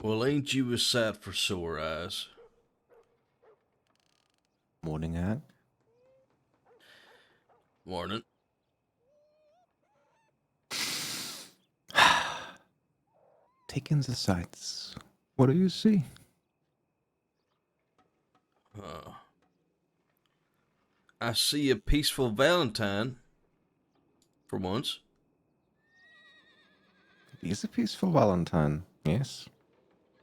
Well, ain't you a sight for sore eyes? Morning, Hank. Morning. Take in the sights. What do you see? I see a peaceful Valentine. For once. It is a peaceful Valentine, yes.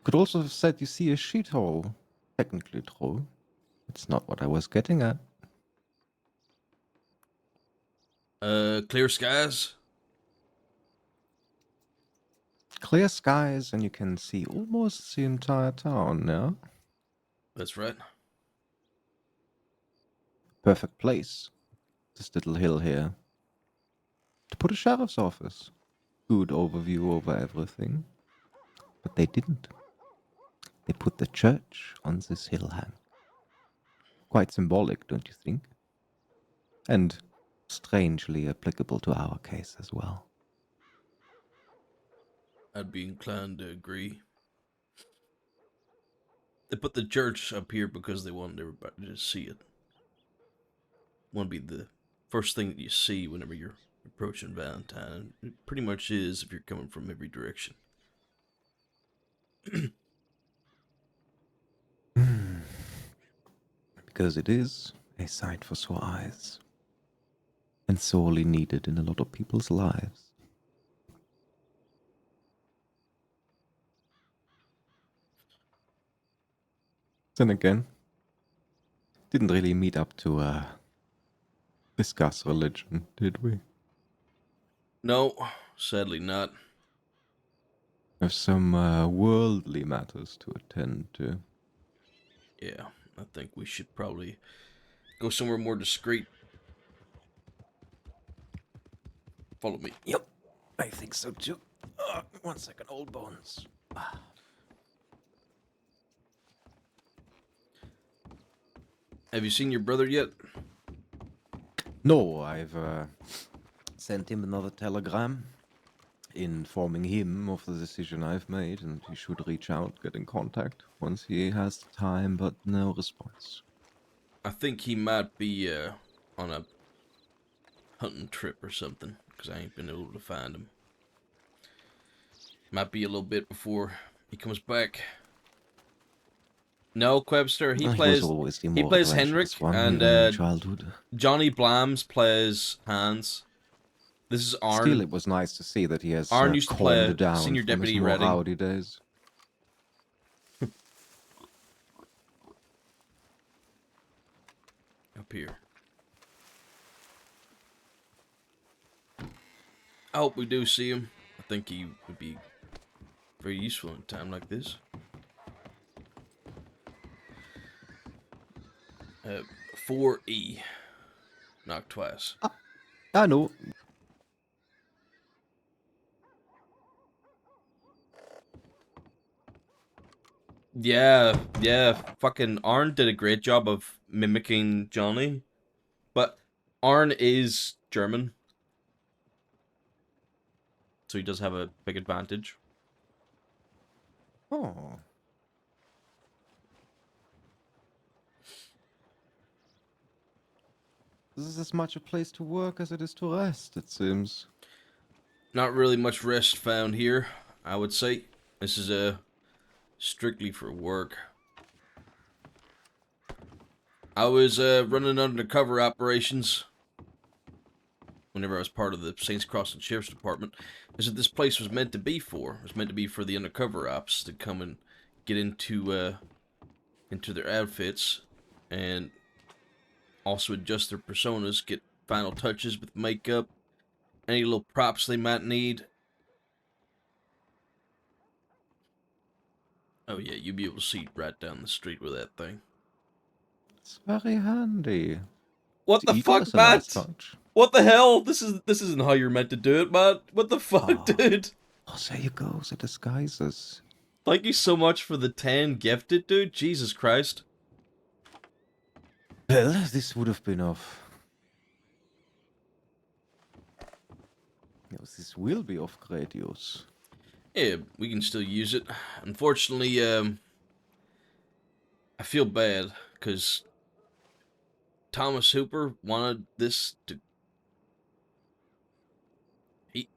Could also have said you see a shithole. Technically true. It's not what I was getting at. Clear skies? Clear skies and you can see almost the entire town, yeah? That's right. Perfect place. This little hill here. To put a sheriff's office. Good overview over everything. But they didn't. They put the church on this hill, Hank. Quite symbolic, don't you think? And strangely applicable to our case as well. I'd be inclined to agree. They put the church up here because they wanted everybody to see it. Want to be the first thing that you see whenever you're approaching Valentine. It pretty much is if you're coming from every direction. Because it is a sight for sore eyes. And sorely needed in a lot of people's lives. Then again, didn't really meet up to discuss religion, did we? No, sadly not. Have some worldly matters to attend to. Yeah, I think we should probably go somewhere more discreet. Follow me. Yep, I think so too. 1 second, old bones. Have you seen your brother yet? No, I've sent him another telegram informing him of the decision I've made, and he should reach out, get in contact once he has the time, but no response. I think he might be on a hunting trip or something, because I ain't been able to find him. Might be a little bit before he comes back. No, Quebster, he was plays always the he more plays adventurous Henrik, one, and even in childhood. Johnny Blams plays Hans. This is Arn. Still, it was nice to see that he has Arn used to play calmed down Senior from Deputy his more Redding. rowdy days. Up here. I hope we do see him. I think he would be very useful in a time like this. 4E. Knock twice. I know. Yeah. Fucking Arn did a great job of mimicking Johnny. But Arn is German. So he does have a big advantage. Oh. This is as much a place to work as it is to rest, it seems. Not really much rest found here, I would say. This is strictly for work. I was running undercover operations whenever I was part of the Saints Crossing Sheriff's Department. Is that this place was meant to be for? It was meant to be for the undercover ops to come and get into their outfits and also adjust their personas, get final touches with makeup, any little props they might need. Oh yeah, you'll be able to see right down the street with that thing. It's very handy. What the Eagle fuck, is a nice Matt? touch. What the hell? This isn't how you're meant to do it, Matt. What the fuck, Oh. dude? Oh, there you go, the disguises. Thank you so much for the 10 gifted, dude. Jesus Christ. Well, this would have been of... Yes, this will be of great use. Yeah, we can still use it. Unfortunately, I feel bad because Thomas Hooper wanted this to. He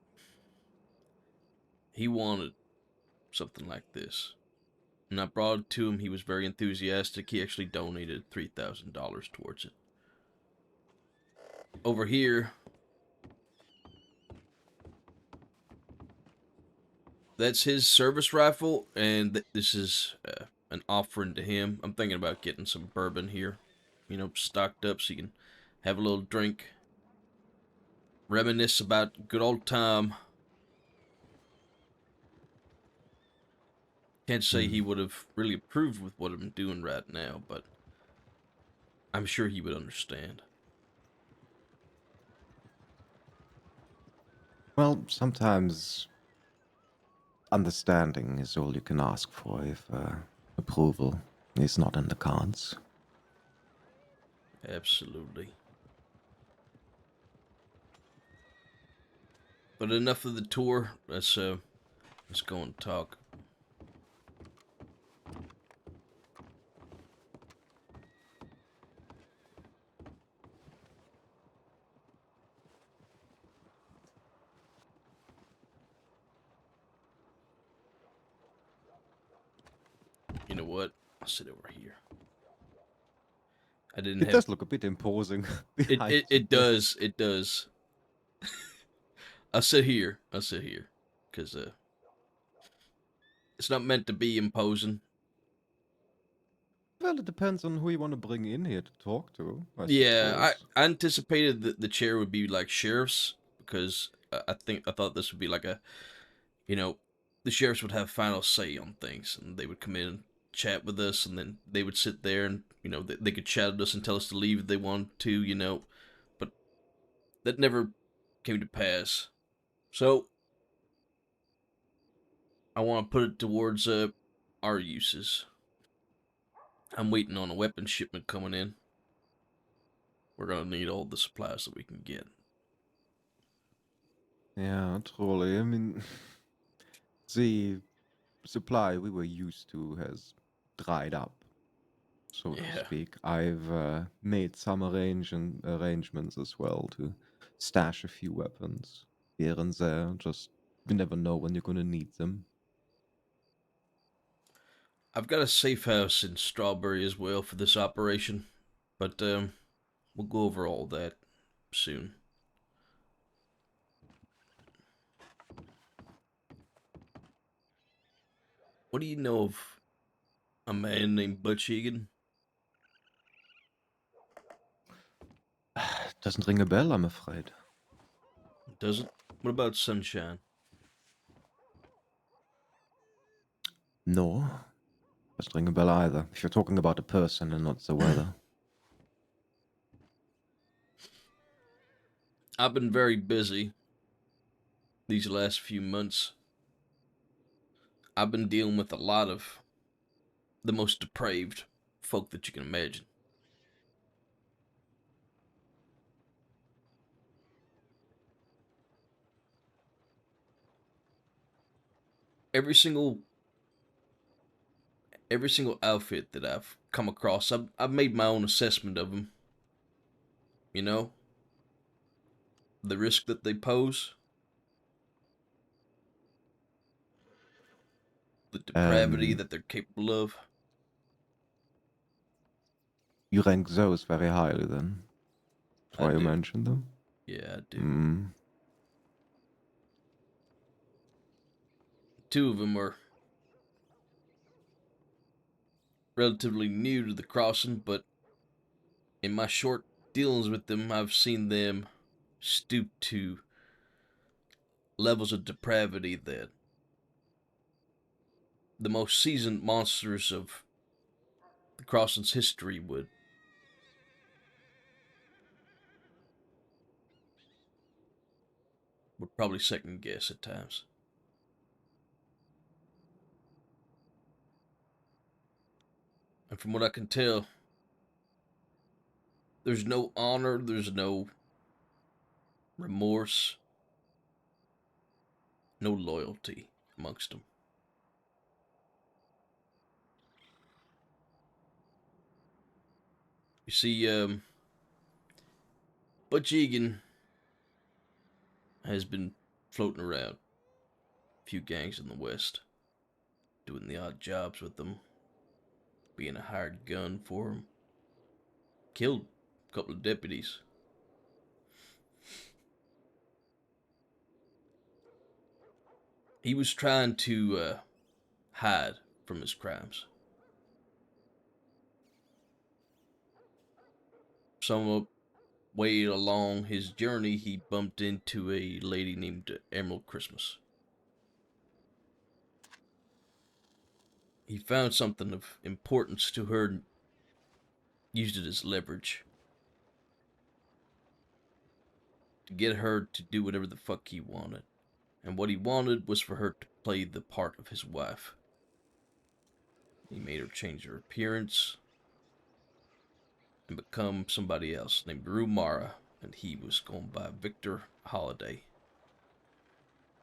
he wanted something like this, and I brought it to him. He was very enthusiastic. He actually donated $3,000 towards it. Over here, that's his service rifle, and this is an offering to him. I'm thinking about getting some bourbon here, stocked up so you can have a little drink, reminisce about good old time. Can't say he Hmm. would have really approved with what I'm doing right now, but I'm sure he would understand. Well, sometimes understanding is all you can ask for if approval is not in the cards. Absolutely. But enough of the tour. Let's go and talk. You know what? I'll sit over here. I didn't It have does look a bit imposing it. behind It, you it there. does. It does. I'll sit here. I'll sit here, cause it's not meant to be imposing. Well, it depends on who you want to bring in here to talk to, I Yeah, suppose. I anticipated that the chair would be like sheriffs because I thought this would be like a you know the sheriffs would have final say on things and they would come in and chat with us and then they would sit there and they could chat at us and tell us to leave if they wanted to but that never came to pass. So I want to put it towards our uses. I'm waiting on a weapon shipment coming in. We're gonna need all the supplies that we can get. Yeah, truly. I mean, the supply we were used to has dried up, so to Yeah, speak. I've made some arrangements as well to stash a few weapons here and there. Just you never know when you're gonna need them. I've got a safe house in Strawberry as well for this operation, but we'll go over all that soon. What do you know of a man named Butch Egan? Doesn't ring a bell, I'm afraid. Does it? What about Sunshine? No, doesn't ring a bell either. If you're talking about a person and not the weather. I've been very busy these last few months. I've been dealing with a lot of the most depraved folk that you can imagine. Every single every single outfit that I've come across, I've made my own assessment of them. You know, the risk that they pose, the depravity Um, that they're capable of. you rank those very highly then. That's I why you do. mentioned them. Yeah, I do. Hmm. Two of them are relatively new to the crossing, but in my short dealings with them, I've seen them stoop to levels of depravity that the most seasoned monsters of the crossing's history would probably second guess at times. And from what I can tell, there's no honor, there's no remorse, no loyalty. amongst them. You see, Butch Egan has been floating around a few gangs in the West, doing the odd jobs with them, being a hired gun for them. Killed a couple of deputies. He was trying to hide from his crimes. Some way along his journey, he bumped into a lady named Emerald Christmas. He found something of importance to her and used it as leverage to get her to do whatever the fuck he wanted. And what he wanted was for her to play the part of his wife. He made her change her appearance and become somebody else named Rue Mara, and he was going by Victor Holiday.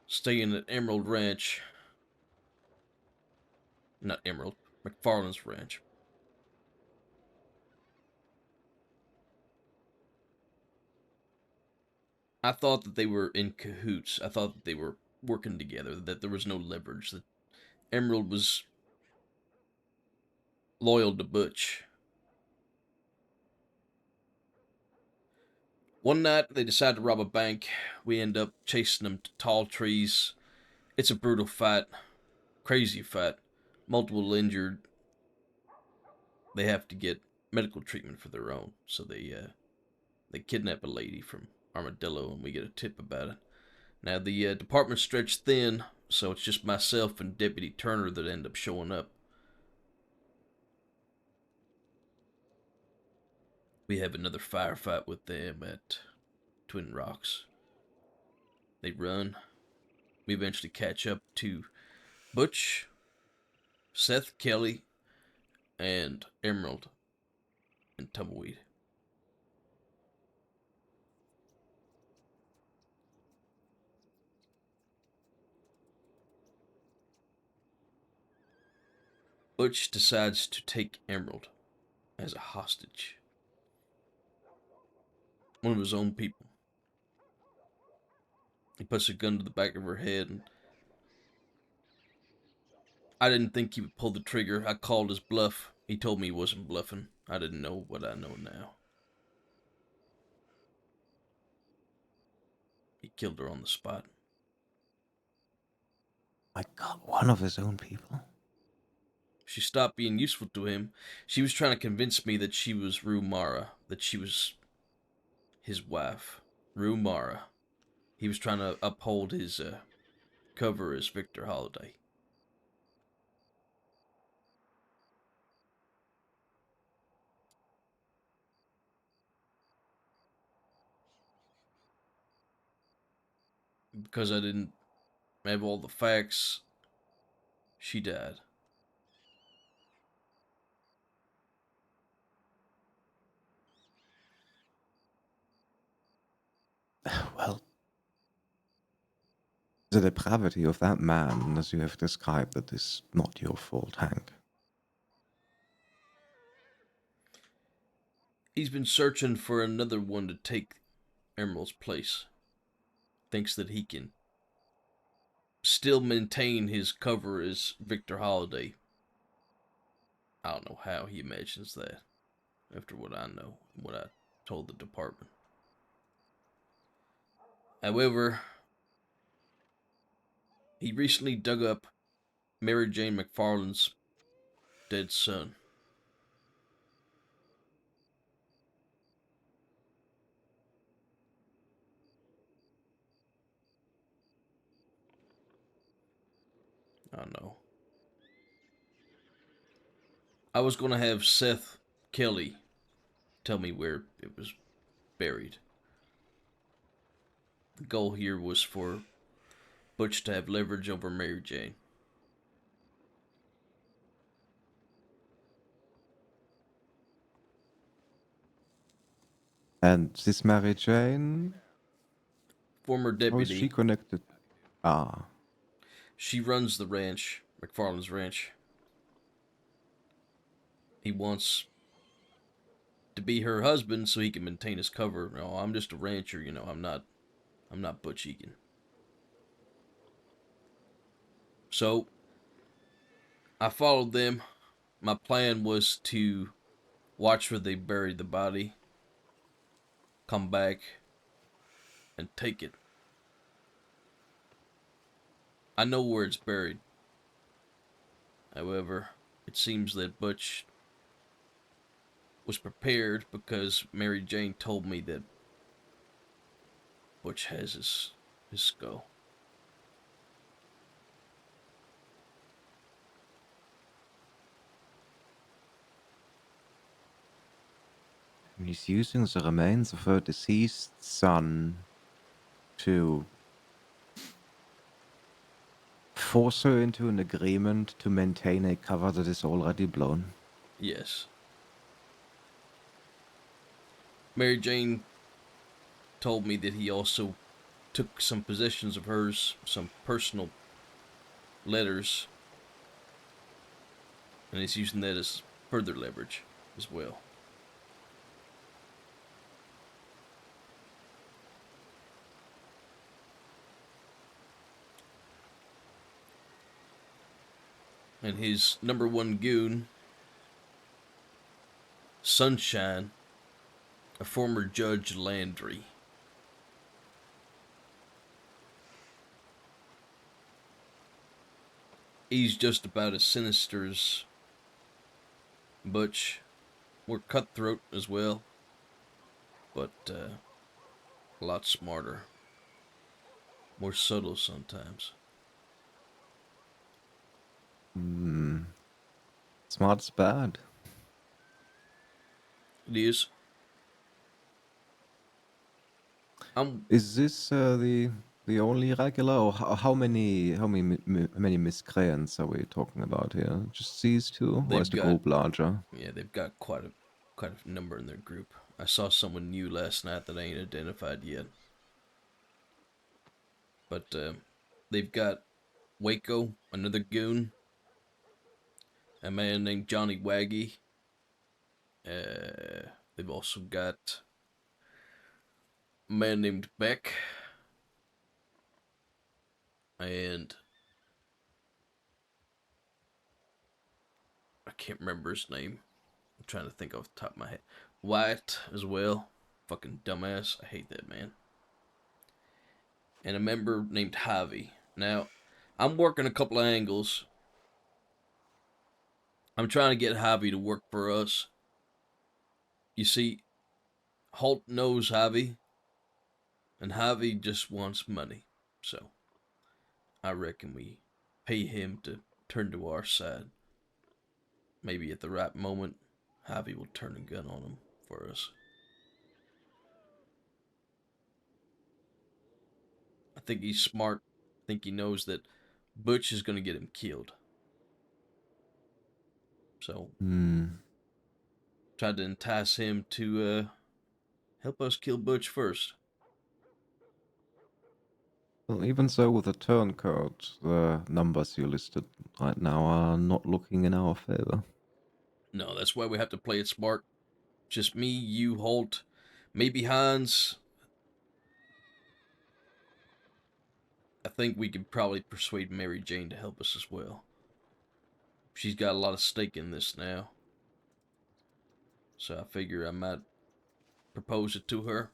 Staying at Emerald Ranch. Not Emerald, McFarland's Ranch. I thought that they were in cahoots. I thought that they were working together, that there was no leverage, that Emerald was loyal to Butch. One night, they decide to rob a bank. We end up chasing them to tall trees. It's a brutal fight. Crazy fight. Multiple injured. They have to get medical treatment for their own. So they kidnap a lady from Armadillo, and we get a tip about it. Now, the department's stretched thin, so it's just myself and Deputy Turner that end up showing up. We have another firefight with them at Twin Rocks. They run. We eventually catch up to Butch, Seth Kelly, and Emerald and Tumbleweed. Butch decides to take Emerald as a hostage. One of his own people. He puts a gun to the back of her head, and I didn't think he would pull the trigger. I called his bluff. He told me he wasn't bluffing. I didn't know what I know now. He killed her on the spot. My God, one of his own people. She stopped being useful to him. She was trying to convince me that she was Rue Mara, that she was his wife, Rue Mara. He was trying to uphold his cover as Victor Holiday. Because I didn't have all the facts, she died. Well, the depravity of that man, as you have described, that is not your fault, Hank. He's been searching for another one to take Emerald's place. Thinks that he can still maintain his cover as Victor Holiday. I don't know how he imagines that, after what I know, what I told the department. However, he recently dug up Mary Jane McFarland's dead son. I don't know. I was going to have Seth Kelly tell me where it was buried. The goal here was for Butch to have leverage over Mary Jane. And this Mary Jane, Former how is deputy. she connected? Ah, She runs the ranch, McFarland's ranch. He wants to be her husband so he can maintain his cover. No, I'm just a rancher, you know. I'm not Butch Egan. So I followed them. My plan was to watch where they buried the body, come back, and take it. I know where it's buried. However, it seems that Butch was prepared because Mary Jane told me that Butch has his skull. And he's using the remains of her deceased son to force her into an agreement to maintain a cover that is already blown. Yes. Mary Jane told me that he also took some possessions of hers, some personal letters, and he's using that as further leverage as well. And his number one goon, Sunshine, a former Judge Landry. He's just about as sinister as Butch, more cutthroat as well, but a lot smarter, more subtle sometimes. Smart's bad. It is. I'm Is this the only regular, or how many miscreants are we talking about here? Just these two, or is they've the got group larger? yeah they've got quite a number in their group. I saw someone new last night that I ain't identified yet, but they've got Waco, another goon, a man named Johnny Waggy. They've also got a man named Beck, and I can't remember his name. I'm trying to think off the top of my head. Wyatt as well. Fucking dumbass. I hate that man. And a member named Javi. Now, I'm working a couple of angles. I'm trying to get Javi to work for us. You see, Holt knows Javi, and Javi just wants money. So, I reckon we pay him to turn to our side. Maybe at the right moment, Javi will turn a gun on him for us. I think he's smart. I think he knows that Butch is going to get him killed. So, tried to entice him to help us kill Butch first. Well, even so, with the turncoat, the numbers you listed right now are not looking in our favor. No, that's why we have to play it smart. Just me, you, Holt, maybe Hans. I think we could probably persuade Mary Jane to help us as well. She's got a lot of stake in this now. So I figure I might propose it to her.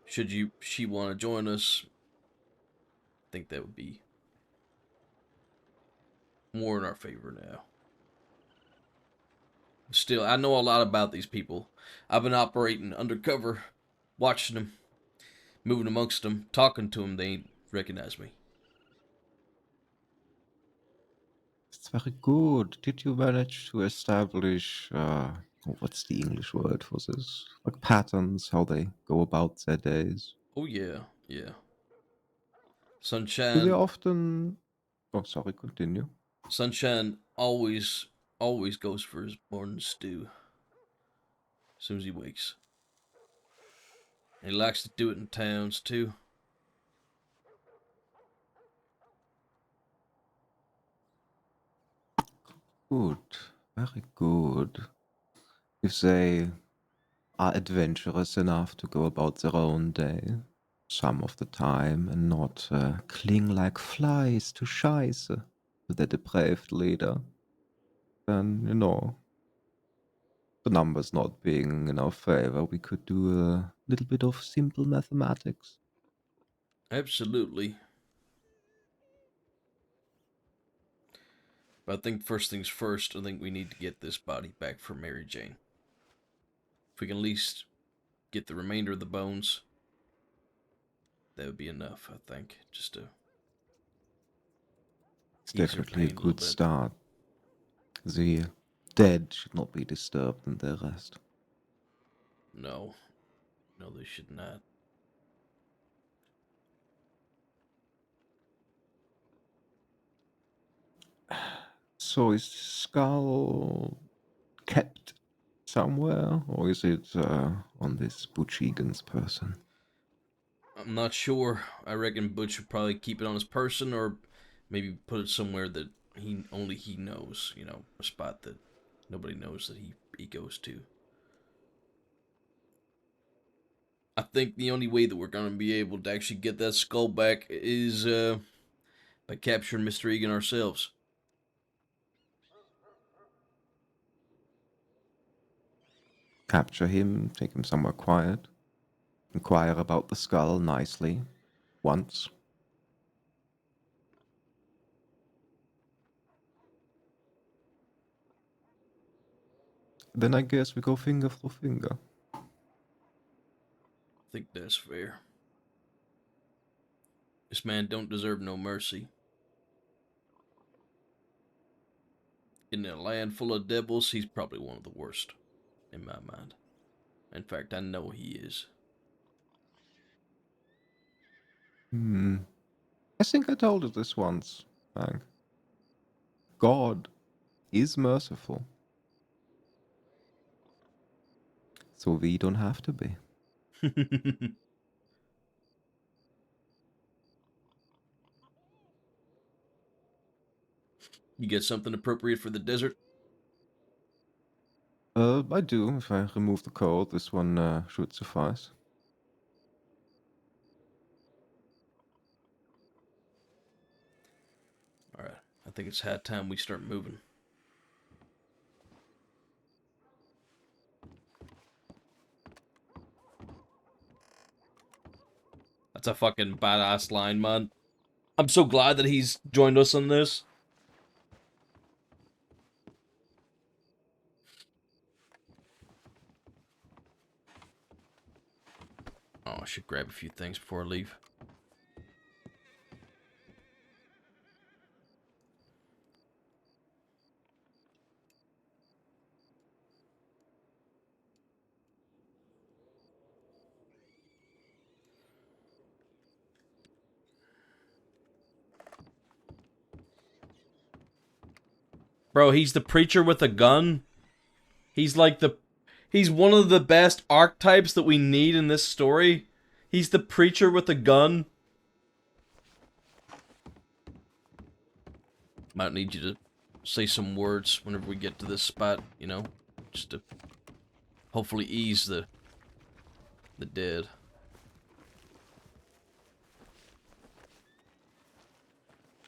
Should she want to join us, I think that would be more in our favor now. Still, I know a lot about these people. I've been operating undercover, watching them, moving amongst them, talking to them. They ain't recognize me. It's very good. Did you manage to establish, what's the English word for this? Like patterns, how they go about their days? Oh yeah, yeah. Do they Sunshine, often... Oh, sorry, continue. Sunshine always goes for his morning stew. As soon as he wakes. And he likes to do it in towns too. Good. Very good. If they are adventurous enough to go about their own day some of the time and not cling like flies to Scheiße to their depraved leader, then, the numbers not being in our favor, we could do a little bit of simple mathematics. Absolutely. But I think first things first, I think we need to get this body back for Mary Jane. If we can at least get the remainder of the bones, that would be enough, I think, just to It's ease her definitely a pain a little good bit. start. The dead should not be disturbed in their rest. No, no, they should not. So is the skull kept somewhere, or is it on this Butch Egan's person? I'm not sure. I reckon Butch would probably keep it on his person, or maybe put it somewhere that he knows. You know, a spot that nobody knows that he goes to. I think the only way that we're gonna be able to actually get that skull back is by capturing Mr. Egan ourselves. Capture him, take him somewhere quiet, inquire about the skull nicely, once. Then I guess we go finger for finger. I think that's fair. This man don't deserve no mercy. In a land full of devils, he's probably one of the worst, in my mind. In fact, I know he is. I think I told you this once, Hank. God is merciful. So we don't have to be. You get something appropriate for the desert? I do. If I remove the code, this one should suffice. Alright, I think it's high time we start moving. That's a fucking badass line, man. I'm so glad that he's joined us on this. Oh, I should grab a few things before I leave. Bro, he's the preacher with a gun. He's like he's one of the best archetypes that we need in this story. He's the preacher with a gun. Might need you to say some words whenever we get to this spot, just to hopefully ease the dead.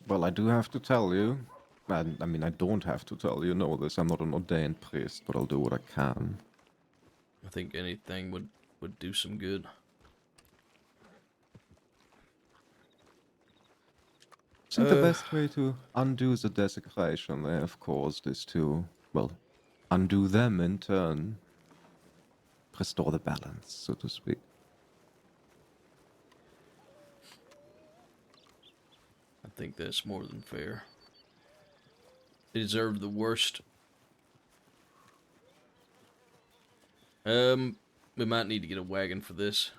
Well, I do have to tell you. I mean, I don't have to tell you, know this. I'm not an ordained priest, but I'll do what I can. I think anything would do some good. I think the best way to undo the desecration they have caused is to, well, undo them in turn. Restore the balance, so to speak. I think that's more than fair. They deserve the worst. We might need to get a wagon for this.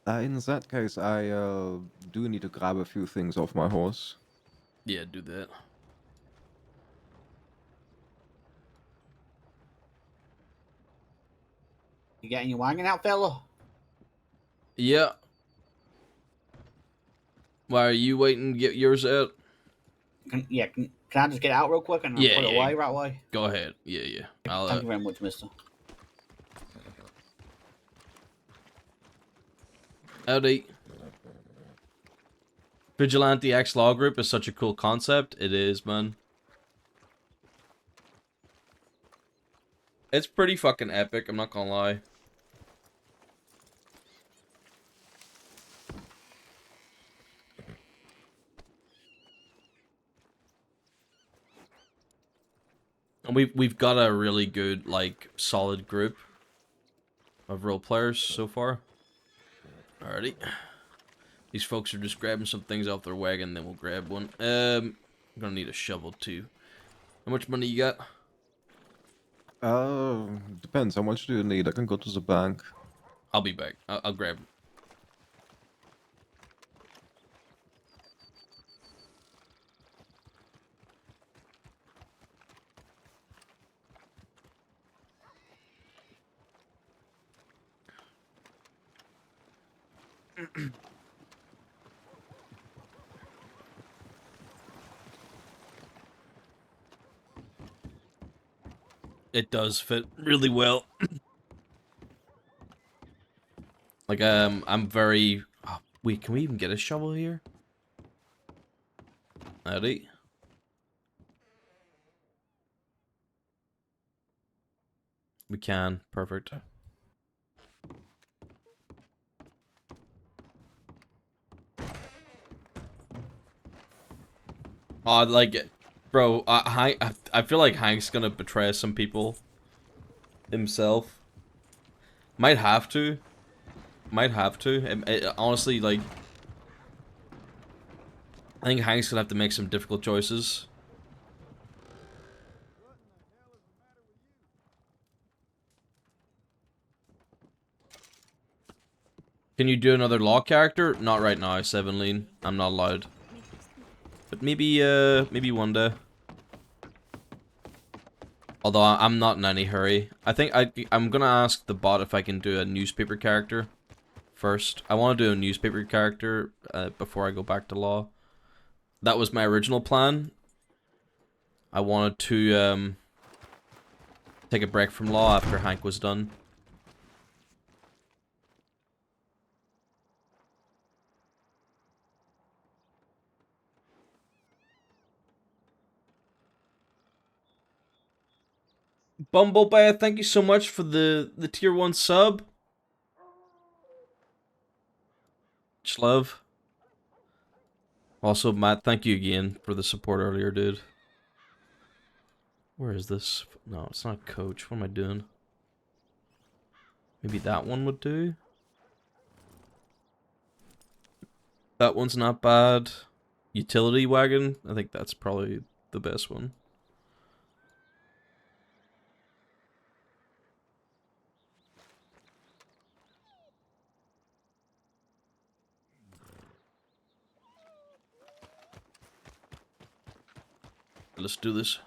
In that case, I do need to grab a few things off my horse. Yeah, do that. You getting your wagon out, fella? Yeah. Why are you waiting to get yours out? Can I just get out real quick and I'll Yeah, put it yeah. away right away? Go ahead. Yeah. Thank you very much, mister. Howdy. Vigilante X Law Group is such a cool concept. It is, man. It's pretty fucking epic, I'm not gonna lie. And we've got a really good, like, solid group of role players so far. Alrighty. These folks are just grabbing some things off their wagon, then we'll grab one. I'm gonna need a shovel too. How much money you got? Depends. How much do you need? I can go to the bank. I'll be back. I'll grab. It does fit really well. Like, I'm very... Oh, wait, can we even get a shovel here? Howdy. We can. Perfect. Oh, like, bro, I feel like Hank's gonna betray some people himself. Might have to. Might have to. Honestly, like, I think Hank's gonna have to make some difficult choices. Can you do another law character? Not right now, 7 lean. I'm not allowed. But maybe, maybe one day. Although I'm not in any hurry. I think I'm gonna ask the bot if I can do a newspaper character first. I want to do a newspaper character before I go back to law. That was my original plan. I wanted to take a break from law after Hank was done. Bumblebee, thank you so much for the tier 1 sub. Much love. Also, Matt, thank you again for the support earlier, dude. Where is this? No, it's not coach. What am I doing? Maybe that one would do? That one's not bad. Utility wagon? I think that's probably the best one. Let's do this.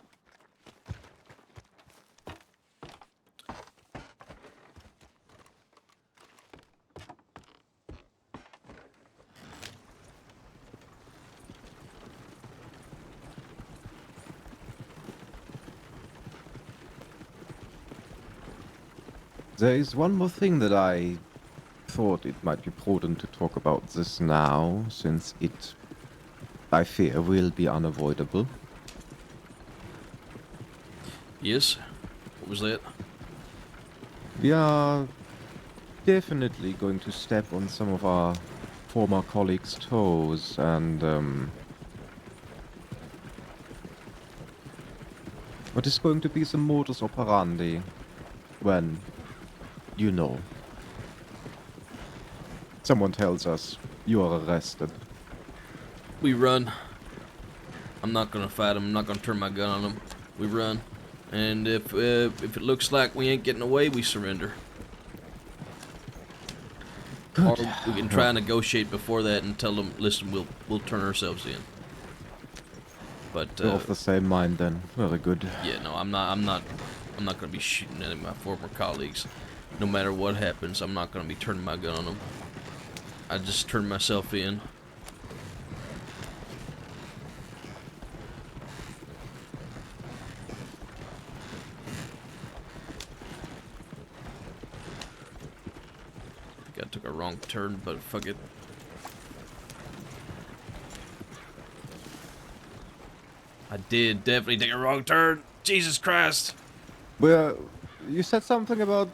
There is one more thing that I thought it might be prudent to talk about this now, since it, I fear, will be unavoidable. Yes? What was that? We are definitely going to step on some of our former colleagues' toes, and what is going to be the modus operandi when, you know, someone tells us you are arrested? We run. I'm not gonna fight him. I'm not gonna turn my gun on him. We run. And if it looks like we ain't getting away, we surrender. Or we can try and negotiate before that and tell them, listen, we'll turn ourselves in. But We're of the same mind then. Very good. yeah, no, I'm not gonna be shooting any of my former colleagues. No matter what happens, I'm not gonna be turning my gun on them. I just turn myself in. I took a wrong turn, but fuck it. I did definitely take a wrong turn. Jesus Christ. Where you said something about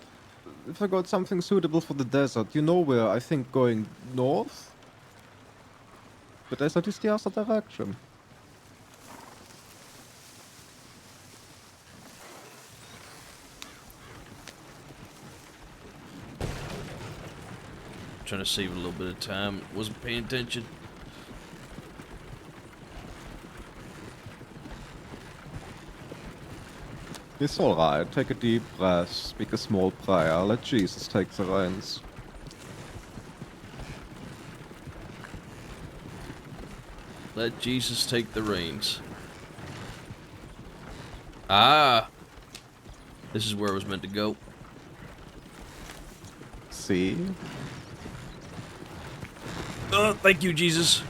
if I got something suitable for the desert. You know where I think going north? The desert is the other direction. Trying to save a little bit of time. Wasn't paying attention. It's alright. Take a deep breath, speak a small prayer, let Jesus take the reins. Let Jesus take the reins. Ah! This is where I was meant to go. See? Oh, thank you, Jesus.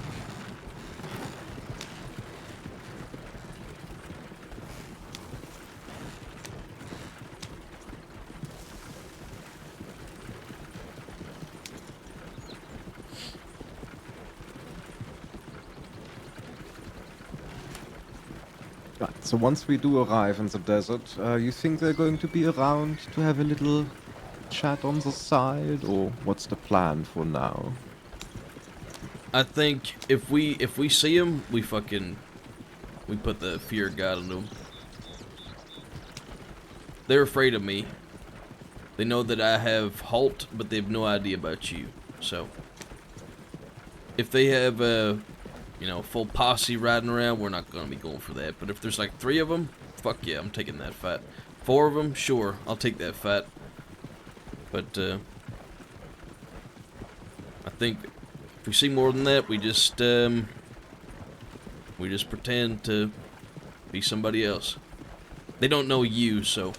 Right, so once we do arrive in the desert, you think they're going to be around to have a little chat on the side, or what's the plan for now? I think if we see them, we put the fear of God in them. They're afraid of me. They know that I have halt, but they have no idea about you. So, if they have a, full posse riding around, we're not gonna be going for that. But if there's like 3 of them, fuck yeah, I'm taking that fight. 4 of them, sure, I'll take that fight. But I think if we see more than that, we just pretend to be somebody else. They don't know you, so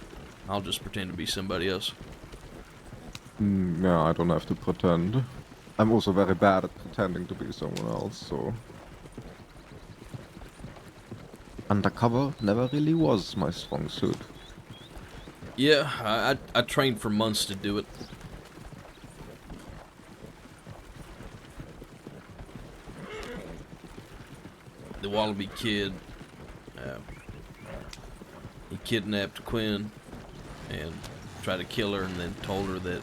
I'll just pretend to be somebody else. Yeah, I don't have to pretend. I'm also very bad at pretending to be someone else, so... Undercover never really was my strong suit. Yeah, I trained for months to do it. The Wallaby Kid, he kidnapped Quinn and tried to kill her, and then told her that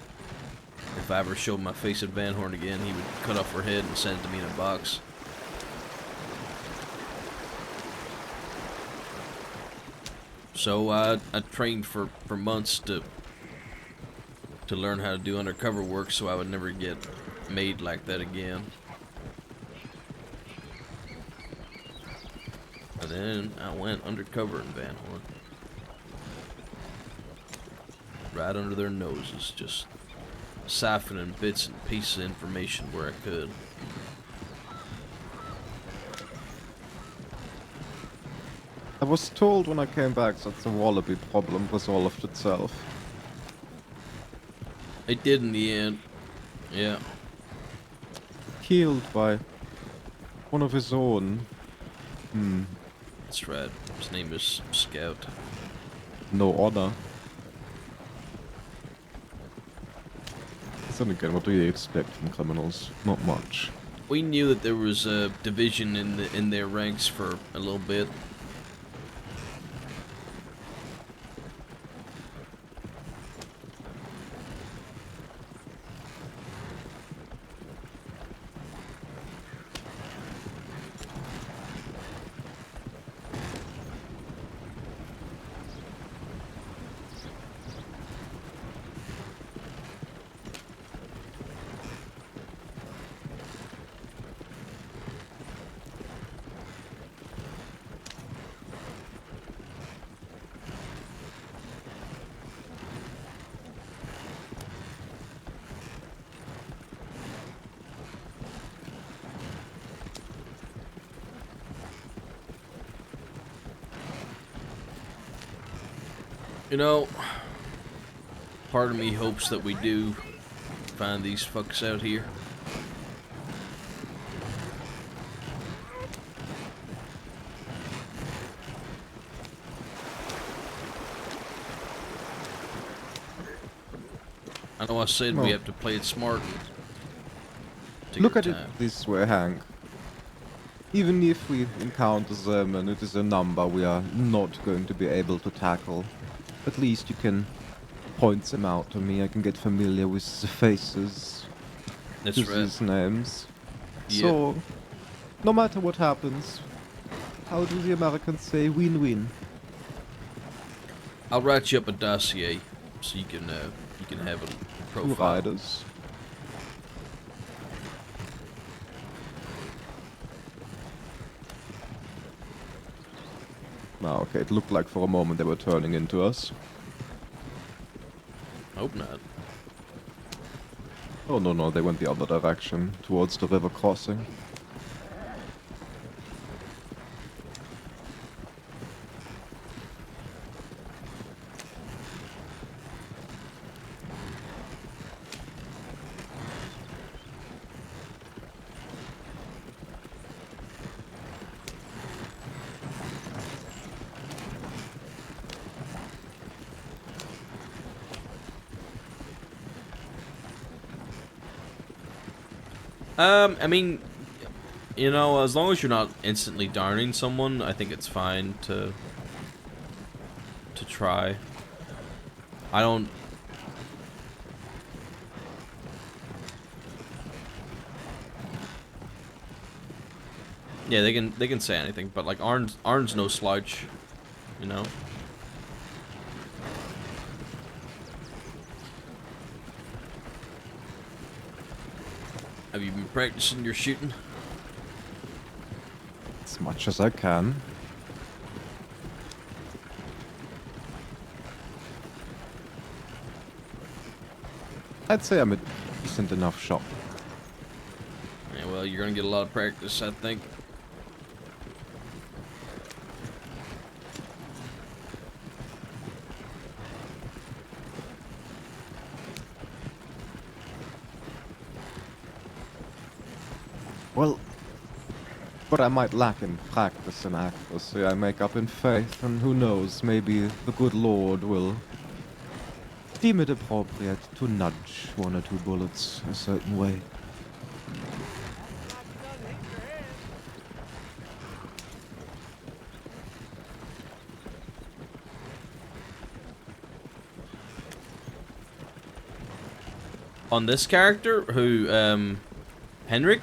if I ever showed my face at Van Horn again, he would cut off her head and send it to me in a box. So I trained for months to learn how to do undercover work, so I would never get made like that again. And then I went undercover in Van Horn. Right under their noses, just siphoning bits and pieces of information where I could. I was told when I came back that the Wallaby problem resolved itself. It did in the end. Yeah. Killed by one of his own. That's right. His name is Scout. No honor. Then again, what do you expect from criminals? Not much. We knew that there was a division in their ranks for a little bit. You know, part of me hopes that we do find these fucks out here. I know I said we have to play it smart. Take Look your at it time. this way, Hank. Even if we encounter them and it is a number we are not going to be able to tackle, at least you can point them out to me. I can get familiar with the faces, That's with right. these names. Yeah. So, no matter what happens, how do the Americans say win-win? I'll write you up a dossier so you can have a Two profile. riders. Ah, okay, it looked like for a moment they were turning into us. Hope not. Oh, no, they went the other direction, towards the river crossing. I mean, you know, as long as you're not instantly darning someone, I think it's fine to try. I don't. Yeah, they can say anything, but like Arn's no slouch, you know. Have you been practicing your shooting? As much as I can. I'd say I'm a decent enough shot. Yeah, well, you're gonna get a lot of practice, I think. Well, what I might lack in practice and accuracy, I make up in faith, and who knows, maybe the good Lord will deem it appropriate to nudge one or two bullets a certain way. On this character, who, Henrik?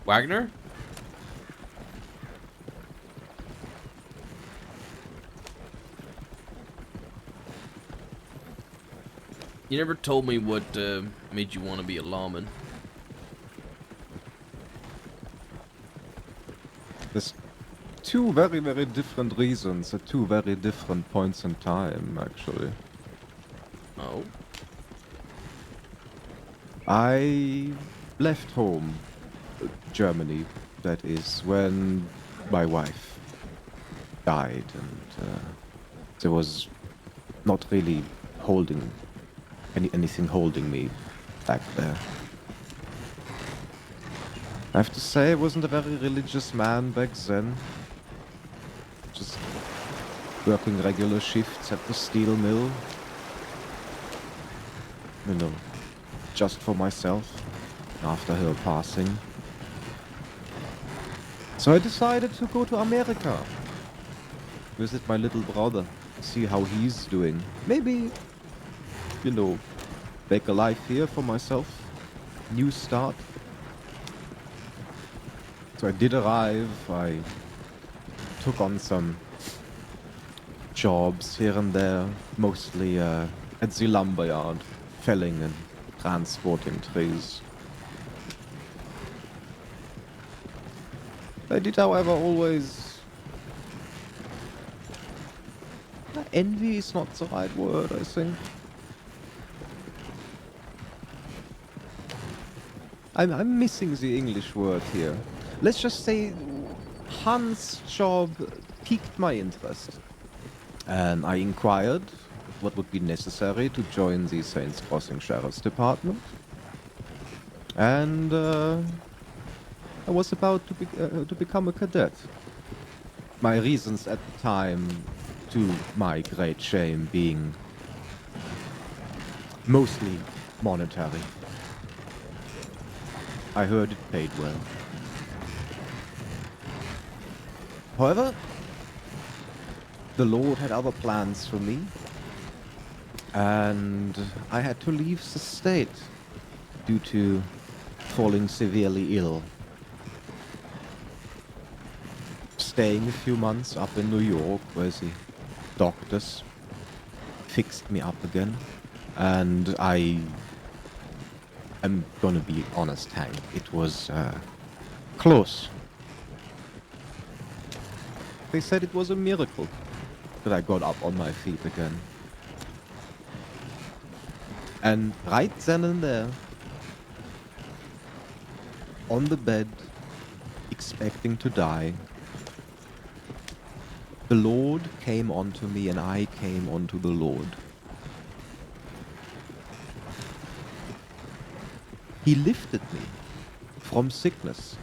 Wagner? You never told me what, made you want to be a lawman. There's two very, very different reasons at two very different points in time, actually. Oh? I left home, Germany, that is, when my wife died, and there was not really anything holding me back there. I have to say, I wasn't a very religious man back then. Just working regular shifts at the steel mill. You know, just for myself, after her passing. So I decided to go to America. Visit my little brother, see how he's doing. Maybe, you know, make a life here for myself. New start. So I did arrive. I took on some jobs here and there, mostly at the lumberyard, felling and transporting trees. I did, however, always... Envy is not the right word, I think. I'm missing the English word here. Let's just say Hans' job piqued my interest. And I inquired what would be necessary to join the Saints Crossing Sheriff's Department. And I was about to become a cadet. My reasons at the time, to my great shame, being mostly monetary. I heard it paid well. However, the Lord had other plans for me, and I had to leave the state due to falling severely ill. Staying a few months up in New York where the doctors fixed me up again, and I'm gonna be honest, Hank, it was close. They said it was a miracle that I got up on my feet again. And right then and there, on the bed, expecting to die, the Lord came onto me and I came onto the Lord. He lifted me from sickness.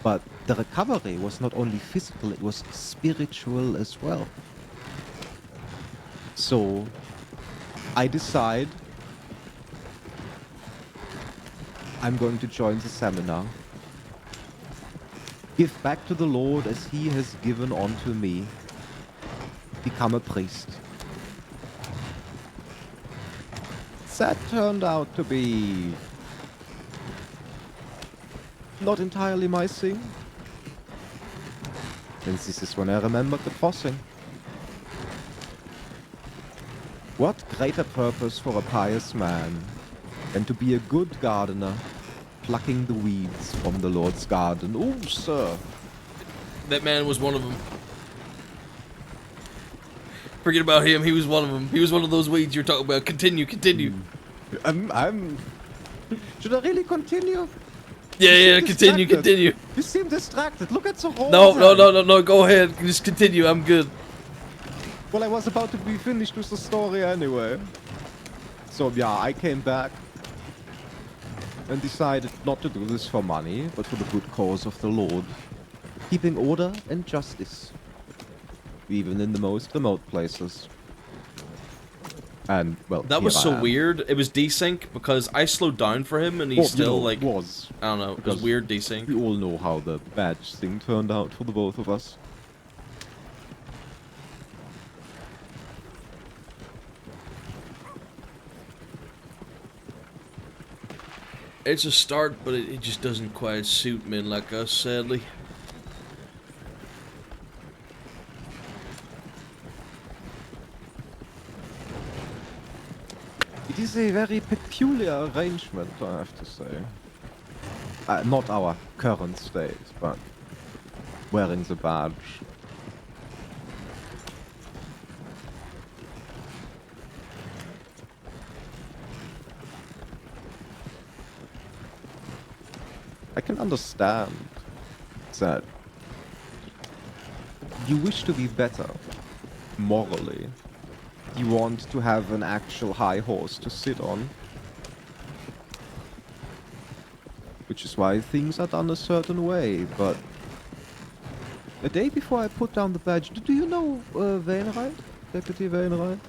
But the recovery was not only physical, it was spiritual as well. So I decide I'm going to join the seminar. Give back to the Lord as he has given unto me. Become a priest. That turned out to be not entirely my thing. And this is when I remembered the crossing. What greater purpose for a pious man than to be a good gardener, plucking the weeds from the Lord's garden? Oh, sir. That man was one of them. Forget about him. He was one of them. He was one of those weeds you're talking about. Continue. Should I really continue? Yeah, continue. You seem distracted. Look at the hole. No. Go ahead. Just continue. I'm good. Well, I was about to be finished with the story anyway. So, yeah, I came back and decided not to do this for money, but for the good cause of the Lord. Keeping order and justice. Even in the most remote places. And, well, That was so weird. It was desync because I slowed down for him and he's still like... was. I don't know. It was weird desync. We all know how the badge thing turned out for the both of us. It's a start, but it just doesn't quite suit men like us, sadly. It is a very peculiar arrangement, I have to say. Not our current state, but wearing the badge. I can understand that you wish to be better morally. You want to have an actual high horse to sit on. Which is why things are done a certain way, but... A day before I put down the badge, do you know Wainwright? Deputy Wainwright?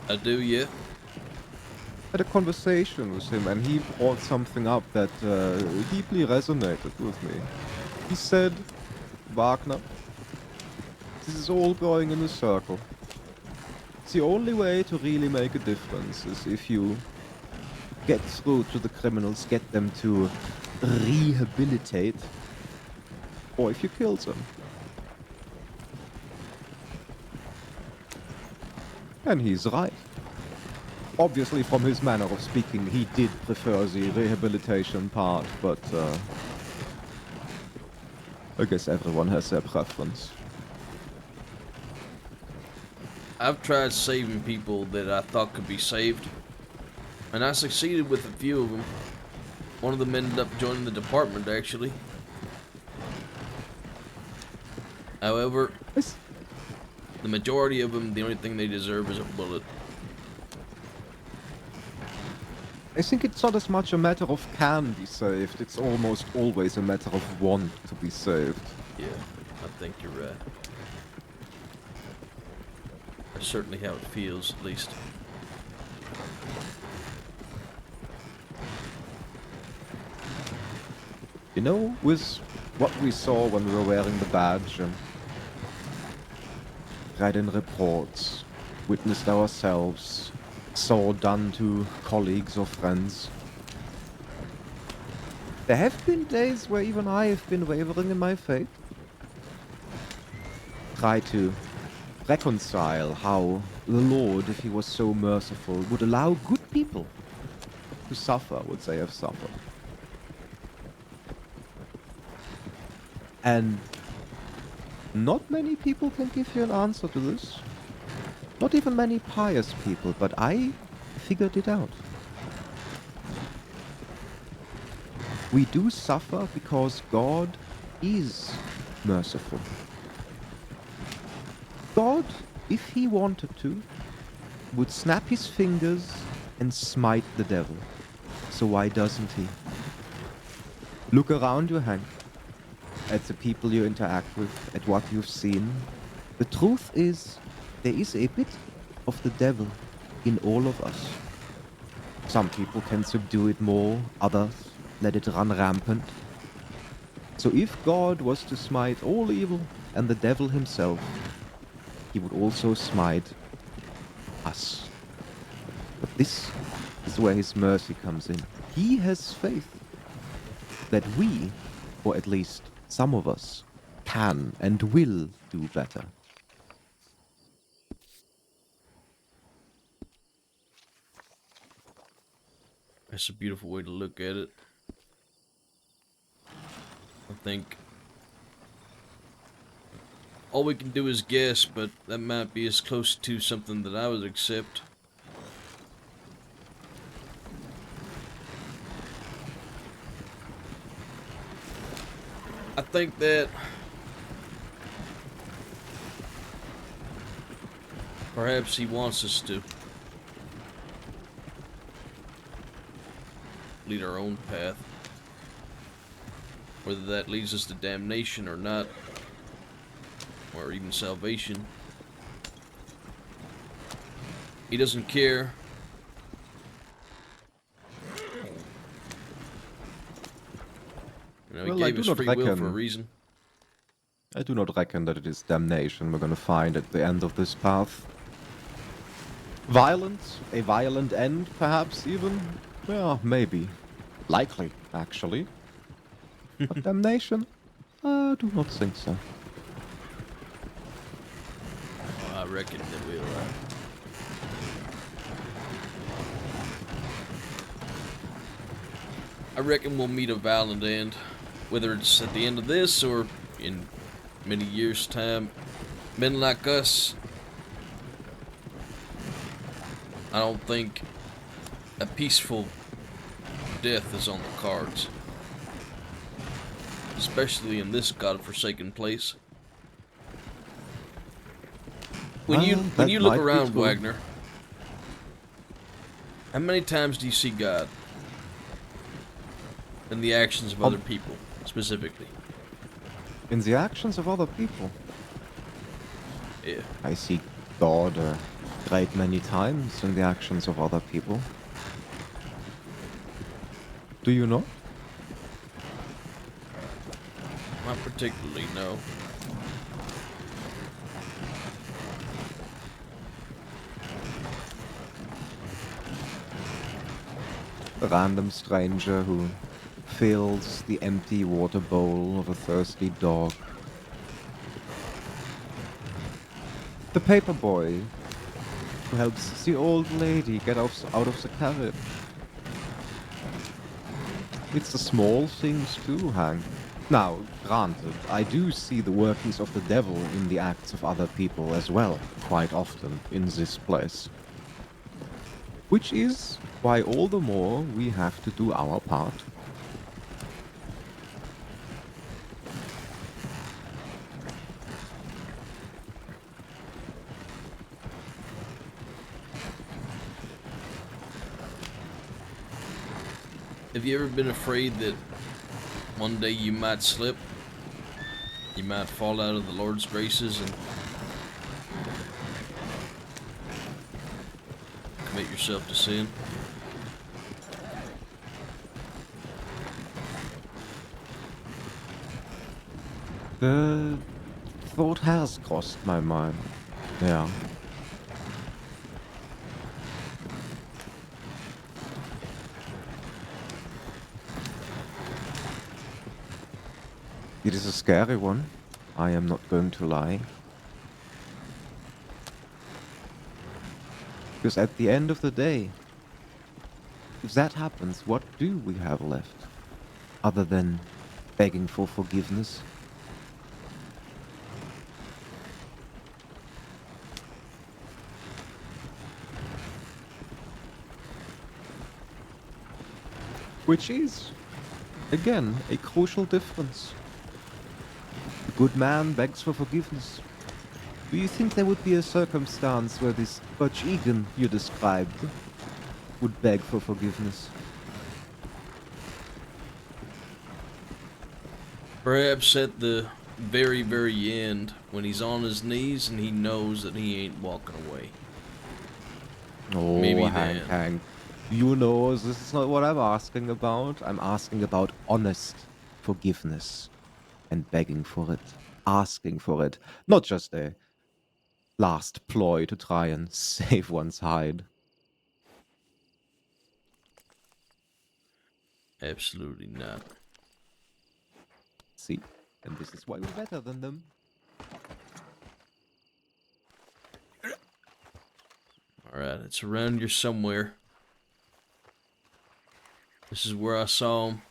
I do, yeah. Had a conversation with him and he brought something up that deeply resonated with me. He said, Wagner, this is all going in a circle. The only way to really make a difference is if you get through to the criminals, get them to rehabilitate, or if you kill them. And he's right. Obviously, from his manner of speaking, he did prefer the rehabilitation part, but I guess everyone has their preference. I've tried saving people that I thought could be saved, and I succeeded with a few of them. One of them ended up joining the department, actually. However, the majority of them, the only thing they deserve is a bullet. I think it's not as much a matter of can be saved, it's almost always a matter of want to be saved. Yeah, I think you're right. certainly how it feels, at least. You know, with what we saw when we were wearing the badge and read in reports, witnessed ourselves, saw done to colleagues or friends. There have been days where even I have been wavering in my faith. Try to reconcile how the Lord, if he was so merciful, would allow good people to suffer what they have suffered. And not many people can give you an answer to this. Not even many pious people, but I figured it out. We do suffer because God is merciful. God, if he wanted to, would snap his fingers and smite the devil. So why doesn't he? Look around you, Hank. At the people you interact with, at what you've seen. The truth is, there is a bit of the devil in all of us. Some people can subdue it more, others let it run rampant. So if God was to smite all evil and the devil himself, he would also smite us. But this is where his mercy comes in. He has faith that we, or at least some of us, can and will do better. That's a beautiful way to look at it. I think all we can do is guess, but that might be as close to something that I would accept. I think that perhaps he wants us to lead our own path. Whether that leads us to damnation or not, or even salvation. He doesn't care. You know, Well, he I gave do us not free will for a reckon- reason. I do not reckon that it is damnation we're gonna find at the end of this path. Violence? A violent end, perhaps, even? Well, maybe. Likely, actually. But damnation? I do not think so. Well, I reckon that we'll, I reckon we'll meet a violent end. Whether it's at the end of this or in many years' time. Men like us, I don't think a peaceful death is on the cards. Especially in this godforsaken place. When Well, you that look might be around, true. Wagner, how many times do you see God in the actions of other people, specifically? In the actions of other people, Yeah. I see God a great many times in the actions of other people. Do you not? Not particularly, no. A random stranger who fills the empty water bowl of a thirsty dog. The paper boy who helps the old lady get out of the carriage. It's the small things too, Hank. Now, granted, I do see the workings of the devil in the acts of other people as well, quite often in this place. Which is why all the more we have to do our part. Have you ever been afraid that one day you might slip? You might fall out of the Lord's graces and commit yourself to sin. The thought has crossed my mind. Yeah. It is a scary one. I am not going to lie. Because at the end of the day, if that happens, what do we have left? Other than begging for forgiveness? Which is, again, a crucial difference. The good man begs for forgiveness. Do you think there would be a circumstance where this Butch Egan you described would beg for forgiveness? Perhaps at the very, very end, when he's on his knees and he knows that he ain't walking away. Oh, Maybe Hank, then. Hank. You know, this is not what I'm asking about. I'm asking about honest forgiveness and begging for it, asking for it, not just a last ploy to try and save one's hide. Absolutely not. See, and this is why we're better than them. Alright, it's around here somewhere. This is where I saw him.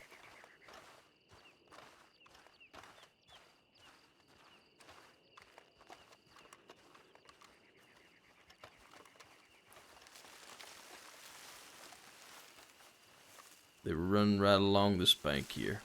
They were running right along this bank here.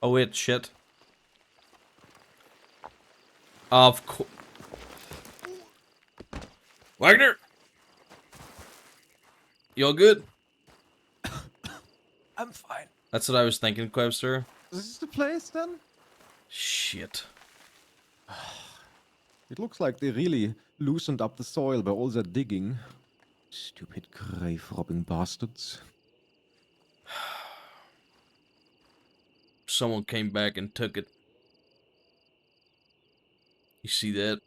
Oh wait, shit. Of course. Wagner! You all good? I'm fine. That's what I was thinking, Quebster. This is the place then? Shit. It looks like they really loosened up the soil by all that digging. Stupid grave-robbing bastards. Someone came back and took it. You see that?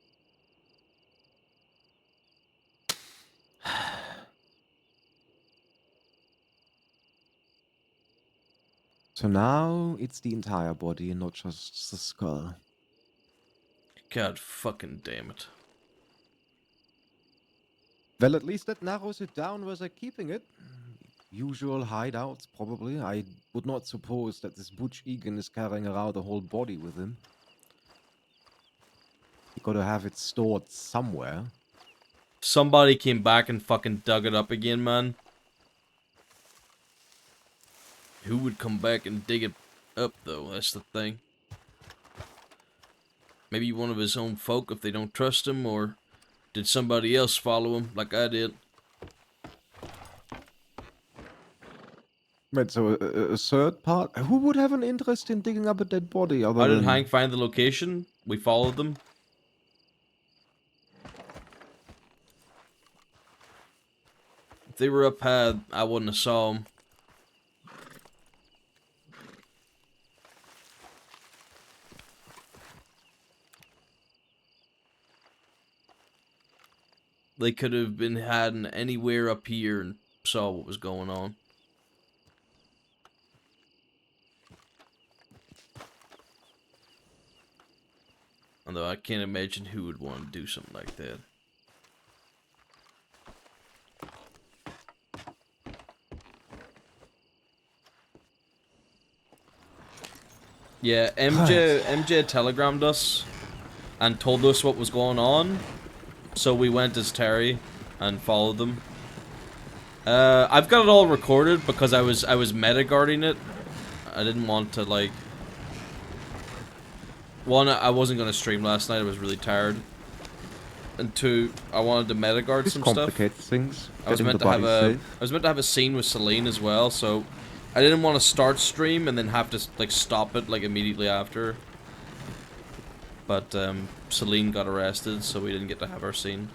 So now it's the entire body and not just the skull. God fucking damn it. Well, at least that narrows it down where they're keeping it. Usual hideouts, probably. I would not suppose that this Butch Egan is carrying around a whole body with him. You gotta have it stored somewhere. Somebody came back and fucking dug it up again, man. Who would come back and dig it up, though? That's the thing. Maybe one of his own folk if they don't trust him, or did somebody else follow him like I did? Wait, so a third part? Who would have an interest in digging up a dead body other How did than... Hank find the location? We followed them. If they were up high, I wouldn't have saw them. They could have been hiding anywhere up here and saw what was going on. Although I can't imagine who would want to do something like that. Yeah, MJ telegrammed us and told us what was going on, so we went as Terry and followed them. I've got it all recorded because I was meta-guarding it. I didn't want to, like... One, I wasn't going to stream last night, I was really tired. And two, I wanted to meta-guard some stuff. complicates things. I was meant to have a scene with Celine as well, so I didn't want to start stream and then have to like stop it like immediately after. But Celine got arrested, so we didn't get to have our scene,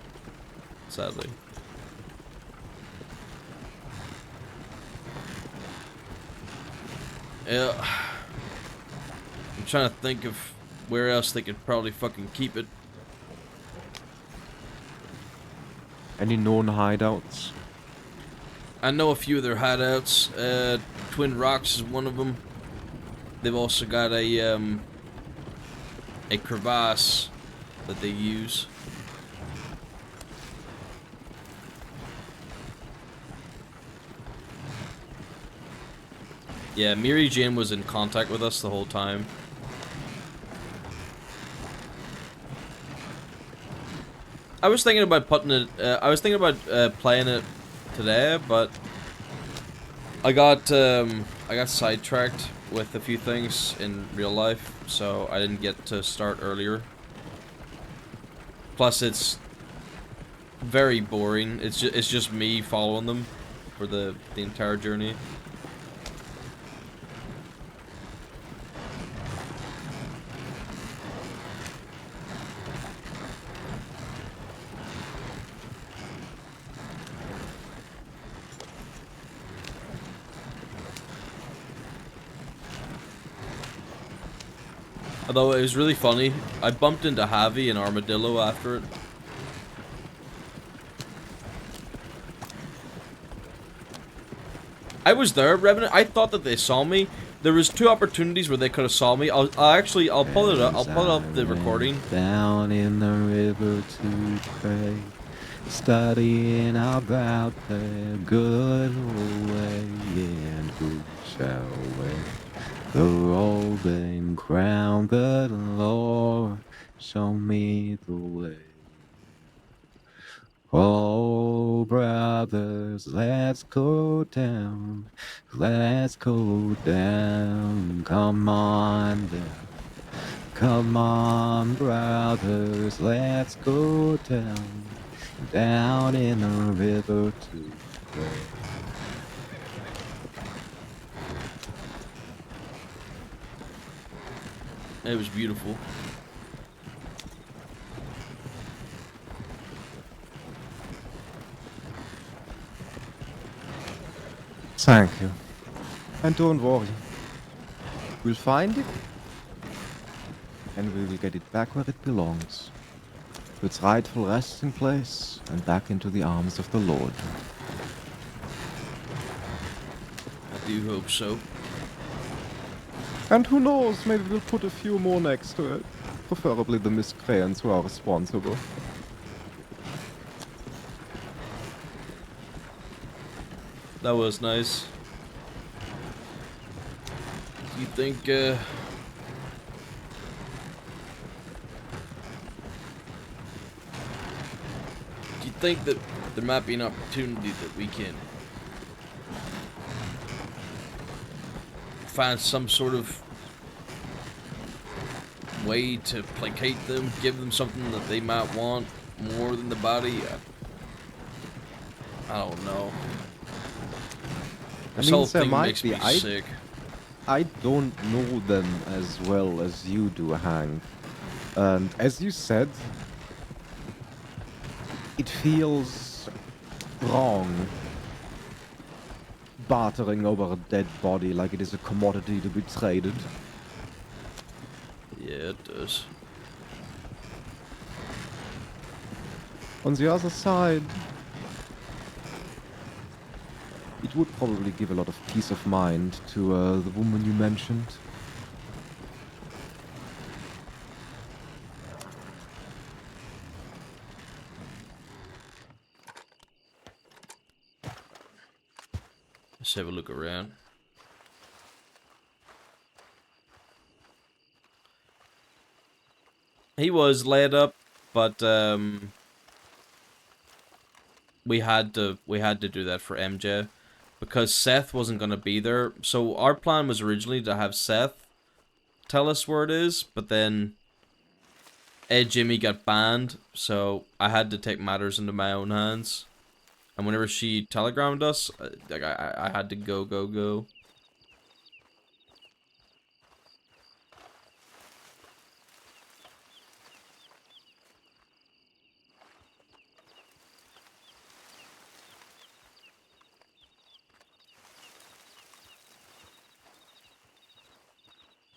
sadly. Yeah, I'm trying to think of where else they could probably fucking keep it. Any known hideouts? I know a few of their hideouts. Twin Rocks is one of them. They've also got a crevasse that they use. Yeah, Miri Jane was in contact with us the whole time. I was thinking about putting it. I was thinking about playing it today, but I got sidetracked with a few things in real life, so I didn't get to start earlier. Plus, it's very boring. It's just me following them for the entire journey. Although it was really funny, I bumped into Javi and Armadillo after it. I was there, Revenant. I thought that they saw me. There was two opportunities where they could have saw me. I'll pull it up. I'll pull up the recording. Down in the river to pray, studying about the good old way, and who shall wear the robe and crown, but Lord, show me the way. Oh, brothers, let's go down, come on down. Come on, brothers, let's go down in the river to pray. It was beautiful. Thank you. And don't worry. We'll find it. And we will get it back where it belongs. To its rightful resting place and back into the arms of the Lord. I do hope so. And who knows, maybe we'll put a few more next to it. Preferably the miscreants who are responsible. That was nice. Do you think, do you think that there might be an opportunity that we can find some sort of way to placate them, give them something that they might want more than the body? I don't know. This mean, whole there thing might makes be. me sick. I don't know them as well as you do, Hank. And as you said, it feels wrong. Bartering over a dead body like it is a commodity to be traded. Yeah, it does. On the other side, it would probably give a lot of peace of mind to the woman you mentioned. Let's have a look around. He was laid up, but we had to do that for MJ because Seth wasn't gonna be there. So our plan was originally to have Seth tell us where it is, but then Ed Jimmy got banned, so I had to take matters into my own hands. And whenever she telegrammed us, like I had to go.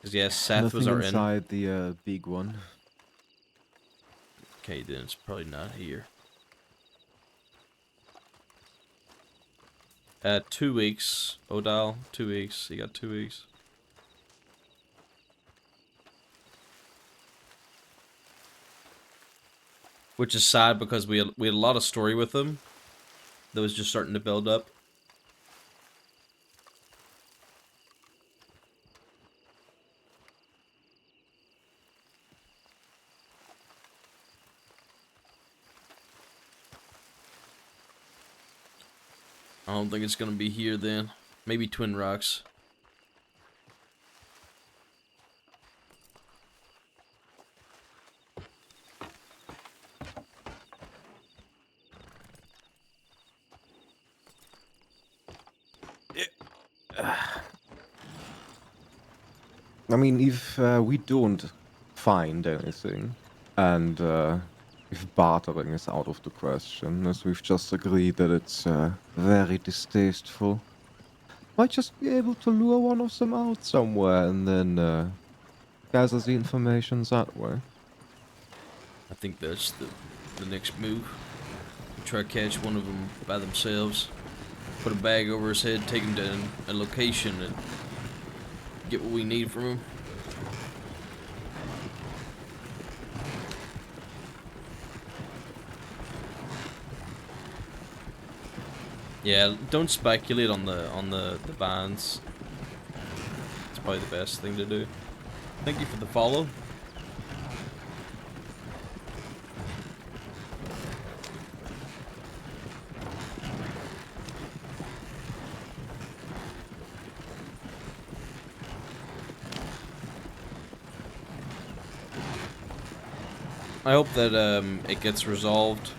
Cause yeah, Seth was Nothing our in. inside the big one. Okay, then it's probably not here. 2 weeks, Odal. 2 weeks. You got 2 weeks. Which is sad because we had a lot of story with him that was just starting to build up. I don't think it's gonna be here then. Maybe Twin Rocks. I mean, if we don't find anything, and if bartering is out of the question, as we've just agreed that it's very distasteful, might just be able to lure one of them out somewhere and then gather the information that way. I think that's the next move. Try to catch one of them by themselves. Put a bag over his head, take him to a location, and get what we need from him. Yeah, don't speculate on the bans. It's probably the best thing to do. Thank you for the follow. I hope that it gets resolved.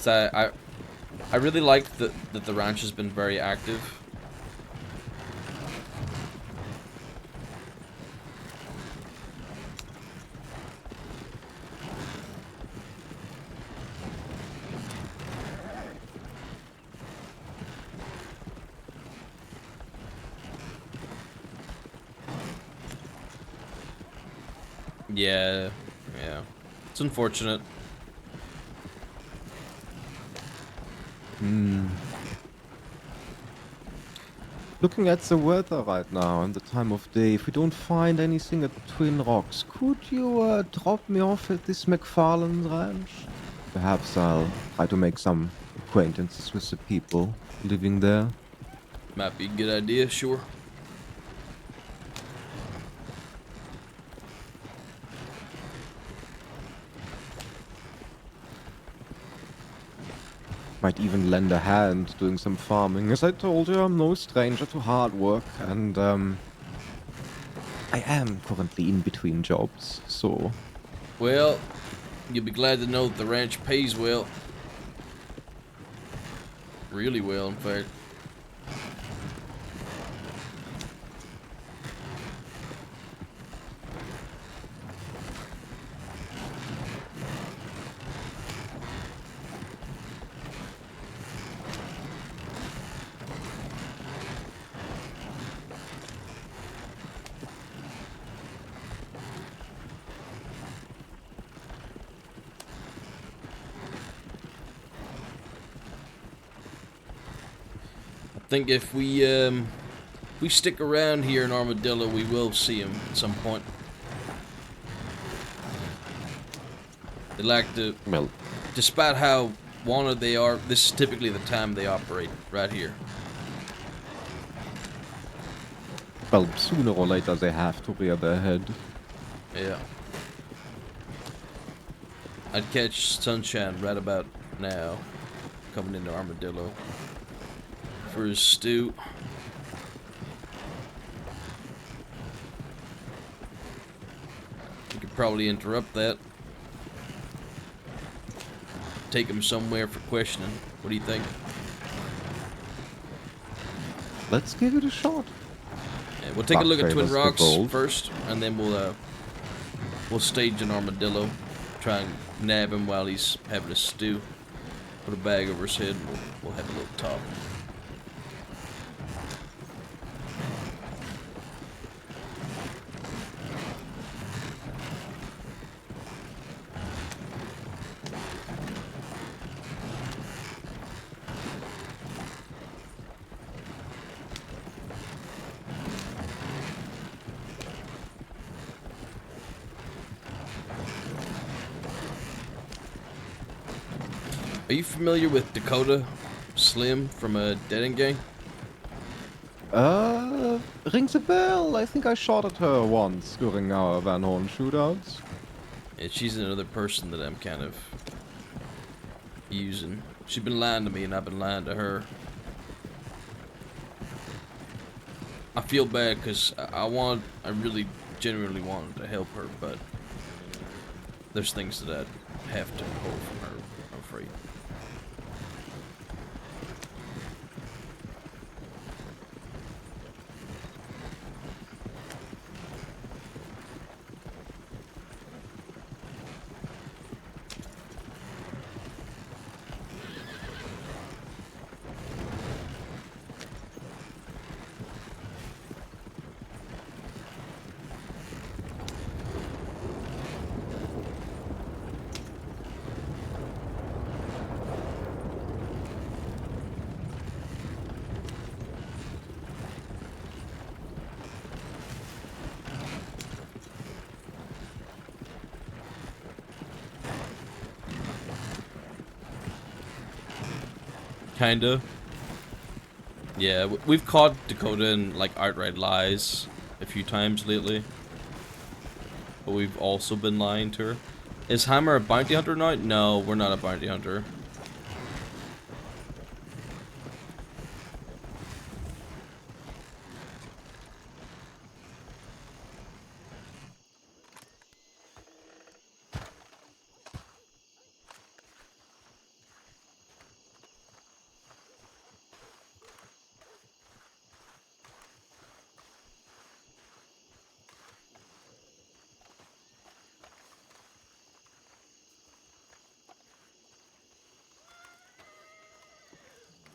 I really like that the ranch has been very active. Yeah. It's unfortunate. Looking at the weather right now and the time of day, if we don't find anything at Twin Rocks, could you drop me off at this McFarland ranch? Perhaps I'll try to make some acquaintances with the people living there. Might be a good idea, sure. Might even lend a hand doing some farming. As I told you, I'm no stranger to hard work, and I am currently in between jobs, so Well, you'll be glad to know that the ranch pays well. Really well, in fact. I think if we stick around here in Armadillo, we will see him at some point. They like to, well, despite how wanted they are, this is typically the time they operate, right here. well, sooner or later they have to rear their head. Yeah. I'd catch Sunshine right about now, coming into Armadillo for his stew. We could probably interrupt that. Take him somewhere for questioning. What do you think? Let's give it a shot. Yeah, we'll take a look at Twin Favors the Rocks gold. first, and then we'll stage an Armadillo, try and nab him while he's having a stew. Put a bag over his head, and we'll have a little talk. Are you familiar with Dakota Slim from a Dead End Gang? Rings a bell. I think I shot at her once during our Van Horn shootouts. And she's another person that I'm kind of using. She's been lying to me, and I've been lying to her. I feel bad because I really genuinely wanted to help her, but there's things that I have to pull from her, I'm afraid. Kinda. Yeah, we've caught Dakota in, like, outright lies a few times lately. But we've also been lying to her. Is Hammer a bounty hunter now? No, we're not a bounty hunter.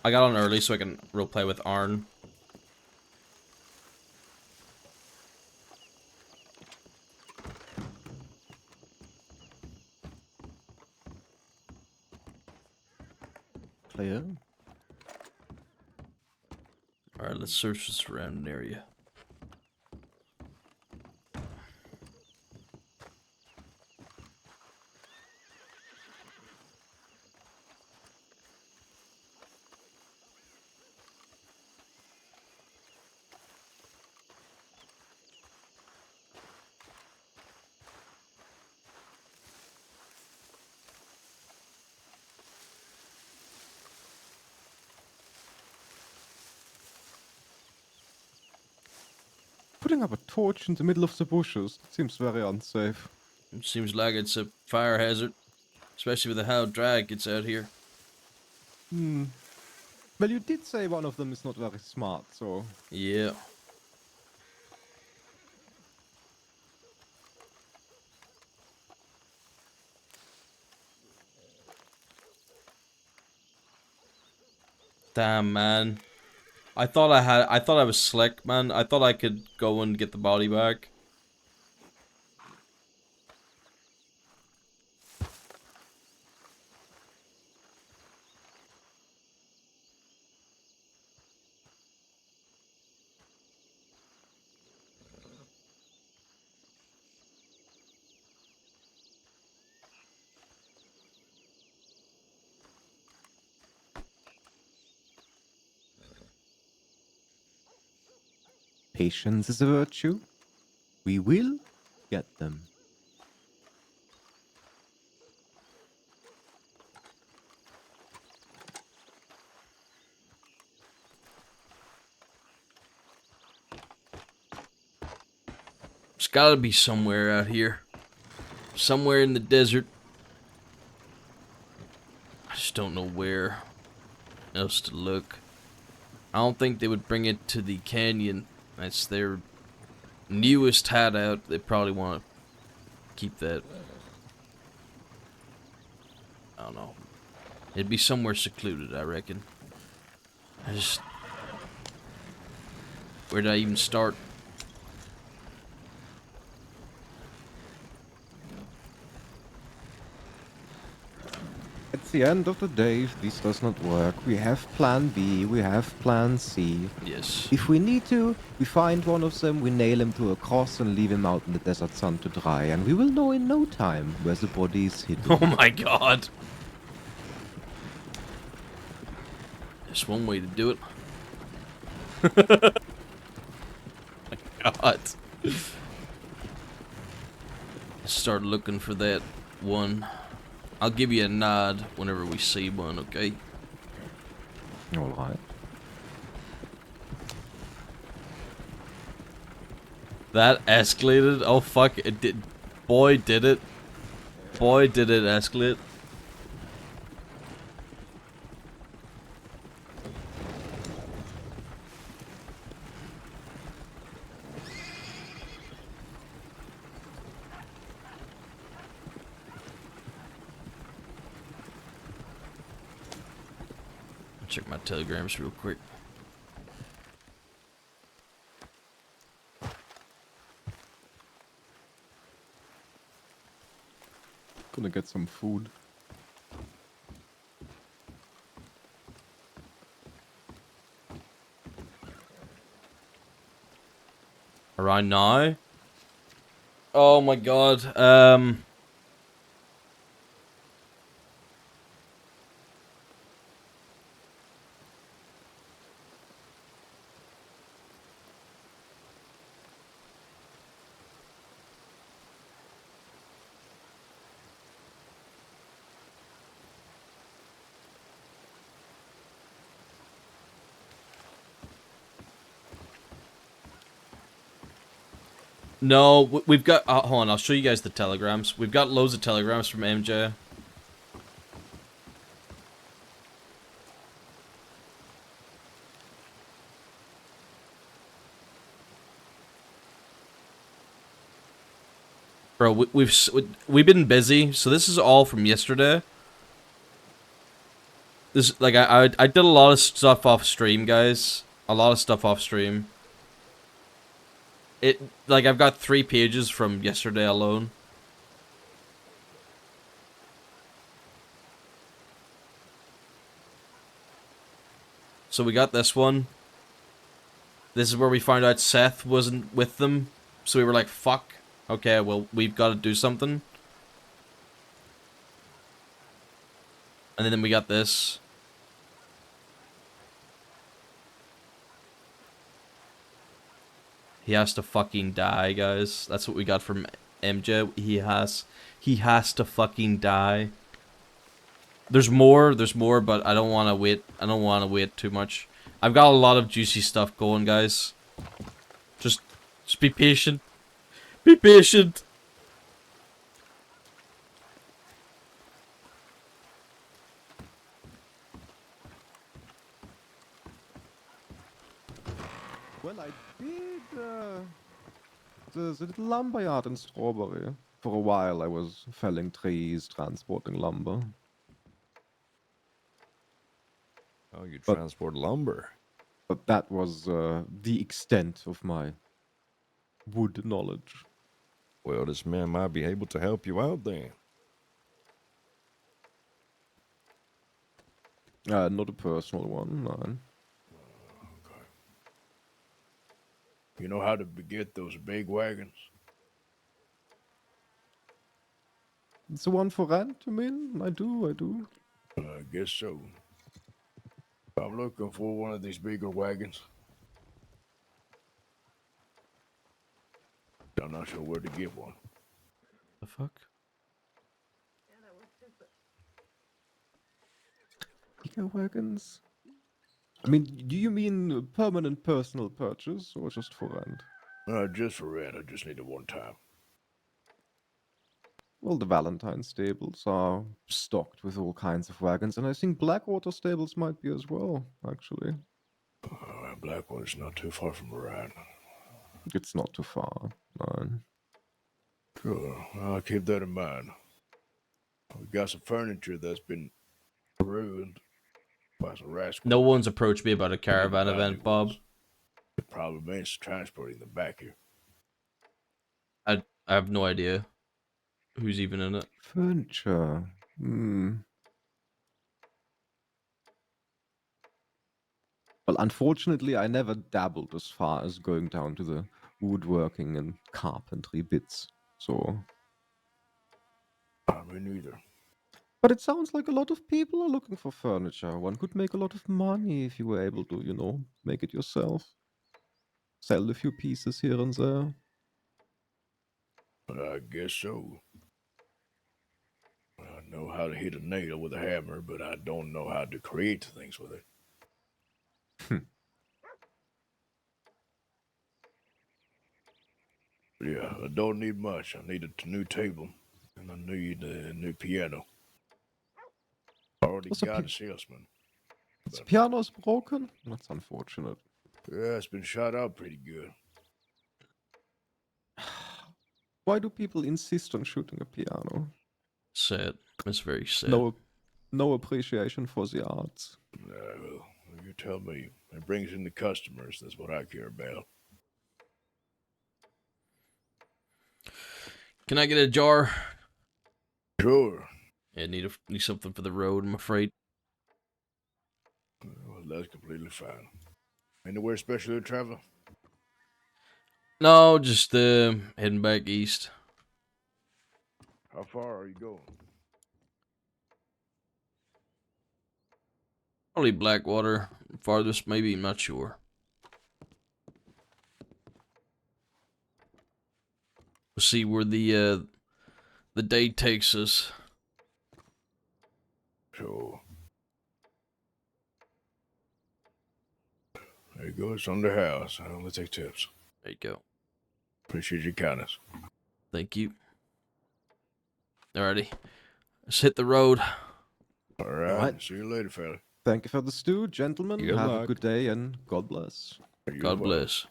I got on early so I can roleplay with Arn. Clear. Alright, let's search the surrounding area. putting up a torch in the middle of the bushes. That seems very unsafe. It seems like it's a fire hazard, especially with how dry it gets out here. Hmm. Well, you did say one of them is not very smart, so... Yeah. Damn, man. I thought I was slick, man. I thought I could go and get the body back. Patience is a virtue. We will get them. There's gotta be somewhere out here. Somewhere in the desert. I just don't know where else to look. I don't think they would bring it to the canyon. That's their newest hideout. They probably want to keep that. I don't know. It'd be somewhere secluded, I reckon. Where did I even start? At the end of the day, if this does not work, we have plan B, we have plan C. Yes. If we need to, we find one of them, we nail him to a cross and leave him out in the desert sun to dry, and we will know in no time where the body is hidden. Oh my god. There's one way to do it. My god. Start looking for that one. I'll give you a nod whenever we see one, okay? Alright. That escalated? Oh fuck, it did. Boy, did it. Boy, did it escalate. Check my telegrams real quick. Gonna get some food. Around now? Oh my god, no, we've got, hold on, I'll show you guys the telegrams. We've got loads of telegrams from MJ. Bro, we've been busy, so this is all from yesterday. This, like, I did a lot of stuff off stream, guys. A lot of stuff off stream. Like, I've got 3 pages from yesterday alone. So we got this one. This is where we found out Seth wasn't with them. So we were like, fuck. Okay, well, we've got to do something. And then we got this. He has to fucking die, guys. That's what we got from MJ. He has to fucking die. There's more, but I don't want to wait. I don't want to wait too much. I've got a lot of juicy stuff going, guys. Just Just be patient. Be patient. Well, I did the little lumberyard in Strawberry. For a while, I was felling trees, transporting lumber. Oh, you But- transport lumber. But that was the extent of my wood knowledge. Well, this man might be able to help you out then. Not a personal one, no. You know how to get those big wagons? It's the one for rent, you mean? I do. I guess so. I'm looking for one of these bigger wagons. I'm not sure where to get one. The fuck? Bigger wagons? I mean, do you mean a permanent personal purchase or just for rent? Just for rent. I just need it one time. Well, the Valentine stables are stocked with all kinds of wagons, and I think Blackwater stables might be as well, actually. Blackwater's not too far from around. It's not too far, no. Sure, I'll keep that in mind. We got some furniture that's been ruined by some rascals. No one's approached me about a caravan event, Bob. The problem is transporting them back here. I have no idea who's even in it. Furniture. Well, unfortunately, I never dabbled as far as going down to the woodworking and carpentry bits, so... Me neither. But it sounds like a lot of people are looking for furniture. One could make a lot of money if you were able to, you know, make it yourself. Sell a few pieces here and there. I guess so. I know how to hit a nail with a hammer, but I don't know how to create things with it. Yeah, I don't need much. I need a new table, and I need a new piano. I already What's a got pi- a salesman. The piano's broken? That's unfortunate. Yeah, it's been shot out pretty good. Why do people insist on shooting a piano? Sad. It's very sad. No appreciation for the arts. Well, you tell me. It brings in the customers. That's what I care about. Can I get a jar? Sure. Yeah, need something for the road, I'm afraid. Well, that's completely fine. Anywhere special to travel? No, just heading back east. How far are you going? Probably Blackwater. Farthest, maybe, I'm not sure. We'll see where the day takes us. So, there you go. It's on the house. I only take tips. There you go. Appreciate your kindness. Thank you. Alrighty. Let's hit the road. All right. Alright. See you later, fella. Thank you for the stew, gentlemen. Good Have a luck. good day and God bless. You God as well. bless.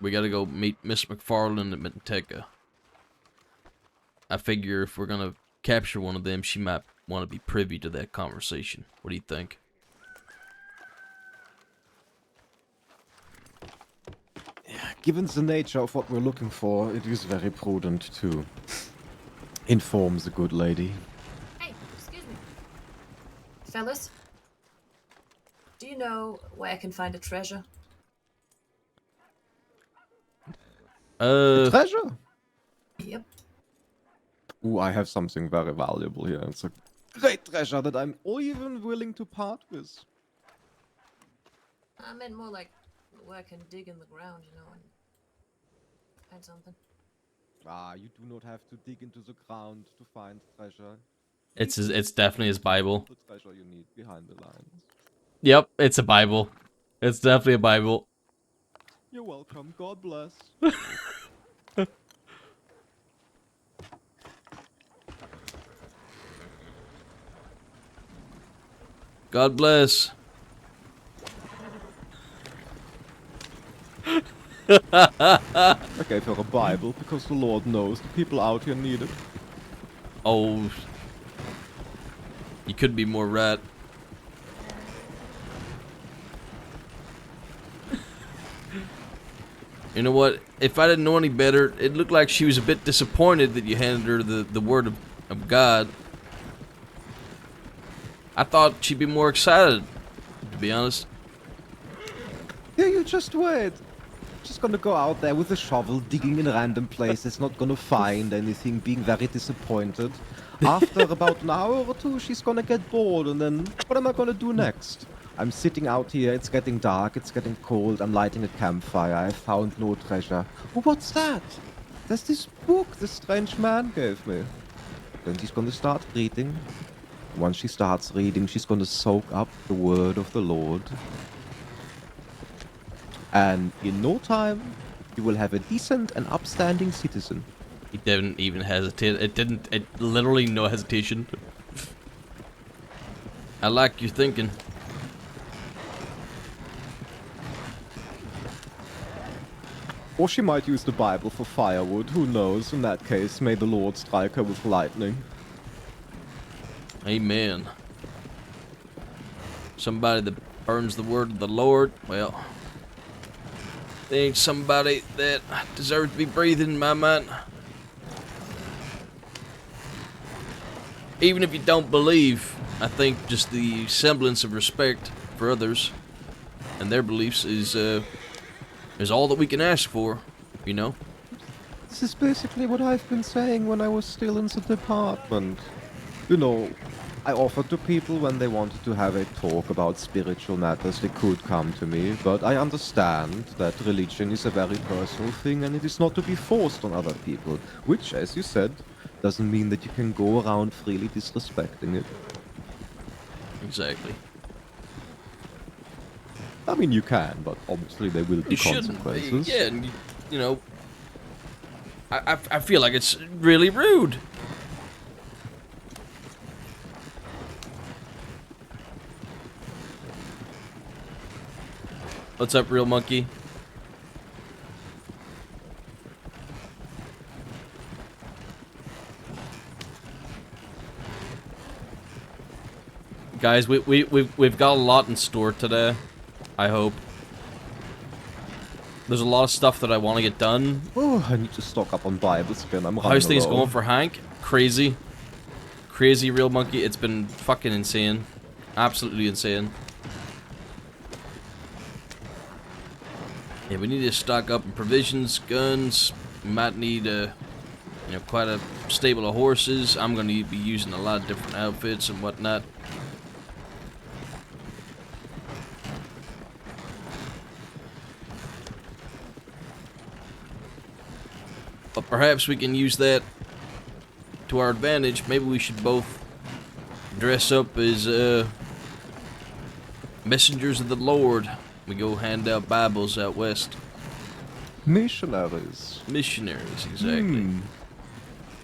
We gotta go meet Miss McFarland at Manteca. I figure if we're gonna capture one of them, she might want to be privy to that conversation. What do you think? Given the nature of what we're looking for, it is very prudent to inform the good lady. Hey, excuse me. Fellas, do you know where I can find a treasure? Treasure? Yep. Ooh, I have something very valuable here. It's a great treasure that I'm even willing to part with. I meant more like where I can dig in the ground, you know, and find something. Ah, you do not have to dig into the ground to find treasure. It's definitely his Bible. The treasure you need behind the lines. Yep, it's a Bible. It's definitely a Bible. You're welcome. God bless. God bless. I gave her a Bible because the Lord knows the people out here need it. Oh, you could be more right. You know what? If I didn't know any better, it looked like she was a bit disappointed that you handed her the word of God. I thought she'd be more excited, to be honest. Yeah, you just wait. Just gonna go out there with a shovel, digging in random places, not gonna find anything, being very disappointed. After about an hour or two, she's gonna get bored, and then what am I gonna do next? I'm sitting out here, it's getting dark, it's getting cold, I'm lighting a campfire, I found no treasure. Oh, what's that? There's this book the strange man gave me. Then she's gonna start reading. Once she starts reading, she's gonna soak up the word of the Lord. And in no time, you will have a decent and upstanding citizen. He didn't even hesitate. It literally no hesitation. I like your thinking. Or she might use the Bible for firewood, who knows? In that case, may the Lord strike her with lightning. Amen. Somebody that burns the word of the Lord, well, they ain't somebody that deserves to be breathing in my mind. Even if you don't believe, I think just the semblance of respect for others and their beliefs is all that we can ask for, you know? This is basically what I've been saying when I was still in the department. You know, I offered to people when they wanted to have a talk about spiritual matters, they could come to me, but I understand that religion is a very personal thing and it is not to be forced on other people, which, as you said, doesn't mean that you can go around freely disrespecting it. Exactly. I mean, you can, but obviously there will be You shouldn't. consequences. Yeah, and you know, I feel like it's really rude. What's up, real monkey? Guys, we've got a lot in store today. I hope. There's a lot of stuff that I want to get done. Oh, I need to stock up on Bibles again. I'm running How's things low. going for Hank? Crazy. Crazy, real monkey. It's been fucking insane. Absolutely insane. Yeah, we need to stock up on provisions, guns. We might need quite a stable of horses. I'm going to be using a lot of different outfits and whatnot. But perhaps we can use that to our advantage. Maybe we should both dress up as messengers of the Lord. We go hand out Bibles out west. Missionaries. Missionaries, exactly.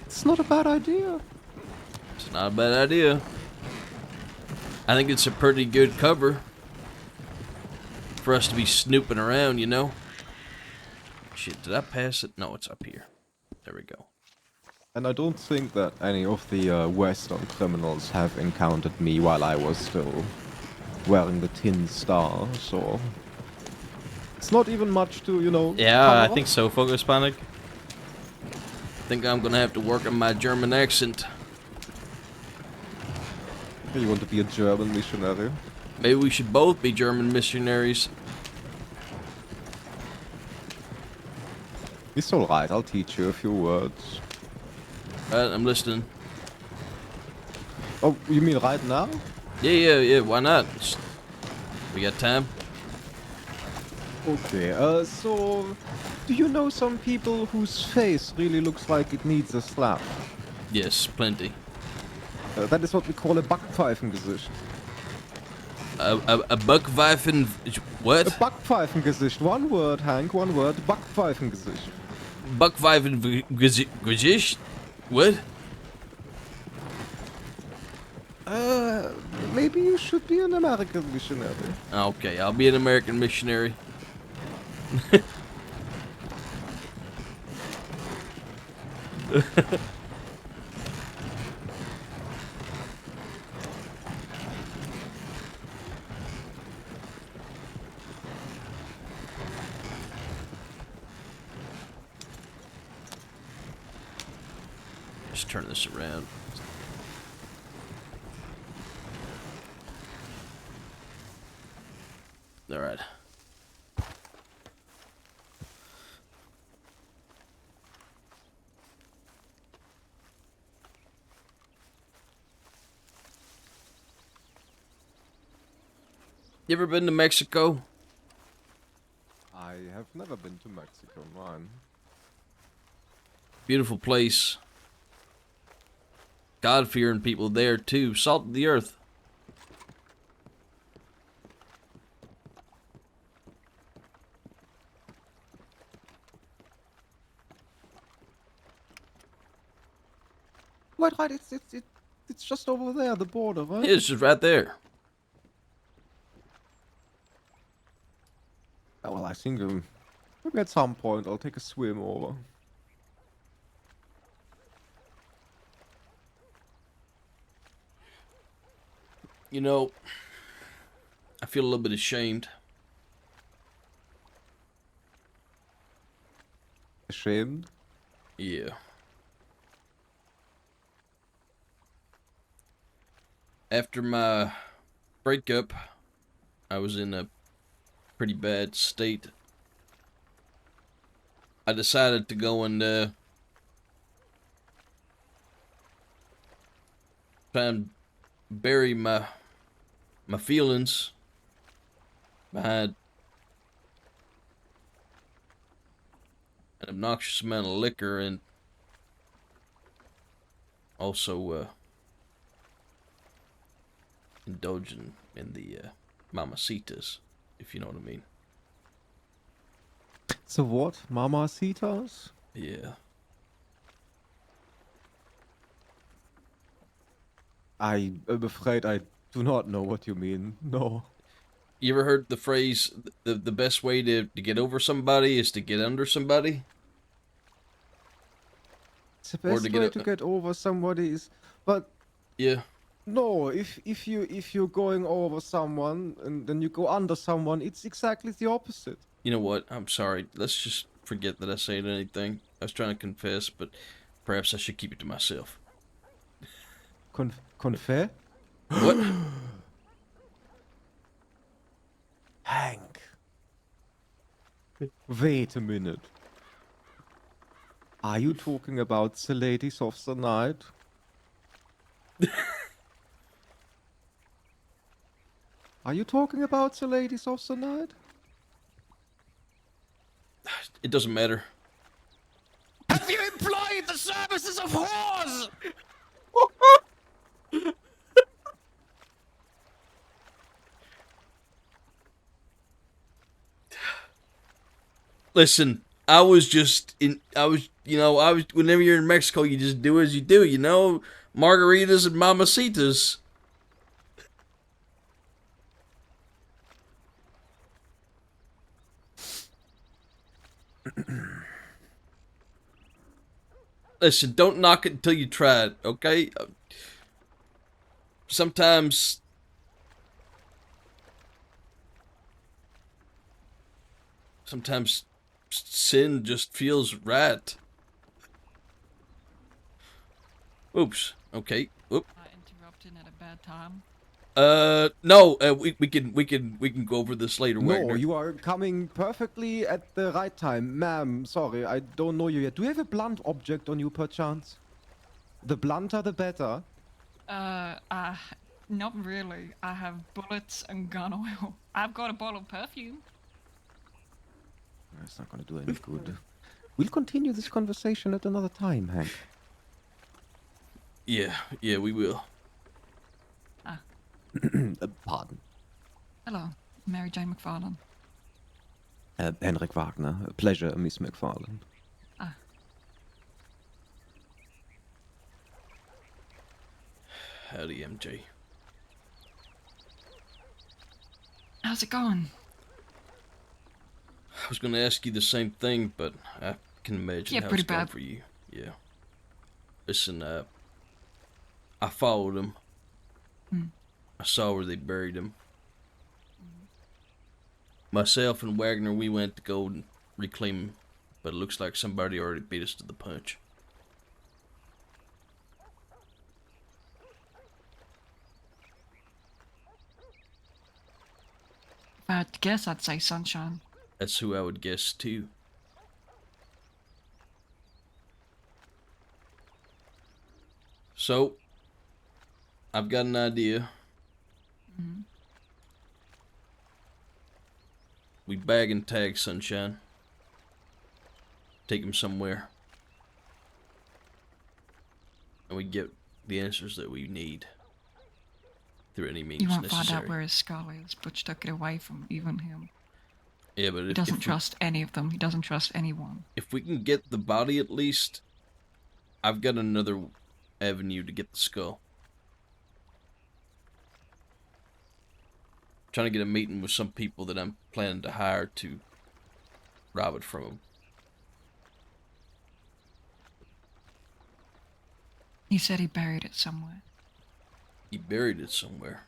It's not a bad idea. It's not a bad idea. I think it's a pretty good cover for us to be snooping around, you know? Shit, did I pass it? No, it's up here. There we go. And I don't think that any of the Western criminals have encountered me while I was still wearing the tin star, so it's not even much to, you know. Yeah, I think so, Focus Panic. I think I'm gonna have to work on my German accent. You want to be a German missionary? Maybe we should both be German missionaries. It's alright, I'll teach you a few words. Alright, I'm listening. Oh, you mean right now? Yeah, why not? We got time? Okay, so do you know some people whose face really looks like it needs a slap? Yes, plenty. That is what we call a Backpfeifengesicht. A Buckpfeifen. A What? Backpfeifengesicht. One word, Hank. One word. Backpfeifengesicht. Buckpfeifen Gesicht? What? Maybe you should be an American missionary. Okay, I'll be an American missionary. Just turn this around. All right. You ever been to Mexico? I have never been to Mexico, man. Beautiful place. God-fearing people there too. Salt of the earth. Right. It's just over there, the border, right? It's just right there. Oh, well, I think maybe at some point I'll take a swim over. You know, I feel a little bit ashamed. Ashamed? Yeah. After my breakup, I was in a pretty bad state. I decided to go and try and bury my feelings behind an obnoxious amount of liquor and also indulging in the mamacitas, if you know what I mean. So what? Mamacitas? Yeah. I am afraid I do not know what you mean. No. You ever heard the phrase, the best way to get over somebody is to get under somebody? The Or best to get way a- to get over somebody is, but Yeah. no. If you're going over someone and then you go under someone, it's exactly the opposite. You know what? I'm sorry. Let's just forget that I said anything. I was trying to confess, but perhaps I should keep it to myself. Confer? What? Hank. Wait a minute. Are you talking about the ladies of the night? Are you talking about the ladies of the night? It doesn't matter. Have you employed the services of whores? Listen, whenever you're in Mexico, you just do as you do, you know? Margaritas and mamacitas. Listen, don't knock it until you try it, okay? Sometimes sin just feels right. Oops. Okay. Oop. I interrupted at a bad time. No. We can go over this later. No, Wagner. you are coming perfectly at the right time. Ma'am, sorry, I don't know you yet. Do you have a blunt object on you, perchance? The blunter, the better. Not really. I have bullets and gun oil. I've got a bottle of perfume. It's not gonna do any good. We'll continue this conversation at another time, Hank. Yeah, we will. Pardon. Hello, Mary Jane McFarlane. Henrik Wagner. A pleasure, Miss McFarlane. Howdy, MJ. How's it going? I was gonna ask you the same thing, but I can imagine Yeah, how pretty it's going bad. for you. Yeah. Listen, I followed him. I saw where they buried him. Myself and Wagner, we went to go and reclaim him, but it looks like somebody already beat us to the punch. If I had to guess, I'd say Sunshine. That's who I would guess too. So, I've got an idea. We bag and tag Sunshine. Take him somewhere. And we get the answers that we need. Through any means You won't necessary. find out where his skull is. Butch took it away from even him. Yeah, but He if, doesn't if, trust any of them. He doesn't trust anyone. if we can get the body at least, I've got another avenue to get the skull. Trying to get a meeting with some people that I'm planning to hire to rob it from him. He said he buried it somewhere. He buried it somewhere.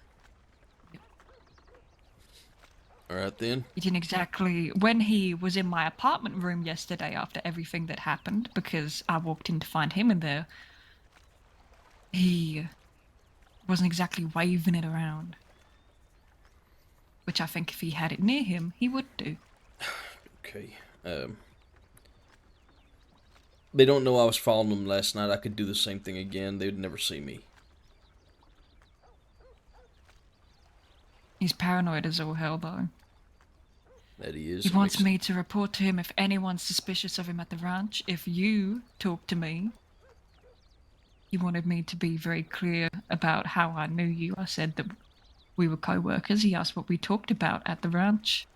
Alright then. He didn't exactly... When he was in my apartment room yesterday after everything that happened, because I walked in to find him in there, he wasn't exactly waving it around. Which I think if he had it near him, he would do. Okay. They don't know I was following them last night. I could do the same thing again. They would never see me. He's paranoid as all hell, though. That he is. He It wants makes- me to report to him if anyone's suspicious of him at the ranch. If you talk to me, he wanted me to be very clear about how I knew you. I said that we were co-workers. He asked what we talked about at the ranch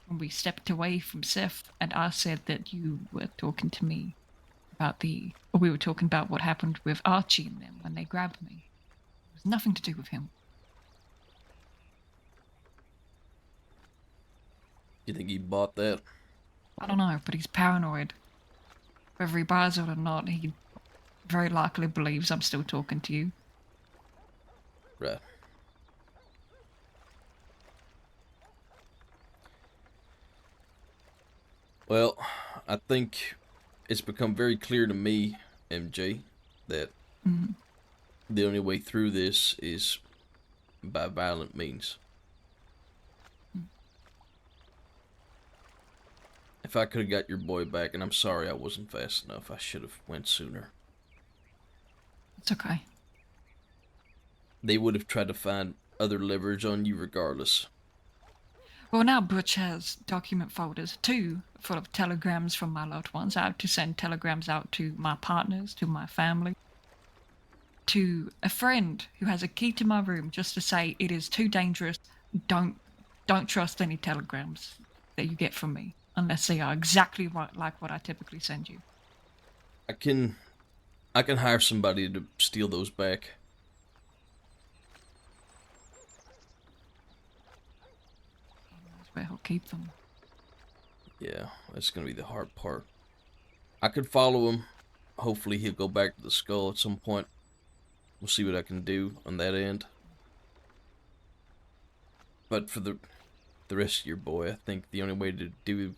when we stepped away from Seth, and I said that you were talking to me about we were talking about what happened with Archie and them when they grabbed me. It was nothing to do with him. You think he bought that? I don't know, but he's paranoid. Whether he buys it or not, he very likely believes I'm still talking to you. Right. Well, I think it's become very clear to me, MJ, that the only way through this is by violent means. If I could have got your boy back, and I'm sorry I wasn't fast enough, I should have went sooner. It's okay. They would have tried to find other leverage on you regardless. Well, now Butch has document folders, too, full of telegrams from my loved ones. I have to send telegrams out to my partners, to my family, to a friend who has a key to my room just to say it is too dangerous. Don't trust any telegrams that you get from me unless they are exactly like what I typically send you. I can hire somebody to steal those back. That's where he'll keep them. Yeah, that's gonna be the hard part. I could follow him. Hopefully he'll go back to the skull at some point. We'll see what I can do on that end. But for the rest of your boy, I think the only way to do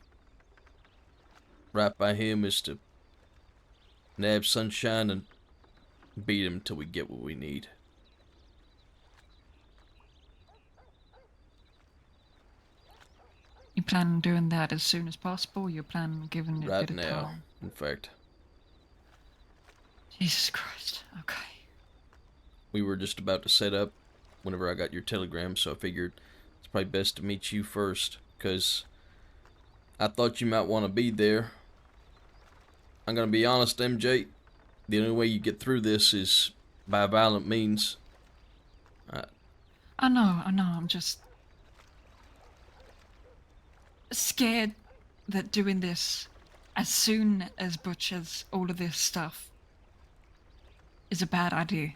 right by him is to nab Sunshine and beat him until we get what we need. You plan on doing that as soon as possible? You plan on giving it a Right bit of now, time? in fact. Jesus Christ. Okay. We were just about to set up whenever I got your telegram, so I figured it's probably best to meet you first, because I thought you might want to be there. I'm going to be honest, MJ. The only way you get through this is by violent means. I know, I'm just... scared that doing this as soon as Butcher's all of this stuff is a bad idea.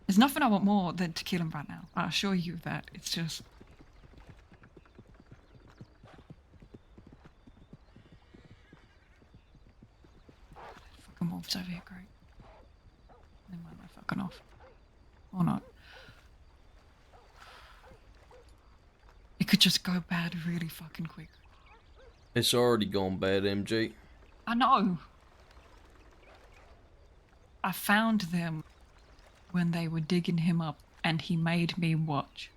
There's nothing I want more than to kill him right now. I assure you of that. It's just... Fucking wolves over here, great. Never mind, they're fucking off. Or not. It could just go bad really fucking quick. It's already gone bad, MJ. I know. I found them when they were digging him up, and he made me watch.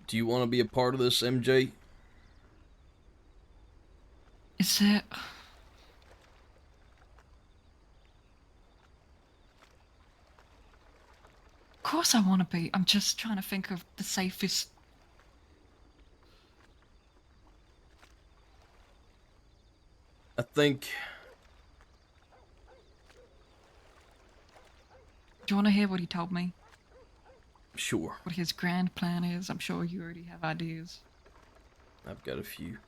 Do you want to be a part of this, MJ? Is it... Of course I want to be. I'm just trying to think of the safest... I think... Do you want to hear what he told me? Sure, What his grand plan is? I'm sure you already have ideas. I've got a few.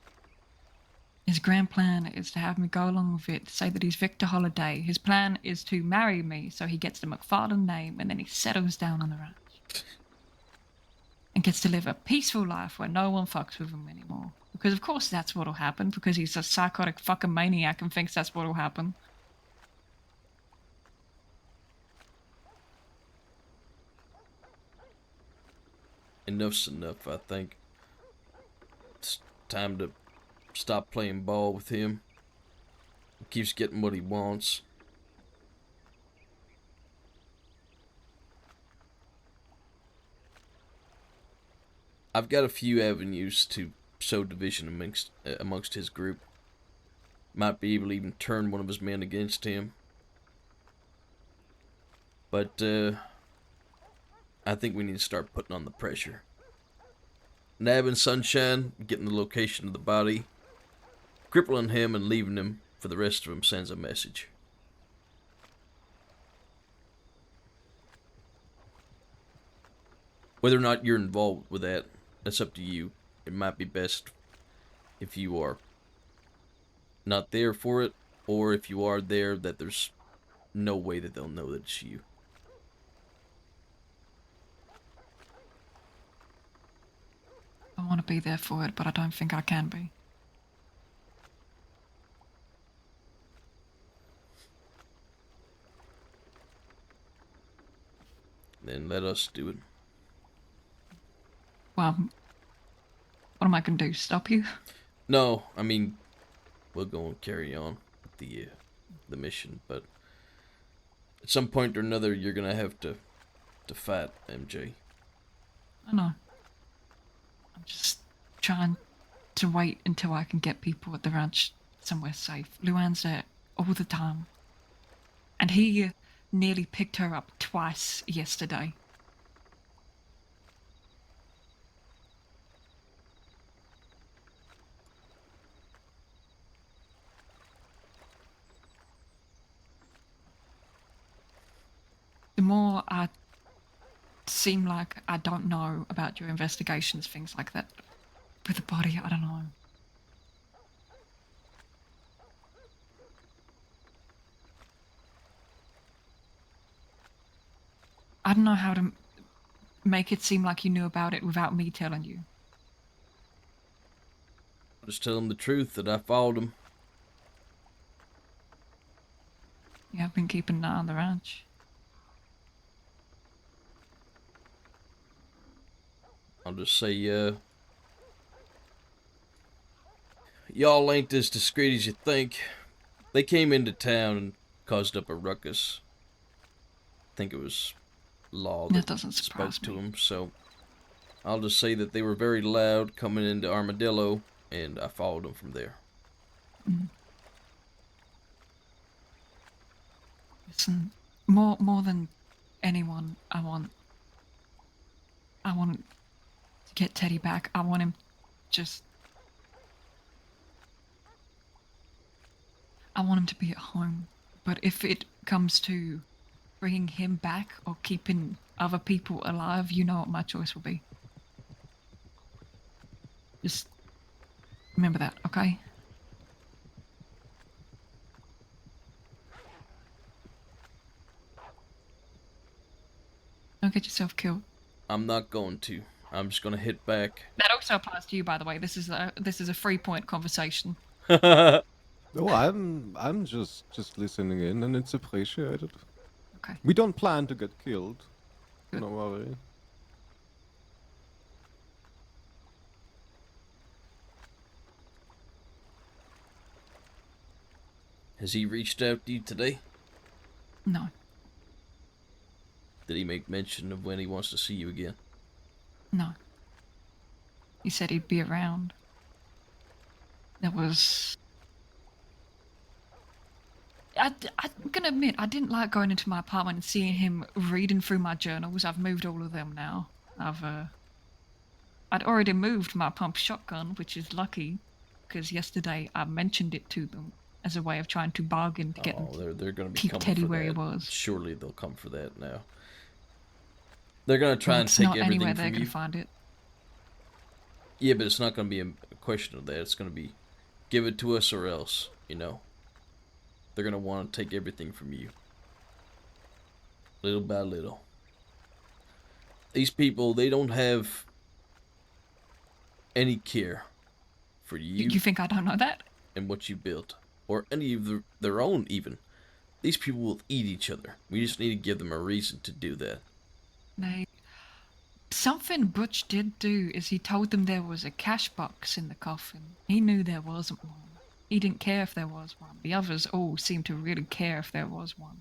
His grand plan is to have me go along with it, say that he's Victor Holiday. His plan is to marry me so he gets the McFarlane name and then he settles down on the ranch. And gets to live a peaceful life where no one fucks with him anymore. Because of course that's what'll happen, because he's a psychotic fucking maniac and thinks that's what'll happen. Enough's enough, I think. It's time to stop playing ball with him. He keeps getting what he wants. I've got a few avenues to sow division amongst his group. Might be able to even turn one of his men against him. But, I think we need to start putting on the pressure. Nabbing Sunshine, getting the location of the body, crippling him and leaving him for the rest of them sends a message. Whether or not you're involved with that, that's up to you. It might be best if you are not there for it, or if you are there, that there's no way that they'll know that it's you. I want to be there for it, but I don't think I can be. Then let us do it. Well, what am I going to do? Stop you? No, I mean, we'll go and carry on with the mission, but at some point or another, you're gonna have to fight, MJ. I know. I'm just trying to wait until I can get people at the ranch somewhere safe. Luann's there all the time. And he nearly picked her up twice yesterday. The more I seem like I don't know about your investigations, things like that. With the body, I don't know. I don't know how to make it seem like you knew about it without me telling you. Just tell him the truth that I followed him. You have been keeping an eye on the ranch. I'll just say, y'all ain't as discreet as you think. They came into town and caused up a ruckus. I think it was Law That that doesn't spoke surprise to me. him, so I'll just say that they were very loud coming into Armadillo, and I followed them from there. Listen, more than anyone, I want to get Teddy back. I want him just. I want him to be at home. But if it comes to bringing him back or keeping other people alive, you know what my choice will be. Just remember that, okay? Don't get yourself killed. I'm not going to. I'm just gonna hit back. That also applies to you, by the way. This is a 3-point conversation. No, I'm just listening in, and it's appreciated. Okay. We don't plan to get killed. Good. No worry. Has he reached out to you today? No. Did he make mention of when he wants to see you again? No. He said he'd be around. There was. I'm gonna admit, I didn't like going into my apartment and seeing him reading through my journals. I've moved all of them now. I'd already moved my pump shotgun, which is lucky, because yesterday I mentioned it to them as a way of trying to bargain to get them to they're gonna be keep coming Teddy for where he that. was. Surely they'll come for that now. They're gonna try Well, and it's take not everything anywhere from they're you. gonna find it. Yeah, but it's not gonna be a question of that. It's gonna be, give it to us or else. You know. They're gonna want to take everything from you. Little by little. These people, they don't have any care for you You think I don't know that? and what you built, or any of their own even. These people will eat each other. We just need to give them a reason to do that. Something Butch did do is he told them there was a cash box in the coffin. He knew there wasn't one. He didn't care if there was one. The others all seemed to really care if there was one.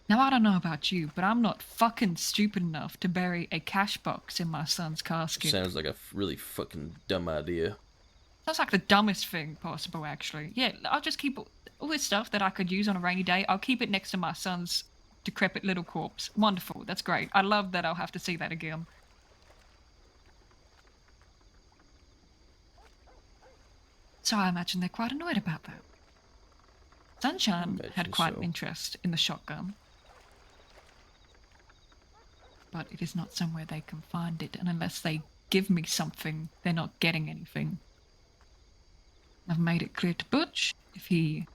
Now, I don't know about you, but I'm not fucking stupid enough to bury a cash box in my son's casket. Sounds like a really fucking dumb idea. Sounds like the dumbest thing possible, actually. Yeah, I'll just keep all this stuff that I could use on a rainy day. I'll keep it next to my son's decrepit little corpse. Wonderful. That's great. I love that I'll have to see that again. So I imagine they're quite annoyed about that. Sunshine had Imagine quite so. an interest in the shotgun. But it is not somewhere they can find it, and unless they give me something, they're not getting anything. I've made it clear to Butch, if he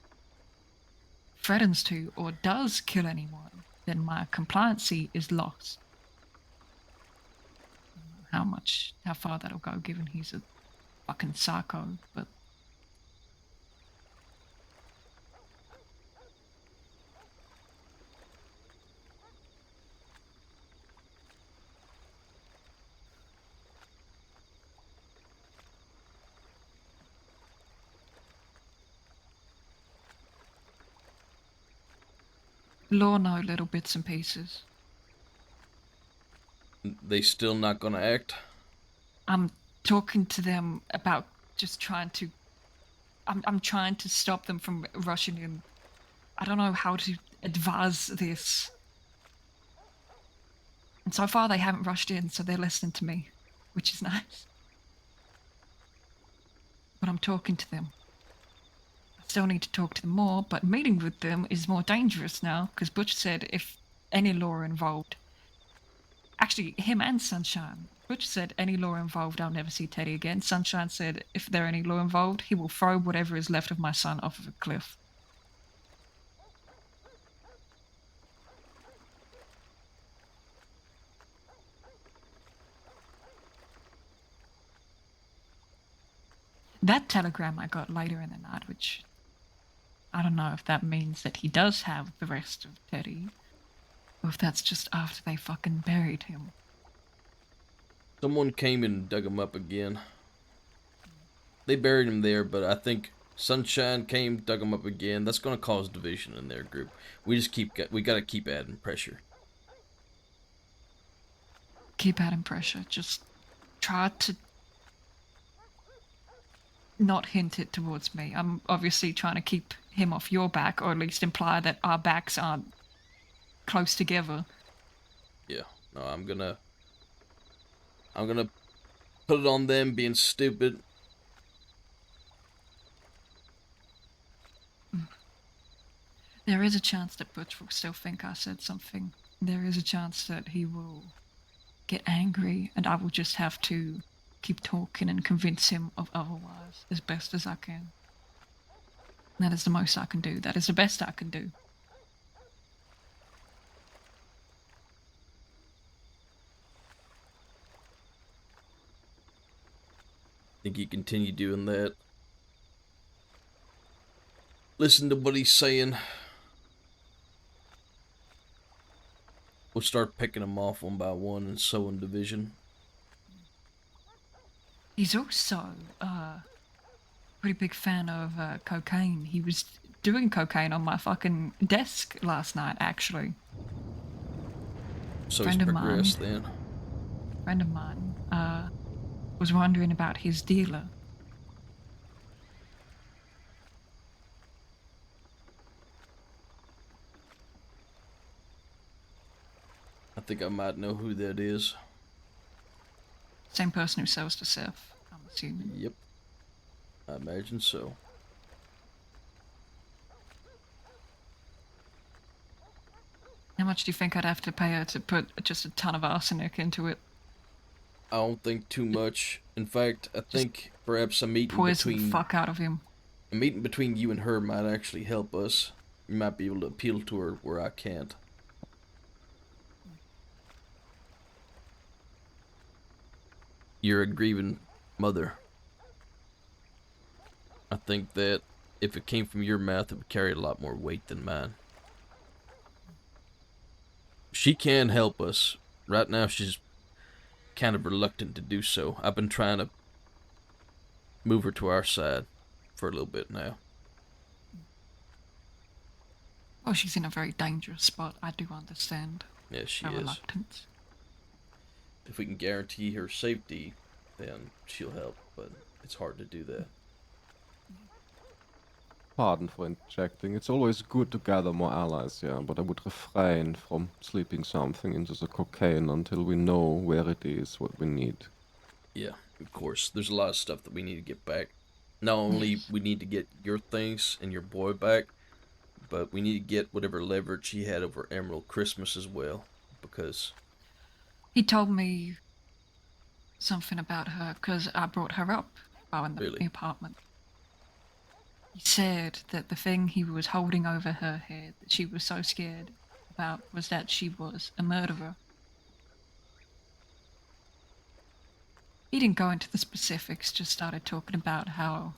threatens to or does kill anyone, then my compliancy is lost. I don't know how far that'll go, given he's a fucking psycho, but law know little bits and pieces. They still not gonna act? I'm talking to them about just trying to. I'm trying to stop them from rushing in. I don't know how to advise this. And so far they haven't rushed in, so they're listening to me, which is nice. But I'm talking to them. I still need to talk to them more, but meeting with them is more dangerous now, because Butch said if any law are involved. Actually, him and Sunshine. Butch said any law involved, I'll never see Teddy again. Sunshine said if there are any law involved, he will throw whatever is left of my son off of a cliff. That telegram I got later in the night, which I don't know if that means that he does have the rest of Teddy, or if that's just after they fucking buried him. Someone came and dug him up again. They buried him there, but I think Sunshine came, dug him up again. That's gonna cause division in their group. We gotta keep adding pressure. Keep adding pressure. Just try to not hint it towards me. I'm obviously trying to keep him off your back, or at least imply that our backs aren't close together. Yeah. No, I'm gonna put it on them being stupid. There is a chance that Butch will still think I said something. There is a chance that he will get angry, and I will just have to keep talking and convince him of otherwise as best as I can. That is the most I can do. That is the best I can do. Think you continue doing that. Listen to what he's saying. We'll start picking them off one by one and sowing division. He's also pretty big fan of cocaine. He was doing cocaine on my fucking desk last night, actually. So Friend he's of mine. progressed then. Friend of mine was wondering about his dealer. I think I might know who that is. Same person who sells to Seth, I'm assuming. Yep. I imagine so. How much do you think I'd have to pay her to put just a ton of arsenic into it? I don't think too much. In fact, I think perhaps a meeting Poison the between fuck out of him. you and her might actually help us. You might be able to appeal to her where I can't. You're a grieving mother. I think that if it came from your mouth, it would carry a lot more weight than mine. She can help us. Right now, she's kind of reluctant to do so. I've been trying to move her to our side for a little bit now. Oh, she's in a very dangerous spot. I do understand Yeah, she her is. reluctance. If we can guarantee her safety, then she'll help, but it's hard to do that. Pardon for interjecting. It's always good to gather more allies, yeah, but I would refrain from sleeping something into the cocaine until we know where it is, what we need. Yeah, of course. There's a lot of stuff that we need to get back. Not only we need to get your things and your boy back, but we need to get whatever leverage he had over Emerald Christmas as well, because He told me something about her because I brought her up while in the Really? apartment. He said that the thing he was holding over her head that she was so scared about was that she was a murderer. He didn't go into the specifics, just started talking about how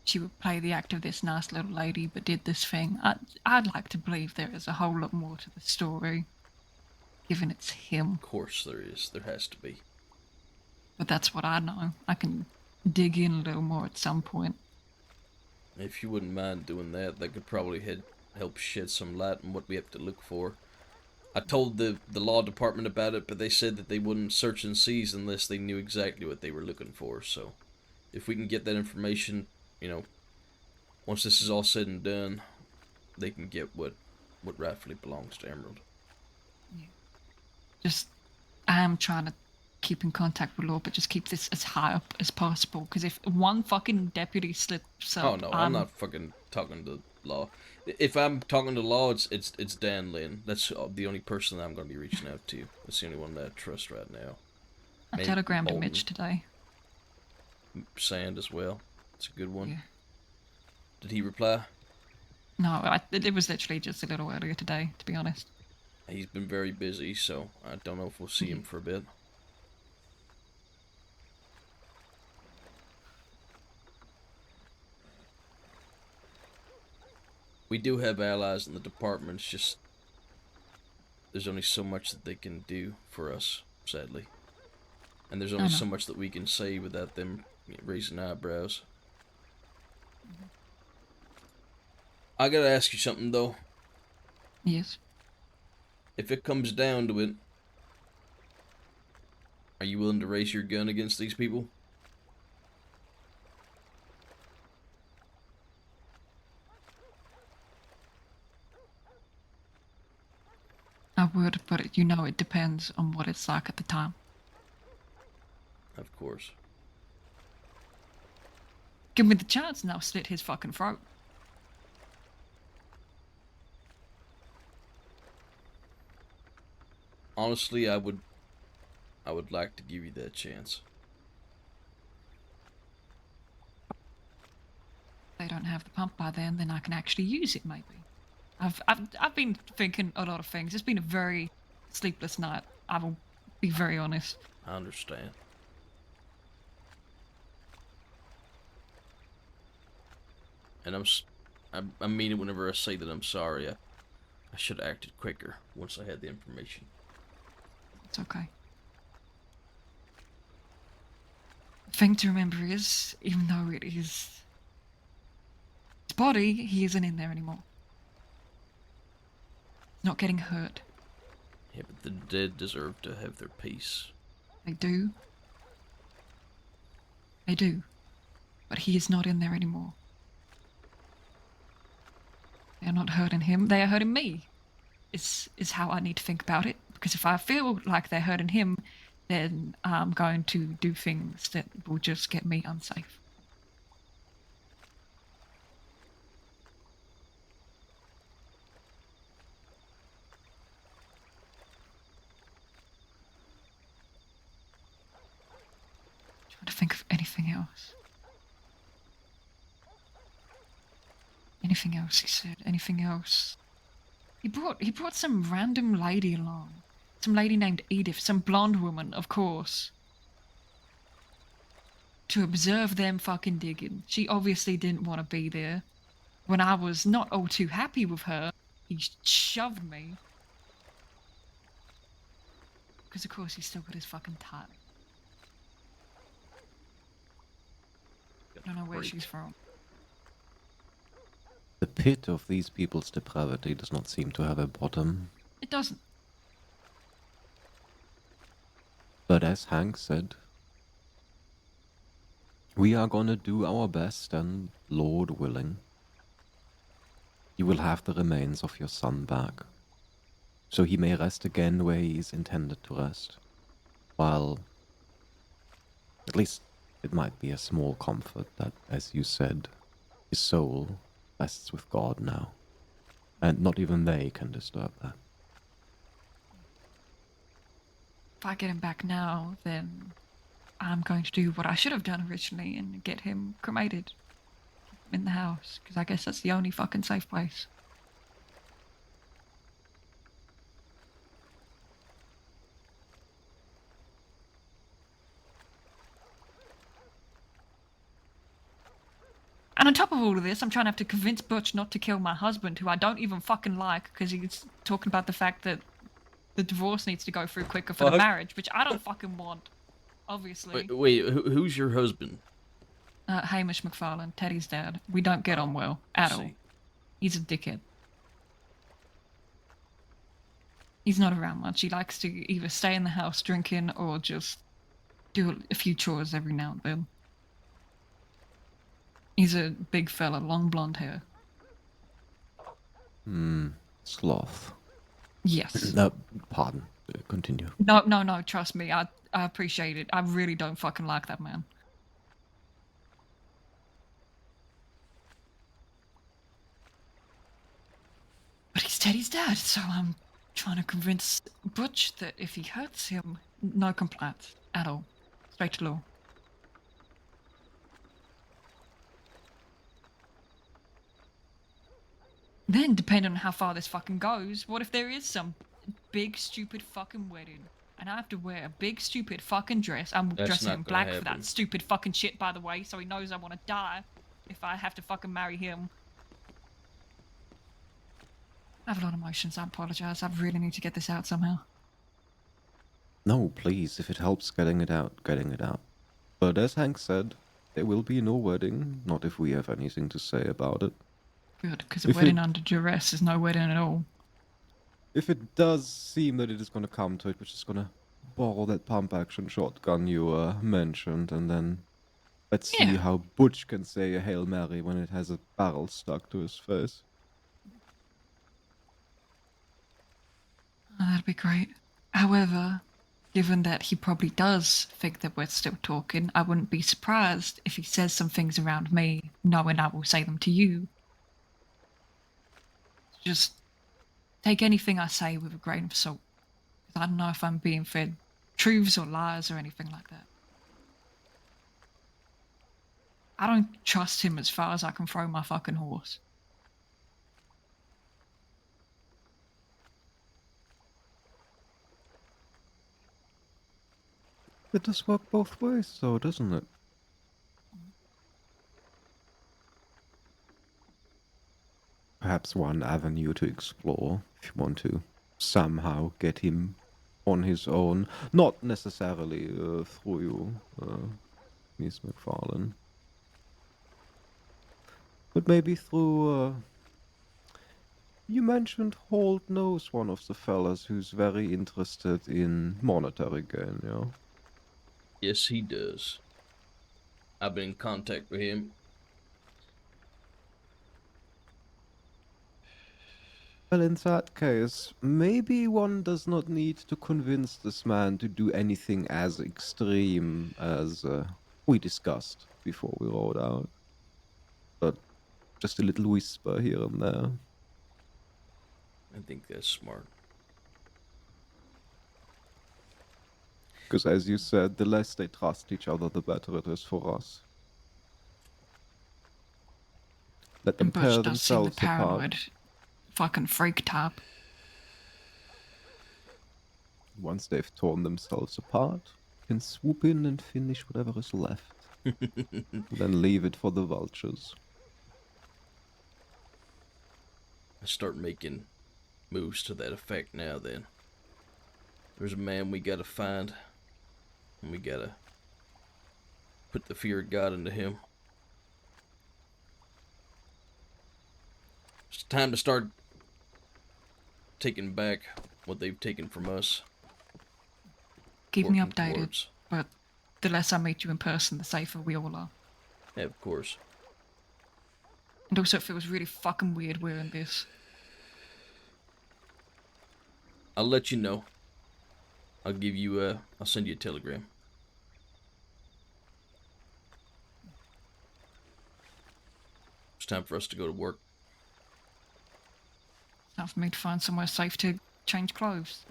she would play the act of this nice little lady but did this thing. I'd like to believe there is a whole lot more to the story, given it's him. of course there is. There has to be. But that's what I know. I can dig in a little more at some point. If you wouldn't mind doing that, that could probably help shed some light on what we have to look for. I told the law department about it, but they said that they wouldn't search and seize unless they knew exactly what they were looking for. So, if we can get that information, once this is all said and done, they can get what rightfully belongs to Emerald. Just, I am trying to keep in contact with law, but just keep this as high up as possible. Because if one fucking deputy slips up, Oh no, I'm not fucking talking to law. If I'm talking to law, it's Dan Lynn. That's the only person that I'm going to be reaching out to. That's the only one that I trust right now. I Maybe telegrammed to Bolton. Mitch today. Sand as well. It's a good one. Yeah. Did he reply? No, it was literally just a little earlier today, to be honest. He's been very busy, so I don't know if we'll see him for a bit. We do have allies in the department, it's just there's only so much that they can do for us, sadly. And there's only know. so much that we can say without them raising eyebrows. I gotta ask you something though. Yes. If it comes down to it, are you willing to raise your gun against these people? I would, but you know it depends on what it's like at the time. Of course. Give me the chance and I'll slit his fucking throat. Honestly, I would like to give you that chance. If they don't have the pump by then I can actually use it, maybe. I've been thinking a lot of things. It's been a very sleepless night. I will be very honest. I understand. And I mean it whenever I say that I'm sorry. I should have acted quicker once I had the information. It's okay. The thing to remember is, even though it is his body, he isn't in there anymore. He's not getting hurt. Yeah, but the dead deserve to have their peace. They do. They do. But he is not in there anymore. They are not hurting him, they are hurting me. Is how I need to think about it. Because if I feel like they're hurting him, then I'm going to do things that will just get me unsafe. Trying to think of anything else. Anything else, he said. Anything else. He brought some random lady along. Some lady named Edith, some blonde woman, of course. To observe them fucking digging. She obviously didn't want to be there. When I was not all too happy with her, he shoved me. Because of course he's still got his fucking tie. I don't know where she's from. The pit of these people's depravity does not seem to have a bottom. It doesn't. But as Hank said, we are gonna do our best, and Lord willing, you will have the remains of your son back, so he may rest again where he is intended to rest, while at least it might be a small comfort that, as you said, his soul rests with God now, and not even they can disturb that. If I get him back now, then I'm going to do what I should have done originally and get him cremated in the house, because I guess that's the only fucking safe place. And on top of all of this, I'm trying to have to convince Butch not to kill my husband, who I don't even fucking like, because he's talking about the fact that the divorce needs to go through quicker for the Fuck. marriage, which I don't fucking want, obviously. Wait, who's your husband? Hamish McFarlane, Teddy's dad. We don't get on well at all. See. He's a dickhead. He's not around much. He likes to either stay in the house drinking or just do a few chores every now and then. He's a big fella, long blonde hair. Sloth. Yes. No, pardon. Continue. No, trust me. I appreciate it. I really don't fucking like that man. But he's Teddy's dad, so I'm trying to convince Butch that if he hurts him, no complaints at all. Straight to law. Then, depending on how far this fucking goes, what if there is some big stupid fucking wedding? And I have to wear a big stupid fucking dress. I'm That's dressing not in gonna black for happen. that stupid fucking shit, by the way, so he knows I want to die if I have to fucking marry him. I have a lot of emotions, I apologize. I really need to get this out somehow. No, please, if it helps getting it out, getting it out. But as Hank said, there will be no wedding, not if we have anything to say about it. Good, because a If wedding it- under duress is no wedding at all. If it does seem that it is going to come to it, we're just going to borrow that pump-action shotgun you mentioned, and then let's see Yeah. how Butch can say a Hail Mary when it has a barrel stuck to his face. That'd be great. However, given that he probably does think that we're still talking, I wouldn't be surprised if he says some things around me, knowing I will say them to you. Just take anything I say with a grain of salt. 'Cause I don't know if I'm being fed truths or lies or anything like that. I don't trust him as far as I can throw my fucking horse. It does work both ways, though, doesn't it? Perhaps one avenue to explore if you want to somehow get him on his own. Not necessarily through you, Miss McFarlane. But maybe through, you mentioned Holt knows one of the fellas who's very interested in monetary gain, yeah? Yes, he does. I've been in contact with him. Well, in that case, maybe one does not need to convince this man to do anything as extreme as we discussed before we rode out. But just a little whisper here and there. I think that's smart. Because as you said, the less they trust each other, the better it is for us. Let them And tear Butch does seem the themselves apart. paranoid fucking freak type. Once they've torn themselves apart, can swoop in and finish whatever is left. Then leave it for the vultures. I start making moves to that effect now then. There's a man we gotta find. And we gotta put the fear of God into him. It's time to start taking back what they've taken from us. Keep me Working updated, towards. but the less I meet you in person, the safer we all are. Yeah, of course. And also, it feels really fucking weird wearing this. I'll let you know. I'll give you I'll send you a telegram. It's time for us to go to work. Time for me to find somewhere safe to change clothes.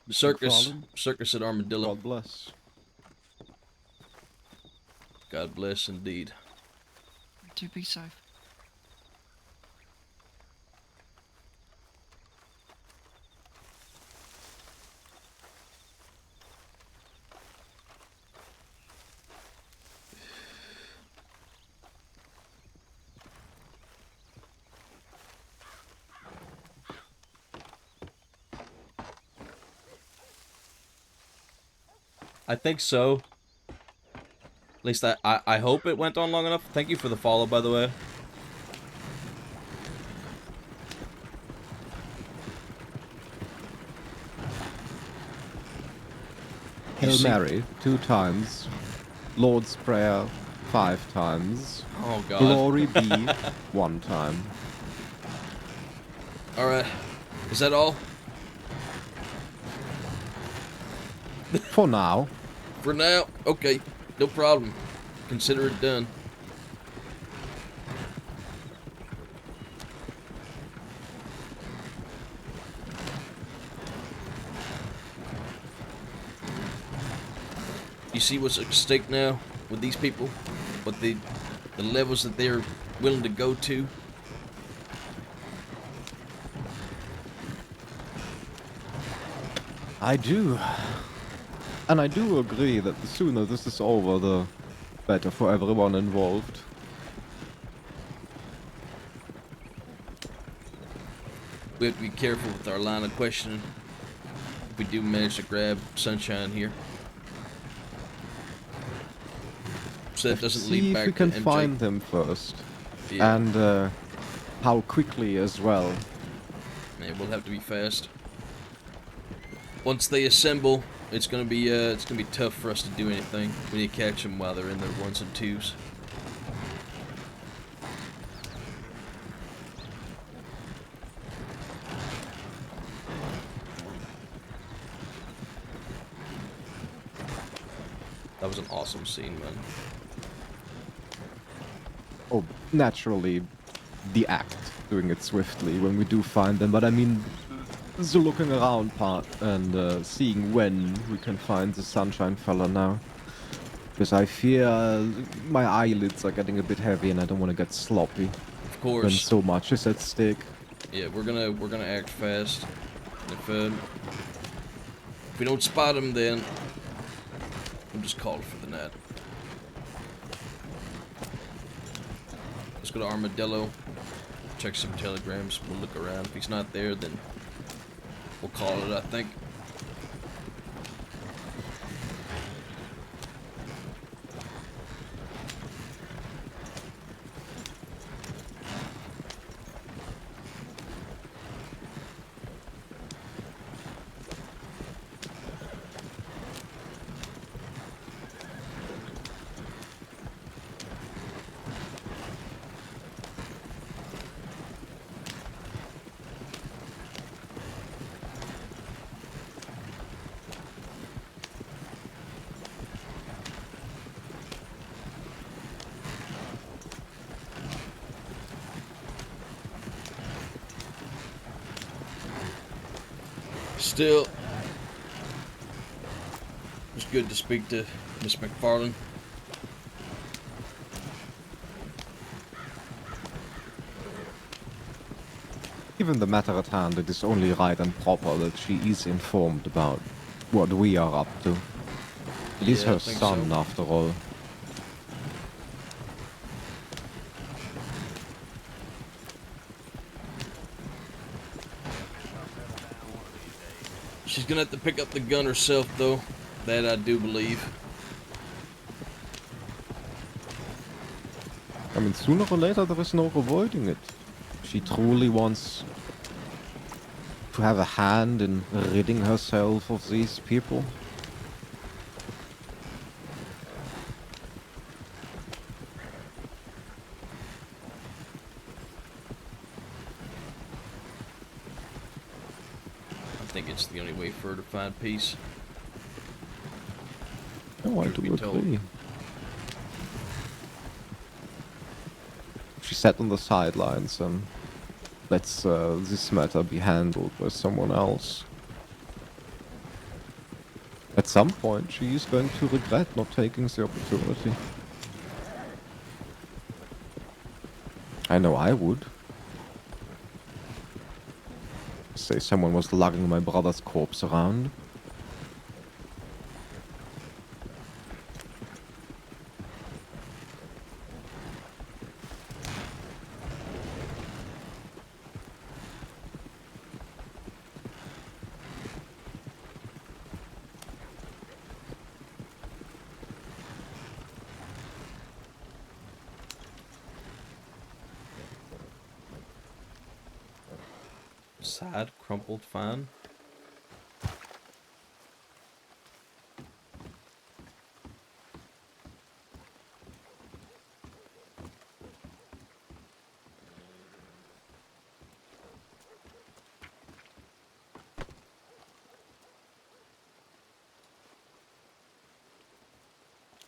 Circus. McFarlane? Circus at Armadillo. God bless. God bless indeed. To be safe. I think so. At least I hope it went on long enough. Thank you for the follow, by the way. Hail see- Mary, 2 times. Lord's Prayer, 5 times. Oh god. Glory be, 1 time. Alright. Is that all? For now. For now? Okay. No problem. Consider it done. You see what's at stake now with these people? What the levels that they're willing to go to? I do. And I do agree that the sooner this is over, the better for everyone involved. We have to be careful with our line of questioning. If we do manage to grab Sunshine here. So that doesn't See lead if back we can to MJ. find them first. Yeah. And how quickly as well. Yeah, we'll have to be fast. Once they assemble, it's gonna be tough for us to do anything. We need to catch them while they're in their 1s and 2s. That was an awesome scene, man. Oh, naturally, the act, doing it swiftly when we do find them. But I mean, the looking around part and seeing when we can find the Sunshine fella now. Because I fear my eyelids are getting a bit heavy and I don't want to get sloppy Of when course. so much is at stake. Yeah, we're gonna act fast. If we don't spot him, then we'll just call it for the night. Let's go to Armadillo. Check some telegrams. We'll look around. If he's not there, then we'll call it, I think. Still, it's good to speak to Miss McFarlane. Given the matter at hand, it is only right and proper that she is informed about what we are up to. It is Yeah, I her think son, so. after all. She's gonna have to pick up the gun herself, though. That I do believe. I mean, sooner or later there is no avoiding it. She truly wants to have a hand in ridding herself of these people. I think it's the only way for her to find peace. Oh, I Truth do be told. agree. She sat on the sidelines and lets this matter be handled by someone else. At some point, she is going to regret not taking the opportunity. I know I would. Say someone was lugging my brother's corpse around. Sad, crumpled, fine.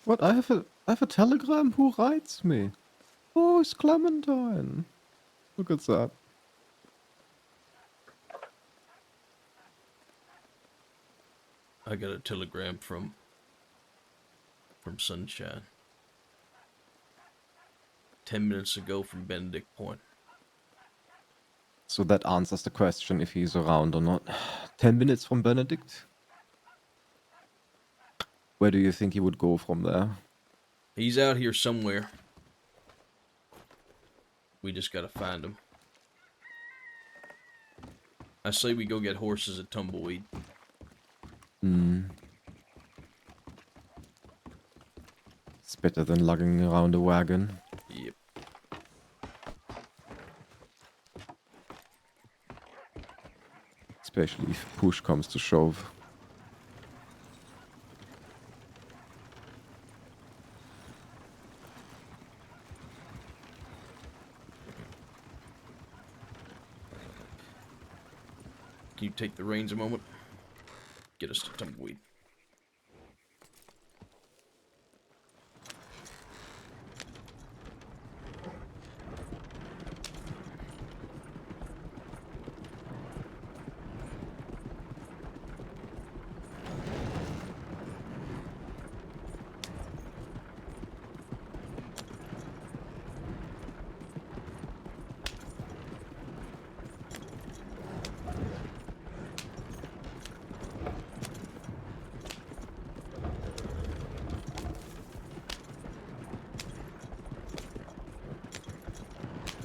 What? I have a telegram. Who writes me? Oh, it's Clementine. Look at that. I got a telegram from Sunshine. 10 minutes ago from Benedict Point. So that answers the question if he's around or not. 10 minutes from Benedict? Where do you think he would go from there? He's out here somewhere. We just gotta find him. I say we go get horses at Tumbleweed. Hmm. It's better than lugging around a wagon. Yep. Especially if push comes to shove. Can you take the reins a moment? Get us to Tumbleweed.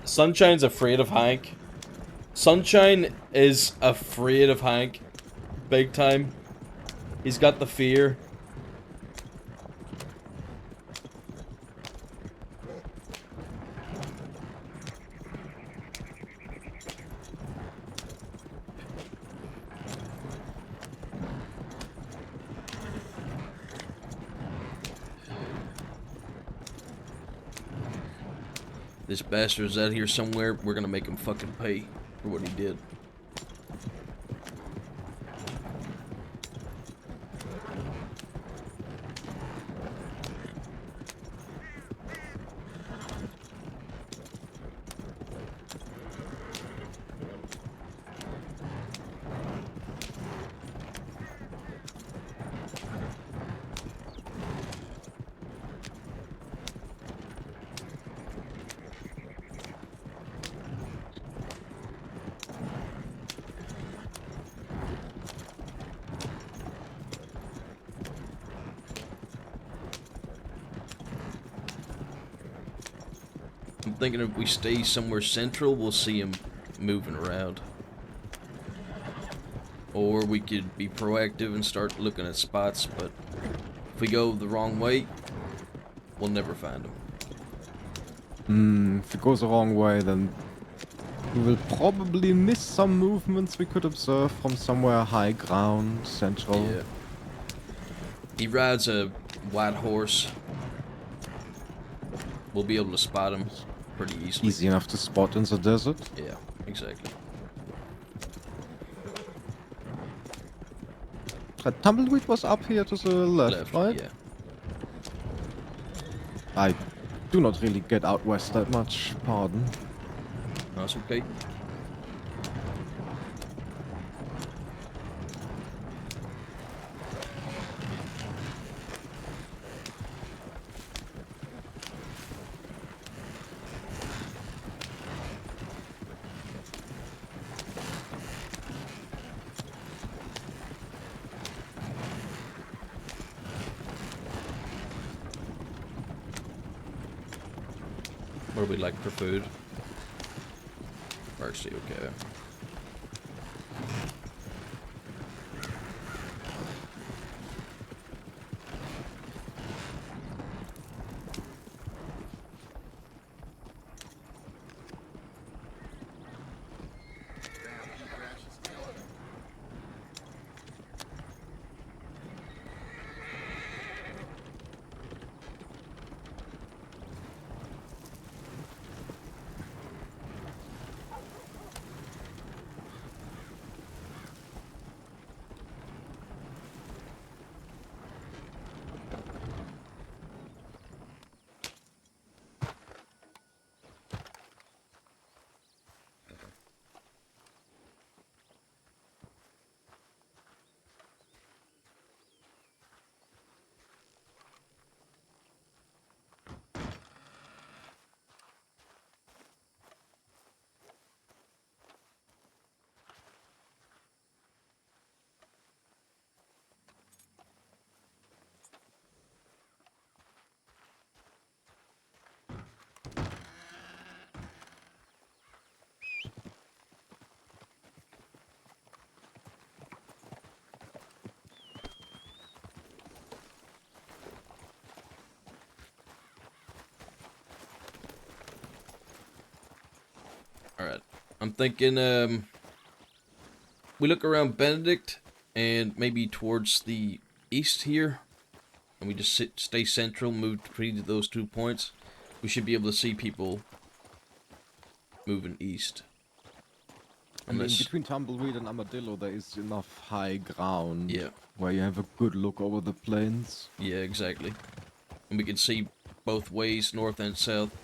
Sunshine's afraid of Hank. Sunshine is afraid of Hank. Big time. He's got the fear. This bastard's out here somewhere. We're gonna make him fucking pay for what he did. I'm thinking if we stay somewhere central, we'll see him moving around. Or we could be proactive and start looking at spots, but if we go the wrong way, we'll never find him. If it goes the wrong way, then we will probably miss some movements we could observe from somewhere high ground, central. Yeah. He rides a white horse. We'll be able to spot him pretty easily. Easy enough to spot in the desert. Yeah, exactly. Tumbleweed was up here to the left, right? Yeah. I do not really get out west that much, pardon. That's okay. What do we like for food? Actually, okay. Alright. I'm thinking, we look around Benedict and maybe towards the east here. And we just stay central, move between those 2 points. We should be able to see people moving east. I mean, Unless, between Tumbleweed and Armadillo, there is enough high ground yeah, where you have a good look over the plains. yeah, exactly. And we can see both ways, north and south.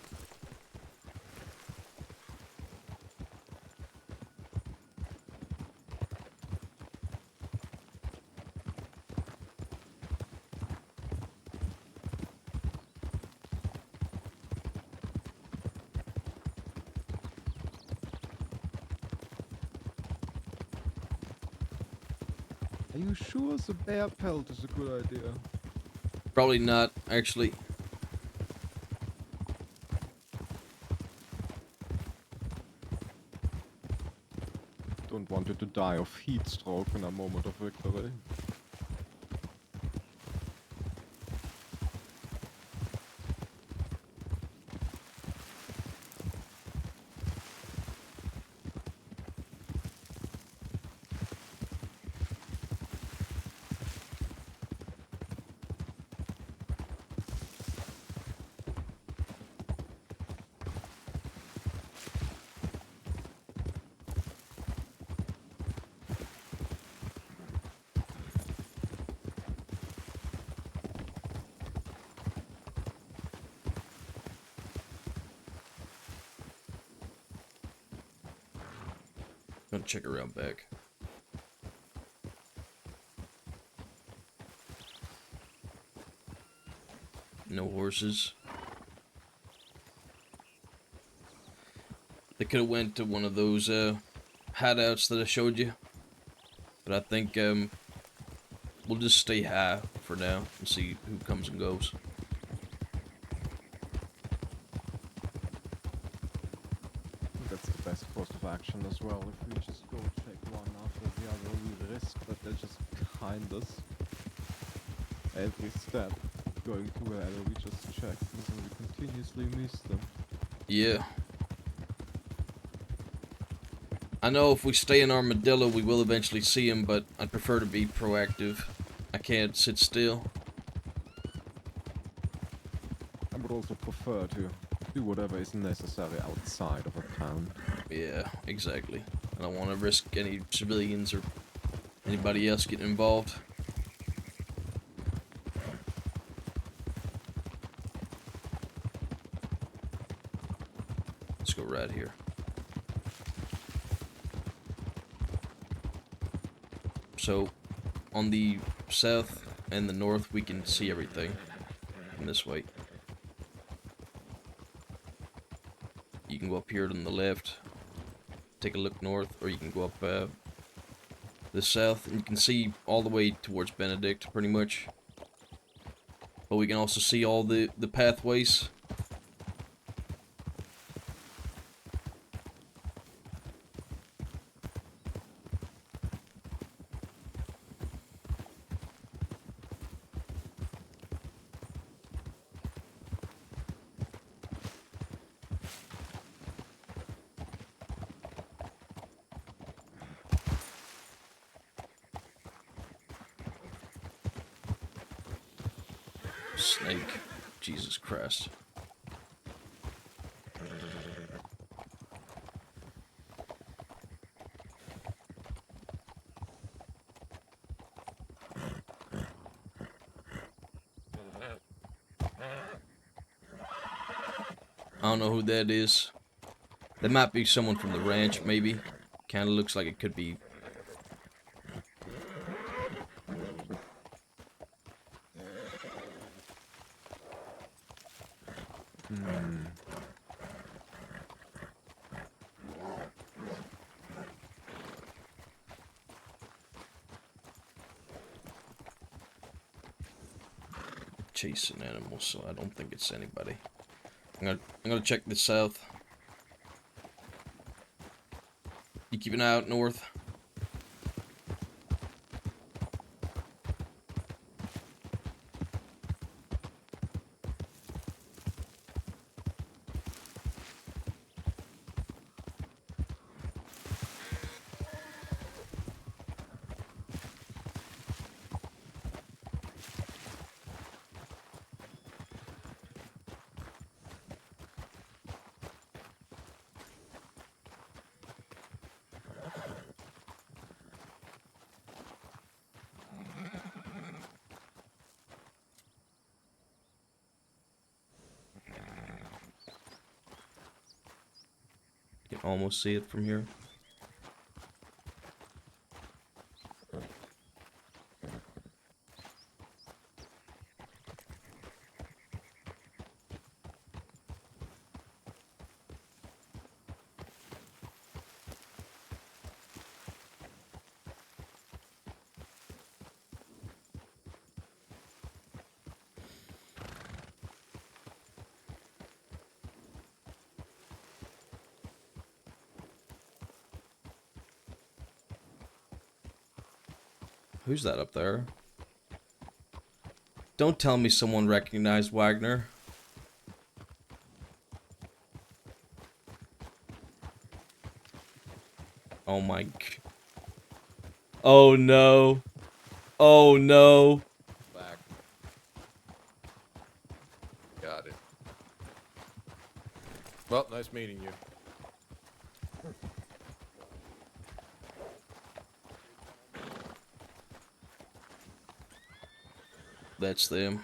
Are you sure the bear pelt is a good idea? Probably not, actually. don't want you to die of heat stroke in a moment of victory. Gonna check around back. No horses. They could have went to one of those hideouts that I showed you, but I think we'll just stay high for now and see who comes and goes. That's the best course of action as well. If we just go check one after the other, we risk that they're just behind us. Every step going to wherever we just checked, and then we continuously miss them. Yeah. I know if we stay in Armadillo, we will eventually see him, but I'd prefer to be proactive. I can't sit still. I would also prefer to do whatever is necessary outside of a town. Yeah, exactly. I don't want to risk any civilians or anybody else getting involved. Let's go right here. So, on the south and the north, we can see everything from this way. You can go up here on the left, take a look north, or you can go up the south, and you can see all the way towards Benedict, pretty much. But we can also see all the pathways. Snake. Jesus Christ. I don't know who that is. That might be someone from the ranch, maybe. Kinda looks like it could be. Chasing animals, so I don't think it's anybody. I'm gonna check the south. You keep an eye out north. You can almost see it from here. Who's that up there? Don't tell me someone recognized Wagner. Oh my... Oh no. Oh no. Back. Got it. Well, nice meeting you. That's them.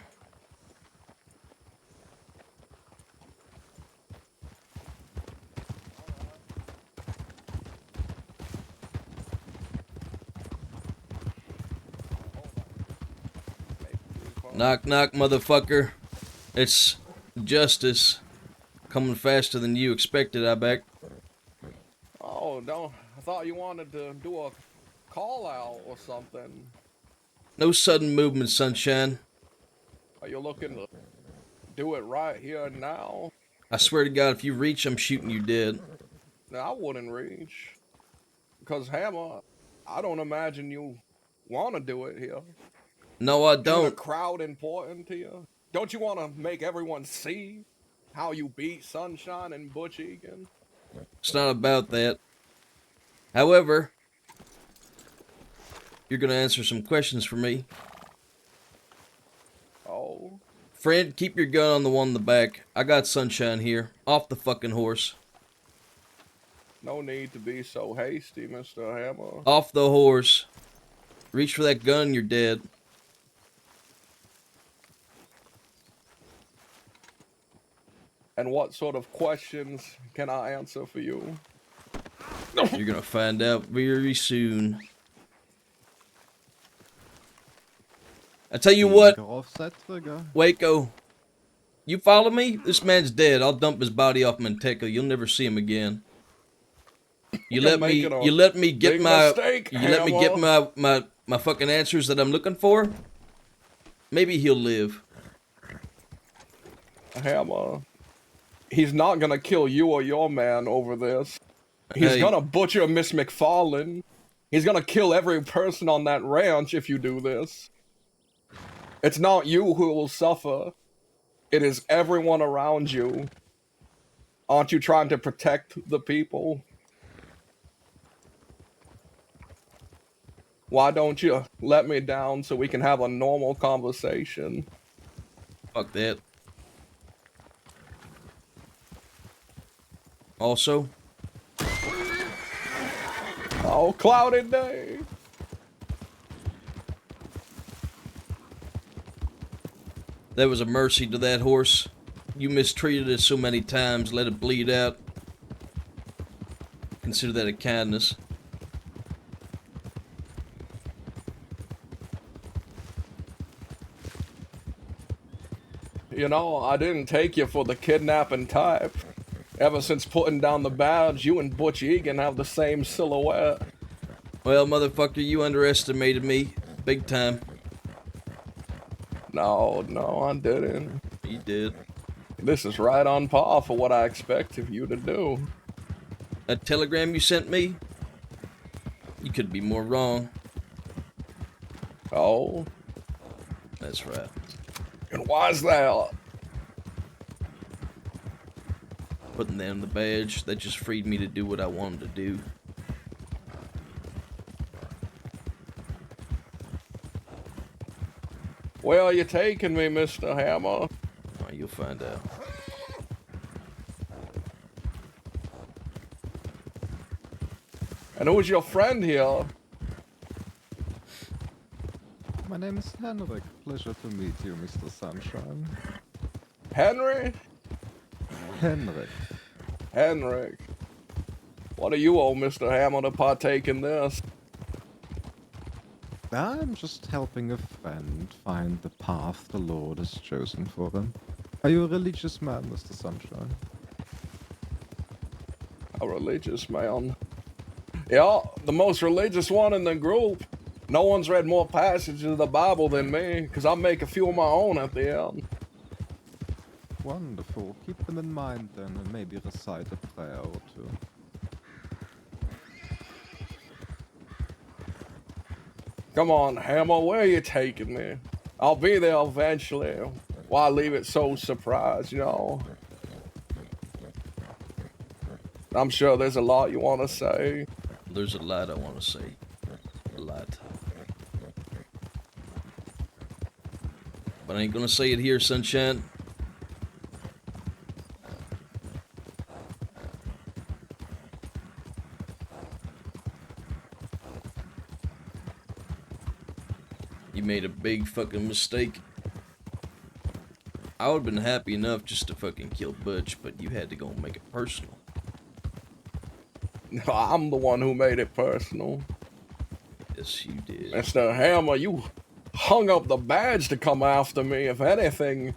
Knock knock, motherfucker. It's Justice. Coming faster than you expected, I bet. Oh, don't. I thought you wanted to do a call out or something. No sudden movement, sunshine. Are you looking to do it right here and now? I swear to God, if you reach, I'm shooting you dead. No, I wouldn't reach. Because, Hammer, I don't imagine you want to do it here. No, I Isn't the don't. crowd important to you? Don't you want to make everyone see how you beat Sunshine and Butch Egan? It's not about that. However, you're gonna answer some questions for me. Oh, Friend, keep your gun on the one in the back. I got Sunshine here. Off the fucking horse. no need to be so hasty, Mr. Hammer. Off the horse. Reach for that gun, you're dead. And what sort of questions can I answer for you? You're gonna find out very soon. I tell you what, Trigger. Waco. You follow me? This man's dead. I'll dump his body off Manteca. You'll never see him again. You You're let me. making a You let me get big my. mistake, You let me get Hammer. my fucking answers that I'm looking for. Maybe he'll live. Hammer. He's not gonna kill you or your man over this. He's Hey. gonna butcher Miss McFarlane. He's gonna kill every person on that ranch if you do this. It's not you who will suffer. It is everyone around you. Aren't you trying to protect the people? Why don't you let me down so we can have a normal conversation? Fuck that. Also, Oh, cloudy day. there was a mercy to that horse. You mistreated it so many times. Let it bleed out. Consider that a kindness. You know, I didn't take you for the kidnapping type. Ever since putting down the badge, you and Butch Egan have the same silhouette. Well, motherfucker, you underestimated me. Big time. No, I didn't. You did. This is right on par for what I expect of you to do. That telegram you sent me? You could be more wrong. Oh, That's right. and why's that? Putting down the badge, that just freed me to do what I wanted to do. Where are you taking me, Mr. Hammer? Oh, you'll find out. And who's your friend here? My name is Henrik. Pleasure to meet you, Mr. Sunshine. Henry? Henrik. Henrik. What do you owe Mr. Hammer to partake in this? I'm just helping a friend find the path the Lord has chosen for them. Are you a religious man, Mr. Sunshine? A religious man. Yeah, the most religious one in the group. No one's read more passages of the Bible than me, because I make a few of my own at the end. Wonderful. Keep them in mind then, and maybe recite a prayer or two. Come on, Hammer, where are you taking me? I'll be there eventually. Why leave it so surprised, you know? I'm sure there's a lot you want to say. There's a lot I want to say. A lot. But I ain't gonna say it here, Sunshine. You made a big fucking mistake. I would've been happy enough just to fucking kill Butch, but you had to go and make it personal. I'm the one who made it personal. Yes, you did. Mr. Hammer, you hung up the badge to come after me. If anything,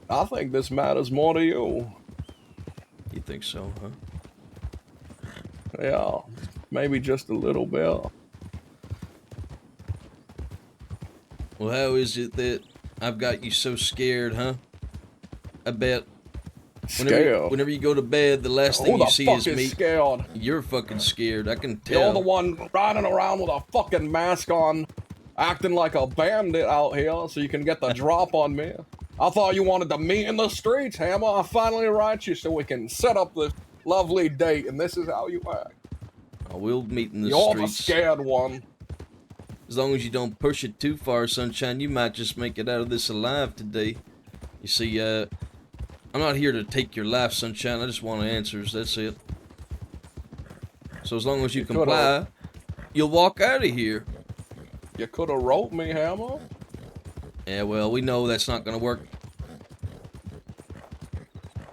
I think this matters more to you. You think so, huh? Yeah, maybe just a little bit. Well, how is it that I've got you so scared, huh? I bet Scared? whenever you go to bed, the last Who thing the you see fuck is is me. scared? You're fucking scared. I can tell. You're the one riding around with a fucking mask on, acting like a bandit out here so you can get the drop on me. I thought you wanted to meet in the streets, Hammer. I finally write you so we can set up this lovely date, and this is how you act. I will meet in the You're streets. the scared one. As long as you don't push it too far, Sunshine, you might just make it out of this alive today. You see, I'm not here to take your life, Sunshine. I just want answers. That's it. So as long as you comply, you'll walk out of here. You could have wrote me, Hammer. Yeah, well, we know that's not gonna work.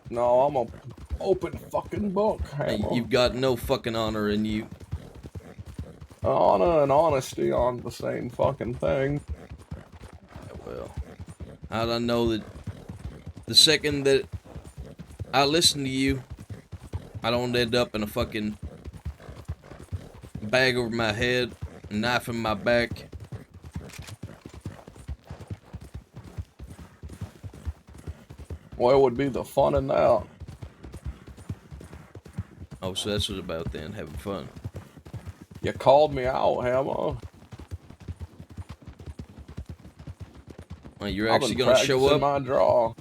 No, I'm a open fucking book, Hey, Hammer. you've got no fucking honor in you. Honor and honesty aren't the same fucking thing. Yeah, well, how'd I know that the second that I listen to you, I don't end up in a fucking bag over my head, a knife in my back? Where would be the fun in that? Oh, so that's what it's about then, having fun. You called me out, Hammer. Well, you're I've actually been gonna show practicing up? my draw.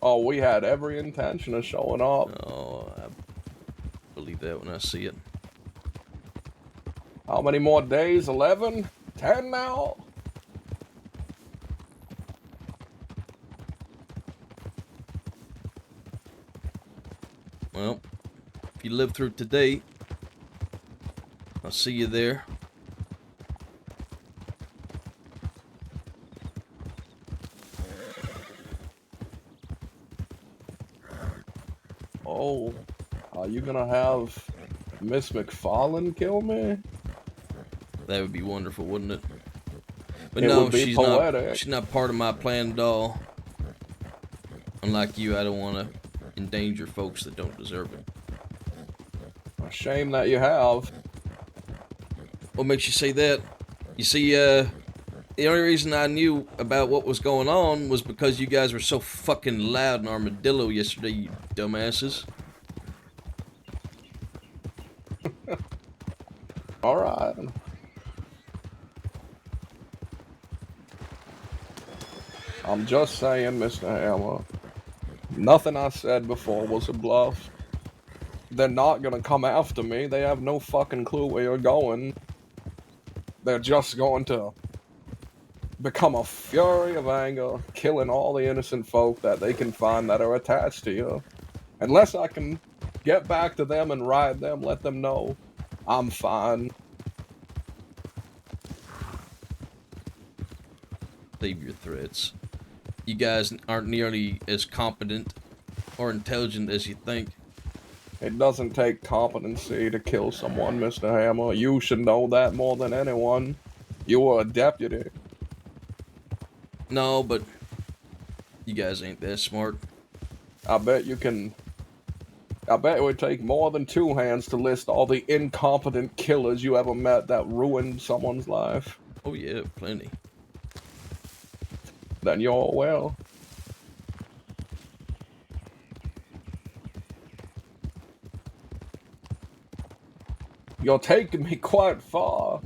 Oh, we had every intention of showing up. Oh, I believe that when I see it. How many more days? 11? 10 now? Well, if you live through today, I'll see you there. Oh, are you gonna have Miss McFarlane kill me? That would be wonderful, wouldn't it? But It no, would be she's poetic. not part of my plan at all. Unlike you, I don't want to endanger folks that don't deserve it. A shame that you have. What makes you say that? You see, the only reason I knew about what was going on was because you guys were so fucking loud in Armadillo yesterday, you dumbasses. Alright. I'm just saying, Mr. Hammer. Nothing I said before was a bluff. They're not gonna come after me. They have no fucking clue where you're going. They're just going to become a fury of anger, killing all the innocent folk that they can find that are attached to you. Unless I can get back to them and ride them, let them know I'm fine. Save your threats. You guys aren't nearly as competent or intelligent as you think. It doesn't take competency to kill someone, Mr. Hammer. You should know that more than anyone. You were a deputy. No, but you guys ain't that smart. I bet it would take more than 2 hands to list all the incompetent killers you ever met that ruined someone's life. Oh yeah, plenty. Then you're well. You're taking me quite far.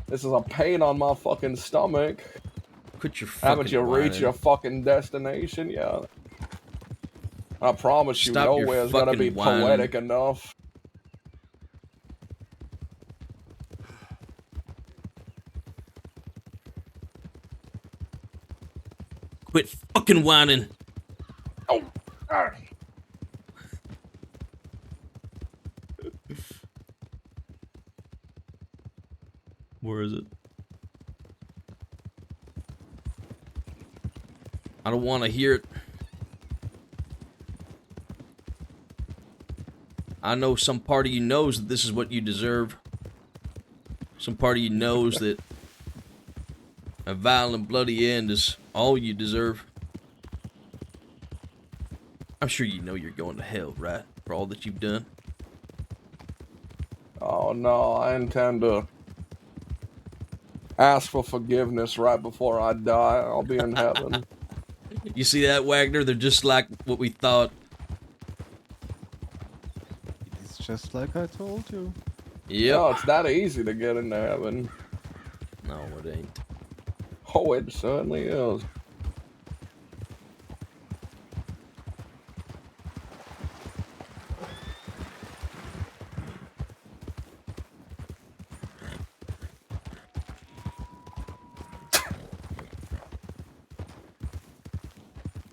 This is a pain on my fucking stomach. Quit your fucking Haven't you reached whining. your fucking destination yet? I promise you, Stop your nowhere's gonna fucking be whining. poetic enough. Quit fucking whining. Oh, ah. Where is it? I don't want to hear it. I know some part of you knows that this is what you deserve. Some part of you knows that a violent, bloody end is all you deserve. I'm sure you know you're going to hell, right? For all that you've done. Oh no, I intend to ask for forgiveness right before I die. I'll be in heaven. You see that, Wagner? They're just like what we thought. It's just like I told you. Yep. No, it's that easy to get into heaven. No, it ain't. Oh, it certainly is.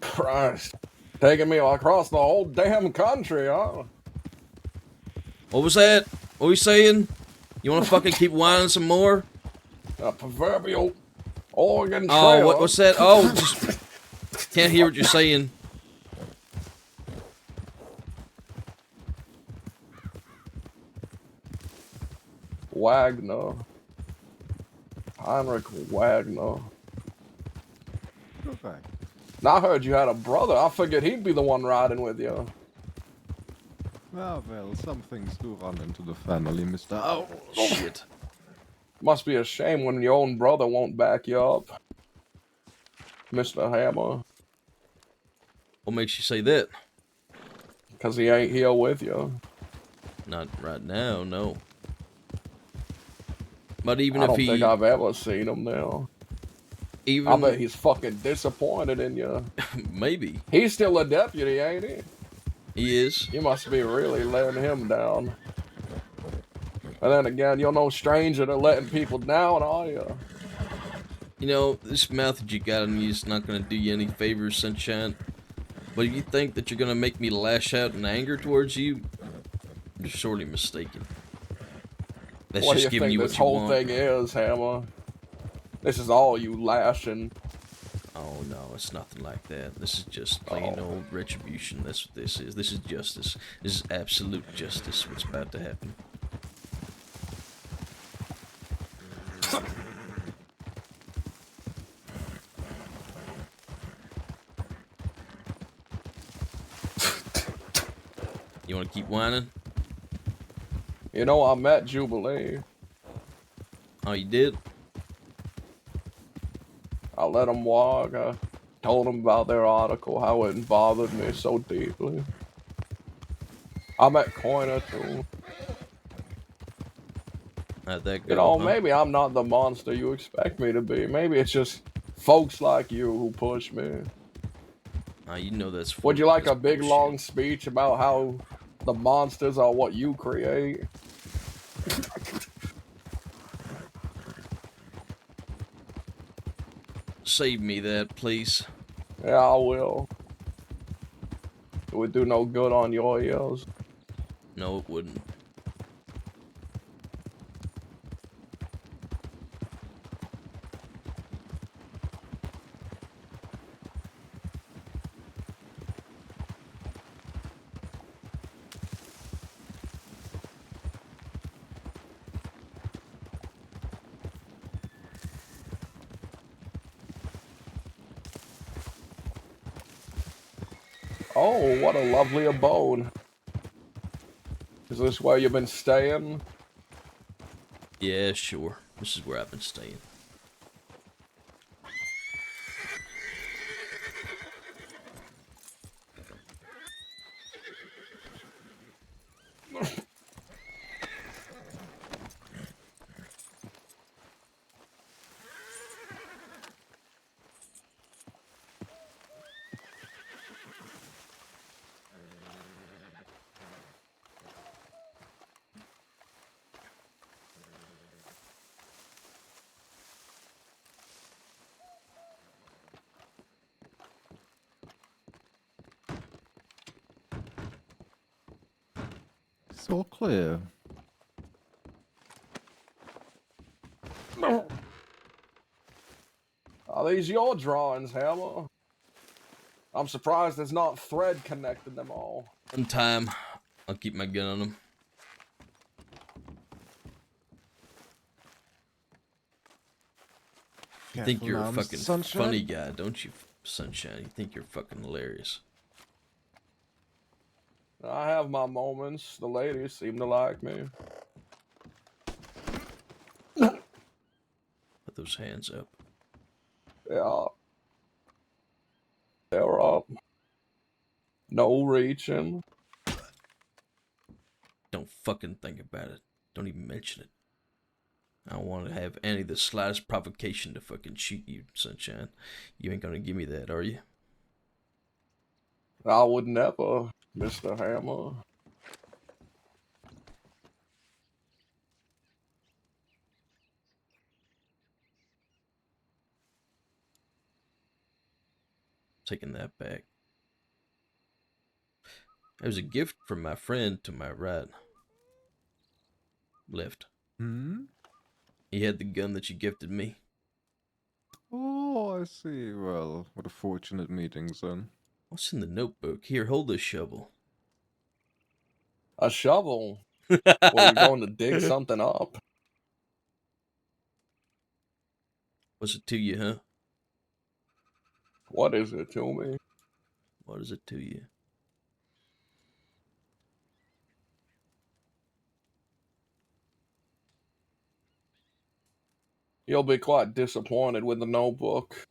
Christ. Taking me across the whole damn country, huh? What was that? What were you saying? You want to fucking keep whining some more? A proverbial Oregon Trail. Oh, what's that? Oh, just can't hear what you're saying. Wagner. Heinrich Wagner. Correct. Now I heard you had a brother. I figured he'd be the one riding with you. Ah, well, some things do run into the family, Mr. Oh, Shit. Must be a shame when your own brother won't back you up. Mr. Hammer. What makes you say that? Because he ain't here with you. Not right now, no. But even I if don't he, think I've ever seen him now. even I bet he's fucking disappointed in you. maybe He's still a deputy, ain't he? he is. You must be really letting him down. And then again, you're no stranger to letting people down, are you? You know, this mouth that you got on you is not gonna do you any favors, Sunshine. But if you think that you're gonna make me lash out in anger towards you, you're sorely mistaken. That's What do just you giving think you this what you whole want. thing is, Hammer? This is all you lashing. Oh no, it's nothing like that. This is just plain old retribution. That's what this is. This is justice. This is absolute justice. What's about to happen? You want to keep whining? You know, I met Jubilee. Oh, you did? I let them walk. I told them about their article, how it bothered me so deeply. I met Coiner too. How'd that go? You know, huh? maybe I'm not the monster you expect me to be. Maybe it's just folks like you who push me. You know that's. Would you like that's a big bullshit. long speech about how the monsters are what you create? Save me that, please. Yeah, I will. It would do no good on your ears. No, it wouldn't. Oh, what a lovely abode. Is this where you've been staying? Yeah, sure. This is where I've been staying. It's all clear. Are these your drawings, Hammer? I'm surprised there's not thread connecting them all. One time, I'll keep my gun on him. You think Careful you're now, a Mr. fucking Sunshine. funny guy, don't you, Sunshine? You think you're fucking hilarious. I have my moments. The ladies seem to like me. Put those hands up. Yeah. They're up. No reaching. Don't fucking think about it. Don't even mention it. I don't want to have any of the slightest provocation to fucking shoot you, Sunshine. You ain't gonna give me that, are you? I would never, Mr. Hammer. Taking that back. It was a gift from my friend to my right. Left. Hmm? He had the gun that you gifted me. Oh, I see. Well, what a fortunate meeting, son. What's in the notebook? Here, hold this shovel. A shovel? Well, you're going to dig something up? What's it to you, huh? What is it to me? What is it to you? You'll be quite disappointed with the notebook.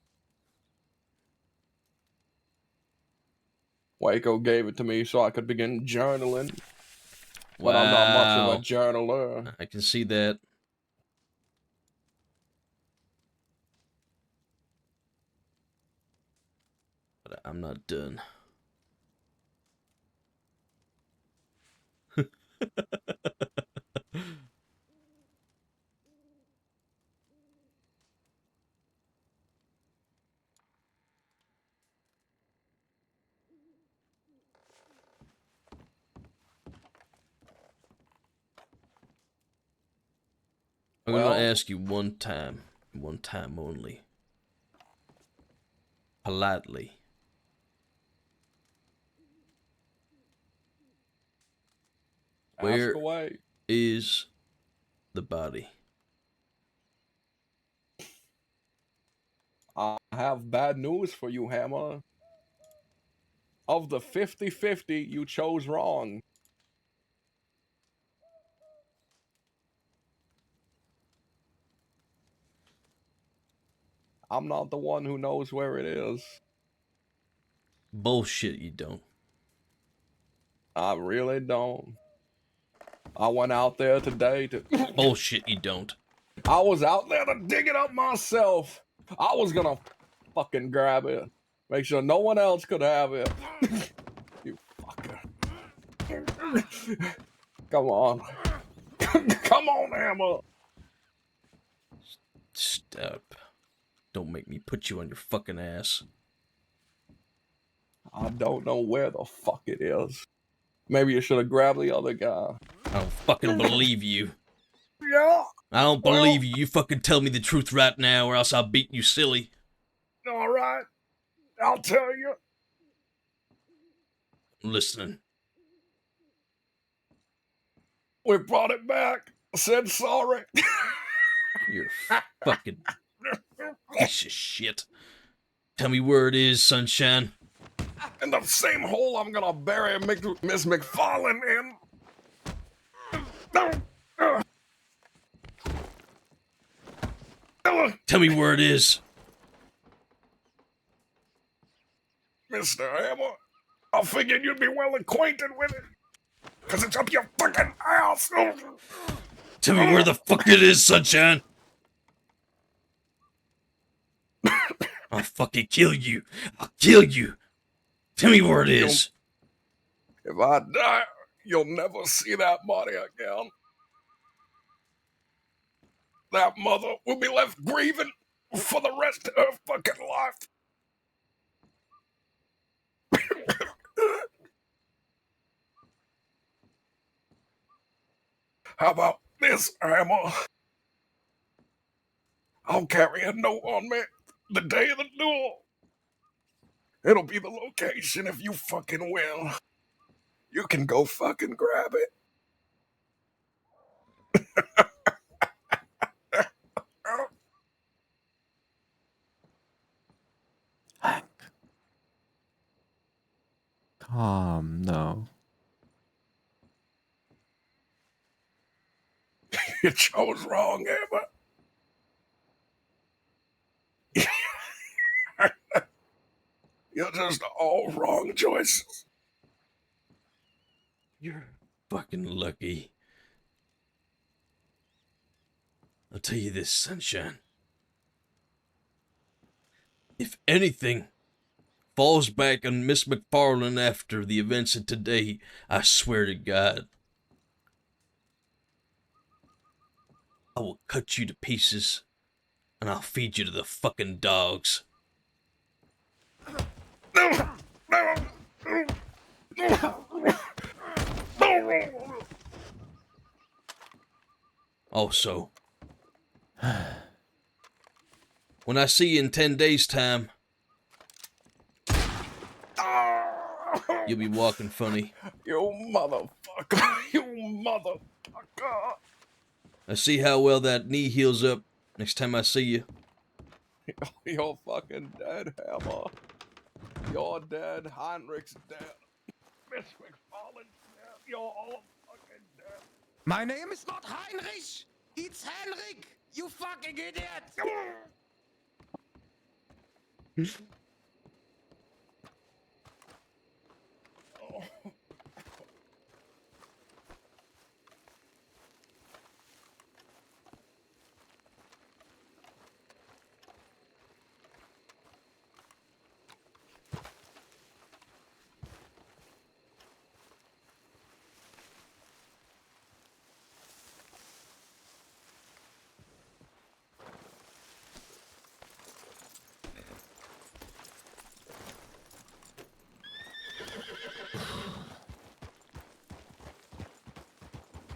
Waco gave it to me so I could begin journaling. But I'm not much of a journaler. I can see that. But I'm not done. I'm Well- gonna ask you one time only. Politely. Where- Ask away. Is the body? I have bad news for you, Hammer. Of the 50-50, you chose wrong. I'm not the one who knows where it is. Bullshit, you don't. I really don't. I went out there today to... Bullshit, you don't. I was out there to dig it up myself. I was gonna fucking grab it. Make sure no one else could have it. You fucker. Come on. Come on, Hammer. Stop. Don't make me put you on your fucking ass. I don't know where the fuck it is. Maybe you should have grabbed the other guy. I don't fucking believe you. Yeah. I don't believe you. You fucking tell me the truth right now or else I'll beat you silly. All right. I'll tell you. I'm listening. We brought it back. Said sorry. You're a fucking piece of shit. Tell me where it is, Sunshine. In the same hole I'm gonna bury Miss McFarlane in. Tell me where it is. Mr. Hammer, I figured you'd be well acquainted with it. Cause it's up your fucking ass. Tell me where the fuck it is, Sunshine. I'll fucking kill you. I'll kill you. Tell me where it is. If I die, you'll never see that body again. That mother will be left grieving for the rest of her fucking life. How about this, Hammer? I'll carry a note on me the day of the duel. It'll be the location if you fucking win. You can go fucking grab it. Hank. Calm now. You chose wrong, Hammer. You're just all wrong choices. You're fucking lucky. I'll tell you this, Sunshine. If anything falls back on Miss McFarlane after the events of today, I swear to God, I will cut you to pieces and I'll feed you to the fucking dogs. Also, when I see you in 10 days' time, you'll be walking funny. You motherfucker. You motherfucker. I see how well that knee heals up next time I see you. You're fucking dead, Hammer. You're dead. Heinrich's dead. Miss McFarlane's dead. You're all fucking dead. My name is not Heinrich. It's Henrik. You fucking idiot.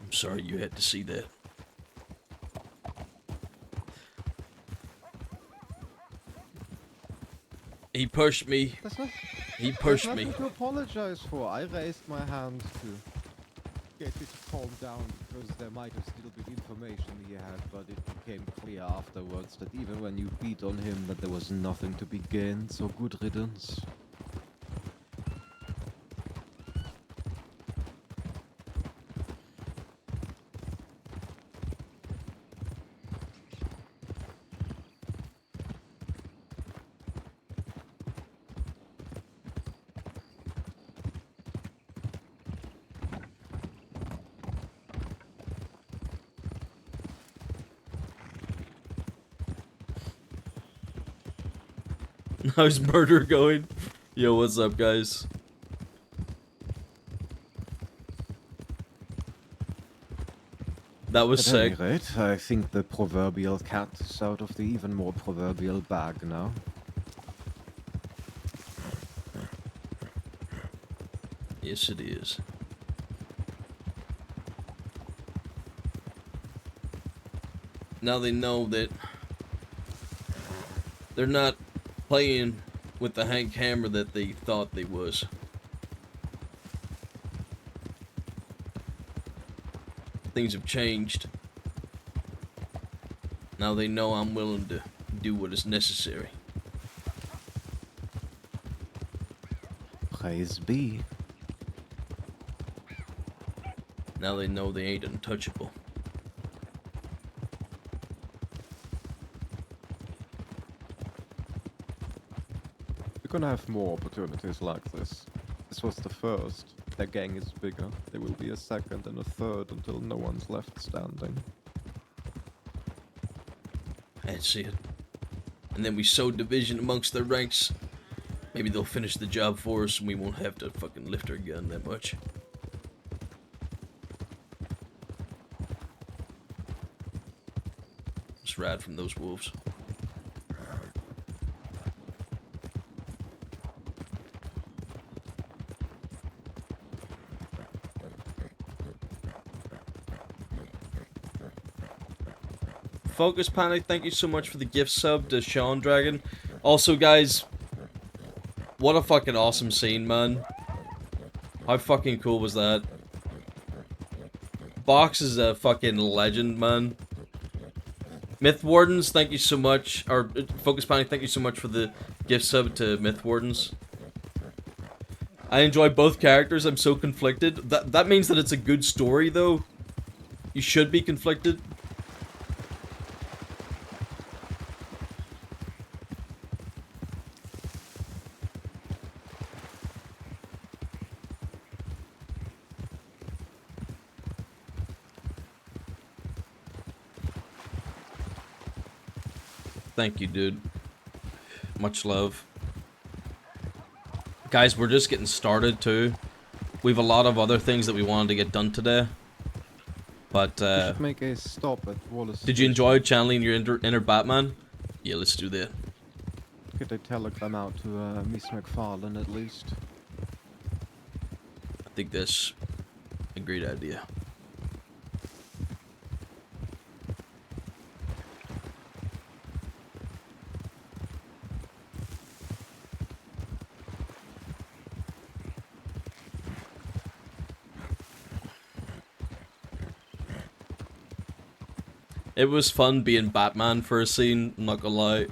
I'm sorry you had to see that. He pushed me. He pushed me. Nothing to apologize for. I raised my hand to get it to calm down because there might have still been information he had, but it became clear afterwards that even when you beat on him that there was nothing to be gained, so good riddance. How's murder going? Yo, what's up, guys? That was At any sick. rate, I think the proverbial cat is out of the even more proverbial bag now. Yes, it is. Now they know that they're not playing with the Hank Hammer that they thought they was. Things have changed. Now they know I'm willing to do what is necessary. Praise be. Now they know they ain't untouchable. We're gonna have more opportunities like this. This was the first. Their gang is bigger. There will be a second and a third until no one's left standing. That's it. And then we sow division amongst their ranks. Maybe they'll finish the job for us and we won't have to fucking lift our gun that much. Let's ride from those wolves. Focus Panic, thank you so much for the gift sub to Sean Dragon. Also, guys, what a fucking awesome scene, man. How fucking cool was that? Box is a fucking legend, man. Myth Wardens, thank you so much. Or Focus Panic, thank you so much for the gift sub to Myth Wardens. I enjoy both characters. I'm so conflicted. That means that it's a good story, though. You should be conflicted. Thank you, dude. Much love. Guys, we're just getting started, too. We have a lot of other things that we wanted to get done today. But, We should make a stop at Wallace. did you enjoy channeling your inner Batman? Yeah, let's do that. Get a telegram out to Miss McFarlane at least. I think that's a great idea. It was fun being Batman for a scene, I'm not gonna lie.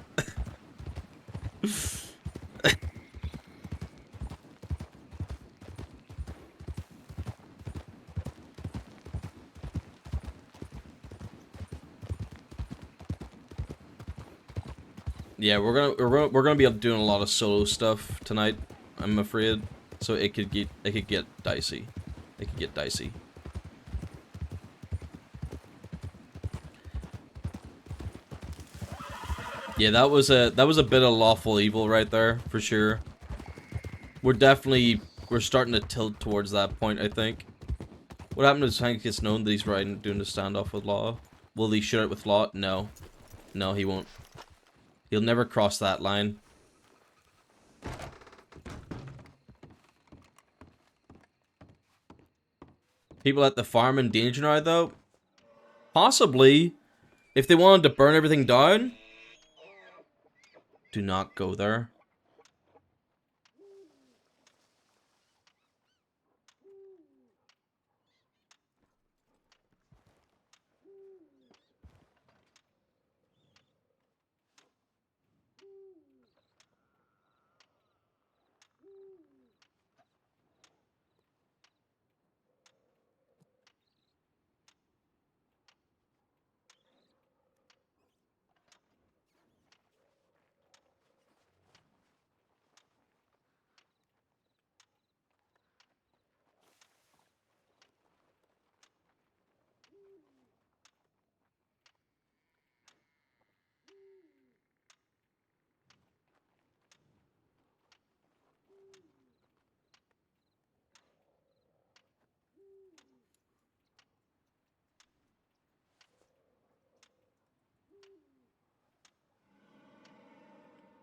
Yeah, we're gonna be doing a lot of solo stuff tonight, I'm afraid. So it could get dicey. It could get dicey. Yeah, that was a bit of lawful evil right there, for sure. We're starting to tilt towards that point, I think. What happened if Hank gets known that he's doing the standoff with Law? Will he shoot it with Law? No. No, he won't. He'll never cross that line. People at the farm in danger now, though? Possibly. If they wanted to burn everything down, do not go there.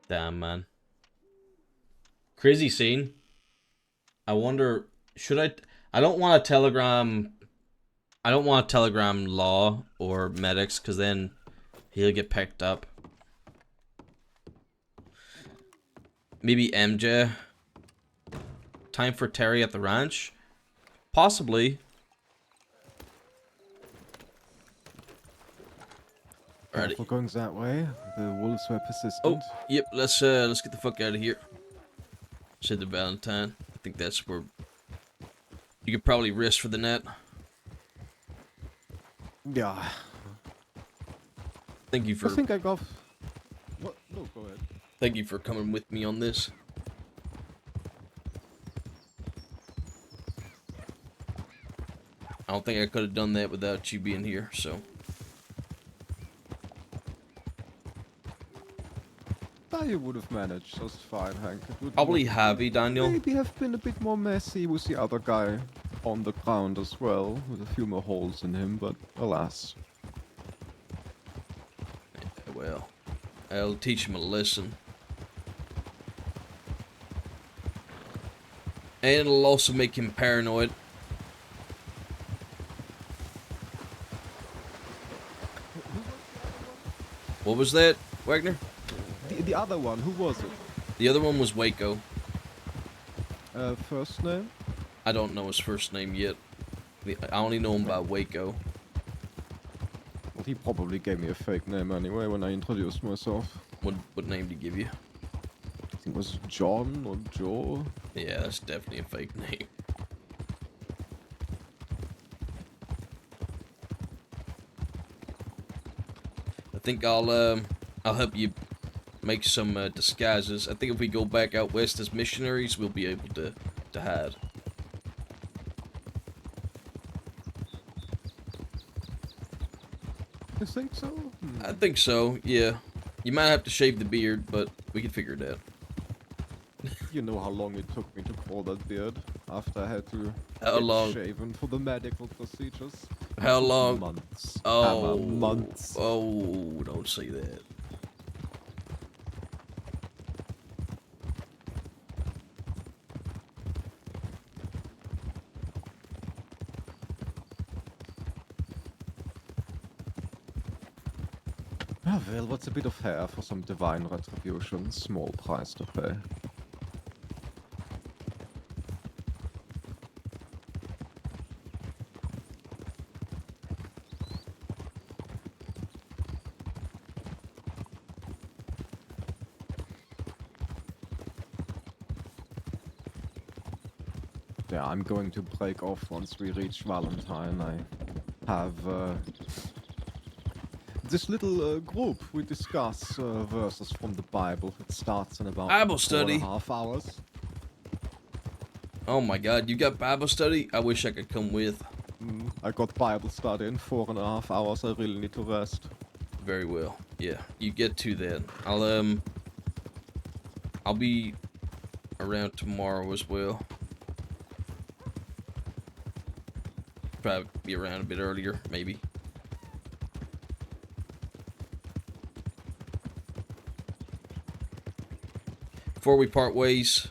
Damn, man. Crazy scene. I wonder, should I don't want to telegram Law or Medics, because then he'll get picked up. Maybe MJ. Time for Terry at the ranch? Possibly. Alrighty. If we're going that way, the wolves were persistent. Oh, yep, let's get the fuck out of here. Said the Valentine. I think that's where you could probably risk for the net. Yeah. Thank you for I think I got... What? No, go ahead. Thank you for coming with me on this. I don't think I could have done that without you being here, so. You would have managed just fine, Hank. It would Probably heavy, Daniel. maybe have been a bit more messy with the other guy on the ground as well, with a few more holes in him, but alas. Yeah, well, I'll teach him a lesson. And it'll also make him paranoid. What was that, Wagner? The other one, who was it? The other one was Waco. First name? I don't know his first name yet. I only know him by Waco. Well, he probably gave me a fake name anyway when I introduced myself. What name did he give you? I think it was John or Joe. Yeah, that's definitely a fake name. I think I'll help you make some disguises. I think if we go back out west as missionaries, we'll be able to hide. You think so? I think so, yeah. You might have to shave the beard, but we can figure it out. You know how long it took me to grow that beard after I had to How get long? shaven for the medical procedures. How long? Months. Oh, Hammer, months. Oh, don't say that. Ah, well, what's a bit of hair for some divine retribution? Small price to pay. Yeah, I'm going to break off once we reach Valentine. I have this little group. We discuss verses from the Bible. It starts in about Bible study. 4.5 hours. Oh my god, you got Bible study? I wish I could come with. I got Bible study in 4.5 hours. I really need to rest. Very well. Yeah, you get to that. I'll be around tomorrow as well. Probably be around a bit earlier, maybe. Before we part ways.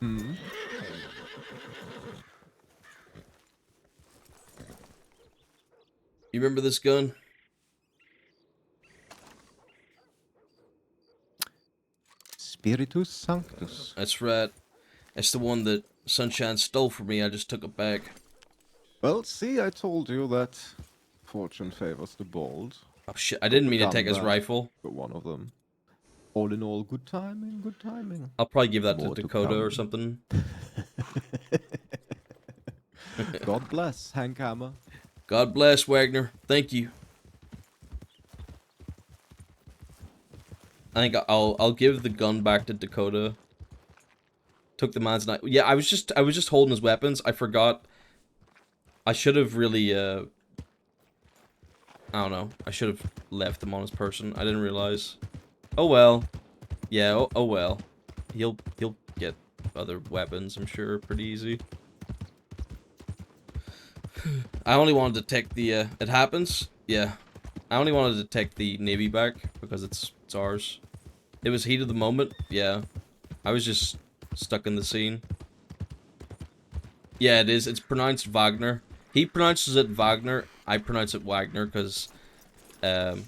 Hmm. You remember this gun? Spiritus Sanctus. That's right. That's the one that Sunshine stole from me. I just took it back. Well, see, I told you that fortune favors the bold. Oh shit, I didn't mean to Gun take his back rifle. for one of them. All in all, good timing, good timing. I'll probably give that More to to Dakota or come. something. God bless, Hank Hammer. God bless, Wagner. Thank you. I think I'll give the gun back to Dakota. Took the man's knife. Yeah, I was just holding his weapons. I forgot. I should have really I don't know. I should have left them on his person. I didn't realize. Oh well. Yeah, oh well. He'll get other weapons, I'm sure, pretty easy. I only wanted to take the it happens. Yeah. I only wanted to take the Navy back because it's ours. It was heat of the moment. Yeah. I was just stuck in the scene. Yeah, it is. It's pronounced Wagner. He pronounces it Wagner. I pronounce it Wagner because Hank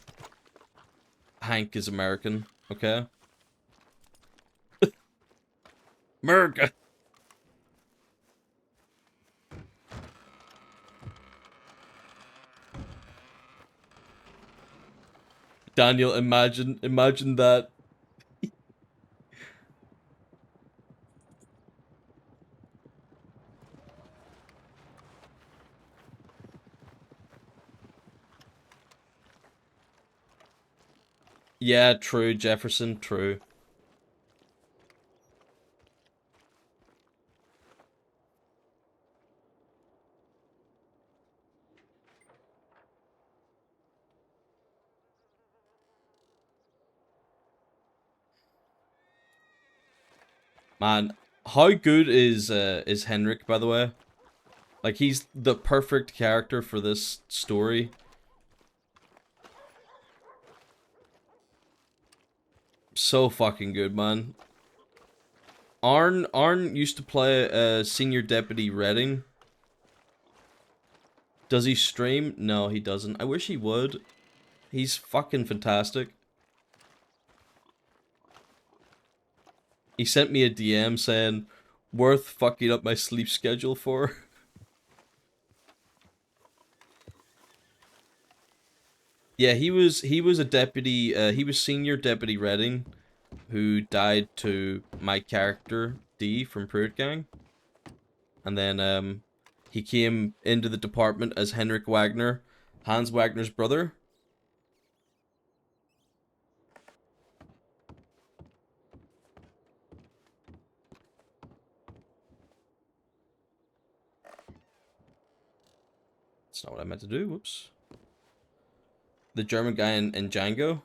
is American. Okay. America. Daniel, imagine that. Yeah, true, Jefferson, true. Man, how good is Henrik, by the way? Like, he's the perfect character for this story. So fucking good, man. Arn used to play Senior Deputy Redding. Does he stream? No, he doesn't. I wish he would. He's fucking fantastic. He sent me a DM saying, worth fucking up my sleep schedule for. Yeah, he was a deputy, he was senior deputy Redding, who died to my character, D, from Pruitt Gang. And then, he came into the department as Henrik Wagner, Hans Wagner's brother. That's not what I meant to do, whoops. The German guy in Django.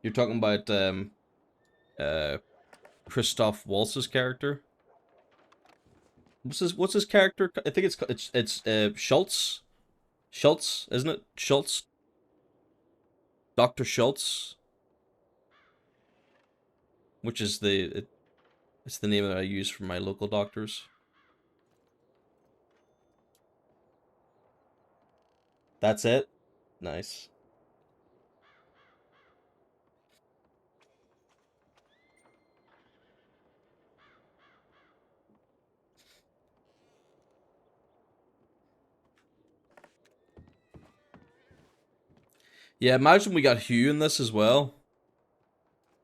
You're talking about Christoph Waltz's character. What's his character? I think it's Schultz. Schultz, isn't it? Schultz. Dr. Schultz. Which is it's the name that I use for my local doctors. That's it? Nice. Yeah, imagine we got Hugh in this as well.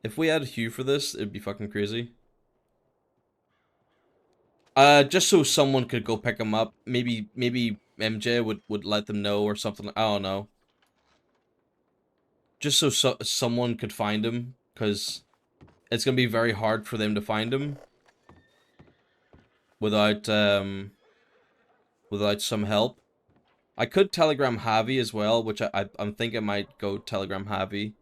If we had Hugh for this, it'd be fucking crazy. Just so someone could go pick him up. Maybe MJ would let them know or something. I don't know. Just so someone could find him, because it's gonna be very hard for them to find him without without some help. I could telegram Javi as well, which I'm thinking I might go telegram Javi.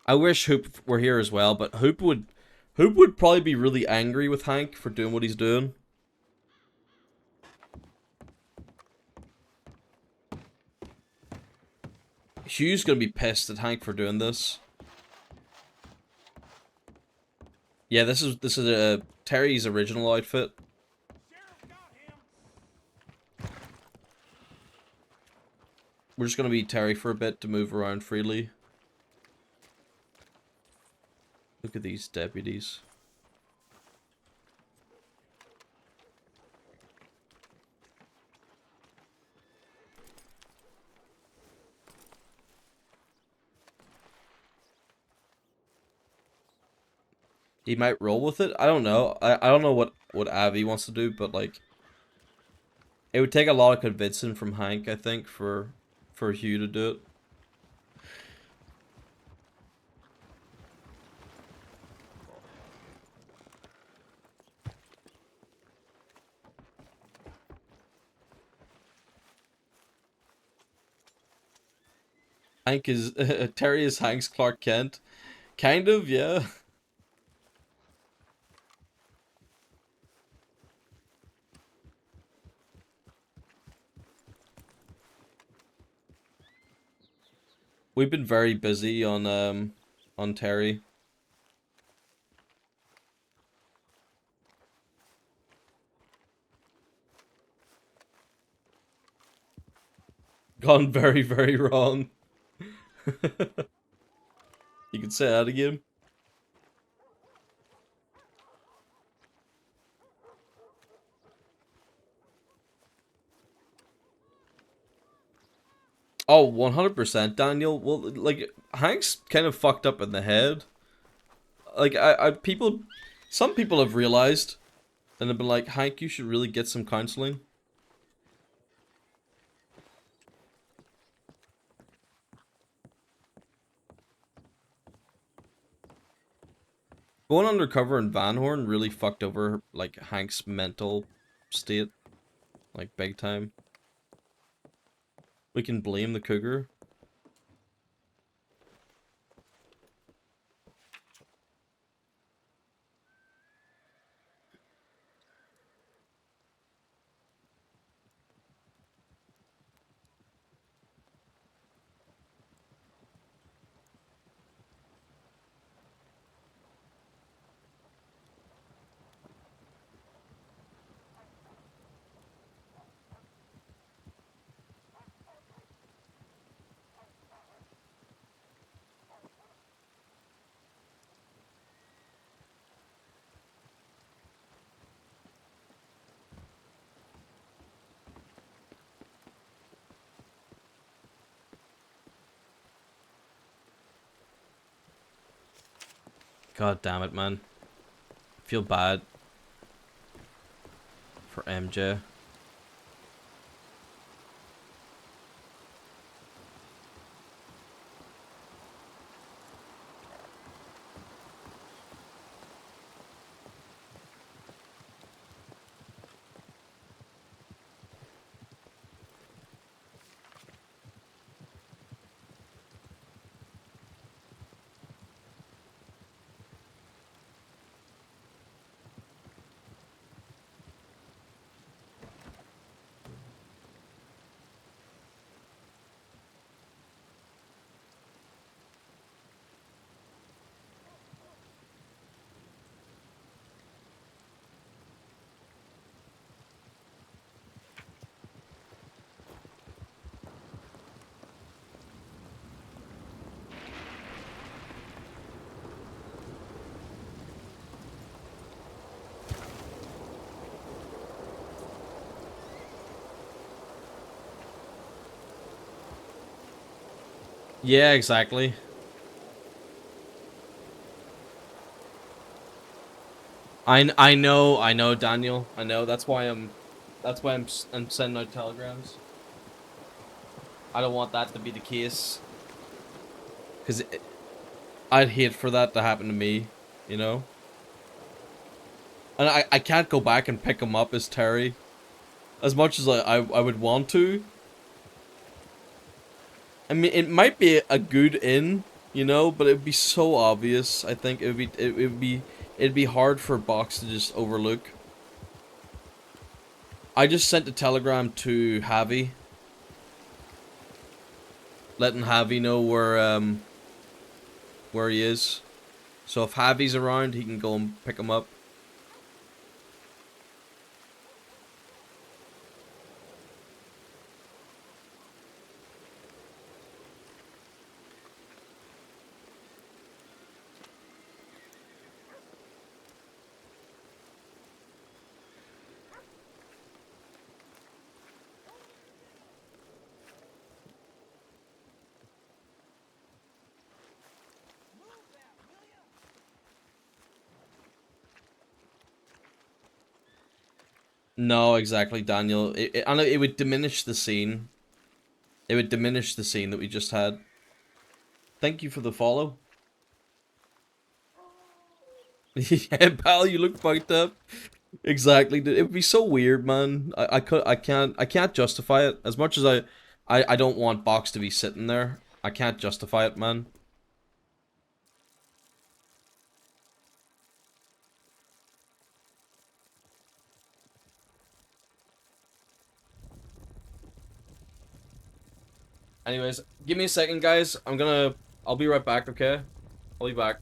I wish Hoop were here as well, but Hoop would probably be really angry with Hank for doing what he's doing. Hugh's gonna be pissed at Hank for doing this. Yeah, this is Terry's original outfit. We're just gonna be Terry for a bit to move around freely. Look at these deputies. He might roll with it. I don't know. I don't know what Avi wants to do, but like, it would take a lot of convincing from Hank, I think, for Hugh to do it. Hank is Terry is Hank's Clark Kent, kind of, yeah. We've been very busy on Terry. Gone very, very wrong. You can say that again. Oh, 100%, Daniel. Well, like, Hank's kind of fucked up in the head. Like, some people have realized and have been like, Hank, you should really get some counseling. Going undercover in Van Horn really fucked over, like, Hank's mental state. Like, big time. We can blame the cougar. God damn it, man. I feel bad for MJ. Yeah, exactly. I know, Daniel. I know. That's why I'm sending out telegrams. I don't want that to be the case, because I'd hate for that to happen to me, you know. And I can't go back and pick him up as Terry, as much as I would want to. I mean, it might be a good in, you know, but it would be so obvious. I think it'd be hard for Box to just overlook. I just sent a telegram to Javi, letting Javi know where he is. So if Javi's around, he can go and pick him up. No, exactly, Daniel. It would diminish the scene. It would diminish the scene that we just had. Thank you for the follow. Yeah, pal, you look fucked up. Exactly. It would be so weird, man. I can't justify it. As much as I don't want Box to be sitting there. I can't justify it, man. Anyways, give me a second, guys. I'll be right back, okay? I'll be back.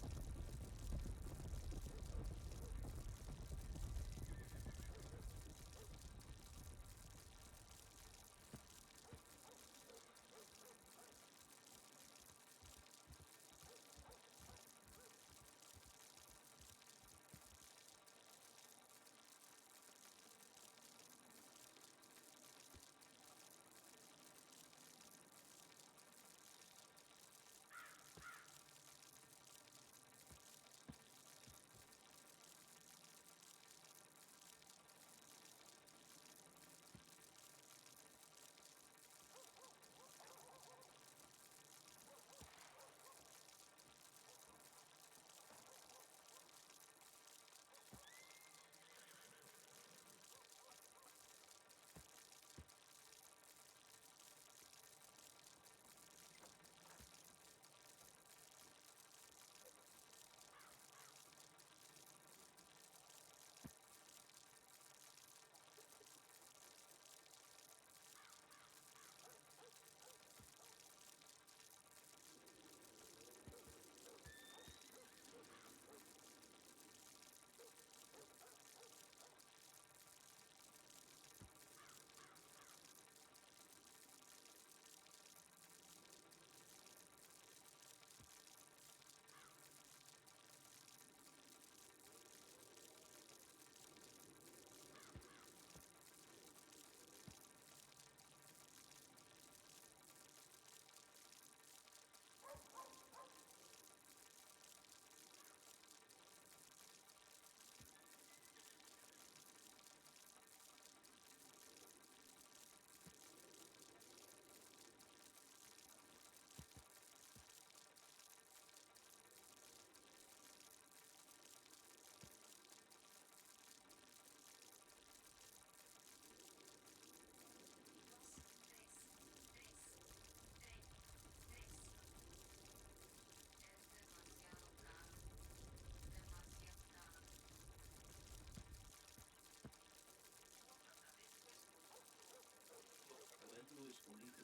bonito.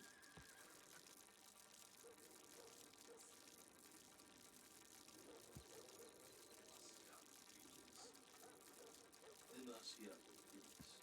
Demasiado feliz.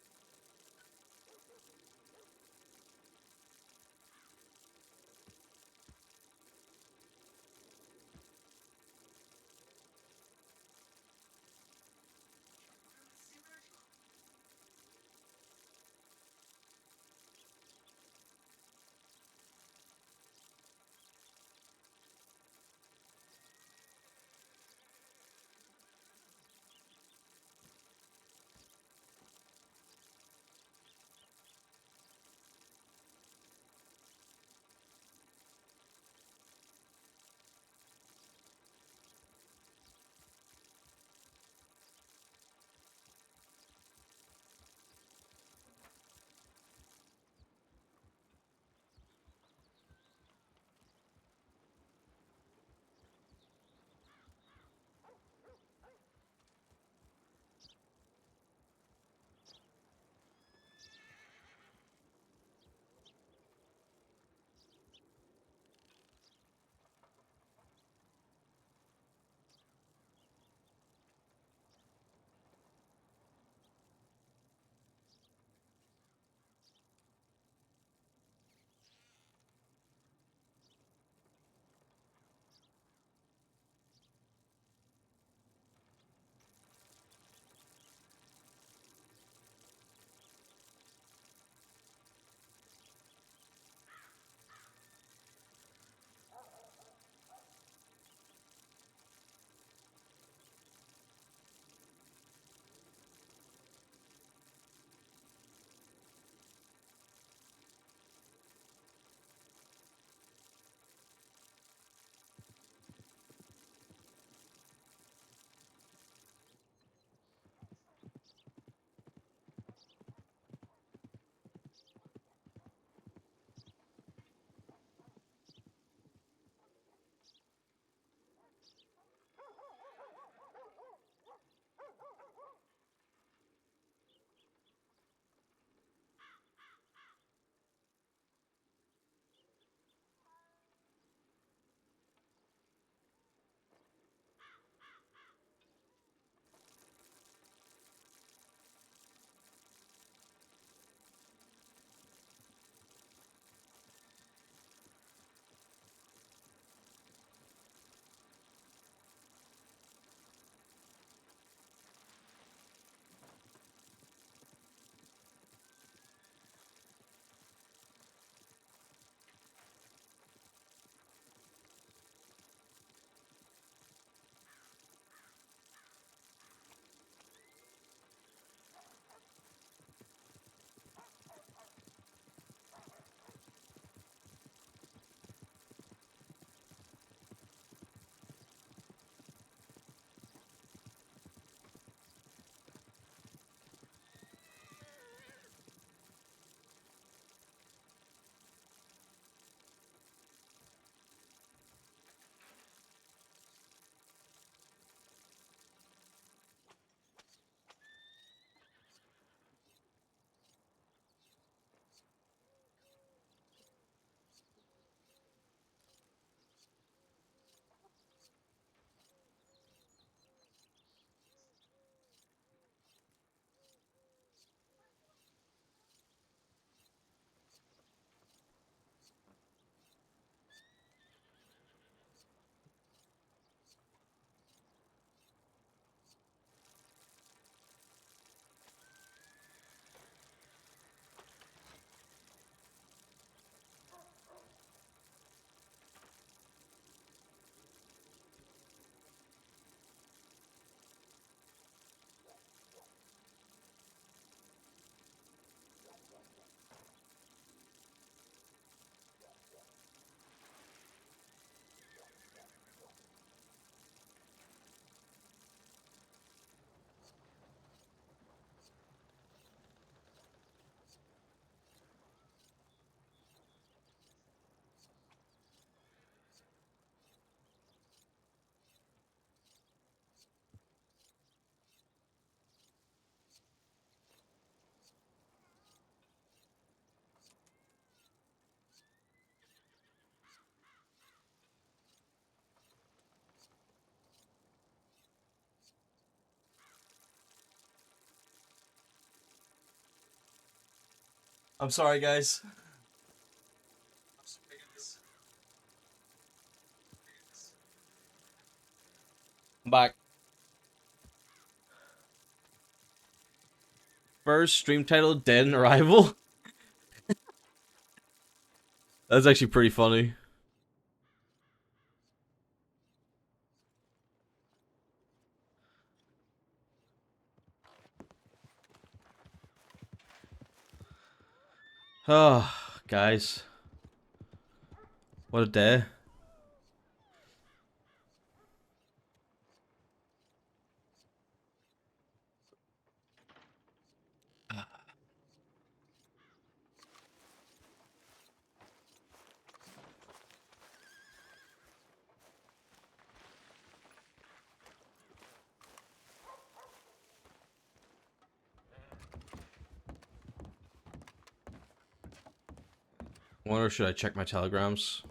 I'm sorry, guys. I'm back. First stream title, Dead in Arrival. That's actually pretty funny. Oh, guys. What a day. I wonder, should I check my telegrams?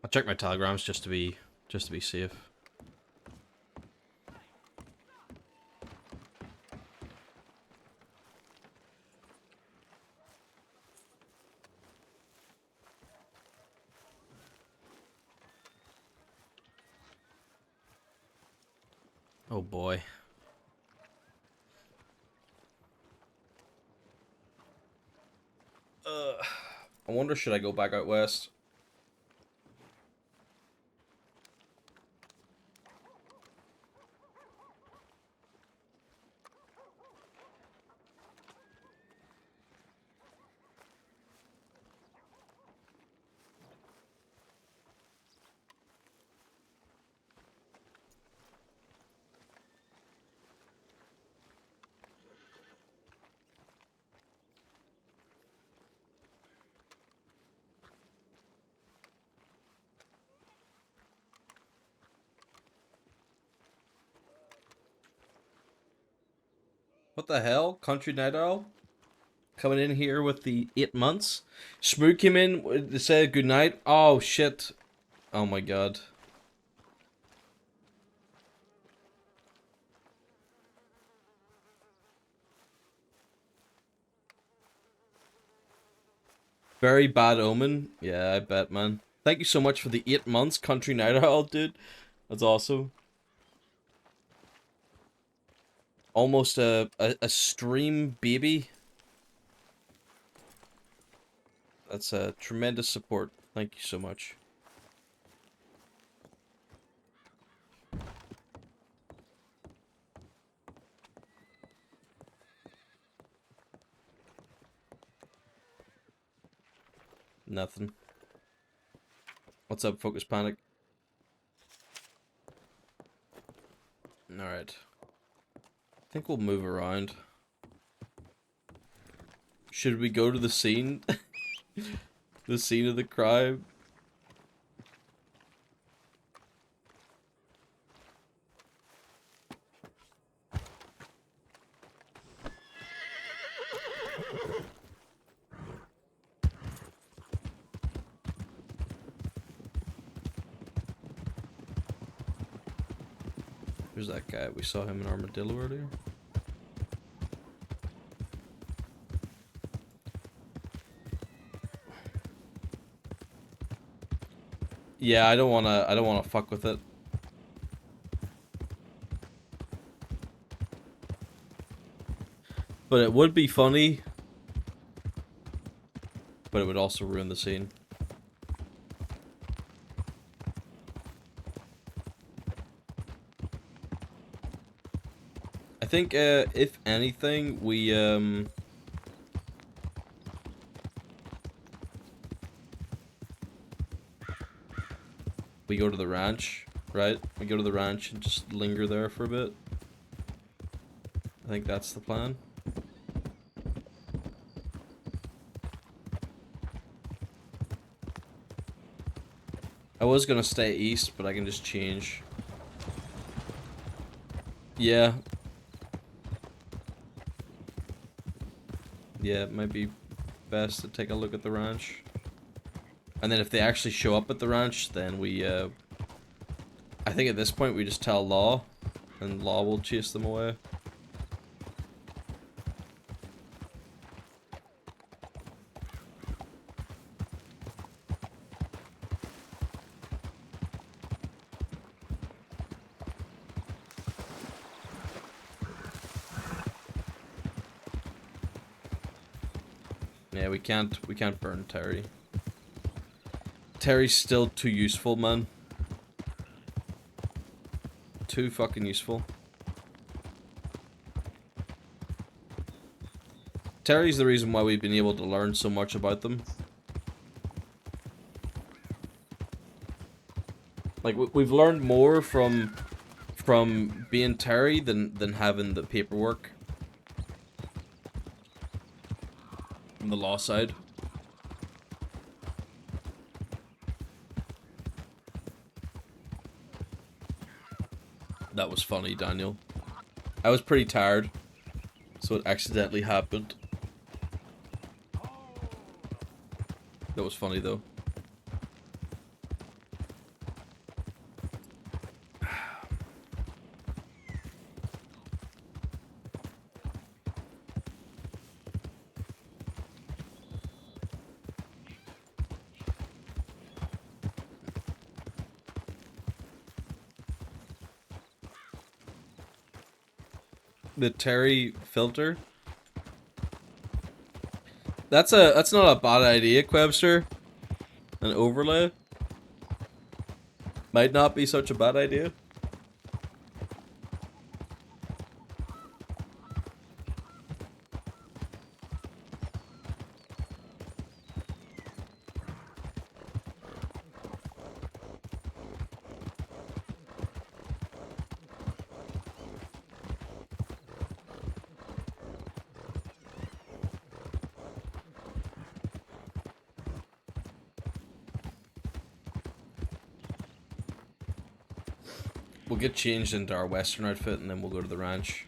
I'll check my telegrams just to be safe. Oh boy. I wonder, should I go back out west? What the hell? Country Night Owl? Coming in here with the 8 months? Smook came in to say goodnight. Oh shit. Oh my god. Very bad omen. Yeah, I bet, man. Thank you so much for the 8 months, Country Night Owl, dude. That's awesome. Almost a stream baby. That's a tremendous support. Thank you so much. Nothing. What's up, Focus Panic? Alright. I think we'll move around. Should we go to the scene? The scene of the crime? Where's that guy? We saw him in Armadillo earlier. Yeah, I don't wanna fuck with it. But it would be funny. But it would also ruin the scene. I think, if anything, we go to the ranch, right? We go to the ranch and just linger there for a bit. I think that's the plan. I was gonna stay east, but I can just change. Yeah. Yeah, it might be best to take a look at the ranch. And then if they actually show up at the ranch, then we, I think at this point we just tell Law, and Law will chase them away. Yeah, we can't burn Terry. Terry's still too useful, man. Too fucking useful. Terry's the reason why we've been able to learn so much about them. Like, we've learned more from being Terry than having the paperwork. From the law side. That was funny, Daniel. I was pretty tired, so it accidentally happened. That was funny, though. The Terry filter. That's not a bad idea, Quebster. An overlay might not be such a bad idea. We'll get changed into our Western outfit and then we'll go to the ranch.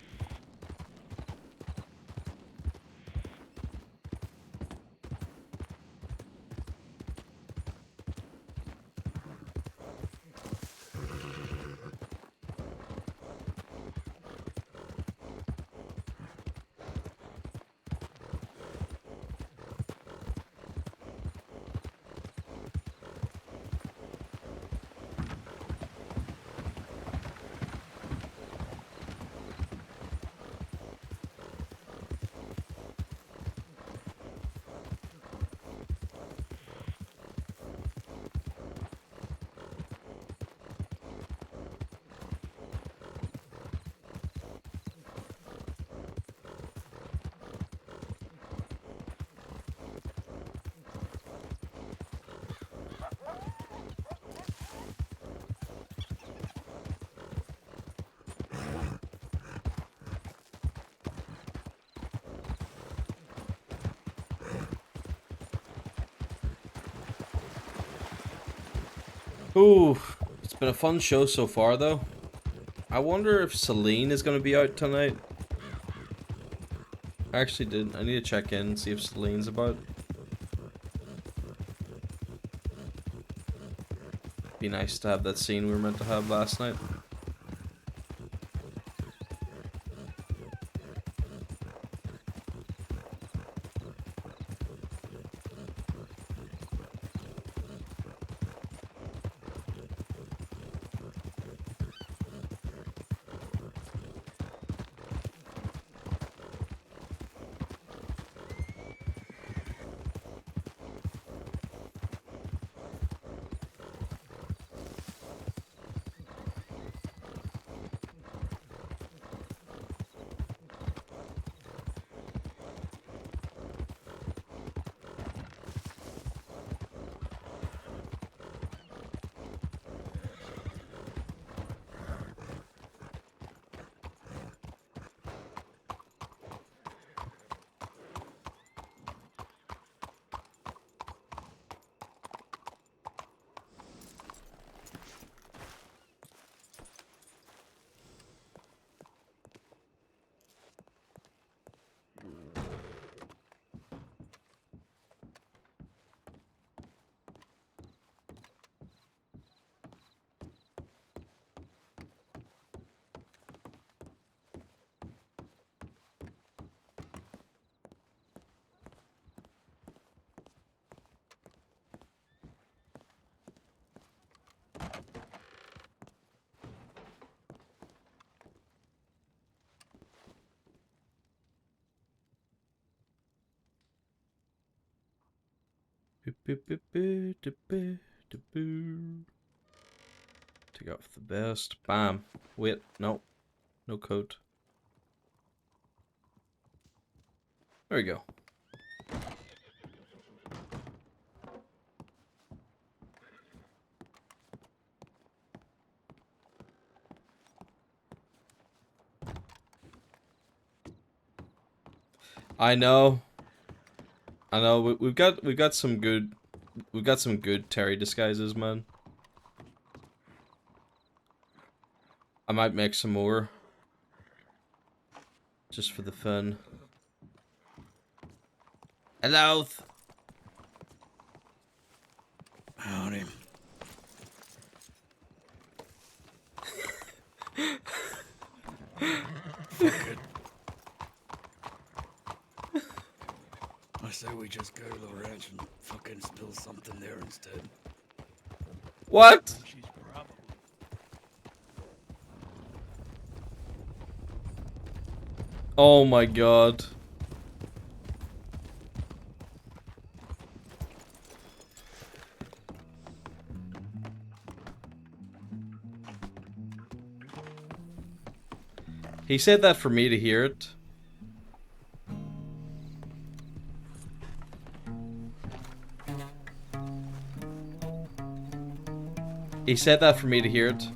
Ooh, it's been a fun show so far, though. I wonder if Celine is going to be out tonight. I actually did. I need to check in and see if Celine's about. Be nice to have that scene we were meant to have last night. Take off the vest. Bam. Wait, no. No coat. There we go. I know. We've got some good Terry disguises, man. I might make some more, just for the fun. Hello. Howdy. Fuck it. I say we just go to the ranch and fucking spill something there instead. What? Oh my god. He said that for me to hear it. He said that for me to hear it.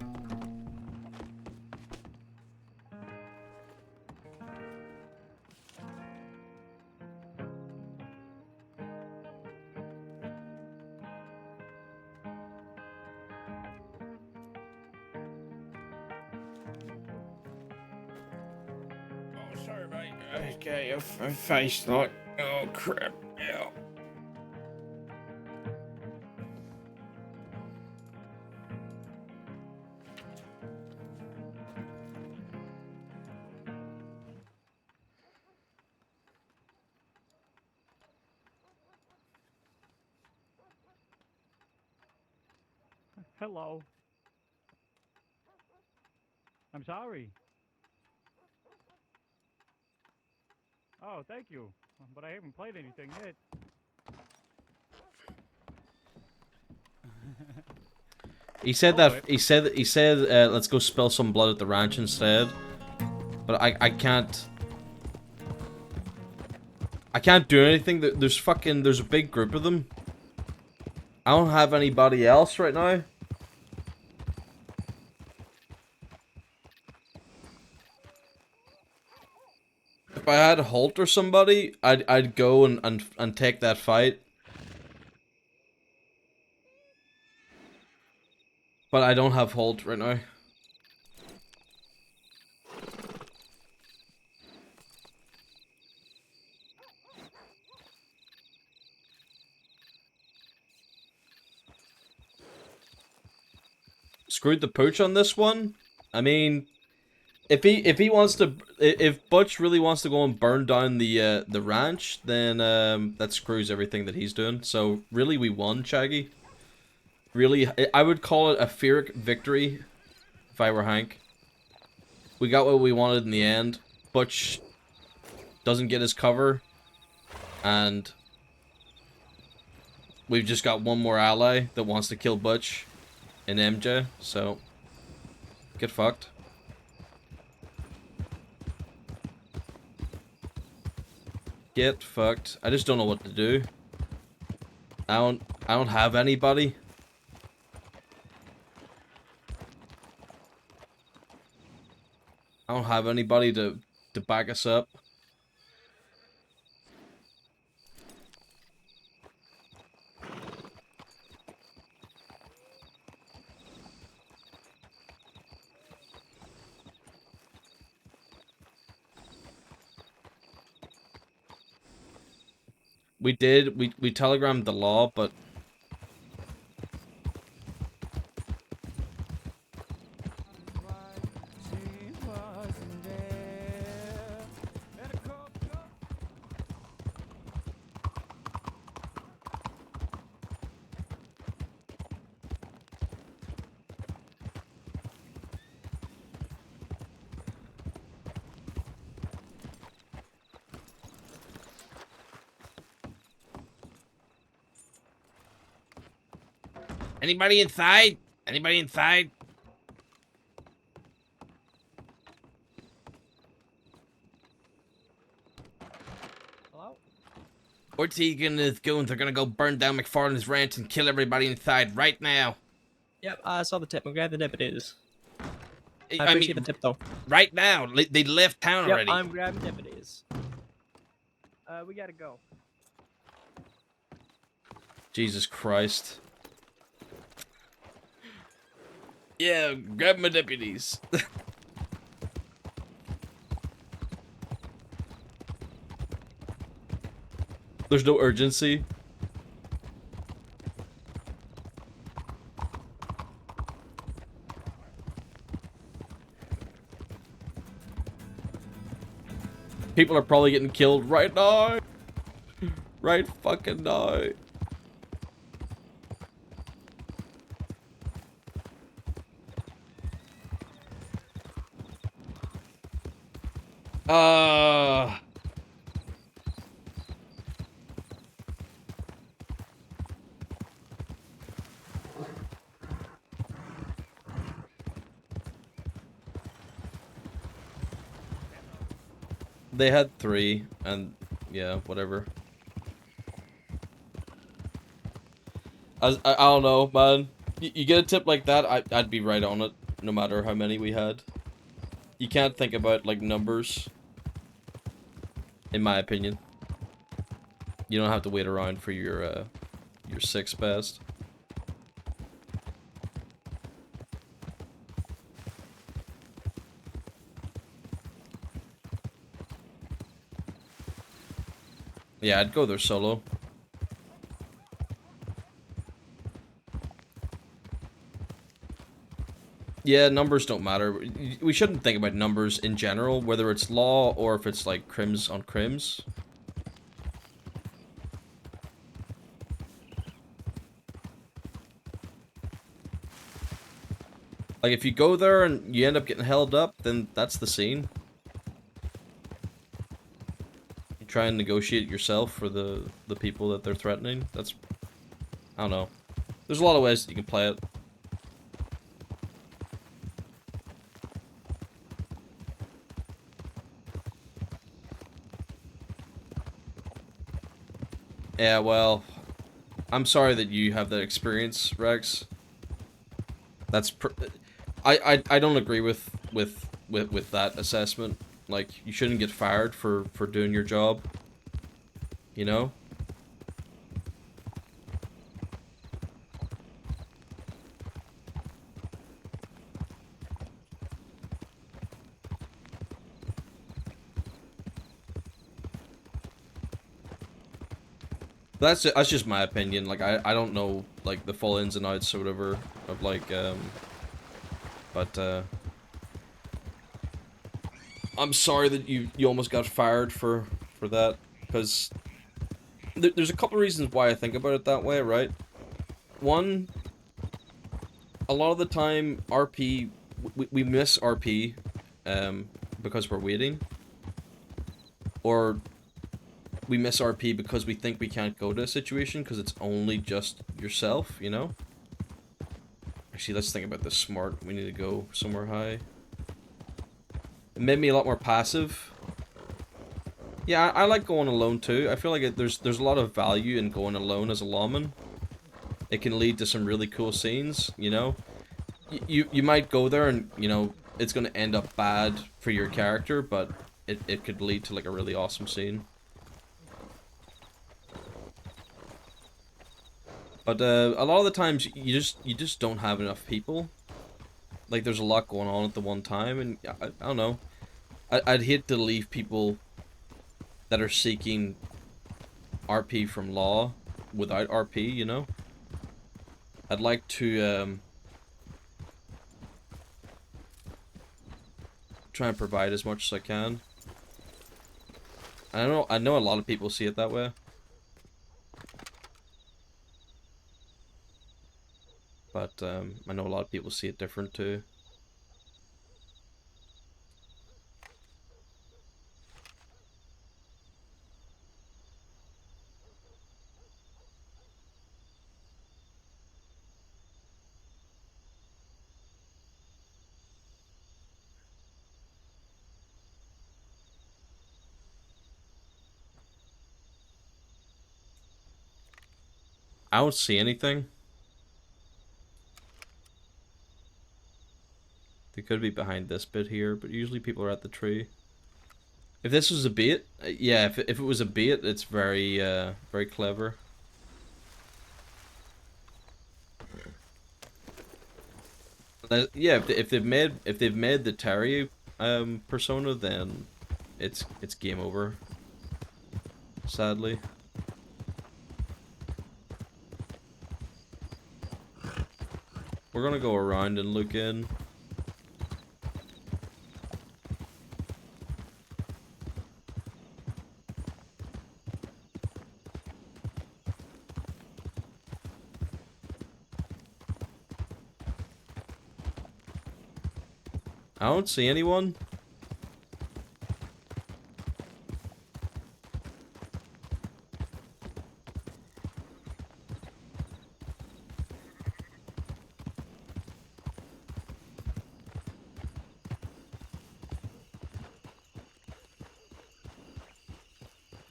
Oh, sorry, mate. Okay, your face like, oh crap, yeah. Hello. I'm sorry. Oh, thank you. But I haven't played anything yet. He said that. He said. Let's go spill some blood at the ranch instead. But I can't. I can't do anything. There's a big group of them. I don't have anybody else right now. If I had Holt or somebody, I'd go and take that fight. But I don't have Holt right now. Screwed the pooch on this one. I mean, if Butch really wants to go and burn down the ranch, then that screws everything that he's doing. So really, we won, Shaggy. Really, I would call it a Pyrrhic victory if I were Hank. We got what we wanted in the end. Butch doesn't get his cover, and we've just got one more ally that wants to kill Butch in MJ, so get fucked. Get fucked. I just don't know what to do. I don't have anybody. I don't have anybody to back us up. We did. We telegrammed the law, but Anybody inside? Anybody inside? Hello? Ortega and his goons are gonna go burn down McFarland's ranch and kill everybody inside right now. Yep, I saw the tip. We'll grab the deputies. I I appreciate mean, the tip, though. right now. They left town Yep, already. I'm grabbing deputies. We gotta go. Jesus Christ. Yeah, grab my deputies. There's no urgency. People are probably getting killed right now. Right fucking now. They had 3, and yeah, whatever. I don't know, man. You get a tip like that, I'd be right on it, no matter how many we had. You can't think about, like, numbers, in my opinion. You don't have to wait around for your 6th best. Yeah, I'd go there solo. Yeah, numbers don't matter. We shouldn't think about numbers in general, whether it's law or if it's like crims on crims. Like, if you go there and you end up getting held up, then that's the scene. You try and negotiate yourself for the people that they're threatening. That's... I don't know. There's a lot of ways that you can play it. Yeah, well, I'm sorry that you have that experience, Rex. That's I don't agree with that assessment. Like, you shouldn't get fired for doing your job. You know? That's just my opinion. Like, I don't know, like, the full ins and outs or whatever of, like, but I'm sorry that you almost got fired for that, because there's a couple reasons why I think about it that way, right? One, a lot of the time, RP, we miss RP, because we're waiting, or we miss RP because we think we can't go to a situation because it's only just yourself, you know? Actually, let's think about this smart. We need to go somewhere high. It made me a lot more passive. Yeah, I like going alone too. I feel like there's a lot of value in going alone as a lawman. It can lead to some really cool scenes, you know? You might go there and, you know, it's going to end up bad for your character, but it could lead to, like, a really awesome scene. But a lot of the times you just don't have enough people. Like, there's a lot going on at the one time, and I don't know. I'd hate to leave people that are seeking RP from law without RP, you know? I'd like to try and provide as much as I can. I know a lot of people see it that way. But I know a lot of people see it different too. I don't see anything. They could be behind this bit here, but usually people are at the tree. If this was a bait, yeah, if it was a bait, it's very, very clever. Yeah, if they've made the Terry persona, then it's game over. Sadly. We're gonna go around and look in. I don't see anyone.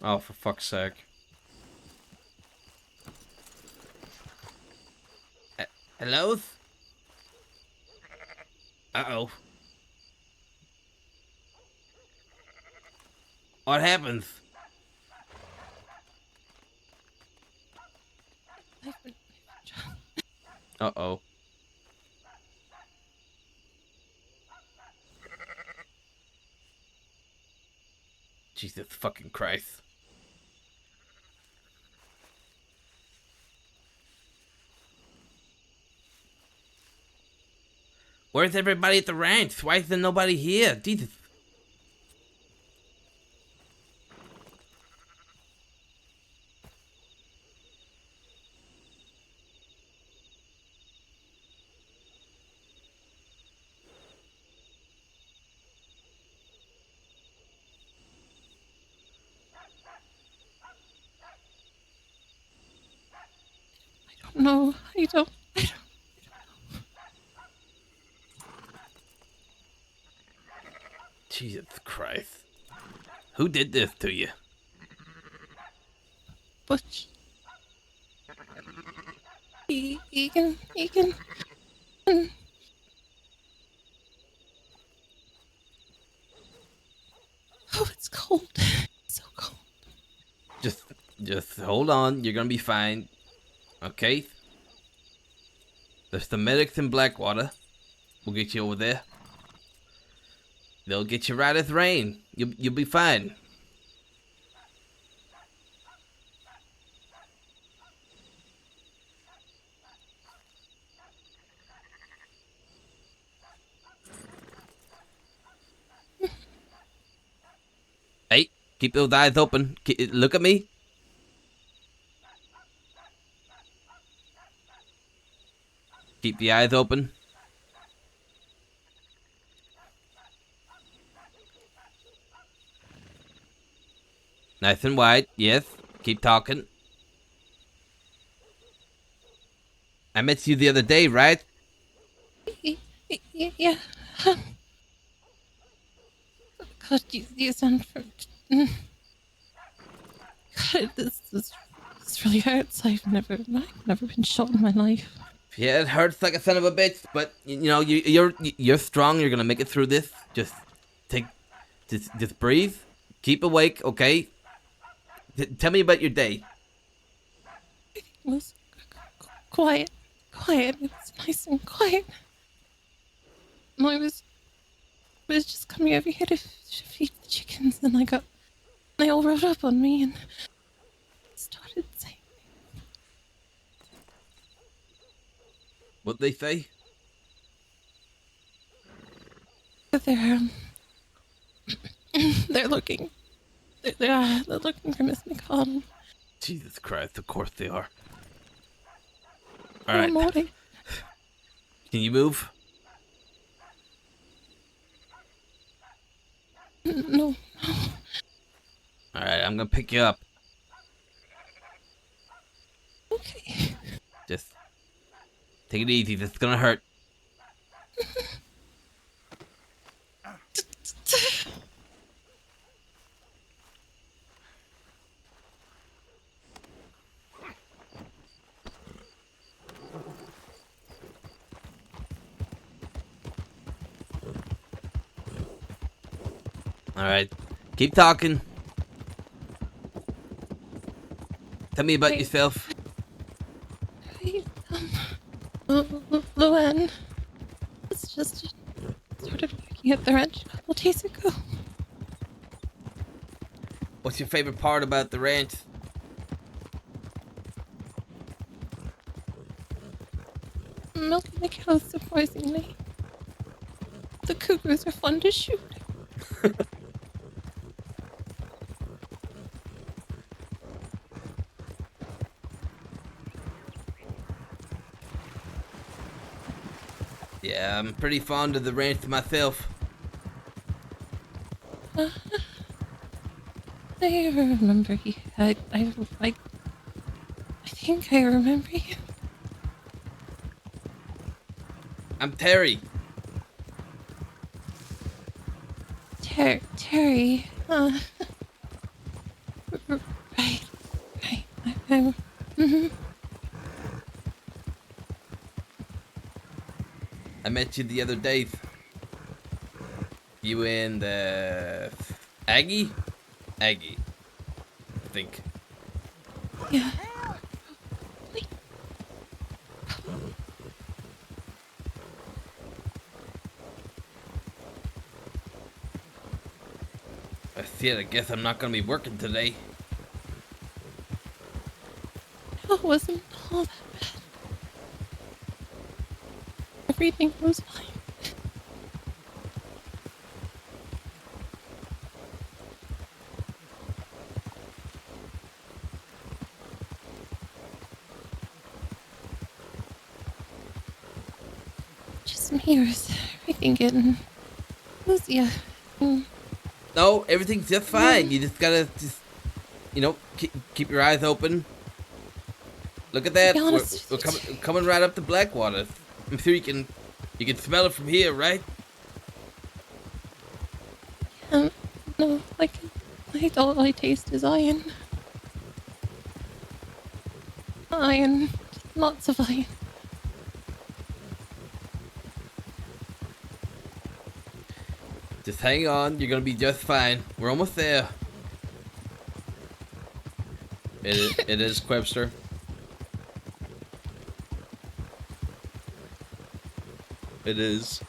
Oh, for fuck's sake. Hello? Uh-oh. What happens? Uh-oh. Jesus fucking Christ. Where's everybody at the ranch? Why is there nobody here? Jesus. No, I don't. Jesus Christ. Who did this to you? Butch. Egan. Oh, it's cold. It's so cold. Just hold on. You're gonna be fine. Okay? There's the medics in Blackwater. We'll get you over there. They'll get you right as rain. You'll be fine. Hey, keep those eyes open. Look at me. Keep the eyes open. Nice and wide. Yes. Keep talking. I met you the other day, right? Yeah. God, you sound for. God, this really hurts. I've never been shot in my life. Yeah, it hurts like a son of a bitch, but you know you're strong. You're gonna make it through this. Just breathe. Keep awake, okay? Tell me about your day. It was quiet. It was nice and quiet. I was just coming over here to feed the chickens, and they all rode up on me and started saying. What'd they say? They're looking. They're looking for Miss McConnell. Jesus Christ! Of course they are. All right. Morning. Can you move? No. All right, I'm gonna pick you up. Okay. Just take it easy. This is gonna hurt. Alright. Keep talking. Tell me about yourself. Luann was just started working at the ranch a couple days ago. What's your favorite part about the ranch? Milking the cows, surprisingly. The cougars are fun to shoot. Yeah, I'm pretty fond of the ranch myself. I remember you. I think I remember you. I'm Terry. Terry. Right. Mhm. I met you the other day. You and Aggie? Aggie, I think. Yeah. I guess I'm not gonna be working today. It wasn't all that bad. Everything was fine. Just me, or is everything getting woozy? No, everything's just fine. You just gotta keep your eyes open. Look at that. To be honest, We're coming right up to Blackwater. I'm sure you can smell it from here, right? No, all I taste is iron. Iron. Lots of iron. Just hang on. You're gonna be just fine. We're almost there. It is Quebster. It is.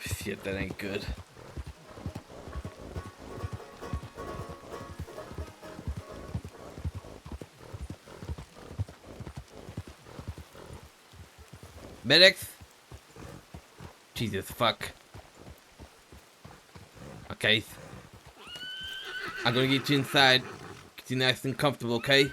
Shit, that ain't good. Medics! Jesus fuck. Okay. I'm gonna get you inside. Get you nice and comfortable, okay?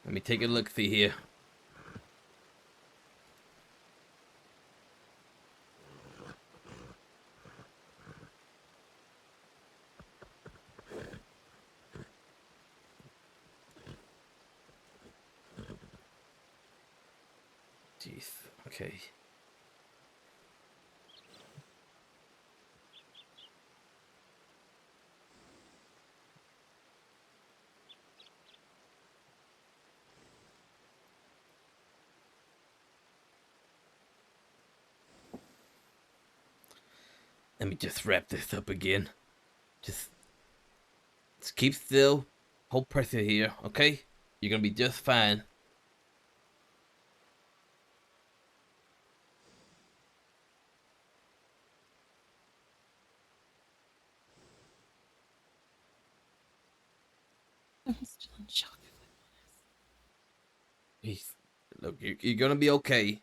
Let me take a look see here. Jeez, okay. Let me just wrap this up again. Just keep still. Hold pressure here, okay? You're gonna be just fine. I'm still in shock. Look, you're gonna be okay.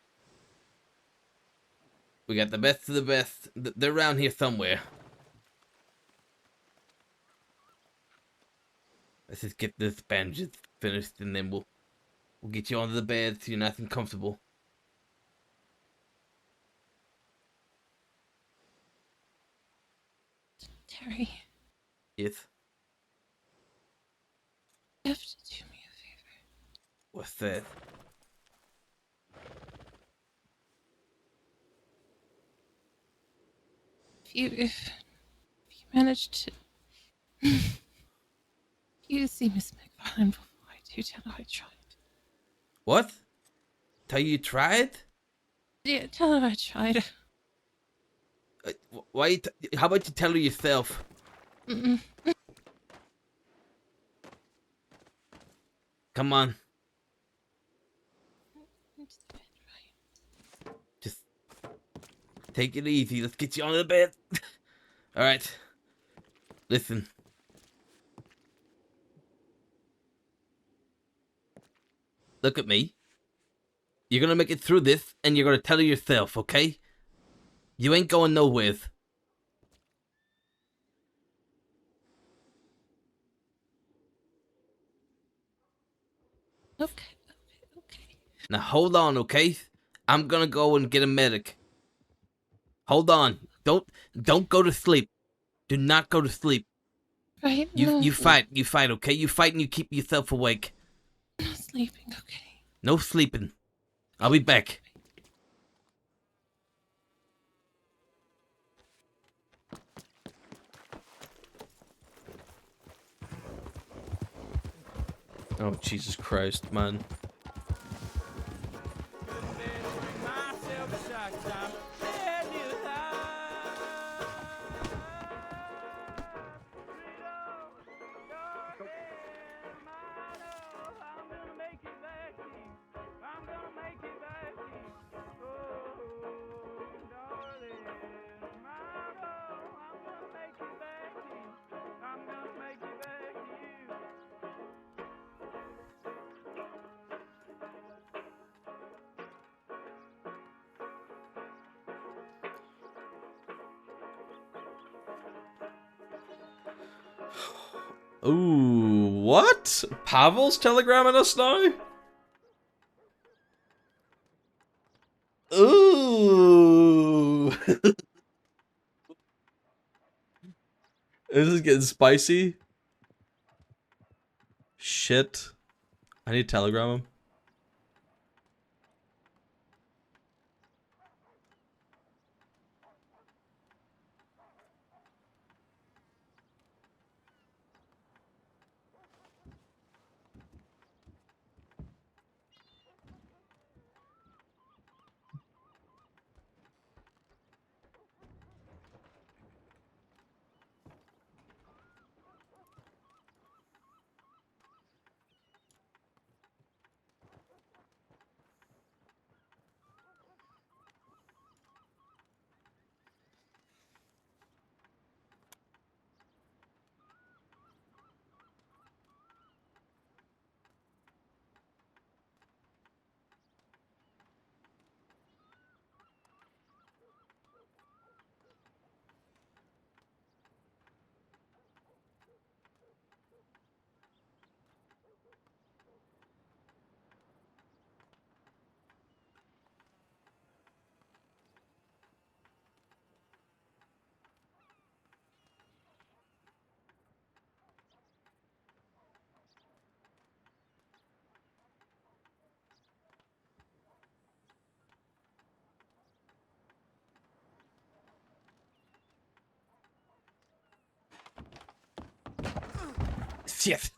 We got the best of the best. They're around here somewhere. Let's just get this bandage finished, and then we'll get you onto the bed so you're nice and comfortable. Terry, Yes. you have to do me a favor. What's that? if you manage to you see Miss McFarlane before I do, tell her I tried. What? Tell you tried? Yeah, tell her I tried. Why? How about you tell her yourself? Mm-mm. Come on. Just take it easy. Let's get you on the bed. All right. Listen. Look at me. You're gonna make it through this, and you're gonna tell her yourself, okay? You ain't going nowhere. Okay. Now hold on, okay? I'm gonna go and get a medic. Hold on. Don't go to sleep. Do not go to sleep. Right? You fight, okay? You fight and you keep yourself awake. I'm not sleeping, okay? No sleeping. I'll be back. Oh, Jesus Christ, man. Ooh, what? Pavel's telegramming us now? Ooh. This is getting spicy. Shit. I need to telegram him. Shit.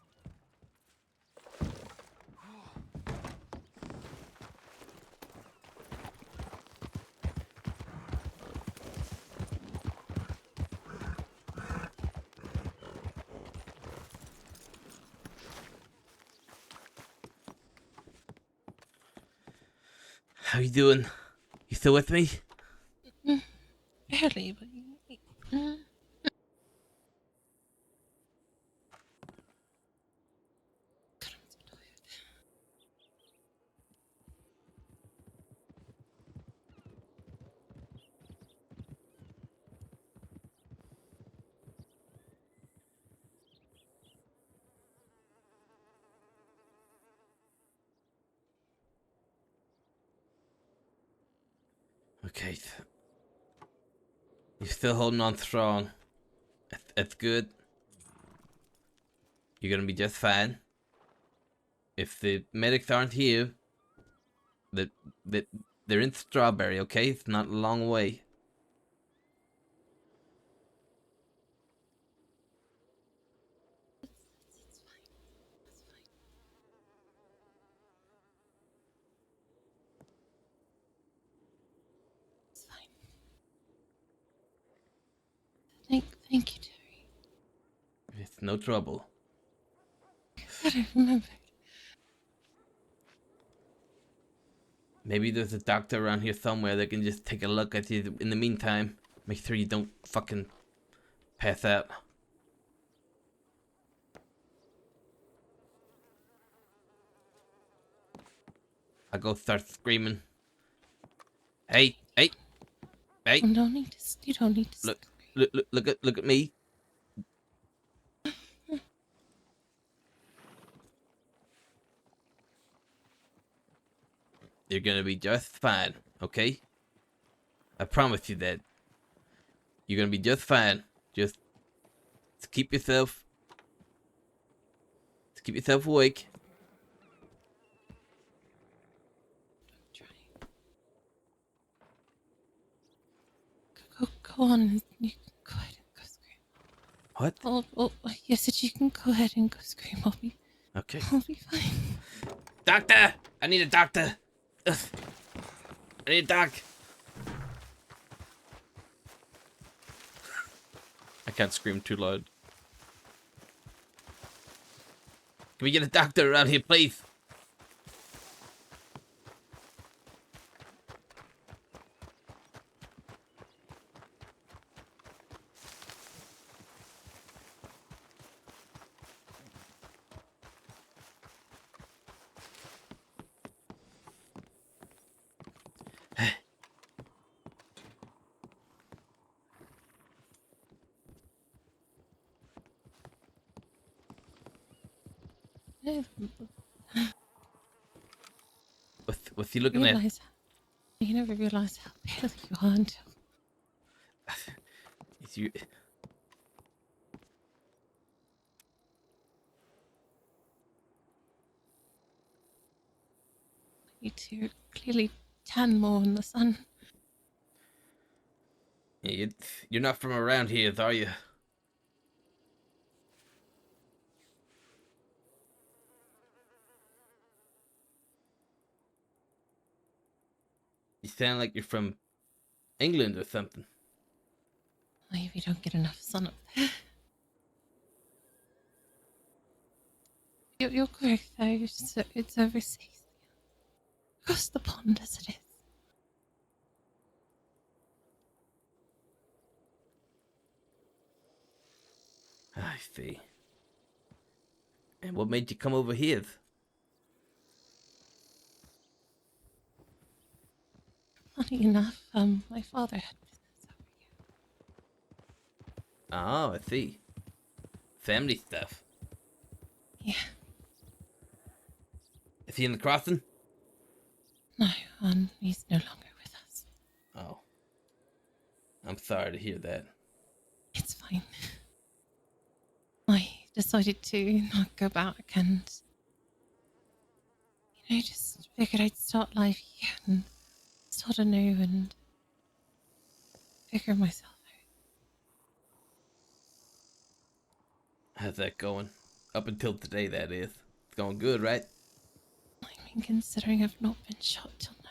How you doing? You still with me? Barely, but Okay. You're still holding on strong. That's good. You're gonna be just fine. If the medics aren't here, they're in Strawberry, okay? It's not a long way. No trouble. I don't remember. Maybe there's a doctor around here somewhere that can just take a look at you in the meantime. Make sure you don't fucking pass out. I go start screaming. Hey, hey, hey! You don't need to. You don't need to. Look at me. You're gonna be just fine, okay? I promise you that. You're gonna be just fine. Just keep yourself awake. Go on. You can go ahead and go scream. What? Oh, you said you can go ahead and go scream. Okay. I'll be fine. Doctor! I need a doctor! Ugh. I need a doc. I can't scream too loud. Can we get a doctor around here, please? What's he looking at? You never realize how pale you are until. It's you. You two clearly tan more in the sun. Yeah, you're not from around here, are you? You sound like you're from England or something. Maybe you don't get enough sun up there. You're correct, though. It's overseas. Across the pond as it is. I see. And what made you come over here? Funny enough, my father had business over here. Oh, I see. Family stuff. Yeah. Is he in the crossing? No, he's no longer with us. Oh. I'm sorry to hear that. It's fine. I decided to not go back and, just figured I'd start life here and start anew and figure myself out. How's that going? Up until today, that is. It's going good, right? I mean, considering I've not been shot till now.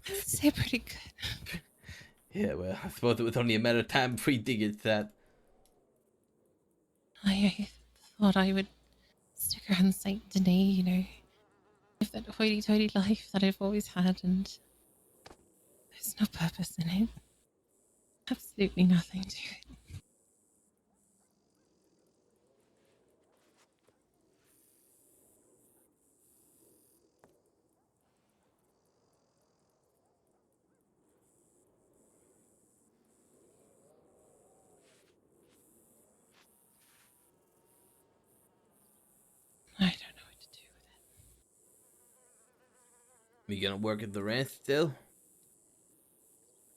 I'd say pretty good. Yeah, well, I suppose it was only a matter of time before you did get that. I thought I would stick around Saint Denis, live that hoity-toity life that I've always had, and there's no purpose in it. Absolutely nothing to it. I don't know what to do with it. You gonna work at the ranch still?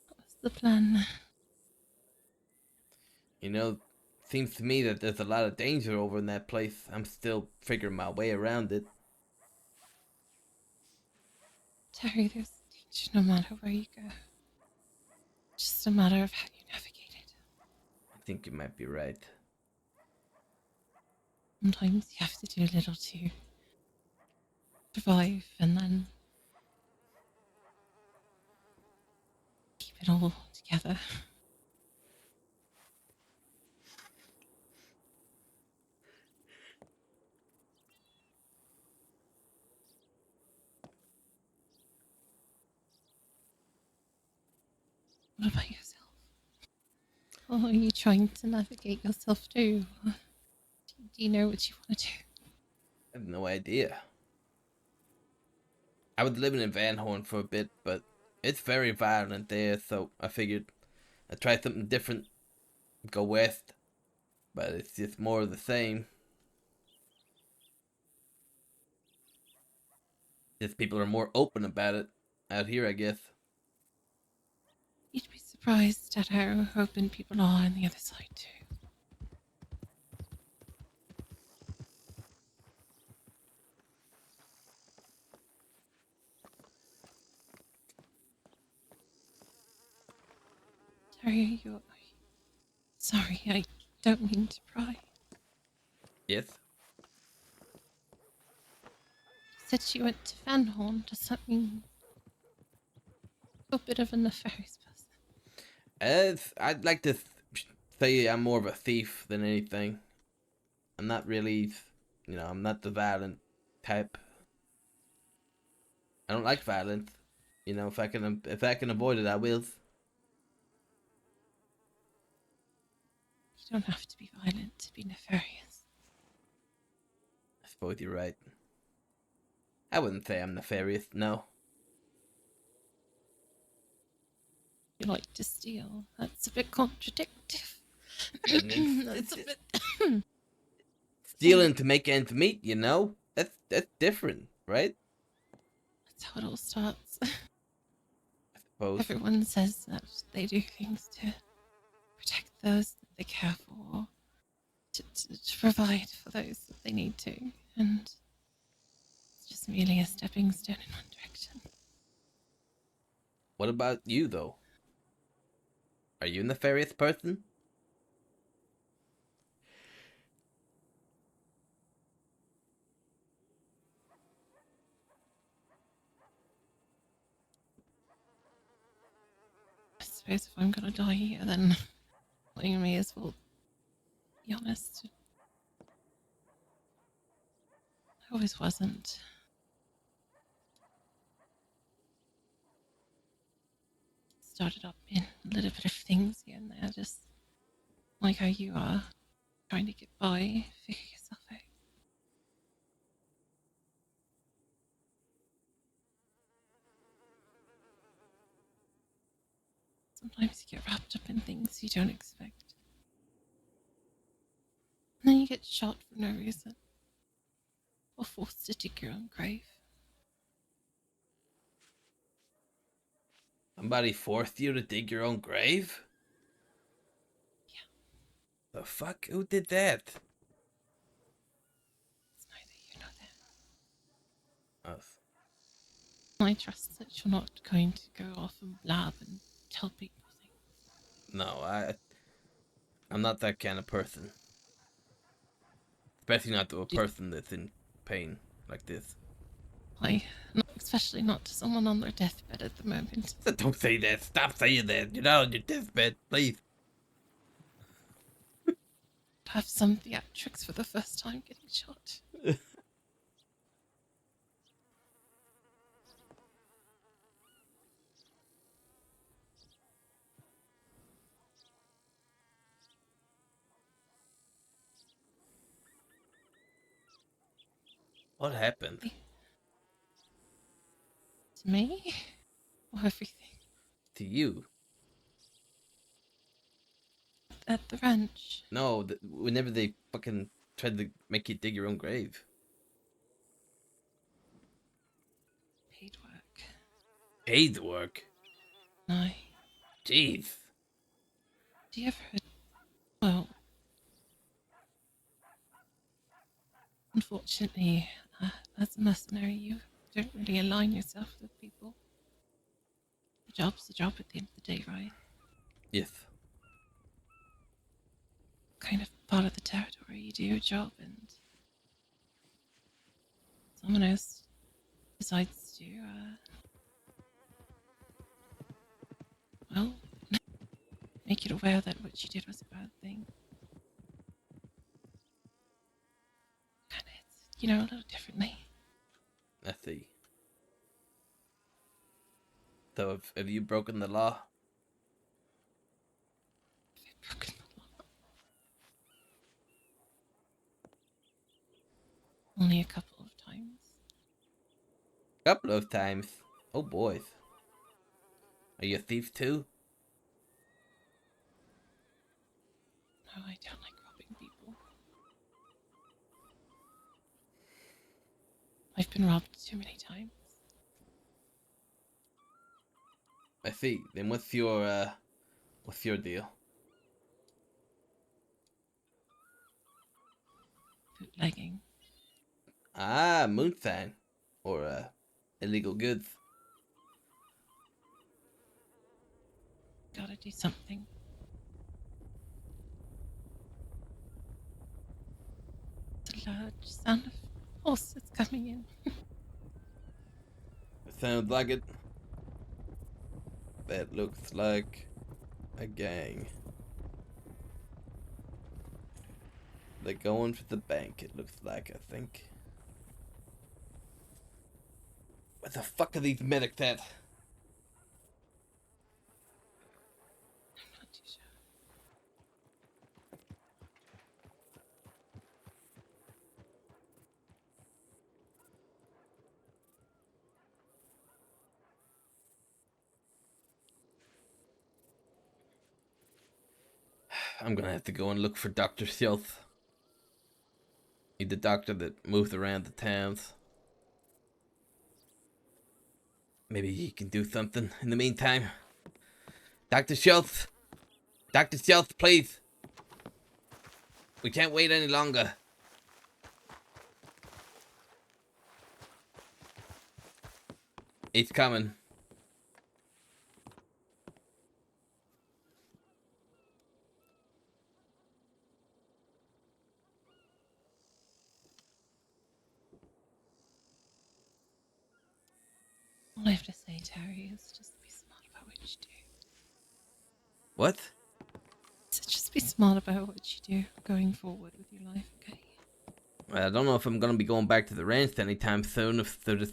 What's the plan? Seems to me that there's a lot of danger over in that place. I'm still figuring my way around it. Terry, there's danger no matter where you go. It's just a matter of how you navigate it. I think you might be right. Sometimes you have to do a little to survive and then keep it all together. What about yourself? Or are you trying to navigate yourself too? Do you know what you want to do? I have no idea. I was living in Van Horn for a bit, but it's very violent there, so I figured I'd try something different, go west, but it's just more of the same. Just people are more open about it out here, I guess. You'd be surprised at how open people are on the other side too. Terry, you're... Sorry, I don't mean to pry. Yes? You said she went to Van Horn. Does that mean you're a bit of a nefarious person? I'd like to say I'm more of a thief than anything. I'm not really, I'm not the violent type. I don't like violence. If I can avoid it, I will. You don't have to be violent to be nefarious. I suppose you're right. I wouldn't say I'm nefarious, no. You like to steal. That's a bit contradictive. It's a bit... Stealing to make ends meet, That's different, right? That's how it all starts. I suppose. Everyone says that they do things to protect those that they care for, to provide for those that they need to, and it's just merely a stepping stone in one direction. What about you, though? Are you a nefarious person? I suppose if I'm gonna die here, then I may as well be honest. I always wasn't. Started up in a little bit of things here and there, just like how you are, trying to get by, figure yourself out. Sometimes you get wrapped up in things you don't expect. And then you get shot for no reason. Or forced to dig your own grave. Somebody forced you to dig your own grave? Yeah. The fuck? Who did that? It's neither you nor them. Us. I trust that you're not going to go off and blab and tell people things. No, I'm not that kind of person. Especially not to a person that's in pain like this. Especially not to someone on their deathbed at the moment. Don't say that. Stop saying that. You're not on your deathbed, please. Have some theatrics for the first time getting shot. What happened? To me? Or everything? To you? At the ranch. No, whenever they fucking tried to make you dig your own grave. Paid work. Paid work? No. Jeez. Do you ever... Well... Unfortunately, as a mercenary, you don't really align yourself with people. The job's a job at the end of the day, right? Yes. Kind of part of the territory. You do your job and someone else decides to, well, make it aware that what you did was a bad thing. Kind of hits, a little differently. I see. So have you broken the law? Only a couple of times. Couple of times. Oh boy. Are you a thief too? No, I don't like robbing people. I've been robbed too many times. I see. Then what's your deal? Bootlegging. Ah, moonshine. Or illegal goods. Gotta do something. It's a large sound of horses coming in. Sounds like it. That looks like a gang. They're going for the bank, it looks like, I think. What the fuck are these medics at? I'm not too sure. I'm gonna have to go and look for Dr. Stealth. Need the doctor that moves around the towns. Maybe he can do something in the meantime. Dr. Schultz! Dr. Schultz, please! We can't wait any longer. He's coming. All I have to say, Terry, is just be smart about what you do. What? So just be smart about what you do going forward with your life, okay? I don't know if I'm gonna be going back to the ranch anytime soon. If there's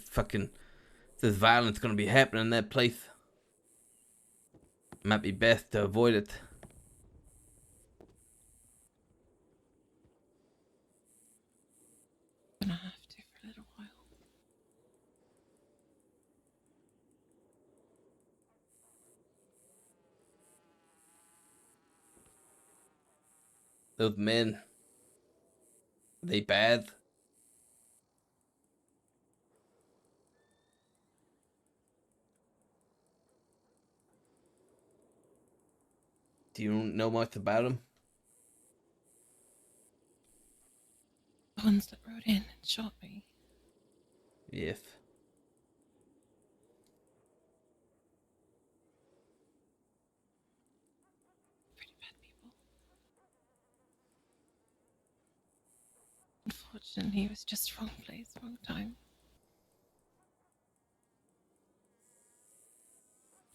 violence gonna be happening in that place. Might be best to avoid it. Gonna have to for a little while. Those men. Are they bad? Do you know much about them? The ones that rode in and shot me. Yes. Pretty bad people. Unfortunately, it was just wrong place, wrong time.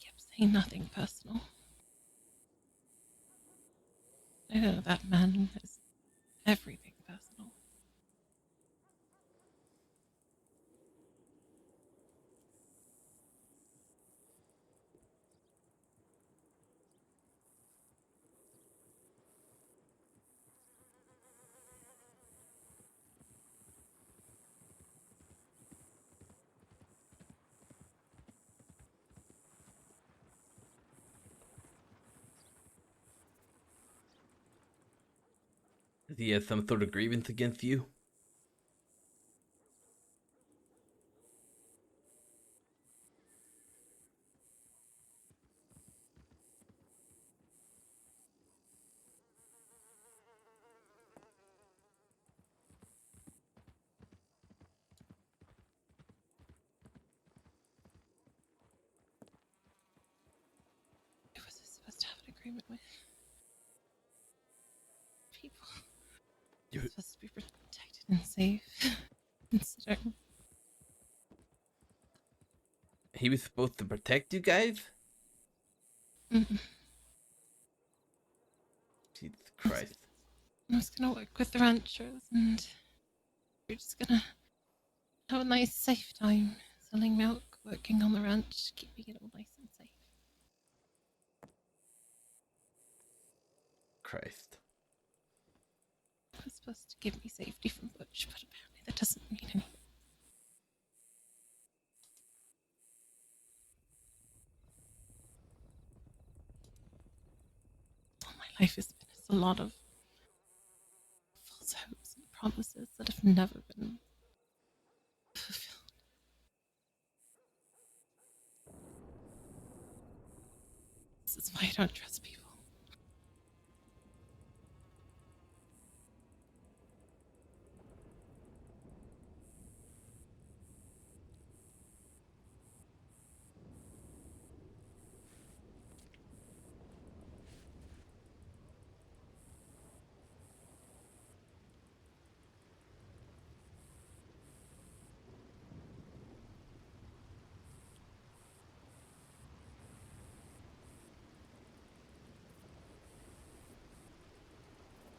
Kept saying nothing personal. I know that man is everything personal. Does he have some sort of grievance against you? Who was I supposed to have an agreement with? People. You're supposed to be protected and safe. Considering He was supposed to protect you guys? Jesus Christ. I was gonna work with the ranchers and we're just gonna have a nice safe time selling milk, working on the ranch, keeping it all nice and safe. Christ. It was supposed to give me safety from Butch, but apparently that doesn't life has been is a lot of false hopes and promises that have never been fulfilled. This is why I don't trust people.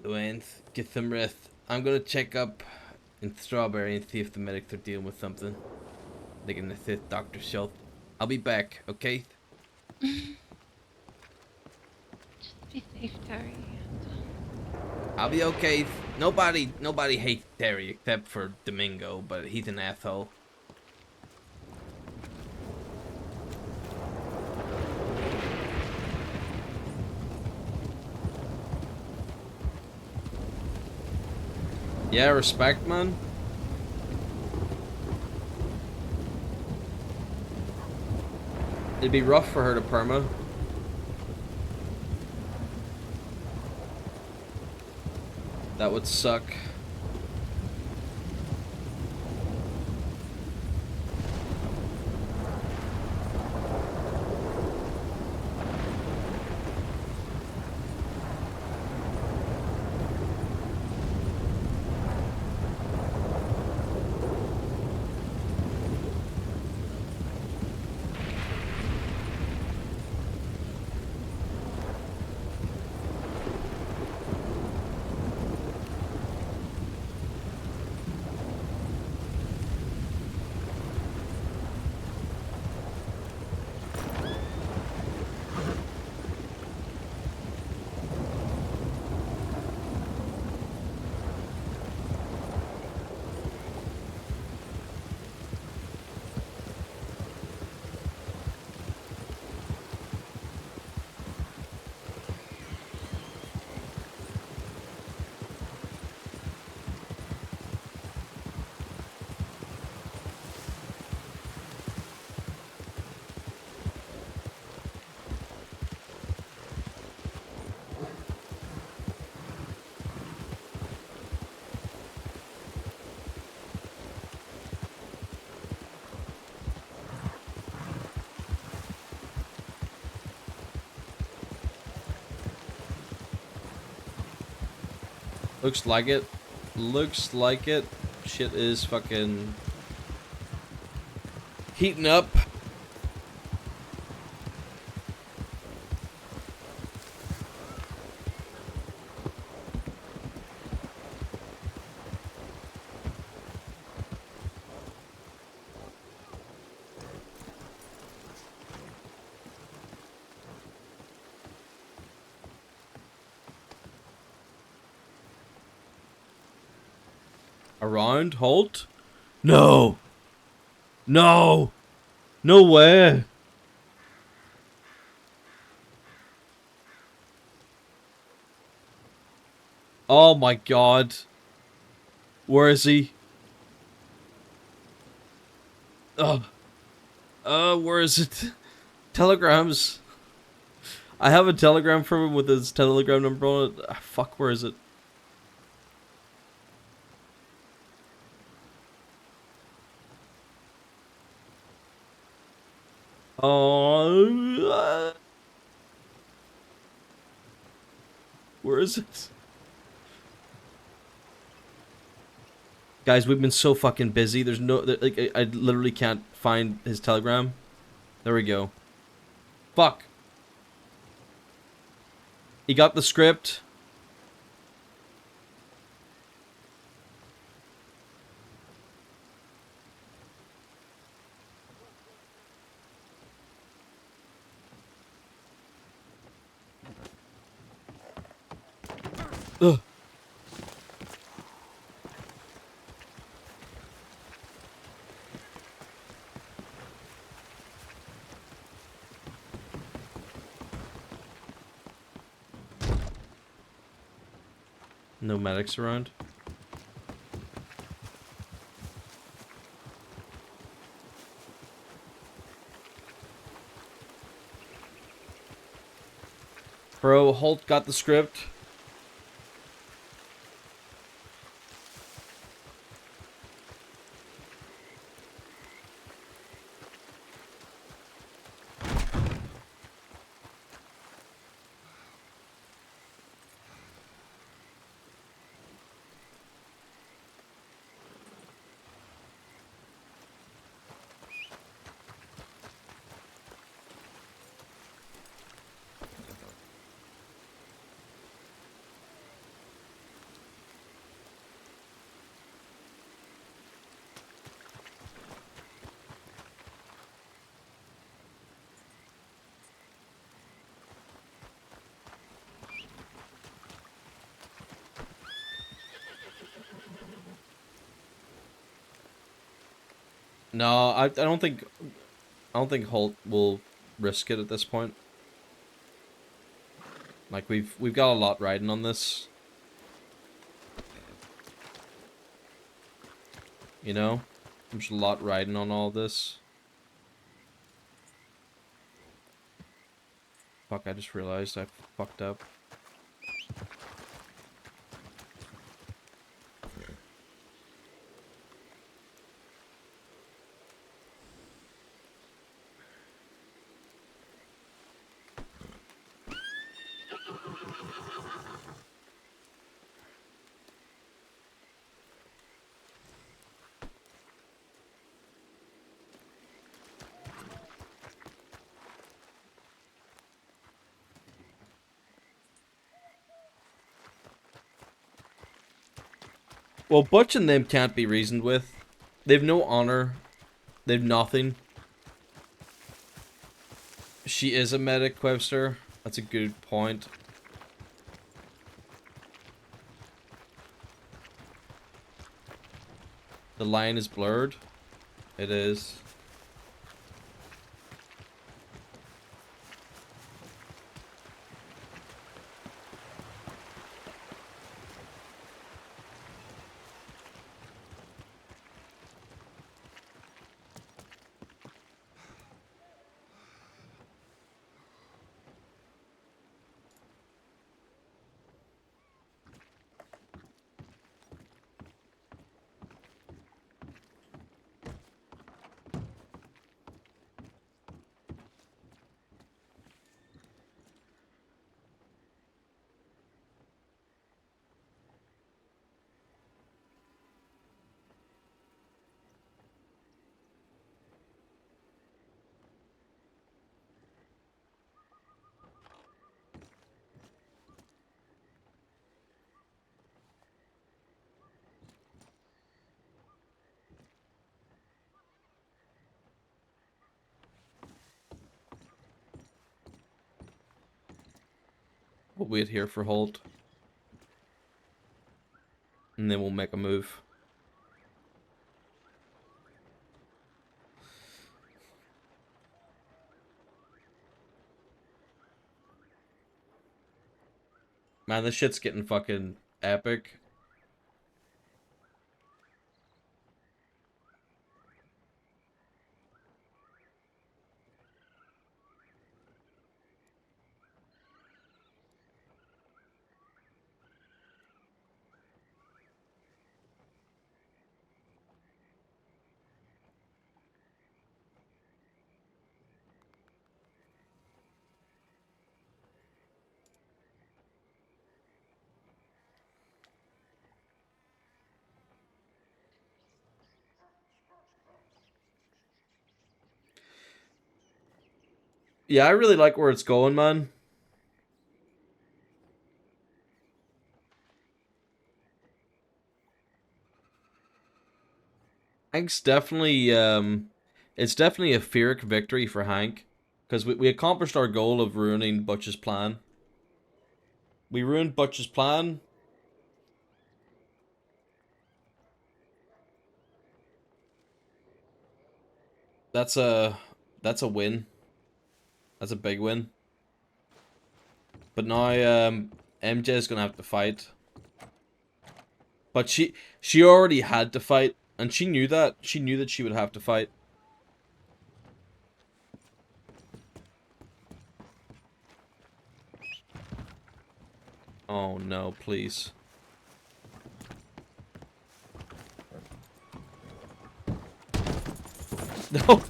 Luanth, get some rest. I'm gonna check up in Strawberry and see if the medics are dealing with something. They can assist Dr. Schultz. I'll be back, okay? Just be safe, Terry. I'll be okay. Nobody hates Terry except for Domingo, but he's an asshole. Yeah, respect, man. It'd be rough for her to perma. That would suck. Looks like it. Looks like it. Shit is fucking heating up. Around? Halt? No! No! No way! Oh my god. Where is he? Where is it? Telegrams. I have a telegram from him with his telegram number on it. Ah, fuck, where is it? Oh, where is it? Guys, we've been so fucking busy. There's no, like, I literally can't find his telegram. There we go. Fuck. He got the script. Ugh. No medics around. Bro, Holt got the script. No, I don't think Holt will risk it at this point. Like we've got a lot riding on this. You know? There's a lot riding on all this. Fuck, I just realized I fucked up. Well, Butch and them can't be reasoned with. They've no honor. They've nothing. She is a medic, Webster. That's a good point. The line is blurred. It is. We'll wait here for Holt. And then we'll make a move. Man, this shit's getting fucking epic. Yeah, I really like where it's going, man. Hank's definitely, it's definitely a Pyrrhic victory for Hank. Because we accomplished our goal of ruining Butch's plan. We ruined Butch's plan. That's a win. That's a big win. But now, MJ's gonna have to fight. But she already had to fight, and she knew that. She knew that she would have to fight. Oh no, please. No.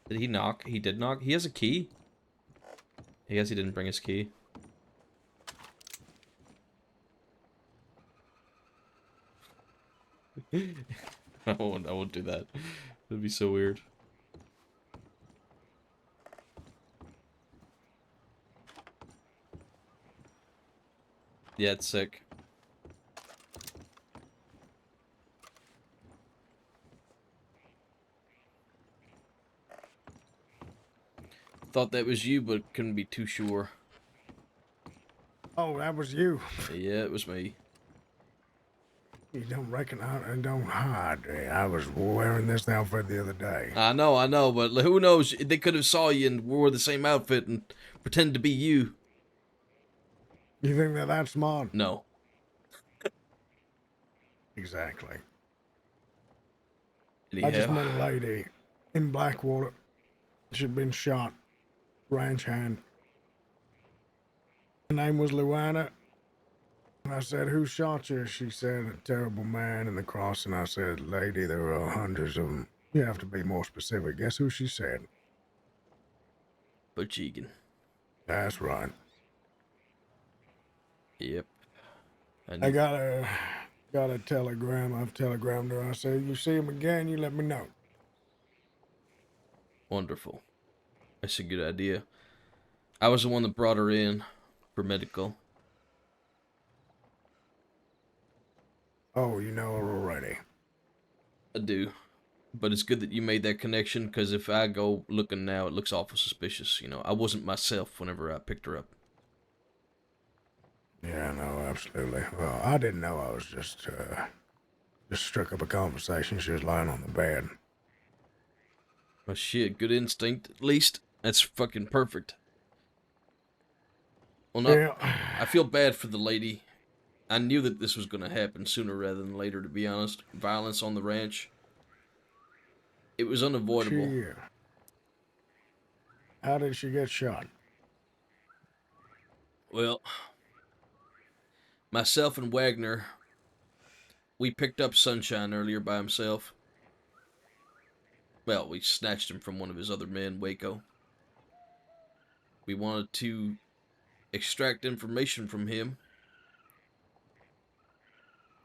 Did he knock? He did knock. He has a key. I guess he didn't bring his key. I won't do that. That'd be so weird. Yeah, it's sick. Thought that was you, but couldn't be too sure. Oh, that was you. Yeah, it was me. You don't reckon and don't hide. I was wearing this outfit the other day. I know, but who knows? They could have saw you and wore the same outfit and pretended to be you. You think that's smart? No. Exactly. Anyhow. I just met a lady in Blackwater. She'd been shot. Ranch hand. Her name was Luana. I said, who shot you? She said, a terrible man in the crossing. I said, lady, there are hundreds of them. You have to be more specific. Guess who she said? Buchigan. That's right. Yep. I got a telegram. I've telegrammed her. I said, you see him again, you let me know. Wonderful. That's a good idea. I was the one that brought her in for medical. Oh, you know her already. I do. But it's good that you made that connection, because if I go looking now, it looks awful suspicious. You know, I wasn't myself whenever I picked her up. Yeah, no, absolutely. Well, I didn't know. I was just struck up a conversation. She was lying on the bed. Well, shit, good instinct, at least. That's fucking perfect. Well, no, Yeah. I feel bad for the lady. I knew that this was going to happen sooner rather than later, to be honest. Violence on the ranch. It was unavoidable. How did she get shot? Well, myself and Wagner, we picked up Sunshine earlier by himself. Well, we snatched him from one of his other men, Waco. We wanted to extract information from him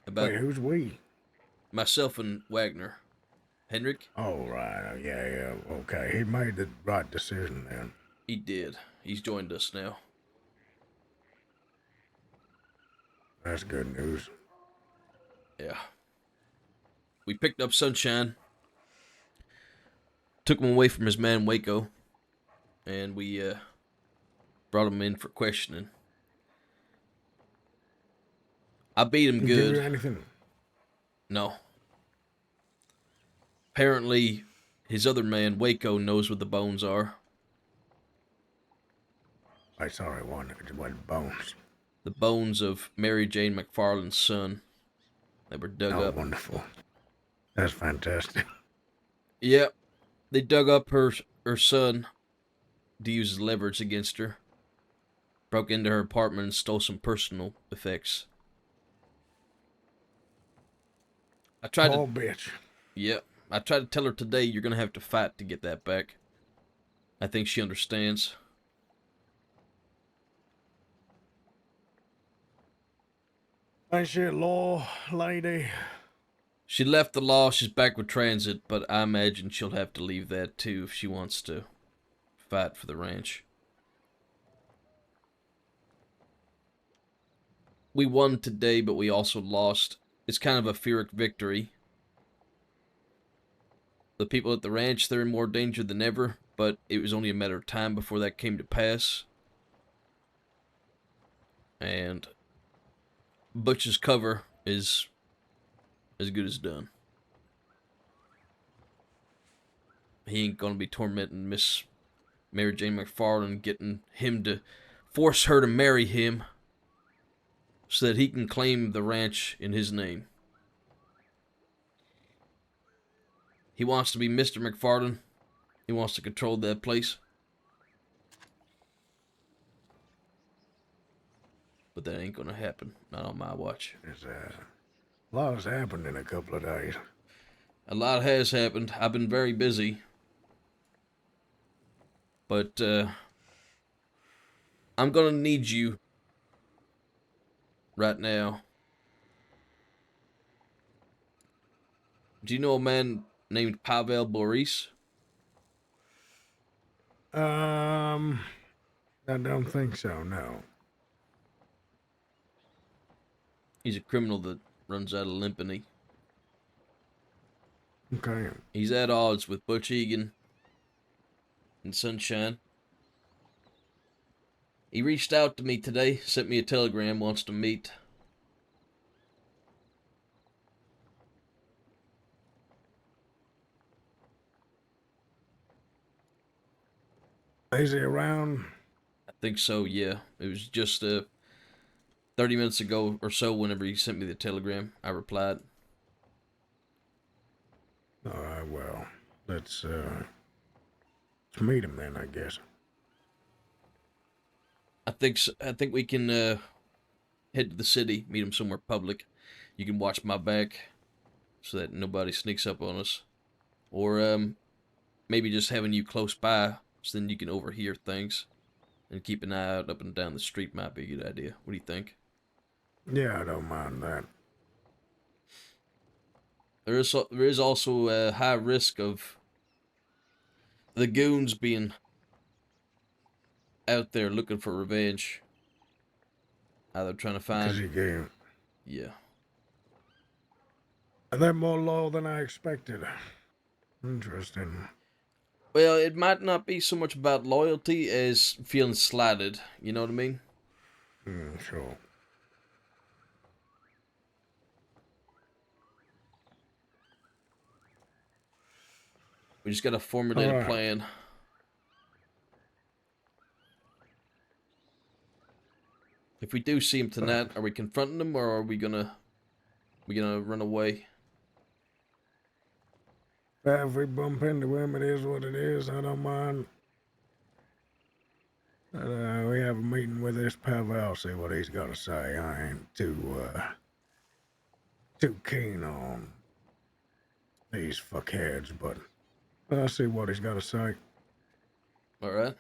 about... Wait, who's we? Myself and Wagner. Henrik? Oh, right. Yeah, okay. He made the right decision then. He did. He's joined us now. That's good news. Yeah. We picked up Sunshine. Took him away from his man Waco. And we brought him in for questioning. I beat him Did good. you do anything? No. Apparently, his other man, Waco, knows where the bones are. I sorry, what bones? The bones of Mary Jane McFarland's son. They were dug up. Wonderful. That's fantastic. Yep. They dug up her son to use as leverage against her. Broke into her apartment and stole some personal effects. I tried Oh, to... bitch. Yep. I tried to tell her today you're going to have to fight to get that back. I think she understands. Ain't shit law, lady. She left the law, she's back with transit, but I imagine she'll have to leave that too if she wants to fight for the ranch. We won today, but we also lost. It's kind of a Pyrrhic victory. The people at the ranch, they're in more danger than ever, but it was only a matter of time before that came to pass. And Butch's cover is as good as done. He ain't gonna be tormenting Miss Mary Jane McFarland, getting him to force her to marry him so that he can claim the ranch in his name. He wants to be Mr. McFarland. He wants to control that place. But that ain't gonna happen. Not on my watch. A lot has happened in a couple of days. A lot has happened. I've been very busy. But, I'm gonna need you right now. Do you know a man named Pavel Boris? I don't think so, no. He's a criminal that runs out of Limpany. Okay. He's at odds with Butch Egan and Sunshine. He reached out to me today, sent me a telegram, wants to meet. Is he around? I think so, yeah. It was just 30 minutes ago or so whenever he sent me the telegram. I replied. All right, well, let's meet him then, I guess. I think so. I think we can head to the city, meet him somewhere public. You can watch my back so that nobody sneaks up on us. Or maybe just having you close by so then you can overhear things. And keep an eye out up and down the street might be a good idea. What do you think? Yeah, I don't mind that. There is also a high risk of the goons being out there looking for revenge. Either trying to find... 'Cause he gave... Yeah. They're more loyal than I expected. Interesting. Well, it might not be so much about loyalty as feeling slighted. You know what I mean? Sure. We just gotta formulate a plan. If we do see him tonight, are we confronting him or are we gonna run away? If we bump into him, it is what it is. I don't mind. But, we have a meeting with this Pavel, see what he's got to say. I ain't too keen on these fuckheads, but I'll see what he's got to say. Alright.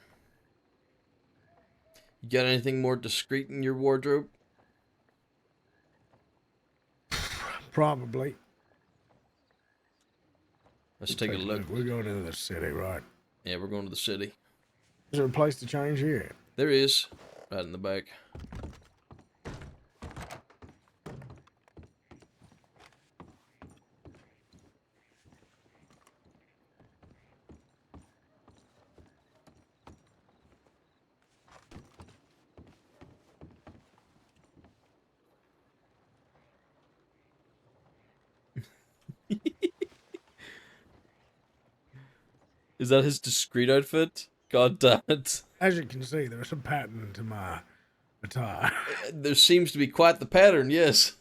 You got anything more discreet in your wardrobe? Probably. Let's take a look. We're going into the city, right? Yeah, we're going to the city. Is there a place to change here? There is. Right in the back. Is that his discreet outfit? God damn it. As you can see, there's a pattern to my attire. There seems to be quite the pattern, yes.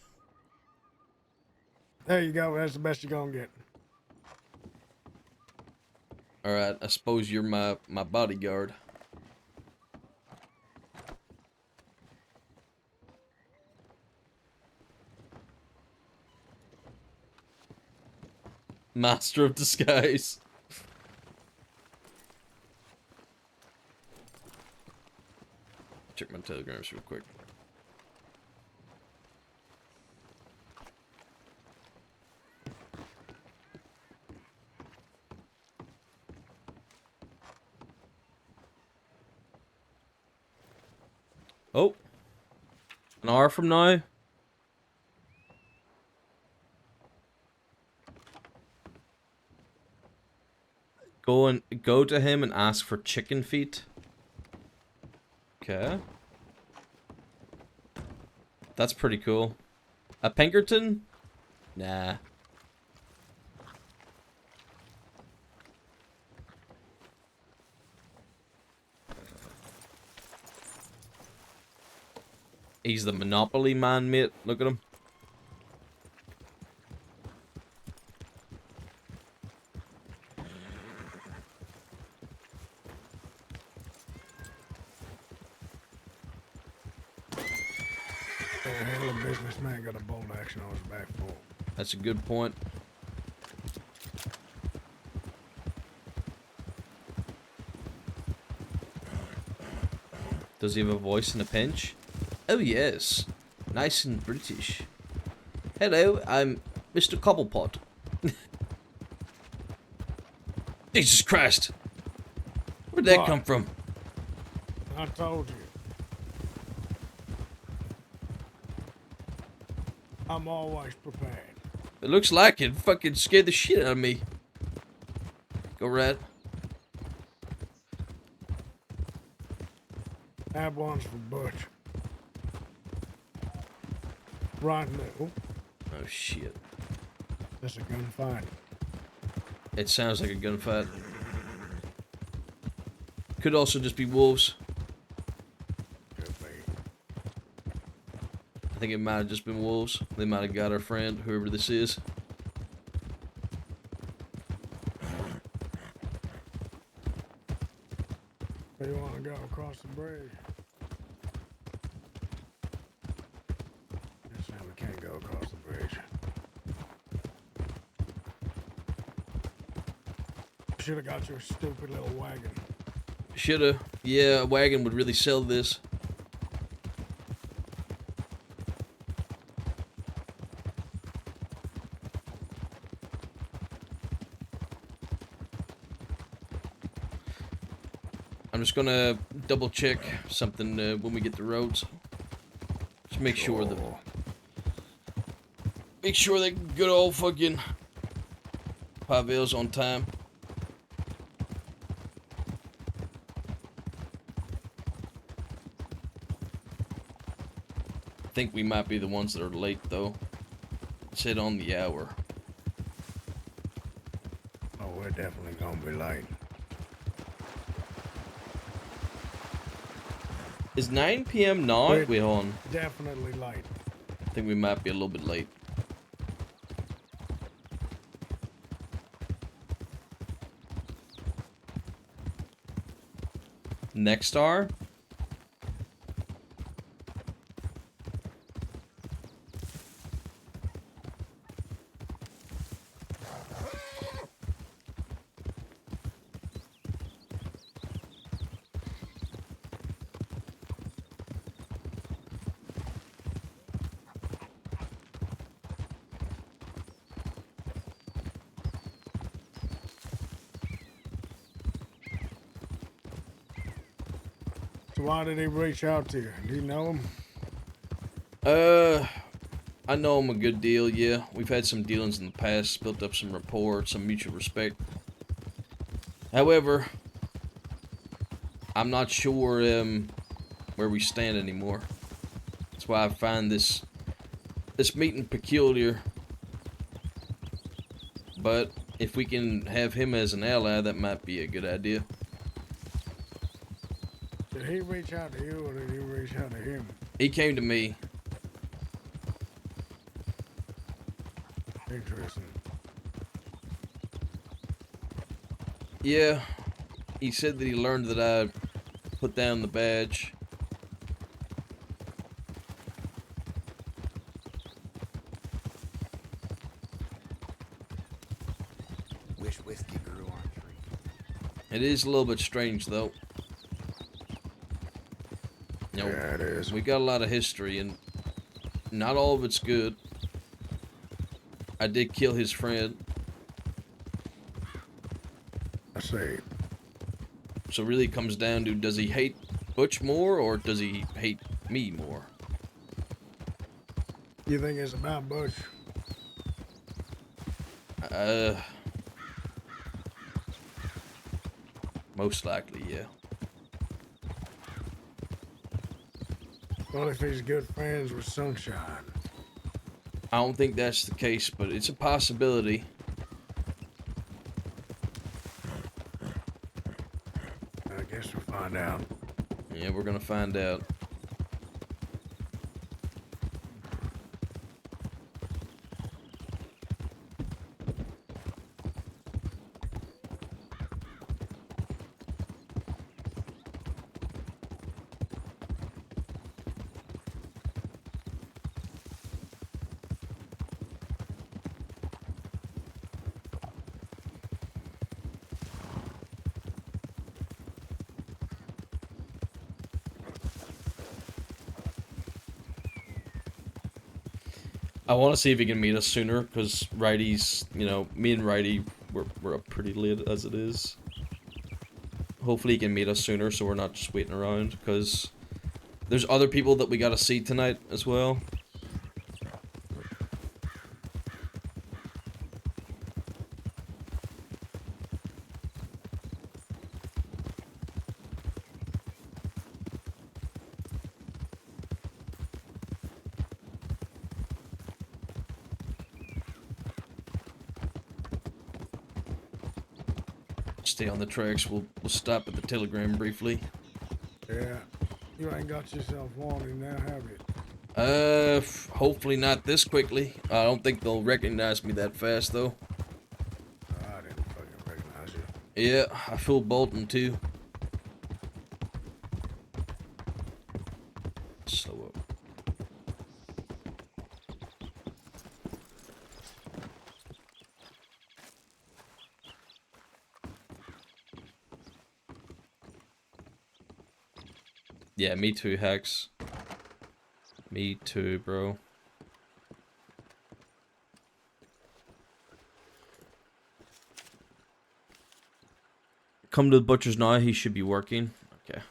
There you go. That's the best you're going to get. Alright, I suppose you're my bodyguard. Master of disguise. Check my telegrams real quick. Oh. An hour from now? Go to him and ask for chicken feet. Okay. That's pretty cool. A Pinkerton? Nah. He's the Monopoly man, mate. Look at him. The hell of a businessman got a bolt action on his back for? That's a good point. Does he have a voice in a pinch? Oh yes, nice and British. Hello, I'm Mr. Cobblepot. Jesus Christ! Where'd that What? come from? I told you. I'm always prepared. It looks like it fucking scared the shit out of me. Go rat. That one's for Butch. Right now. Oh shit. That's a gunfight. It sounds like a gunfight. Could also just be wolves. Could be. I think it might have just been wolves. They might have got our friend, whoever this is. Where you want to go across the bridge? Yes, we can't go across the bridge. Should have got your stupid little wagon. Shoulda. Yeah, a wagon would really sell this. I'm just gonna double check something when we get the roads. Just make sure that. Make sure that good old fucking Pavel's on time. I think we might be the ones that are late though. It said on the hour. Oh, we're definitely gonna be late. Is 9 p.m. now? We're Wait, hold on. definitely late. I think we might be a little bit late. Next hour? So why did he reach out to you? Do you know him? I know him a good deal, yeah. We've had some dealings in the past, built up some rapport, some mutual respect. However, I'm not sure where we stand anymore. That's why I find this meeting peculiar. But if we can have him as an ally, that might be a good idea. Did he reach out to you or did you reach out to him? He came to me. Interesting. Yeah, he said that he learned that I put down the badge. Wish whiskey grew on a tree. It is a little bit strange, though. You know, Yeah, it is. we got a lot of history, and not all of it's good. I did kill his friend. I see. So really it comes down to, does he hate Butch more, or does he hate me more. You think it's about Butch? Most likely, yeah. What if he's good friends with Sunshine? I don't think that's the case, but it's a possibility. I guess we'll find out. Yeah, we're gonna find out. I want to see if he can meet us sooner, because Righty's, you know, me and Righty, we're up pretty late as it is. Hopefully he can meet us sooner, so we're not just waiting around, because there's other people that we gotta see tonight as well. Stay on the tracks. We'll stop at the telegram briefly. Yeah. You ain't got yourself wanted now, have you? Hopefully not this quickly. I don't think they'll recognize me that fast, though. I didn't fucking recognize you. Yeah, I feel Bolton, too. Slow up. Yeah, me too, Hex. Me too, bro. Come to the butcher's now, he should be working. Okay.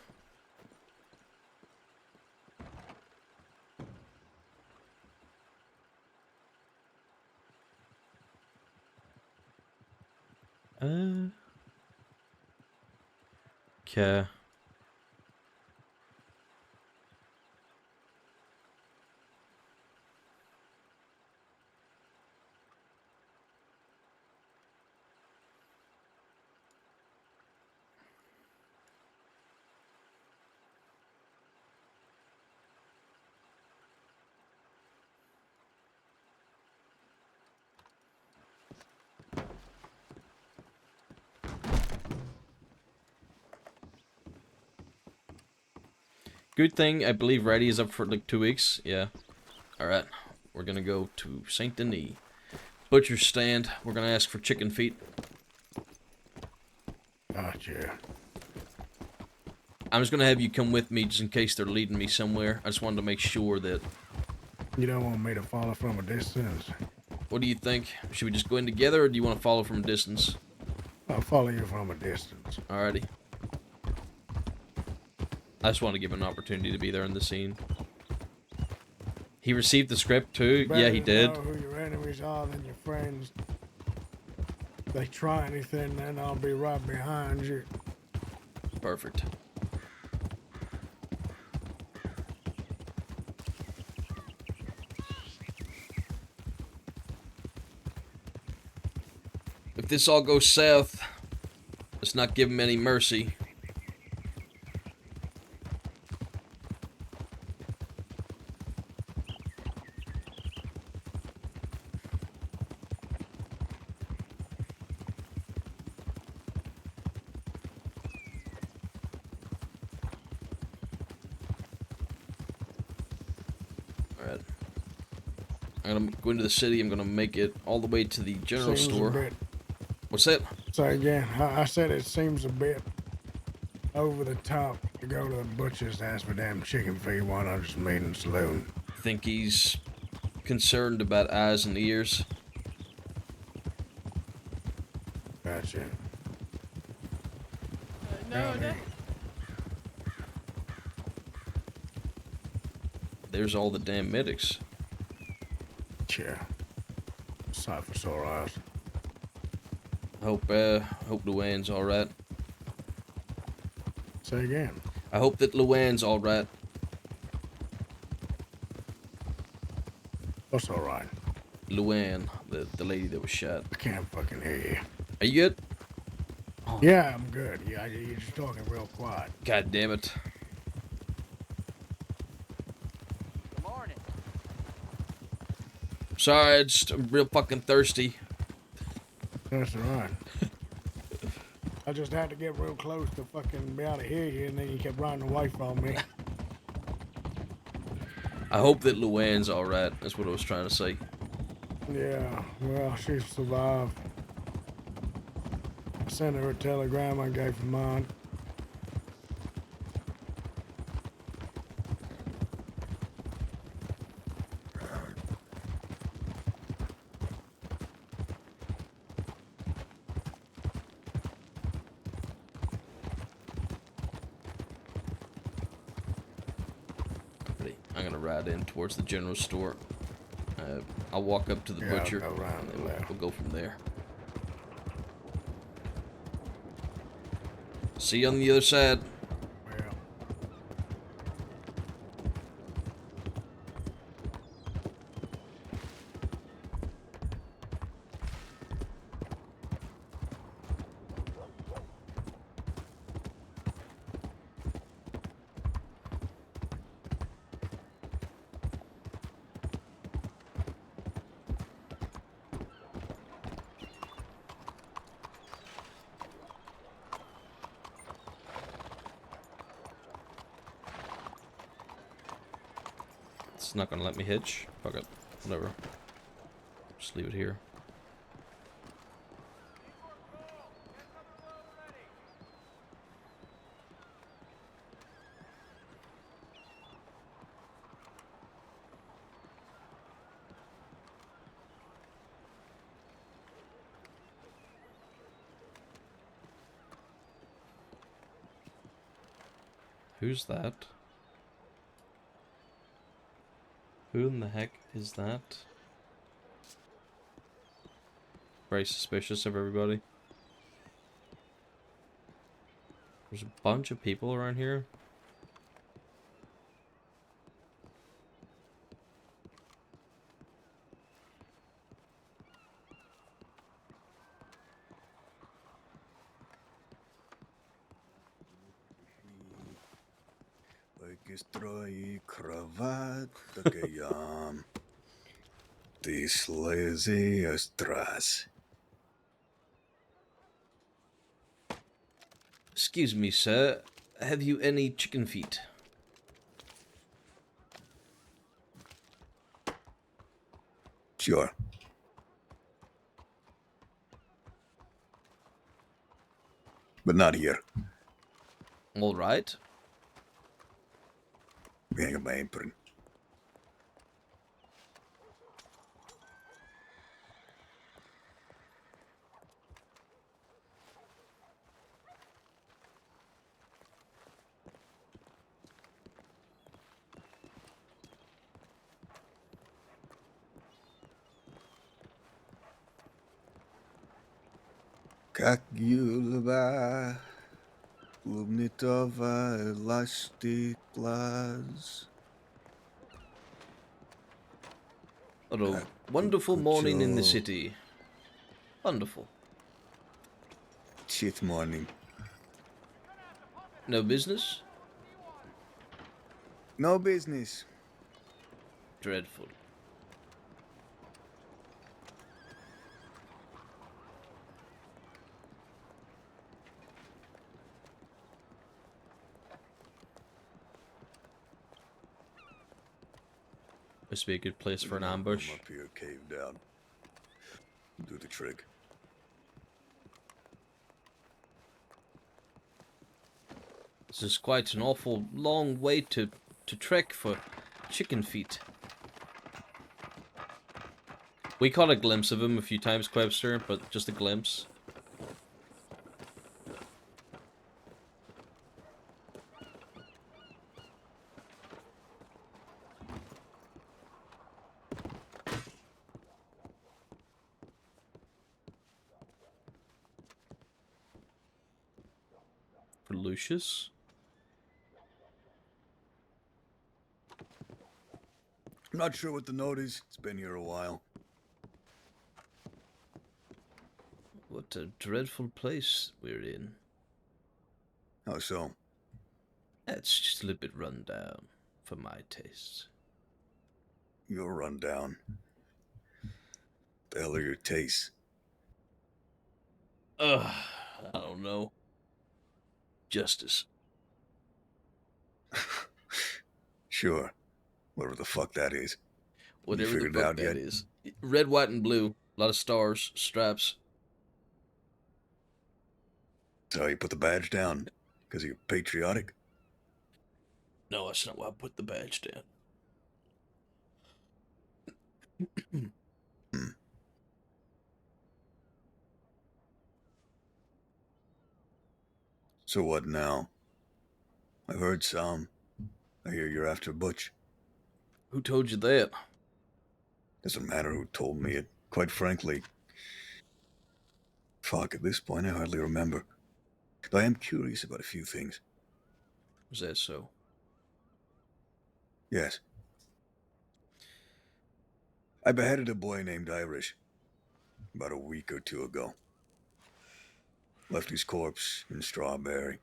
Okay. Good thing, I believe Reddy is up for like 2 weeks. Yeah. Alright. We're gonna go to Saint Denis. Butcher's stand. We're gonna ask for chicken feet. Gotcha. I'm just gonna have you come with me just in case they're leading me somewhere. I just wanted to make sure that... You don't want me to follow from a distance? What do you think? Should we just go in together, or do you want to follow from a distance? I'll follow you from a distance. Alrighty. I just want to give him an opportunity to be there in the scene. He received the script too? Yeah, he did. Know who your enemies are than your friends. If they try anything, then I'll be right behind you. Perfect. If this all goes south, let's not give him any mercy. Alright. I'm gonna go into the city. I'm gonna make it all the way to the general Seems a store. bit- What's that? Say again, I said it seems a bit over the top to go to the butcher's to ask for damn chicken feet while I'm just meeting the saloon. Think he's concerned about eyes and ears. Gotcha. No, Howdy. there's all the damn medics. Yeah. Sight for sore eyes. Hope Luann's all right. Say again. I hope that Luann's all right. What's all right? Luann, the lady that was shot. I can't fucking hear you. Are you good? Yeah, I'm good. Yeah, you're just talking real quiet. God damn it. Good morning. Sorry, I'm real fucking thirsty. That's all right. I just had to get real close to fucking be able to hear you, and then you kept running away from me. I hope that Luann's all right. That's what I was trying to say. Yeah, well, she survived. I sent her a telegram, I gave her mine. Ready? I'm gonna ride in towards the general store. I'll walk up to the butcher, I'll go around and the then left. we'll go from there. See you on the other side. Yeah. It's not gonna let me hitch. Fuck it. Whatever. Just leave it here. Who's that? Who in the heck is that? Very suspicious of everybody. There's a bunch of people around here. Строи кровать, такая. Ты слезы страз. Excuse me, sir. Have you any chicken feet? Sure. But not here. All right. We ain't my apron. Как Юльба, клубнитова, эластик плаз. What a wonderful morning in the city. Wonderful. Shit morning. No business? No business. Dreadful. Must be a good place for an ambush. Come up here, cave down. Do the trick. This is quite an awful long way to trek for chicken feet. We caught a glimpse of him a few times, Quebster, but just a glimpse. For Lucius? I'm not sure what the note is. It's been here a while. What a dreadful place we're in. How so? It's just a little bit run down for my tastes. You're run down. The hell are your tastes? I don't know. Justice. Sure. Whatever the fuck that is. Whatever the figured it fuck out that yet? is. Red, white, and blue. A lot of stars, straps. That's how you put the badge down. Because you're patriotic? No, that's not why I put the badge down. So what now? I've heard some. I hear you're after Butch. Who told you that? Doesn't matter who told me it. Quite frankly. Fuck, at this point I hardly remember. Though I am curious about a few things. Was that so? Yes. I beheaded a boy named Irish. About a week or two ago. Left his corpse in Strawberry.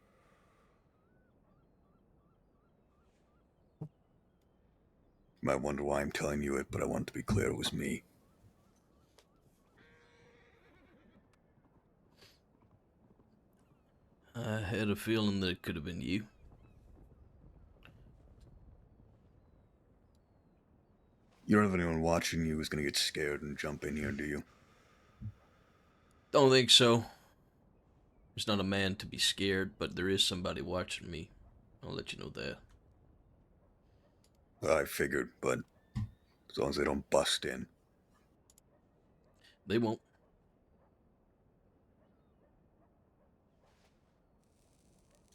You might wonder why I'm telling you it, but I want to be clear it was me. I had a feeling that it could have been you. You don't have anyone watching you who's gonna get scared and jump in here, do you? Don't think so. There's not a man to be scared, but there is somebody watching me. I'll let you know that. I figured, but as long as they don't bust in. They won't.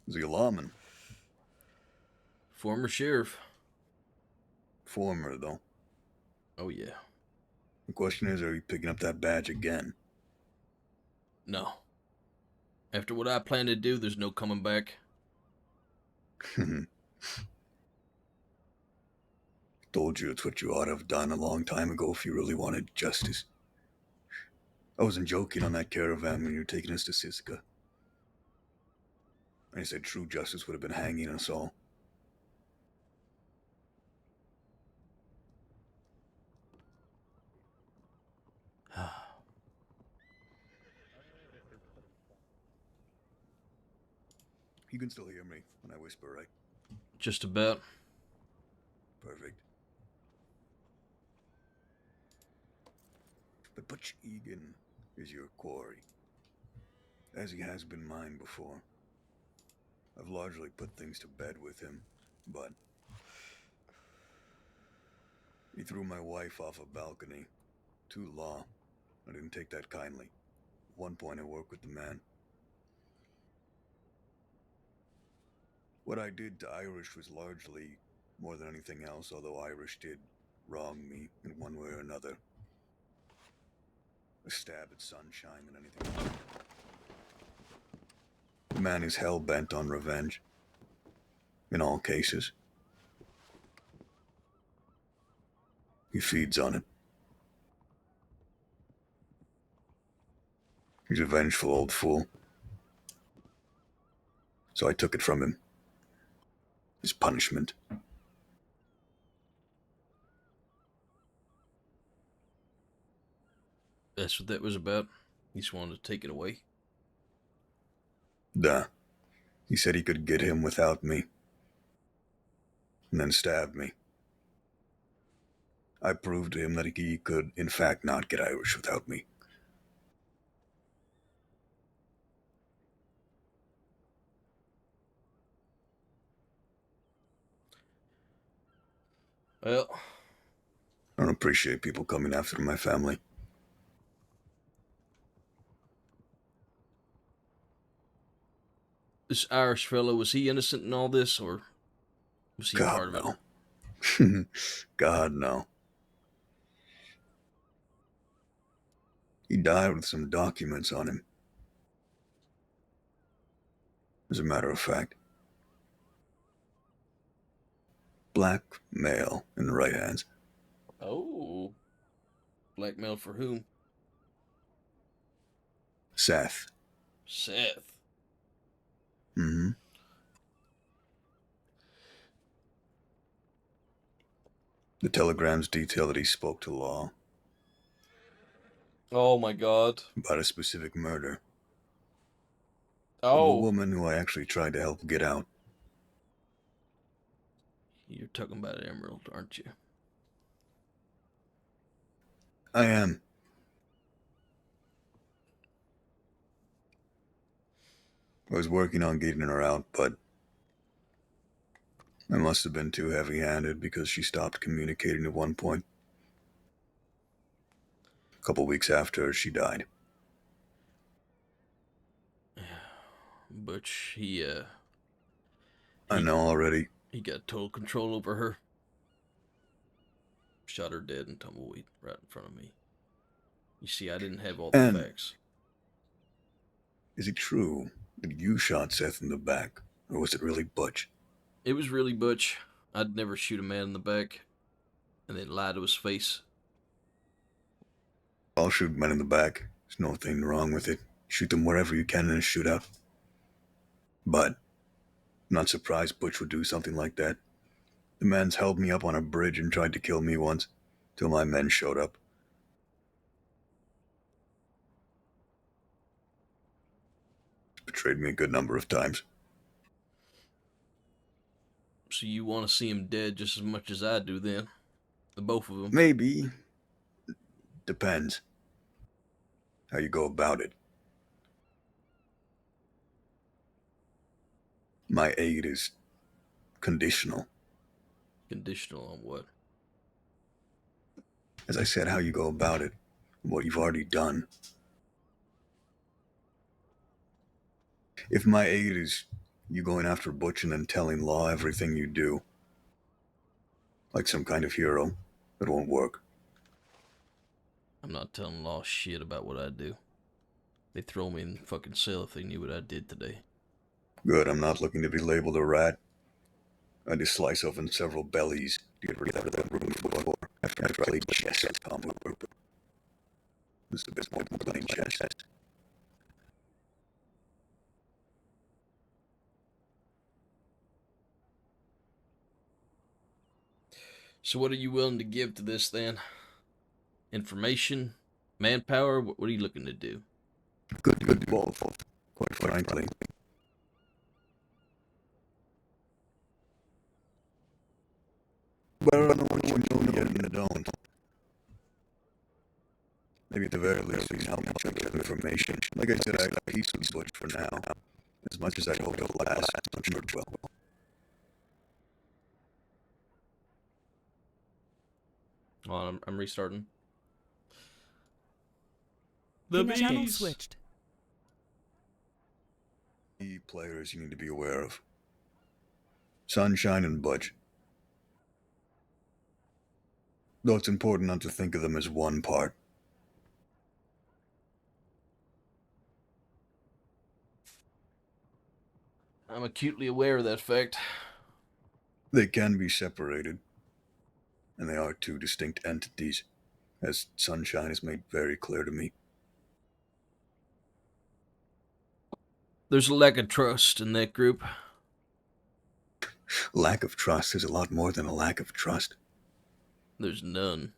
Is he a lawman? Former sheriff. Former, though. Oh, yeah. The question is, are you picking up that badge again? No. After what I plan to do, there's no coming back. Told you it's what you ought to have done a long time ago if you really wanted justice. I wasn't joking on that caravan when you were taking us to Siska. I said true justice would have been hanging us all. You can still hear me when I whisper, right? Just about. Perfect. But Butch Egan is your quarry, as he has been mine before. I've largely put things to bed with him, but he threw my wife off a balcony. To law. I didn't take that kindly. At one point I worked with the man. What I did to Irish was largely more than anything else, although Irish did wrong me in one way or another. A stab at sunshine than anything else. The man is hell-bent on revenge. In all cases. He feeds on it. He's a vengeful old fool. So I took it from him. His punishment. That's what that was about. He just wanted to take it away. Duh. He said he could get him without me. And then stabbed me. I proved to him that he could, in fact, not get Irish without me. Well, I don't appreciate people coming after my family. this Irish fellow, was he innocent in all this, or was he a part of it? God, no. He died with some documents on him. as a matter of fact. Black male in the right hands. Oh. Blackmail for whom? Seth. Seth. Mm-hmm. The telegrams detail that he spoke to Law Oh my god. about a specific murder of a Oh. woman who I actually tried to help get out. You're talking about Emerald, aren't you? I am. I was working on getting her out, but I must have been too heavy-handed because she stopped communicating at one point. A couple weeks after, she died. Butch, I know already. he got total control over her. Shot her dead in tumbleweed right in front of me. You see, I didn't have all the And- facts. Is it true that you shot Seth in the back, or was it really Butch? It was really Butch. I'd never shoot a man in the back and then lie to his face. I'll shoot men in the back. There's nothing wrong with it. Shoot them wherever you can in a shootout. But I'm not surprised Butch would do something like that. The man's held me up on a bridge and tried to kill me once, till my men showed up. Betrayed me a good number of times. So you want to see him dead just as much as I do then? The both of them. Maybe. Depends. How you go about it. My aid is conditional. Conditional on what? As I said, how you go about it. What you've already done. If my aid is you going after Butch and then telling Law everything you do, like some kind of hero, it won't work. I'm not telling Law shit about what I do. They'd throw me in the fucking cell if they knew what I did today. Good, I'm not looking to be labeled a rat. I just slice open several bellies to get rid of that room before after I played chess at Tom Group. This is a bit more than playing chess. So what are you willing to give to this then? Information? Manpower? What are you looking to do? Good both, quite frankly. But I don't know what you know yet and you don't. Maybe at the very least you can help me get information. Like I said, I got a piece of Butch for now. As much as I hope it'll last, I'm sure it will. Hold on, I'm restarting. Channel switched. Key players you need to be aware of. Sunshine and Butch. Though it's important not to think of them as one part. I'm acutely aware of that fact. They can be separated. And they are two distinct entities, as Sunshine has made very clear to me. There's a lack of trust in that group. Lack of trust is a lot more than a lack of trust. There's none.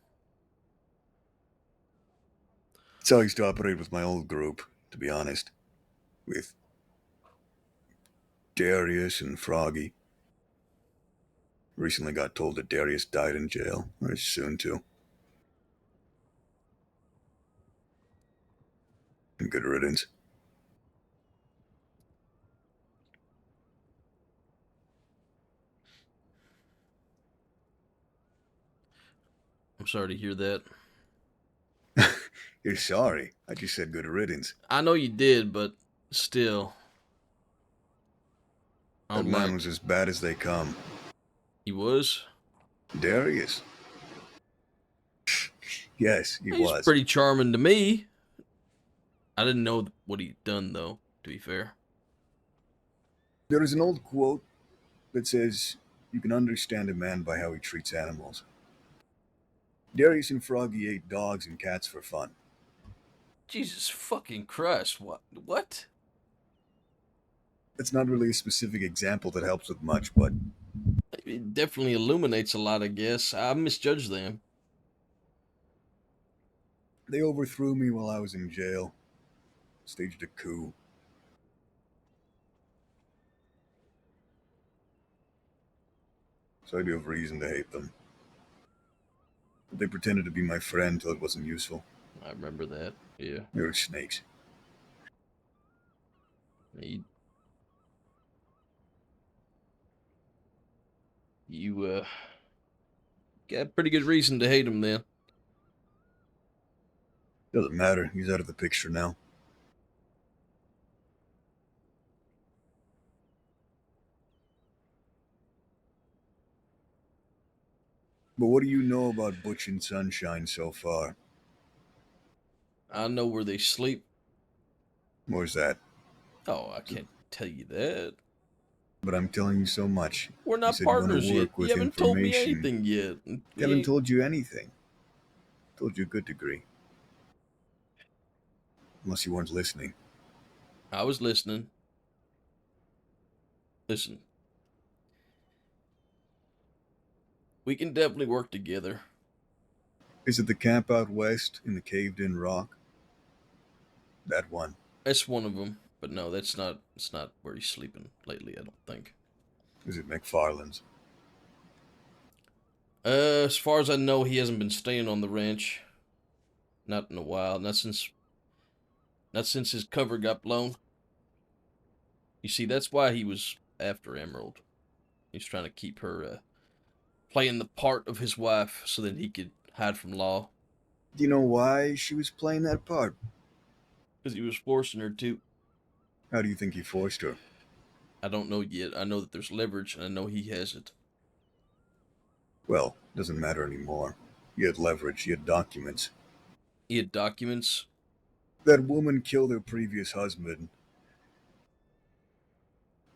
It's how I used to operate with my old group, to be honest. With Darius and Froggy. Recently got told that Darius died in jail, or is soon to. And good riddance. I'm sorry to hear that. You're sorry. I just said good riddance. I know you did, but still. That man was as bad as they come. He was? Darius. Yes, he He's was. pretty charming to me. I didn't know what he'd done, though, to be fair. There is an old quote that says, "You can understand a man by how he treats animals." Darius and Froggy ate dogs and cats for fun. Jesus fucking Christ! What? That's not really a specific example that helps with much, but It definitely illuminates a lot, I guess. I misjudged them. they overthrew me while I was in jail. Staged a coup. So I do have reason to hate them. But they pretended to be my friend till it wasn't useful. I remember that. Yeah. They were snakes. You got pretty good reason to hate him then. Doesn't matter. He's out of the picture now. But what do you know about Butch and Sunshine so far? I know where they sleep. Where's that? Oh, I can't tell you that. But I'm telling you so much. We're You not said you wanna partners yet. work You with haven't told me information. anything yet. I haven't told you anything. Told you a good degree. Unless you weren't listening. I was listening. Listen. We can definitely work together. Is it the camp out west in the caved-in rock? That one. That's one of them. But no, that's not. It's not where he's sleeping lately, I don't think. Is it McFarland's? As far as I know, he hasn't been staying on the ranch. Not in a while. Not since his cover got blown. You see, that's why he was after Emerald. He's trying to keep her playing the part of his wife so that he could hide from law. Do you know why she was playing that part? Because he was forcing her to. How do you think he forced her? I don't know yet. I know that there's leverage, and I know he has it. Well, doesn't matter anymore. He had leverage, he had documents. He had documents? That woman killed her previous husband.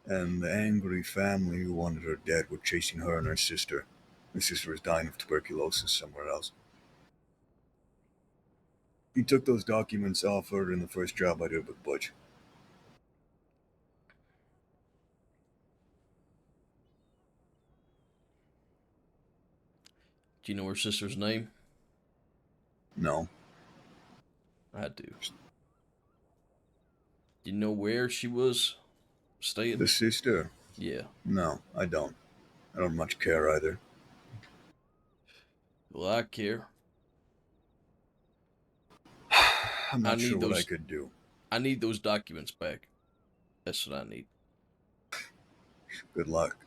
And the angry family who wanted her dead were chasing her and her sister. Her sister was dying of tuberculosis somewhere else. He took those documents off her in the first job I did with Butch. Do you know her sister's name? No. I do. Do you know where she was staying? The sister? Yeah. No, I don't. I don't much care either. Well, I care. I'm not sure what I could do. I need those documents back. That's what I need. Good luck.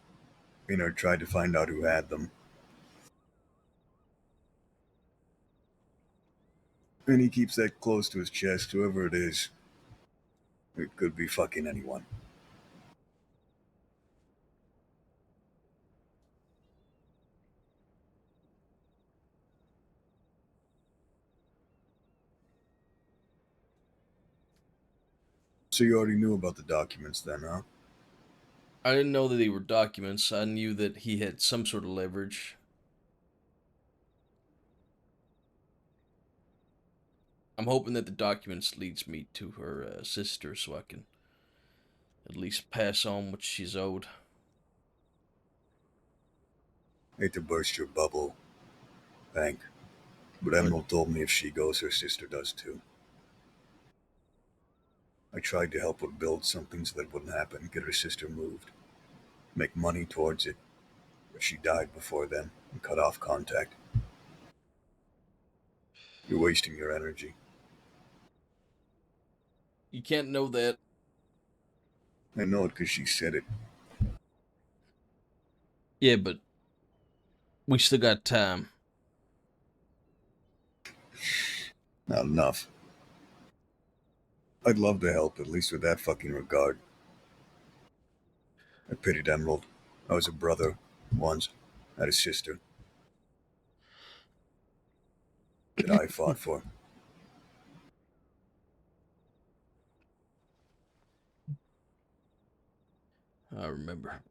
Maynard tried to find out who had them. And he keeps that close to his chest, whoever it is. It could be fucking anyone. So you already knew about the documents then, huh? I didn't know that they were documents. I knew that he had some sort of leverage. I'm hoping that the documents leads me to her sister so I can at least pass on what she's owed. Hate to burst your bubble, Hank, but Emerald told me if she goes, her sister does too. I tried to help her build something so that wouldn't happen, get her sister moved, make money towards it, but she died before then and cut off contact. You're wasting your energy. You can't know that. I know it because she said it. Yeah, but we still got time. Not enough. I'd love to help, at least with that fucking regard. I pitied Emerald. I was a brother once. Had a sister that I fought for. I remember.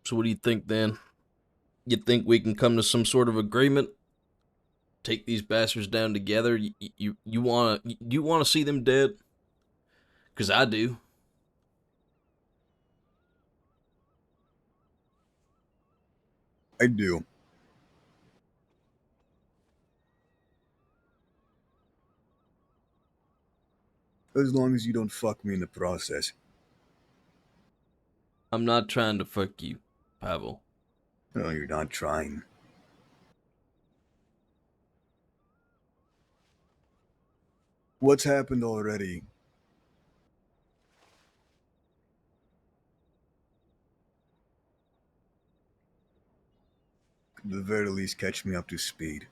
So what do you think then? You think we can come to some sort of agreement? Take these bastards down together? You wanna see them dead? 'Cause I do. I do. As long as you don't fuck me in the process. I'm not trying to fuck you, Pavel. No, you're not trying. What's happened already? Could at the very least catch me up to speed.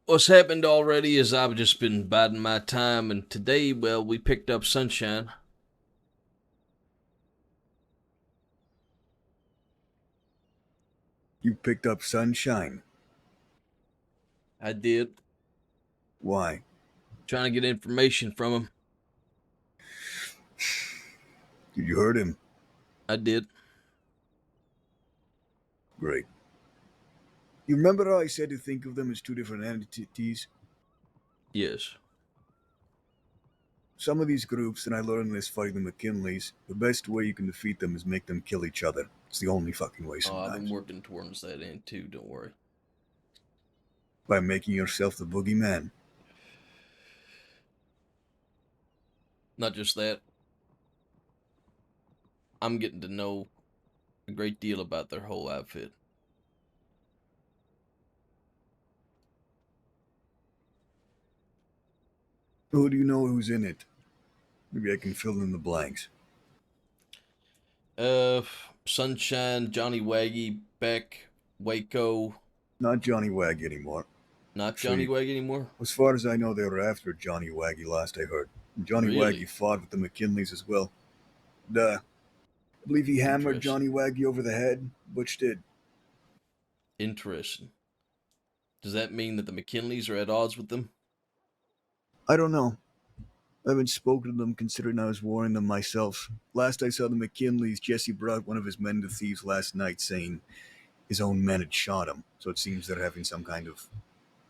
What's happened already is I've just been biding my time, and today, well, we picked up Sunshine. You picked up Sunshine? I did. Why? Trying to get information from him. Did you hurt him? I did. Great. You remember how I said to think of them as two different entities? Yes. Some of these groups, and I learned this fighting the McKinleys, the best way you can defeat them is make them kill each other. It's the only fucking way Oh, I've sometimes. been working towards that end too, don't worry. By making yourself the boogeyman. Not just that. I'm getting to know a great deal about their whole outfit. Who do you know who's in it? Maybe I can fill in the blanks. Sunshine, Johnny Waggy, Beck, Waco. Not Johnny Waggy anymore. Not Johnny Waggy anymore? As far as I know, they were after Johnny Waggy last I heard. And Johnny Really? Waggy fought with the McKinleys as well. I believe he hammered Johnny Waggy over the head. Butch did. Interesting. Does that mean that the McKinleys are at odds with them? I don't know. I haven't spoken to them considering I was warning them myself. Last I saw the McKinleys, Jesse brought one of his men to thieves last night saying his own men had shot him. So it seems they're having some kind of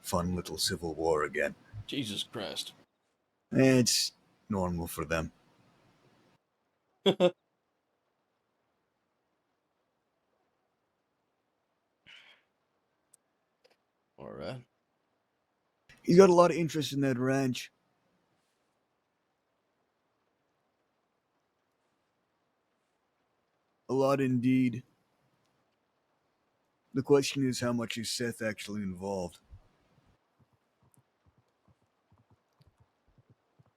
fun little civil war again. Jesus Christ. It's normal for them. Alright. He's got a lot of interest in that ranch. A lot indeed. The question is, how much is Seth actually involved?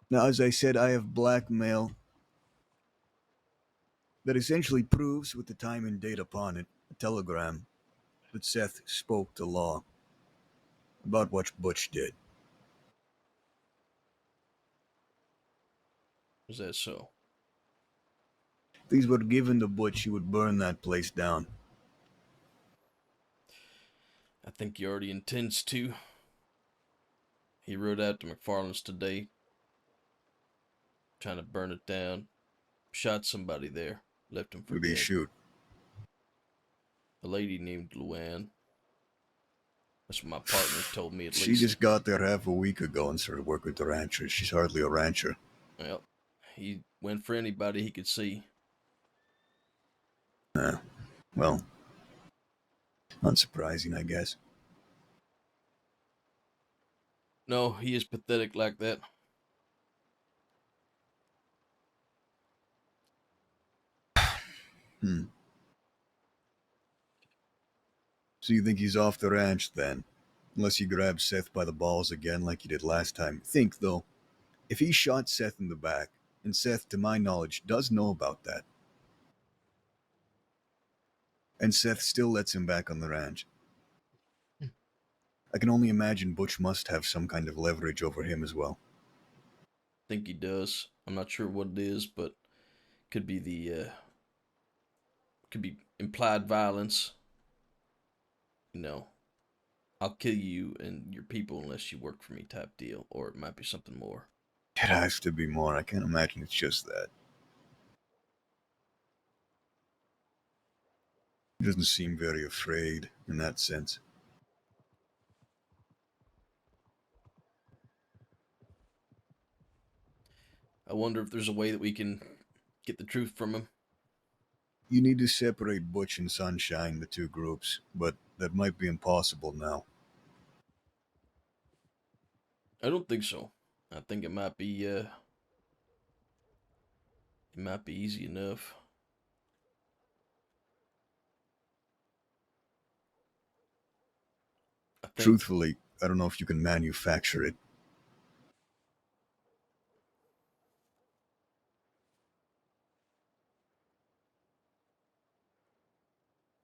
Now, as I said, I have blackmail that essentially proves, with the time and date upon it, a telegram, that Seth spoke to Law about what Butch did. Is that so? If these were given to Butch, he would burn that place down. I think he already intends to. He rode out to McFarland's today, trying to burn it down. Shot somebody there, left him for Who'd he dead. shoot? A lady named Luann. That's what my partner told me at She least. just got there half a week ago and started working with the ranchers. She's hardly a rancher. Well, he went for anybody he could see. Well, unsurprising, I guess. No, he is pathetic like that. So you think he's off the ranch then? Unless he grabs Seth by the balls again like he did last time. Think, though, if he shot Seth in the back, and Seth, to my knowledge, does know about that, and Seth still lets him back on the ranch, I can only imagine Butch must have some kind of leverage over him as well. I think he does. I'm not sure what it is, but could be the could be implied violence. you know, I'll kill you and your people unless you work for me type deal, or it might be something more. It has to be more. I can't imagine it's just that. He doesn't seem very afraid in that sense. I wonder if there's a way that we can get the truth from him. You need to separate Butch and Sunshine, the two groups, but that might be impossible now. I don't think so. I think it might be easy enough. Truthfully, I don't know if you can manufacture it.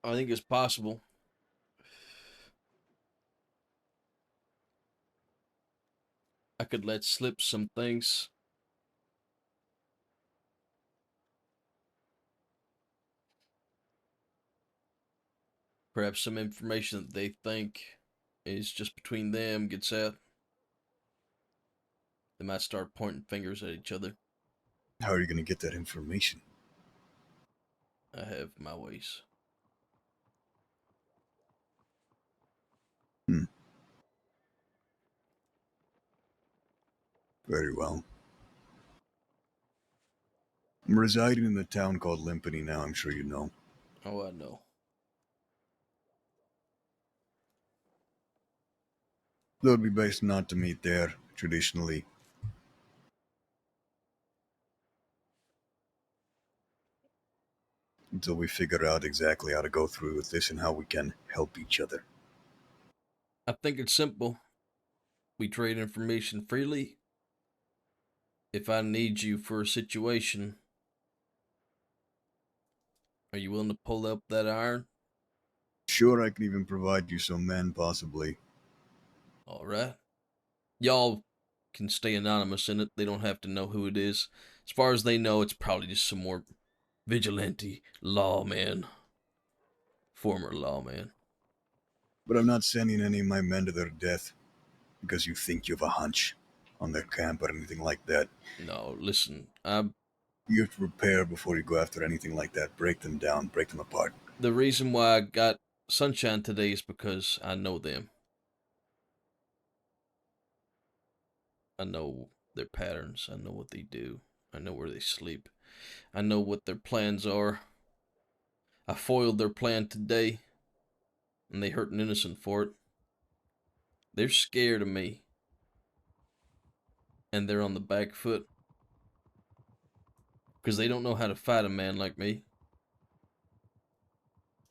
I think it's possible. I could let slip some things. Perhaps some information that they think is just between them gets out. They might start pointing fingers at each other. How are you going to get that information? I have my ways. Very well. I'm residing in a town called Limpany now, I'm sure you know. Oh, I know. Though it'd be best not to meet there, traditionally. Until we figure out exactly how to go through with this and how we can help each other. I think it's simple. We trade information freely. If I need you for a situation, are you willing to pull up that iron? Sure, I can even provide you some men, possibly. Alright. Y'all can stay anonymous in it. They don't have to know who it is. As far as they know, it's probably just some more vigilante lawman. Former lawman. But I'm not sending any of my men to their death because you think you have a hunch on their camp or anything like that. No, listen, You have to prepare before you go after anything like that. Break them down, break them apart. the reason why I got Sunshine today is because I know them. I know their patterns. I know what they do. I know where they sleep. I know what their plans are. I foiled their plan today, and they hurt an innocent for it. They're scared of me, and they're on the back foot because they don't know how to fight a man like me.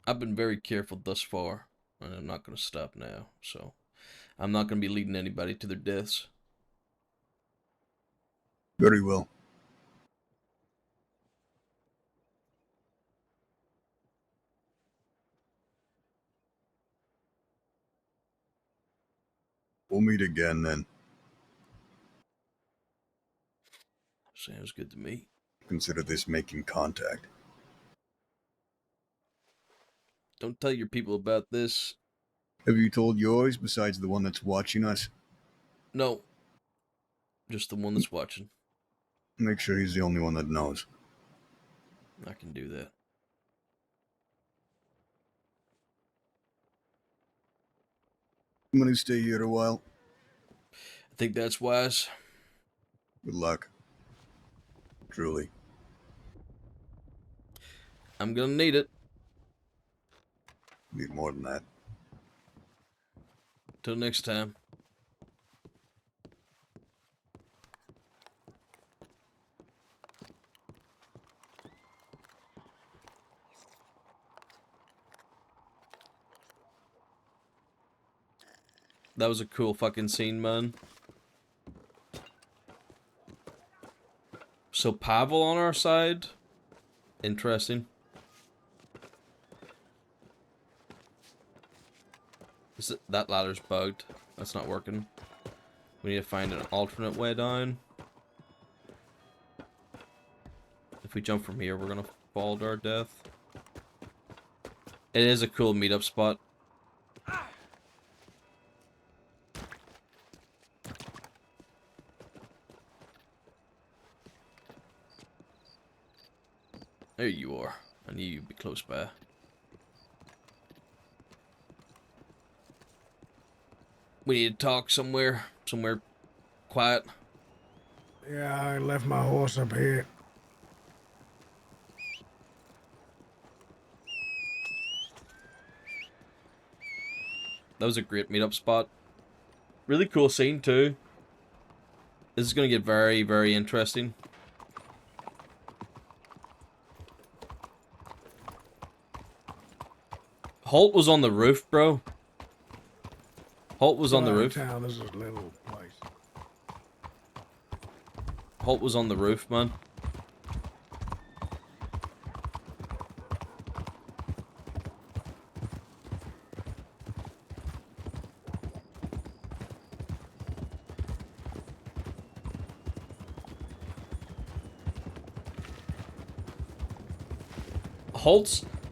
I've been very careful thus far, and I'm not going to stop now, so I'm not going to be leading anybody to their deaths. Very well. We'll meet again then. Sounds good to me. Consider this making contact. Don't tell your people about this. Have you told yours besides the one that's watching us? No. Just the one that's watching. Make sure he's the only one that knows. I can do that. I'm gonna stay here a while. I think that's wise. Good luck. Truly. I'm gonna need it. Need more than that. Till next time. That was a cool fucking scene, man. So Pavel on our side? Interesting. That ladder's bugged. That's not working. We need to find an alternate way down. If we jump from here, we're gonna fall to our death. It is a cool meetup spot. There you are. I knew you'd be close by. We need to talk somewhere quiet. Yeah, I left my horse up here. That was a great meetup spot. Really cool scene too. This is gonna get very, very interesting. Holt was on the roof, bro. Holt was on the roof. Town, this is a little place. Holt was on the roof, man.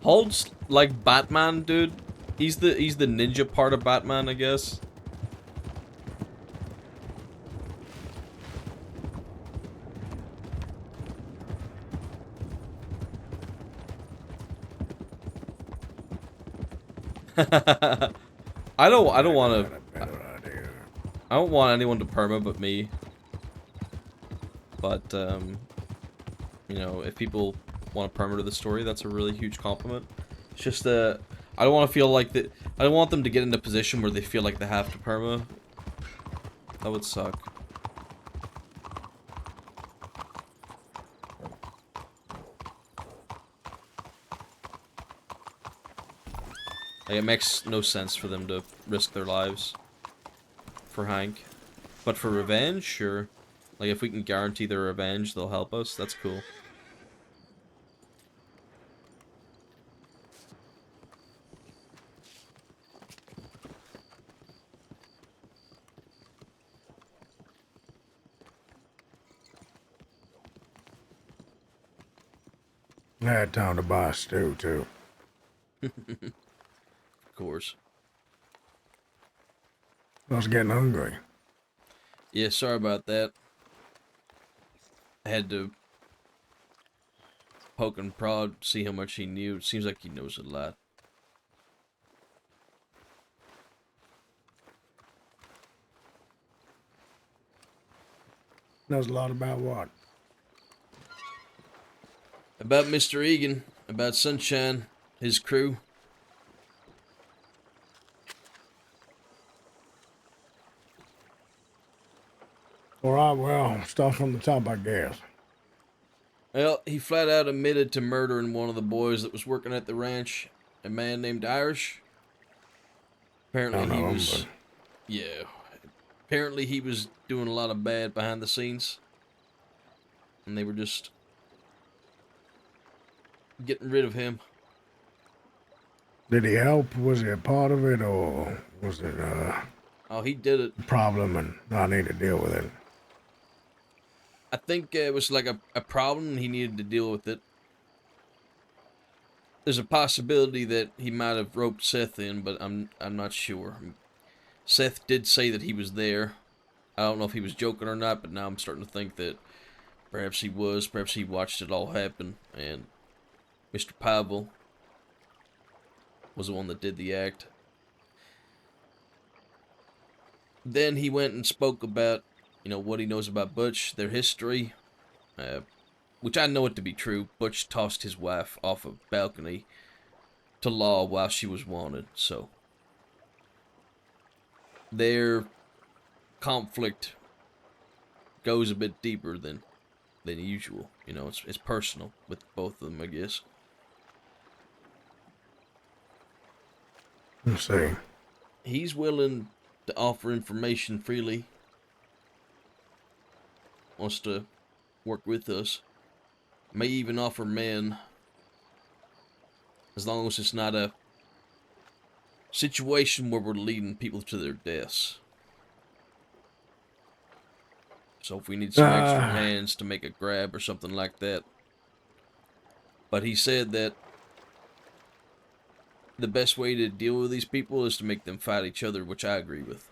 Holt's like Batman, dude. He's the ninja part of Batman, I guess. I don't want to. I don't want anyone to perma but me. But you know, if people want to perma to the story, that's a really huge compliment. It's just I don't want to feel like that. I don't want them to get in a position where they feel like they have to perma. That would suck. Like, it makes no sense for them to risk their lives for Hank. But for revenge, sure. Like, if we can guarantee their revenge, they'll help us. That's cool. I had time to buy a stew, too. Of course. I was getting hungry. Yeah, sorry about that. I had to poke and prod, see how much he knew. It seems like he knows a lot. Knows a lot about what? About Mr. Egan, about Sunshine, his crew. Alright, well, start from the top, I guess. Well, he flat out admitted to murdering one of the boys that was working at the ranch, a man named Irish. Apparently he was... Yeah. Apparently he was doing a lot of bad behind the scenes. And they were just getting rid of him. Did he help? Was he a part of it, or was it Oh, he did it. a problem and I need to deal with it? I think it was like a problem and he needed to deal with it. There's a possibility that he might have roped Seth in, but I'm not sure. Seth did say that he was there. I don't know if he was joking or not, but now I'm starting to think that perhaps he was. Perhaps he watched it all happen, and Mr. Pavel was the one that did the act. Then he went and spoke about, you know, what he knows about Butch, their history, which I know it to be true. Butch tossed his wife off a balcony to law while she was wanted, so their conflict goes a bit deeper than usual. You know, it's personal with both of them, I guess. Let's see. He's willing to offer information freely. Wants to work with us. May even offer men. As long as it's not a situation where we're leading people to their deaths. So if we need some extra hands to make a grab or something like that. But he said that the best way to deal with these people is to make them fight each other, which I agree with.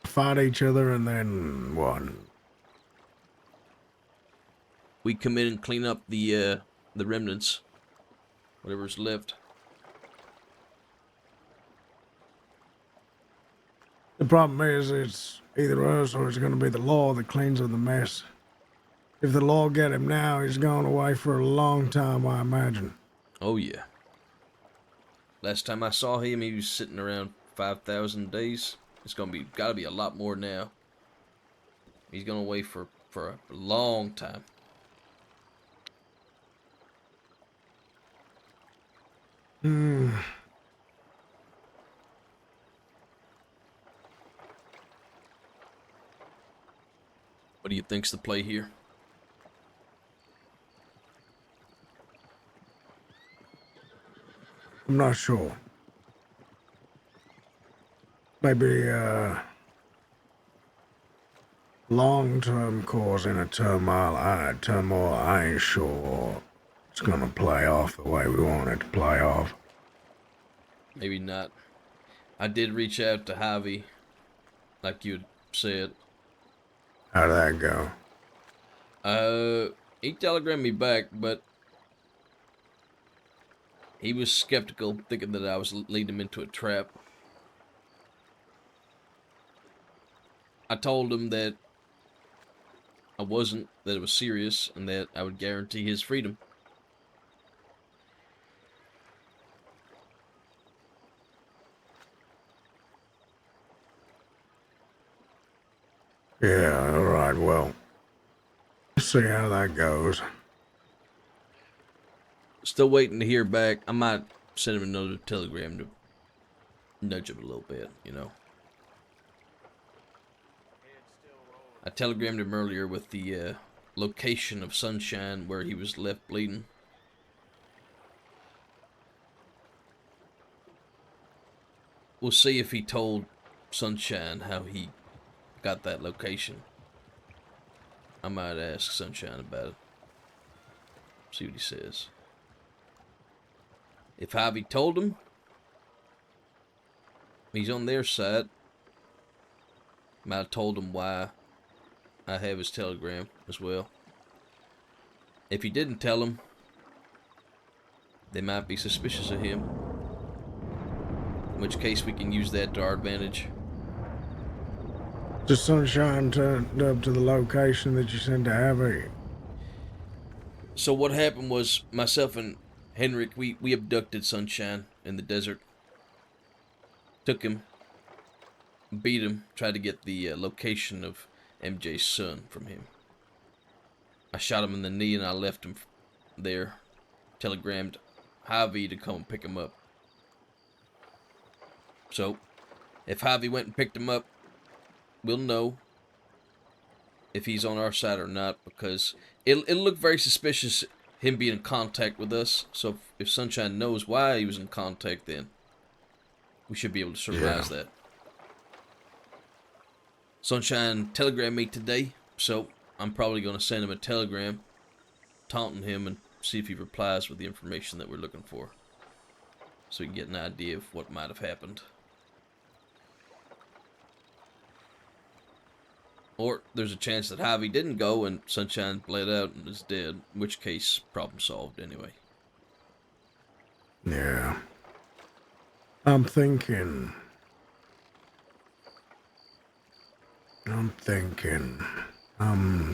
Fight each other and then what? We come in and clean up the remnants, whatever's left. The problem is it's either us or it's going to be the law that cleans up the mess. If the law get him now, he's gone away for a long time, I imagine. Oh yeah. Last time I saw him, he was sitting around 5,000 days. It's gotta be a lot more now. He's gone away for a long time. Hmm. What do you think's the play here? I'm not sure. Maybe long-term cause in a turmoil. I ain't sure it's gonna play off the way we want it to play off. Maybe not. I did reach out to Javi, like you had said. How'd that go? He telegrammed me back, but he was skeptical, thinking that I was leading him into a trap. I told him that I wasn't, that it was serious, and that I would guarantee his freedom. Yeah, alright, well, let's see how that goes. Still waiting to hear back. I might send him another telegram to nudge him a little bit, you know. I telegrammed him earlier with the location of Sunshine where he was left bleeding. We'll see if he told Sunshine how he got that location. I might ask Sunshine about it. See what he says. If Javi told him, he's on their side. Might have told him why I have his telegram as well. If he didn't tell him, they might be suspicious of him. In which case we can use that to our advantage. The Sunshine turned up to the location that you sent to Javi. So what happened was, myself and Henrik, we abducted Sunshine in the desert. Took him, beat him, tried to get the location of MJ's son from him. I shot him in the knee and I left him there. Telegrammed Javi to come and pick him up. So, if Javi went and picked him up, we'll know if he's on our side or not, because it'll look very suspicious him being in contact with us. So if Sunshine knows why he was in contact, then we should be able to surmise that. Sunshine telegrammed me today, so I'm probably going to send him a telegram taunting him and see if he replies with the information that we're looking for, so we can get an idea of what might have happened. Or there's a chance that Javi didn't go and Sunshine bled out and is dead, in which case, problem solved anyway. Yeah. I'm thinking. I'm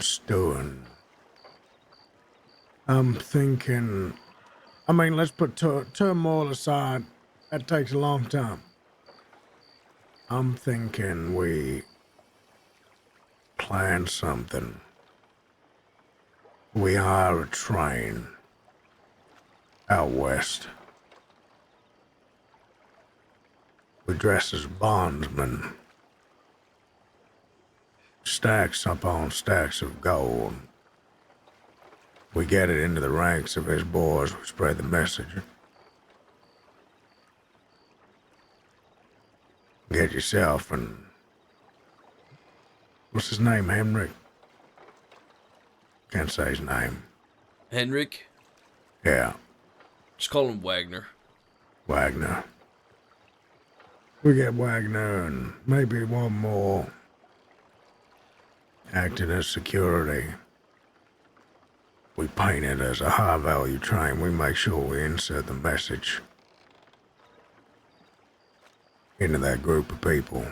stewing. I'm thinking. I mean, let's put turmoil aside. That takes a long time. I'm thinking we plan something. We hire a train out west. We dress as bondsmen. Stacks upon stacks of gold. We get it into the ranks of his boys. We spread the message. Get yourself and... What's his name, Henrik? Can't say his name. Henrik? Yeah, Just call him Wagner. Wagner. We get Wagner and maybe one more acting as security. We paint it as a high-value train. We make sure we insert the message into that group of people.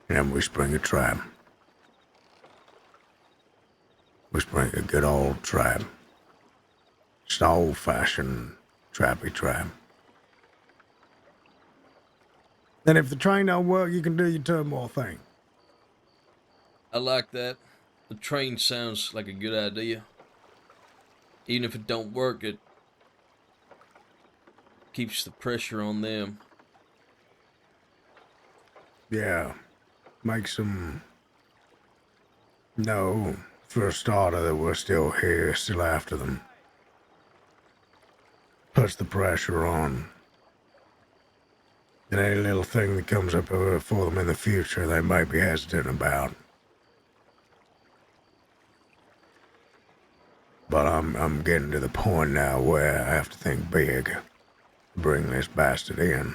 And then we spring a trap. We spring a good old trap. Just an old-fashioned trappy trap. Then if the train don't work, you can do your turmoil thing. I like that. The train sounds like a good idea. Even if it don't work, it keeps the pressure on them. Yeah. Makes them know, for a starter, that we're still here, still after them. Puts the pressure on. And any little thing that comes up for them in the future, they might be hesitant about. But I'm getting to the point now where I have to think big to bring this bastard in.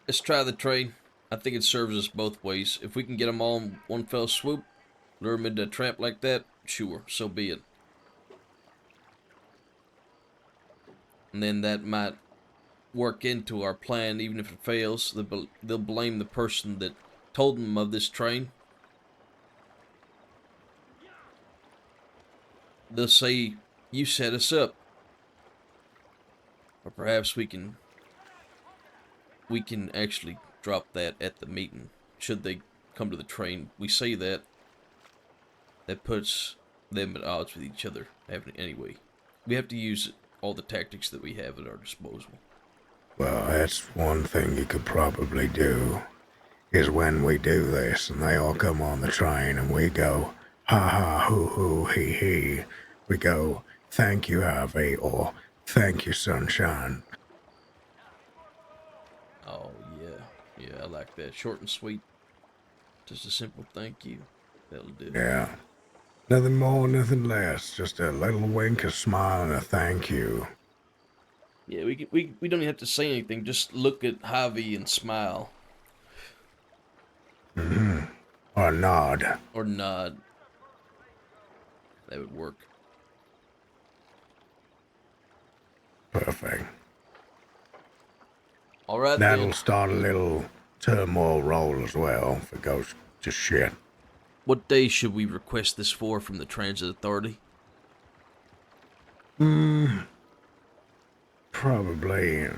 Let's try the train. I think it serves us both ways. If we can get them all in one fell swoop, lure them into a trap like that, sure, so be it. And then that might work into our plan, even if it fails. They'll blame the person that told them of this train. They'll say, you set us up. Or perhaps we can actually drop that at the meeting. Should they come to the train, we say that. That puts them at odds with each other. Anyway, we have to use all the tactics that we have at our disposal. Well, that's one thing you could probably do, is when we do this and they all come on the train and we go, ha ha, hoo hoo, hee hee. We go, thank you, Harvey, or thank you, Sunshine. Oh, yeah. Yeah, I like that. Short and sweet. Just a simple thank you. That'll do. Yeah. Nothing more, nothing less. Just a little wink, a smile, and a thank you. Yeah, we don't even have to say anything. Just look at Javi and smile. Mm-hmm. Or nod. Or nod. That would work. Perfect. All right, that'll then. Start a little turmoil roll as well if it goes to shit. What day should we request this for from the Transit Authority? Probably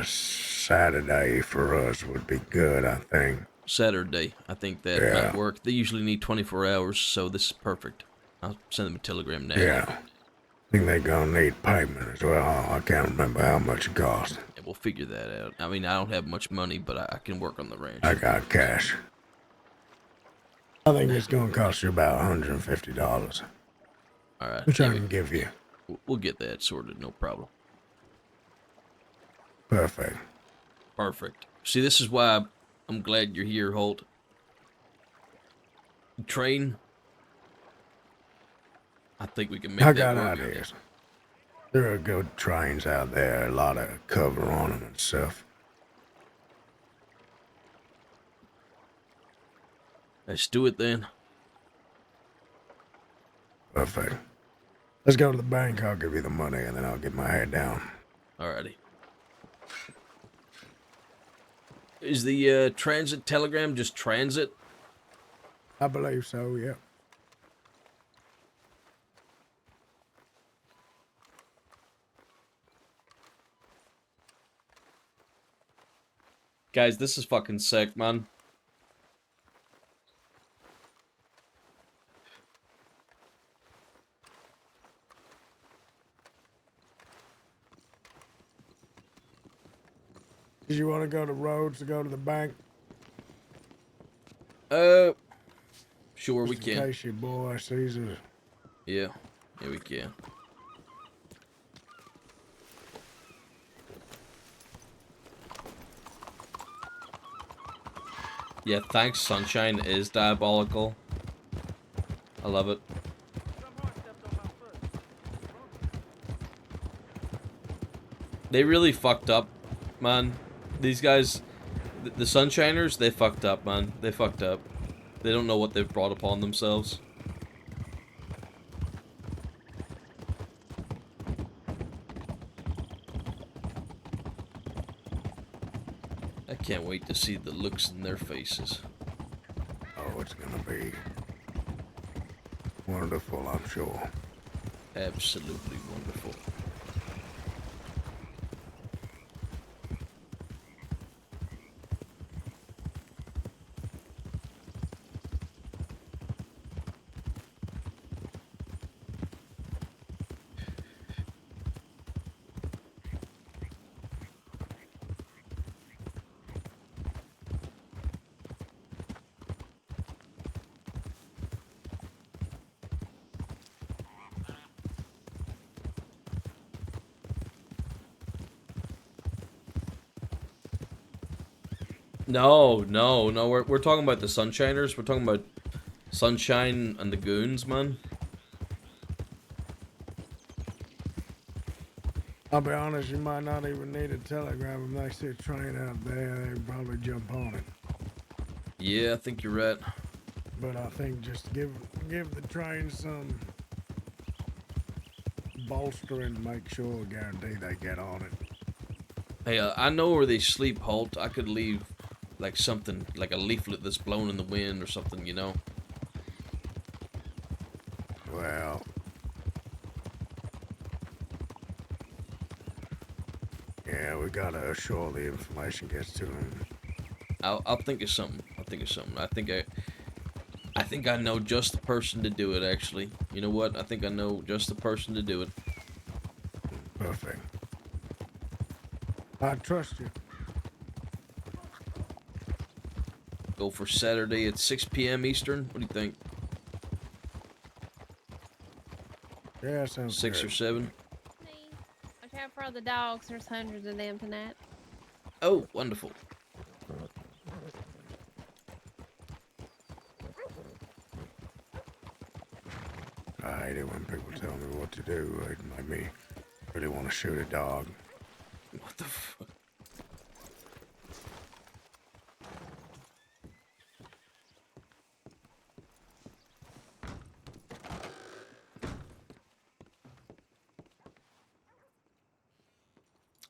Saturday for us would be good, I think. Saturday. I think that might work. They usually need 24 hours, so this is perfect. I'll send them a telegram now. Yeah. I think they're gonna need payment as well. I can't remember how much it costs. Yeah, we'll figure that out. I mean, I don't have much money, but I can work on the ranch. I got cash. I think it's gonna cost you about $150. All right. Which I can give you. We'll get that sorted, no problem. Perfect. Perfect. See, this is why I'm glad you're here, Holt. Train. I think we can make I that got work. ideas. There are good trains out there, a lot of cover on them and stuff. Let's do it then. Perfect. Let's go to the bank. I'll give you the money and then I'll get my head down. Alrighty. Is the transit telegram just transit? I believe so, yeah. Guys, this is fucking sick, man. Did you want to go to Rhodes to go to the bank? Sure, we Just can. In case your boy sees us. Yeah, we can. Yeah, thanks, Sunshine is diabolical. I love it. They really fucked up, man. These guys, the Sunshiners, they fucked up, man. They fucked up. They don't know what they've brought upon themselves. I can't wait to see the looks in their faces. Oh, it's gonna be wonderful, I'm sure. Absolutely wonderful. No, no, no. We're talking about the Sunshiners. We're talking about Sunshine and the Goons, man. I'll be honest, you might not even need a telegram. If they see a train out there, they'd probably jump on it. Yeah, I think you're right. But I think just give the train some bolstering to make sure, guarantee they get on it. Hey, I know where they sleep, Holt. I could leave, like, something, like a leaflet that's blown in the wind or something, you know? Well, yeah, we gotta assure the information gets to them. I'll think of something. I'll think of something. I think I know just the person to do it, actually. You know what? I think I know just the person to do it. Perfect. I trust you. Go for Saturday at 6 p.m. Eastern. What do you think? Yeah, sounds 6 good. or 7? Watch out for the dogs. There's hundreds of them tonight. Oh, wonderful. I hate it when people tell me what to do. It make me really want to shoot a dog. What the fuck?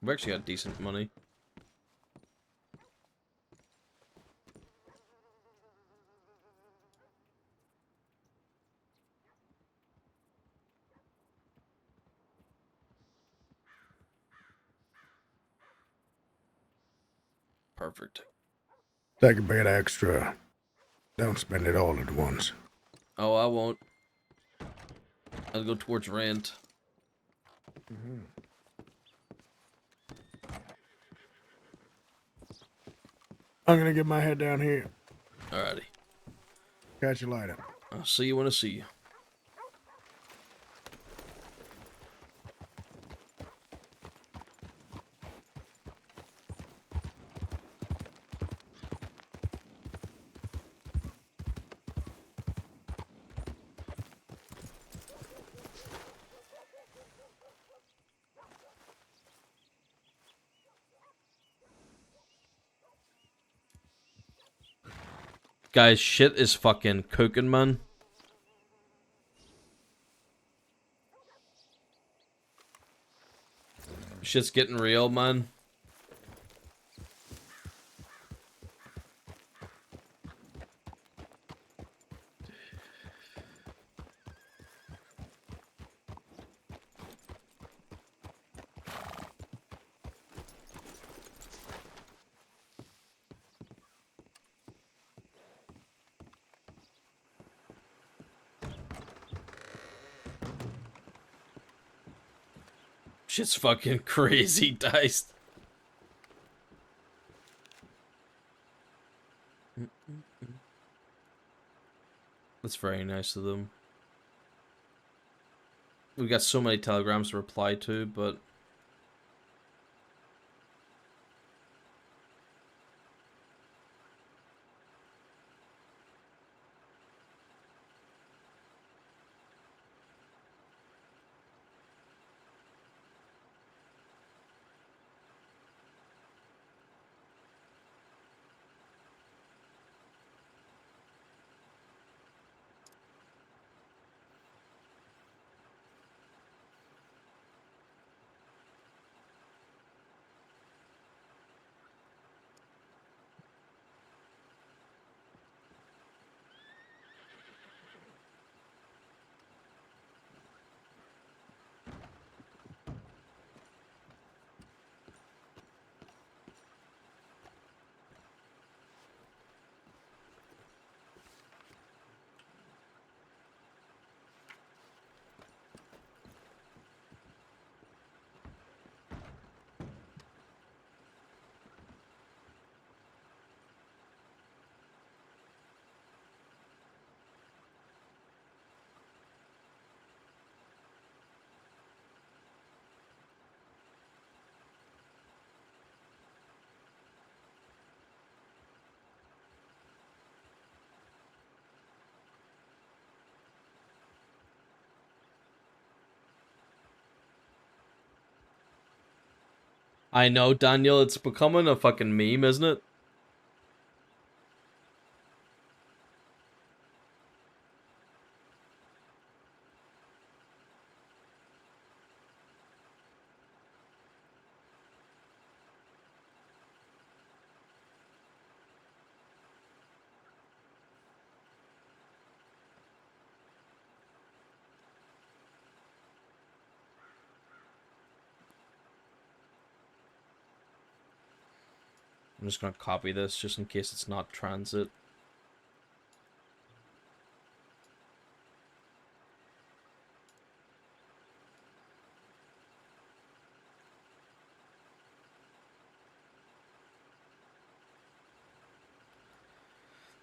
I've actually got decent money. Perfect. Take a bit extra. Don't spend it all at once. Oh, I won't. I'll go towards rent. I'm gonna get my head down here. Alrighty. Catch you later. I'll see you when I see you. Guys, shit is fucking cooking, man. Shit's getting real, man. Shit's fucking crazy, Diced. That's very nice of them. We got so many telegrams to reply to, but I know, Daniel. It's becoming a fucking meme, isn't it? I'm just gonna copy this just in case it's not transit.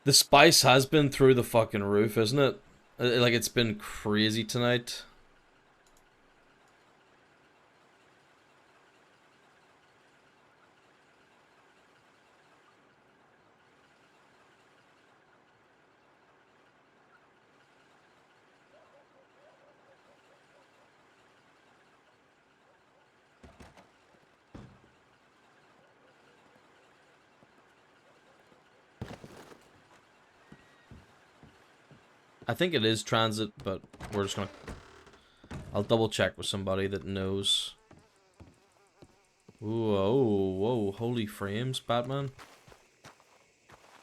The spice has been through the fucking roof, isn't it? Like, it's been crazy tonight. I think it is transit, but we're just gonna... I'll double check with somebody that knows. Ooh, oh, whoa, holy frames, Batman.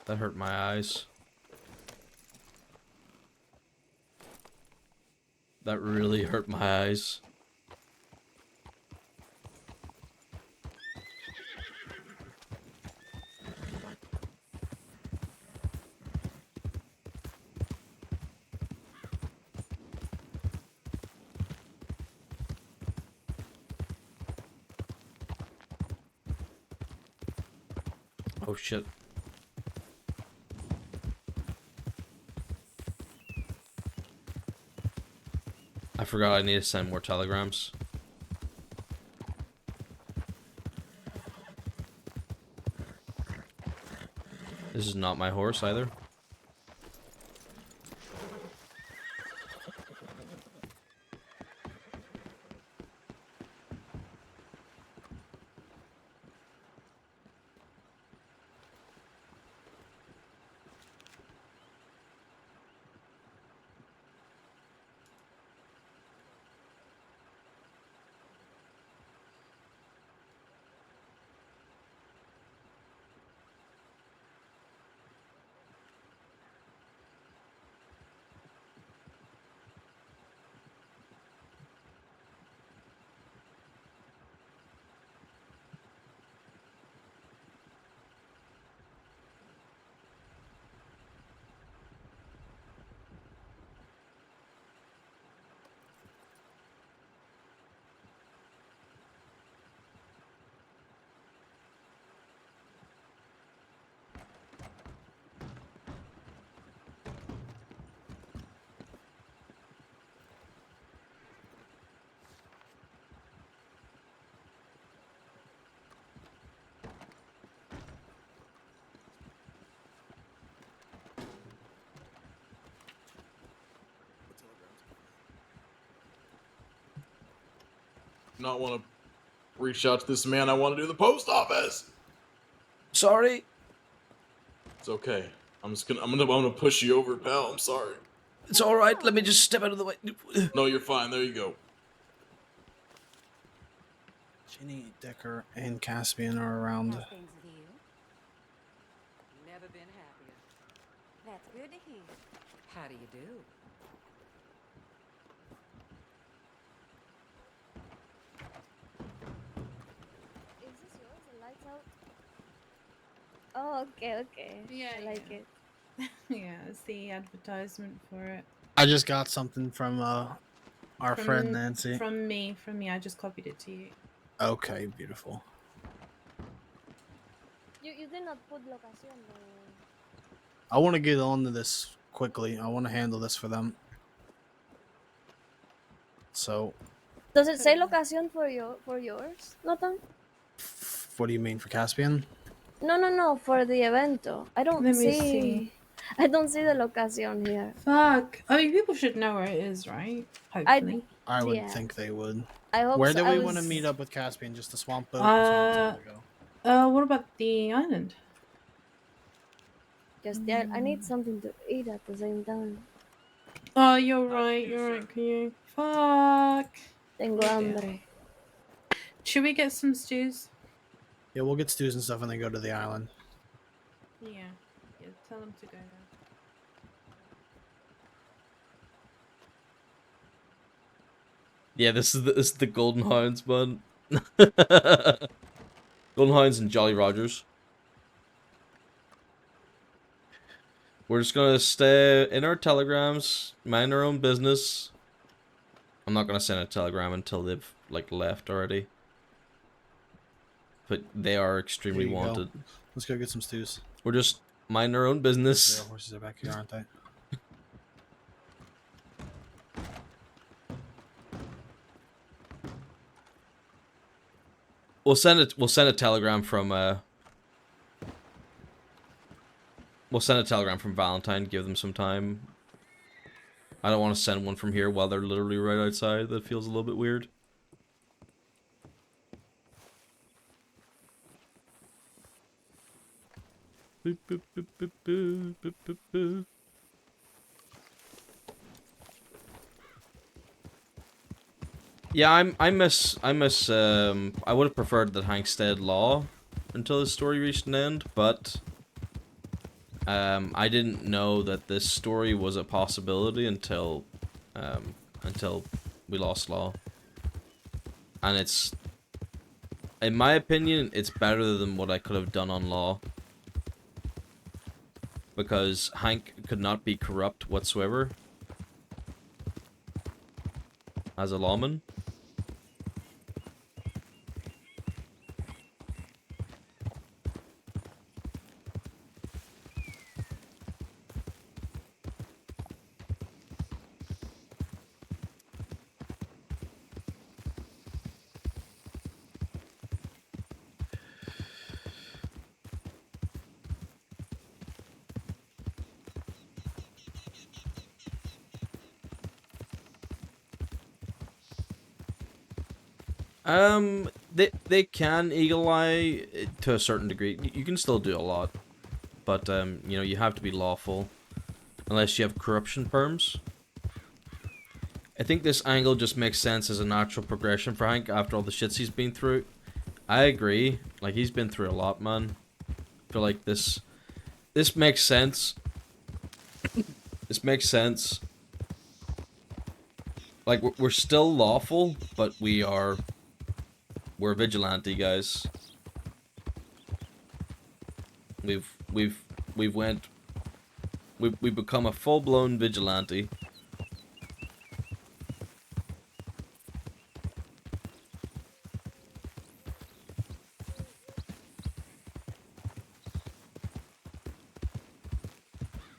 That hurt my eyes. That really hurt my eyes. Oh shit. I forgot I need to send more telegrams. This is not my horse either. Not want to reach out to this man. I want to do the post office. Sorry. It's okay. I'm gonna push you over, pal. I'm sorry. It's all right. Let me just step out of the way. No, you're fine. There you go. Ginny, Decker, and Caspian are around. Never been happier. That's good to hear. How do you do? Is this yours? The lights out? Oh, okay, okay. Yeah, I like it. Yeah, it's the advertisement for it. I just got something from our friend Nancy. From me. I just copied it to you. Okay, beautiful. You did not put location though. I want to get on to this quickly. I want to handle this for them. So, Does it say location for yours, Nathan? what do you mean for Caspian? No, for the evento. I don't Let me see. I don't see the location here. Fuck. I mean, people should know where it is, right? Hopefully. I would Yeah. think they would. I hope Where so. do I we want to was- meet up with Caspian? Just the swamp boat? That's where I'm trying to go. What about the island? Just yeah, I need something to eat at the same time. Oh, you're right. You're right. Can you? Fuck. Tengo hambre. Should we get some stews? Yeah, we'll get stews and stuff and then go to the island. Yeah. Yeah. Tell them to go there. Yeah, this is the Golden Hounds, bud. Golden Hounds and Jolly Rogers. We're just gonna stay in our telegrams, mind our own business. I'm not gonna send a telegram until they've like left already. But they are extremely Here you go. wanted. Let's go get some stews. We're just mind our own business. The horses are back here, aren't they? We'll send a telegram from we'll send a telegram from Valentine, give them some time. I don't want to send one from here while they're literally right outside. That feels a little bit weird. Boop, boop, boop, boop, boop, boop, boop, boop. Yeah, I would have preferred that Hank stayed law until his story reached an end, but I didn't know that this story was a possibility until we lost law. And it's, in my opinion, it's better than what I could have done on law. Because Hank could not be corrupt whatsoever as a lawman. They can eagle eye to a certain degree. You can still do a lot, but you know, you have to be lawful, unless you have corruption perms. I think this angle just makes sense as a natural progression for Hank after all the shits he's been through. I agree. Like, he's been through a lot, man. I feel like this makes sense. This makes sense. Like, we're still lawful, but we're vigilante, guys. We've become a full-blown vigilante.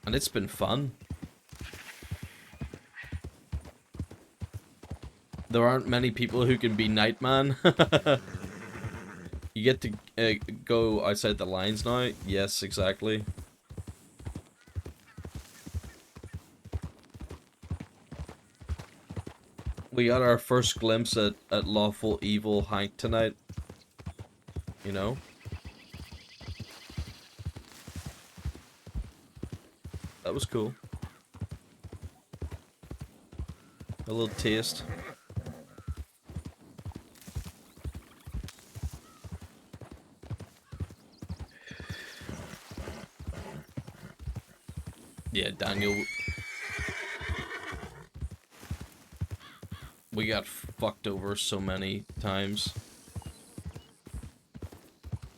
And it's been fun. There aren't many people who can be Nightman. You get to go outside the lines now. Yes, exactly. We got our first glimpse at lawful evil Hank tonight. You know? That was cool. A little taste. Yeah, Daniel. We got fucked over so many times.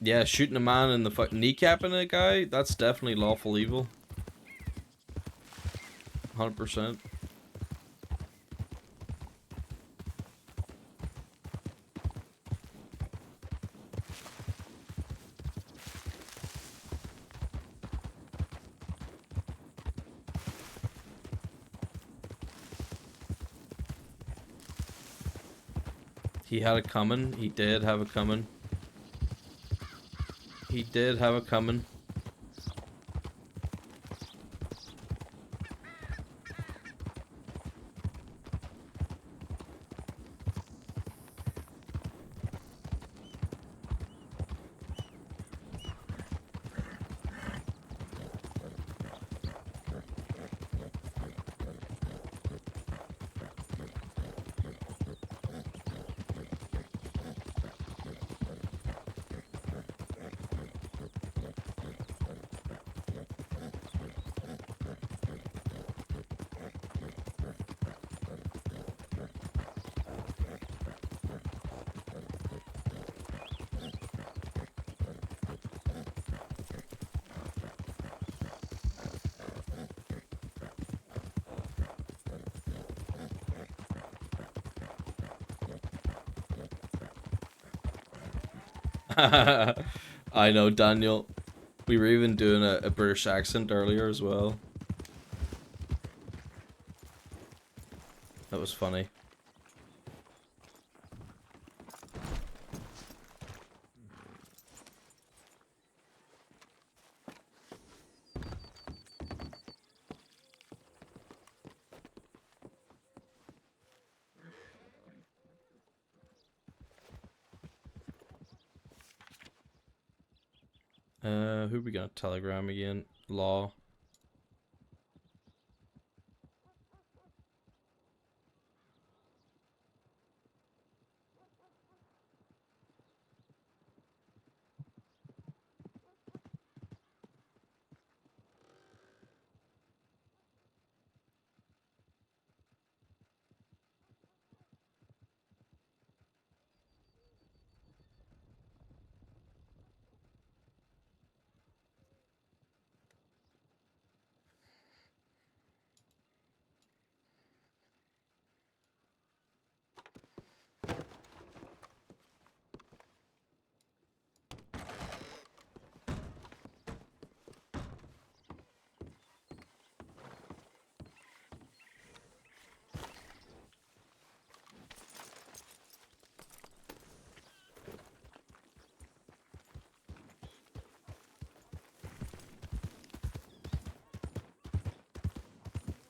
Yeah, shooting a man in the kneecapping a guy, that's definitely lawful evil. 100%. He had it coming. He did have it coming. He did have it coming. I know, Daniel. We were even doing a British accent earlier as well. That was funny. Who we gonna telegram again? Law.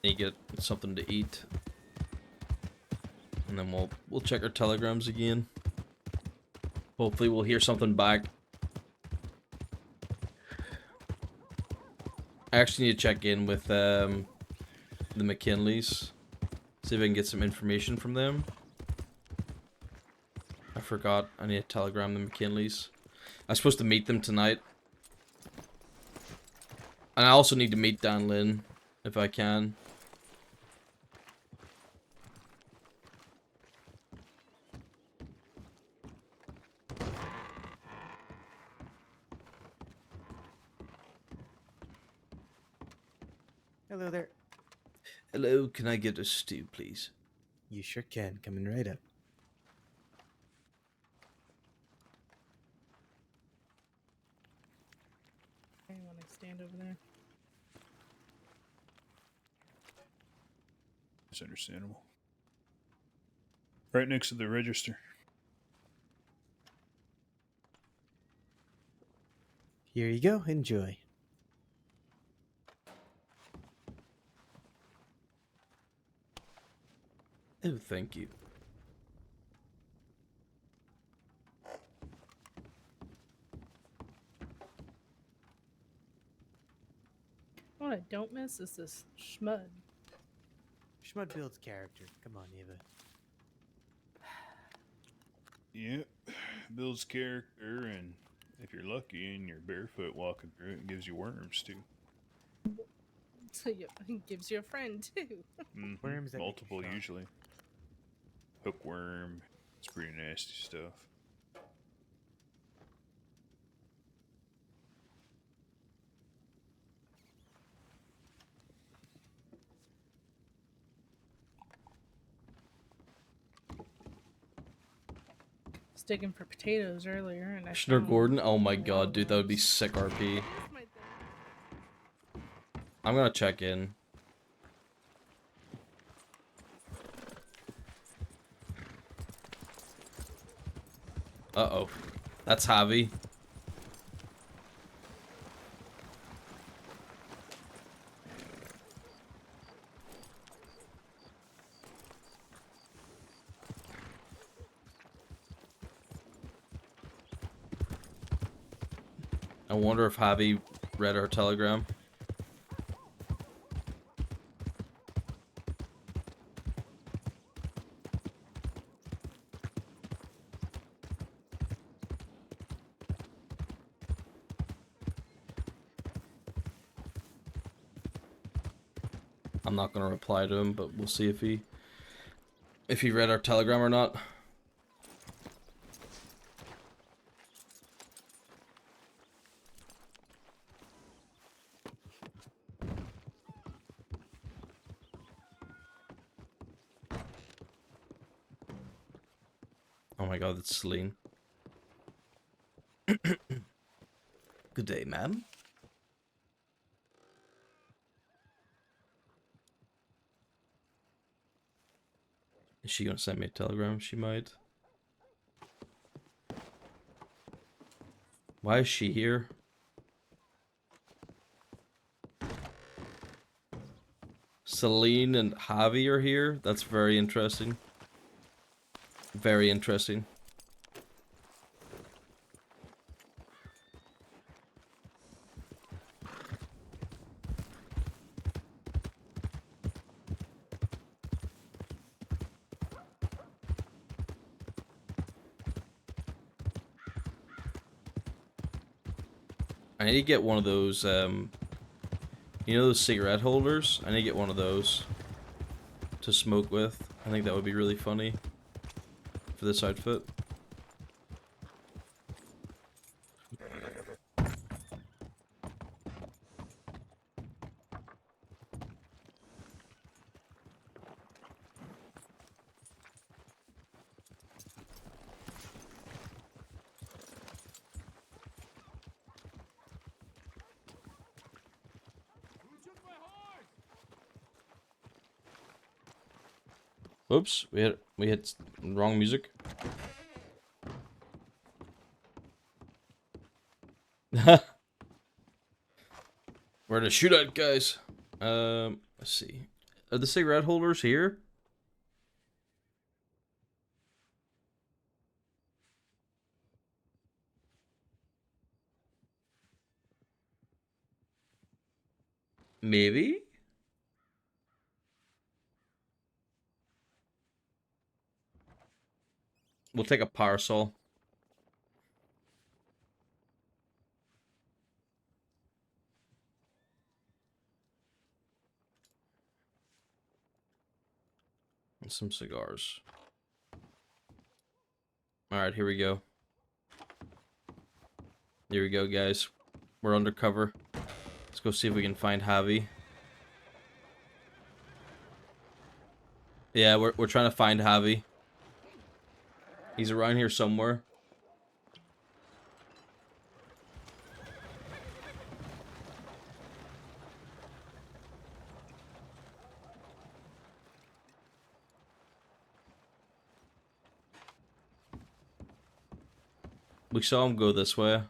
Need to get something to eat, and then we'll check our telegrams again. Hopefully we'll hear something back. I actually need to check in with the McKinleys, see if I can get some information from them. I forgot, I need to telegram the McKinleys. I'm supposed to meet them tonight. And I also need to meet Dan Lin, if I can. Hello there. Hello, can I get a stew, please? You sure can. Coming right up. I want to stand over there. It's understandable. Right next to the register. Here you go. Enjoy. Oh, thank you. What I don't miss is this schmud. Schmud builds character. Come on, Eva. Yep. Builds character, and if you're lucky and you're barefoot walking through it, it gives you worms too. So it gives you a friend too. Mhm. Worms that make you Multiple strong. usually. Hookworm. It's pretty nasty stuff. Was digging for potatoes earlier, and I Commissioner found Gordon? Oh my god, dude, that would be sick RP. I'm gonna check in. Uh-oh. That's Javi. I wonder if Javi read our telegram. I'm not gonna reply to him, but we'll see if he read our telegram or not. Oh my god, that's Celine. Good day, ma'am. Is she gonna send me a telegram? She might. Why is she here? Celine and Javi are here. That's very interesting. Very interesting. I need to get one of those, you know those cigarette holders? I need to get one of those to smoke with. I think that would be really funny for this outfit. Oops, we hit wrong music. We're in a shootout, guys. Let's see. Are the cigarette holders here? Maybe? We'll take a parasol. And some cigars. Alright, here we go. Here we go, guys. We're undercover. Let's go see if we can find Javi. Yeah, we're trying to find Javi. He's around here somewhere. We saw him go this way.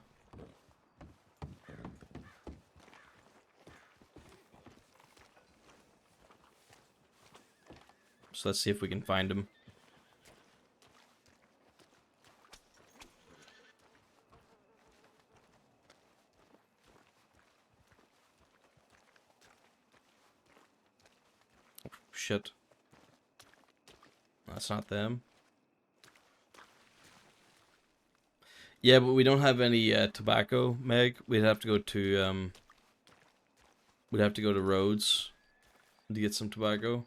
So let's see if we can find him. Shit. That's not them. Yeah, but we don't have any tobacco, Meg. We'd have to go to Rhodes to get some tobacco.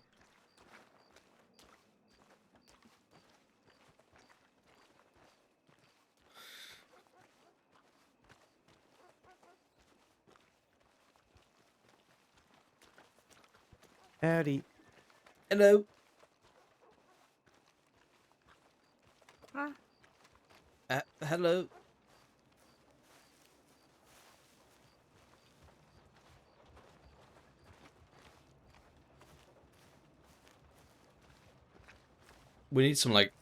Howdy. Hello. Hello. We need some, like,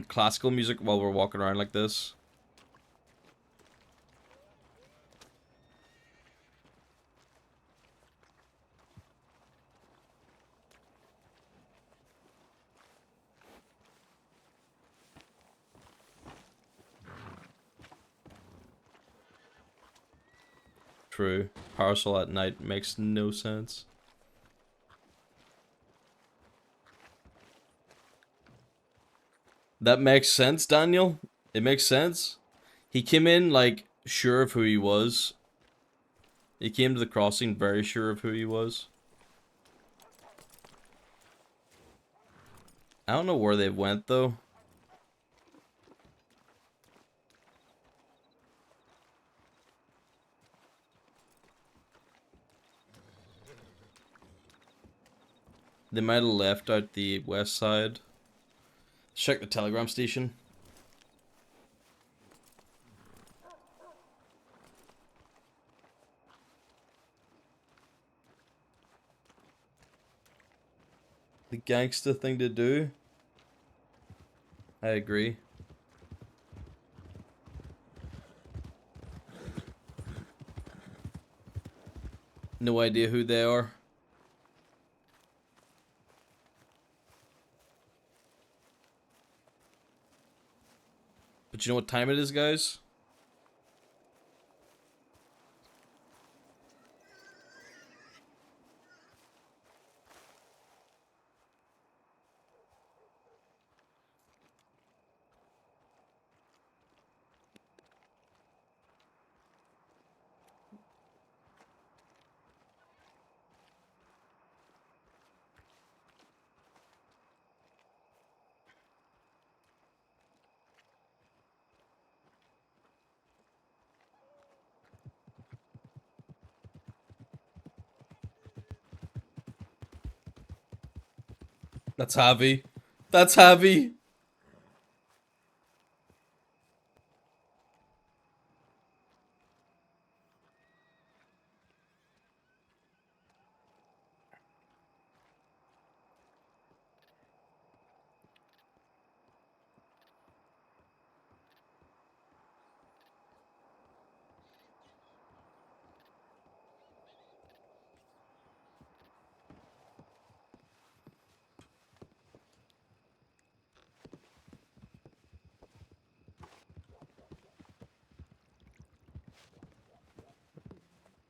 classical music while we're walking around like this. True. Parcel at night makes no sense. That makes sense, Daniel. It makes sense. He came in, like, sure of who he was. He came to the crossing very sure of who he was. I don't know where they went, though. They might have left out the west side. Check the telegram station. the gangster thing to do. I agree. No idea who they are. But you know what time it is, guys? That's Javi. That's Javi.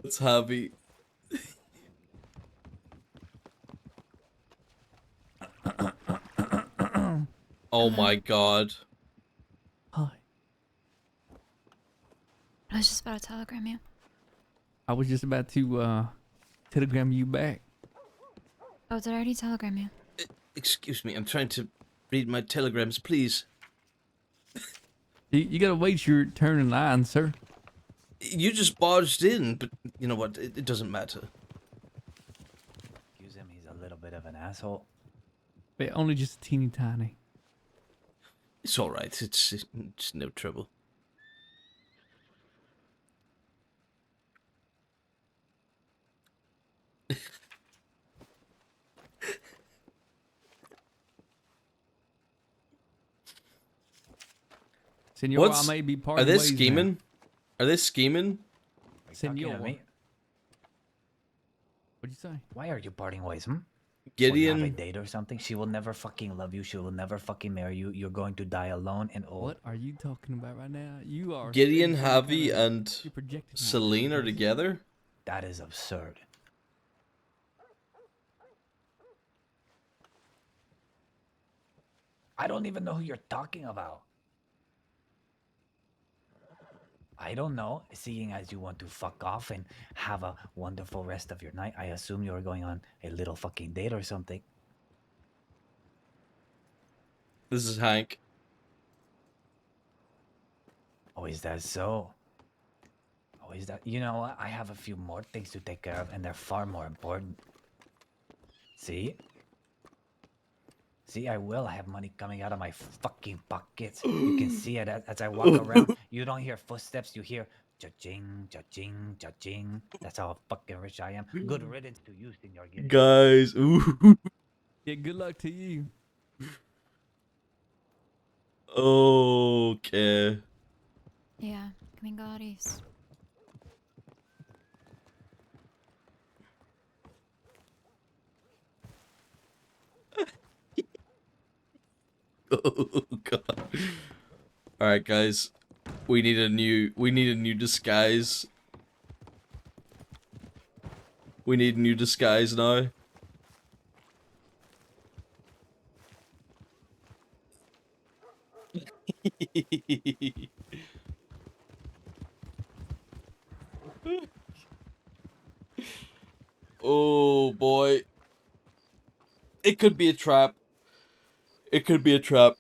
That's Javi. Oh my god. Hi. I was just about to telegram you. I was just about to telegram you back. Oh, did I already telegram you? Excuse me, I'm trying to read my telegrams, please. You gotta wait your turn in line, sir. You just barged in, but you know what? It doesn't matter. Excuse him, he's a little bit of an asshole. But only just teeny tiny. It's alright, it's no trouble. Senor, I may be parting Are they ways now. scheming? Are they scheming? Senor. What'd you say? Why are you parting ways, hmm? Gideon. Will you have a date or something? She will never fucking love you. She will never fucking marry you. You're going to die alone and old. What are you talking about right now? You are Gideon, speaking kind Javi, of- and you're projecting now. Celine are together? That is absurd. I don't even know who you're talking about. I don't know. Seeing as you want to fuck off and have a wonderful rest of your night, I assume you're going on a little fucking date or something. This is Hank. Oh, is that so? Oh, is that... You know what? I have a few more things to take care of, and they're far more important. See? See, I will have money coming out of my fucking pockets. You can see it as I walk around. You don't hear footsteps, you hear cha-ching, cha-ching, cha-ching. That's how fucking rich I am. Good riddance to you, Senor Gideon. Guys, ooh. Yeah, good luck to you. Okay. Yeah, Kmingaris. Oh god. Alright guys. We need a new disguise. We need a new disguise now. Oh boy. It could be a trap. It could be a trap.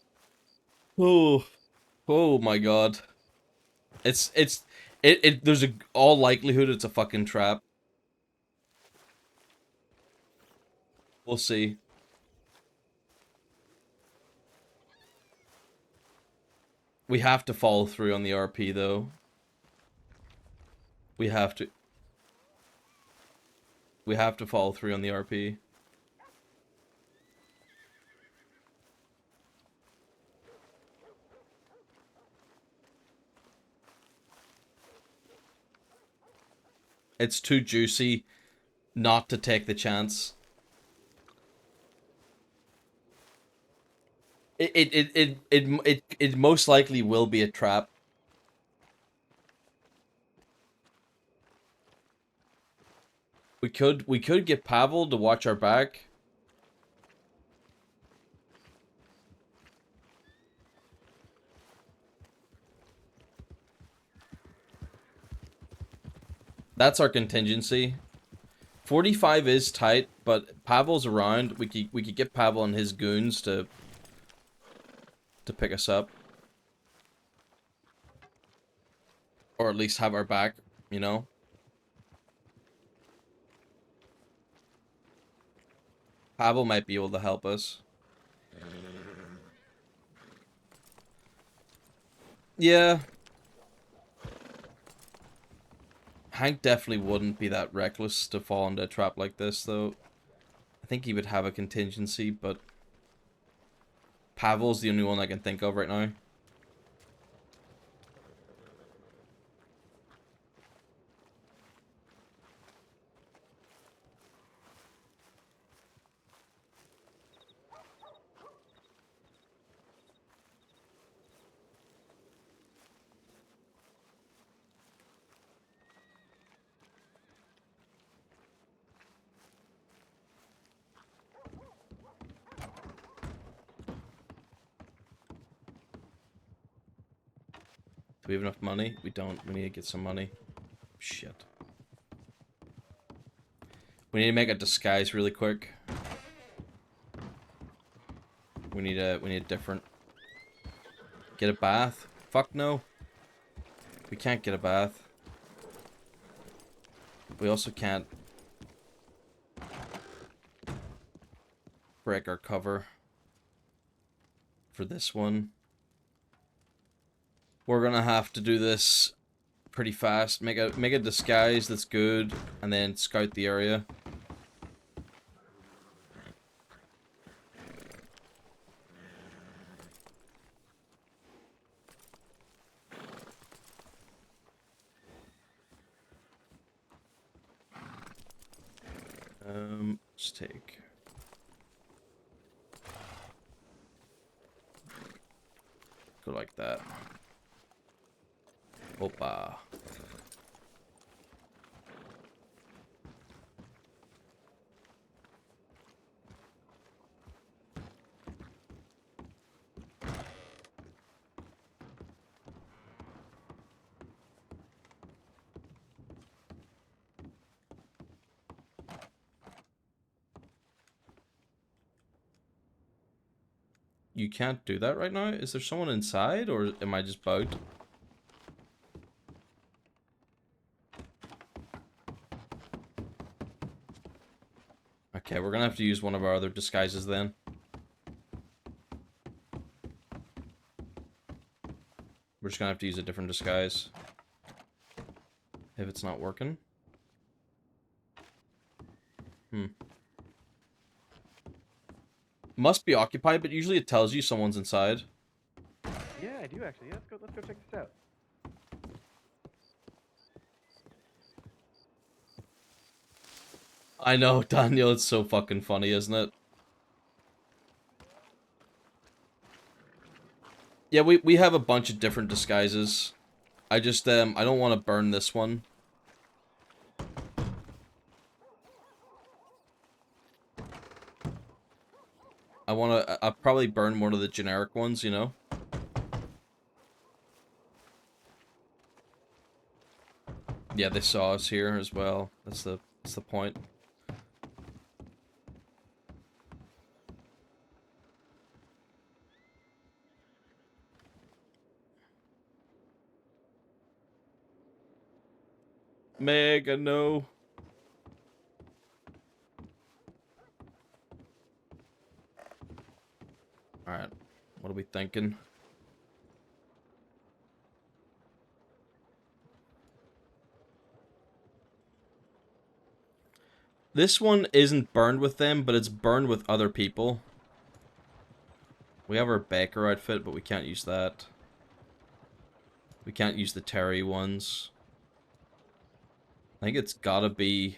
Oh. Oh my god. There's a all likelihood it's a fucking trap. We'll see. We have to follow through on the RP though. We have to. We have to follow through on the RP. It's too juicy not to take the chance. It most likely will be a trap. We could get Pavel to watch our back. That's our contingency. 45 is tight, but Pavel's around. We could get Pavel and his goons to pick us up. Or at least have our back, you know? Pavel might be able to help us. Yeah. Hank definitely wouldn't be that reckless to fall into a trap like this, though. I think he would have a contingency, but Pavel's the only one I can think of right now. Do we have enough money? We don't. We need to get some money. Shit. We need to make a disguise really quick. We need a different. Get a bath? Fuck no. We can't get a bath. We also can't break our cover for this one. We're gonna have to do this pretty fast. Make a disguise that's good, and then scout the area. Let's take. Go like that. Opa. You can't do that right now? Is there someone inside, or am I just bugged? Okay, we're gonna have to use one of our other disguises then. We're just gonna have to use a different disguise. If it's not working. Must be occupied, but usually it tells you someone's inside. Yeah, I do actually. Yeah, let's go check this out. I know, Daniel, it's so fucking funny, isn't it? Yeah, we have a bunch of different disguises. I just, I don't want to burn this one. I'll probably burn one of the generic ones, you know? Yeah, they saw us here as well. That's the point. Mega, no. Alright, what are we thinking? This one isn't burned with them, but it's burned with other people. We have our baker outfit, but we can't use that. We can't use the Terry ones. I think it's gotta be...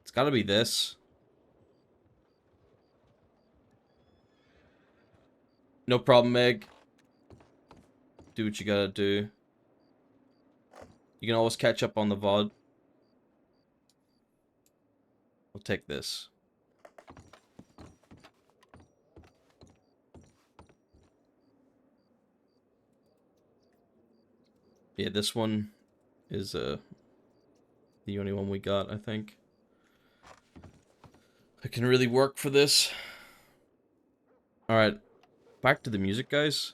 It's gotta be this. No problem, Meg. Do what you gotta do. You can always catch up on the VOD. We'll take this. Yeah, this one is the only one we got, I think. I can really work for this. Alright, back to the music, guys.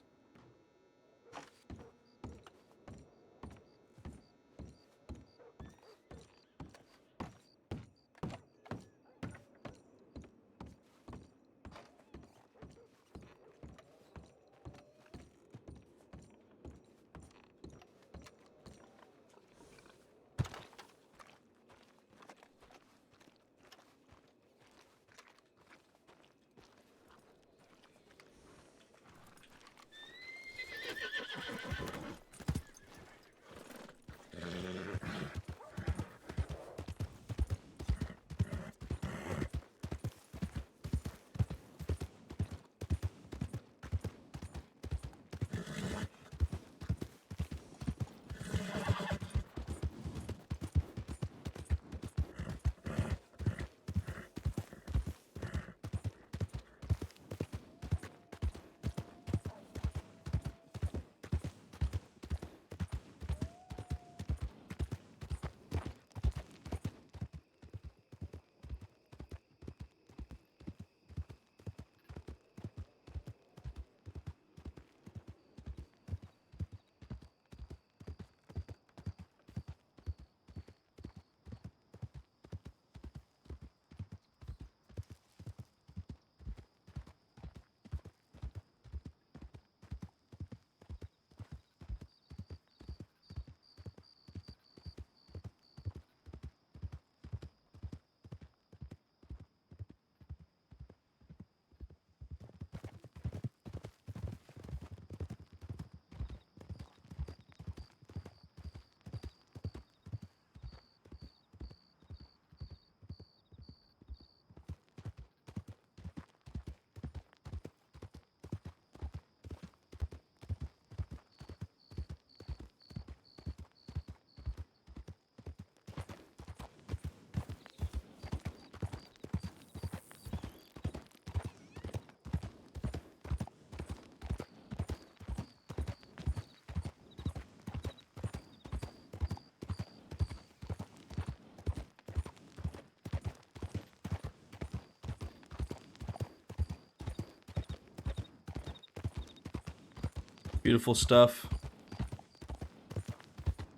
Beautiful stuff.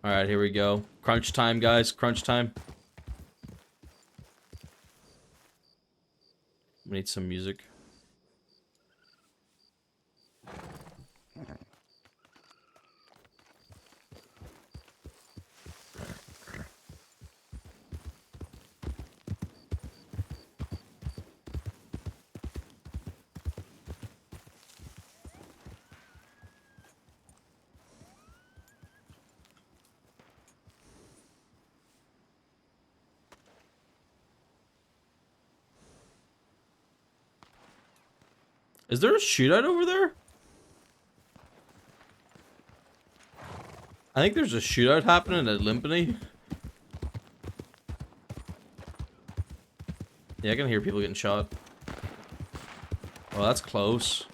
Alright, here we go. Crunch time, guys. Crunch time. We need some music. Is there a shootout over there? I think there's a shootout happening at Limpany. Yeah, I can hear people getting shot. Oh, that's close.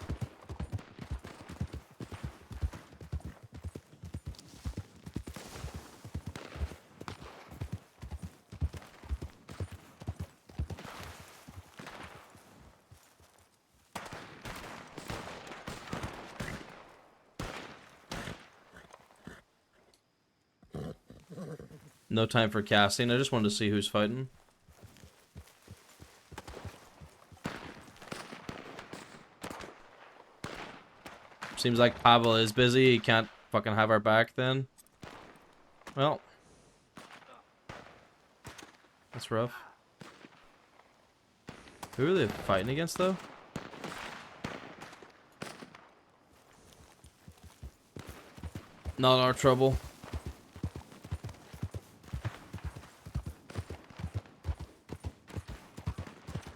No time for casting. I just wanted to see who's fighting. Seems like Pavel is busy. He can't fucking have our back then. Well. That's rough. Who are they fighting against, though? Not our trouble.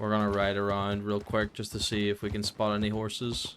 We're gonna ride around real quick just to see if we can spot any horses.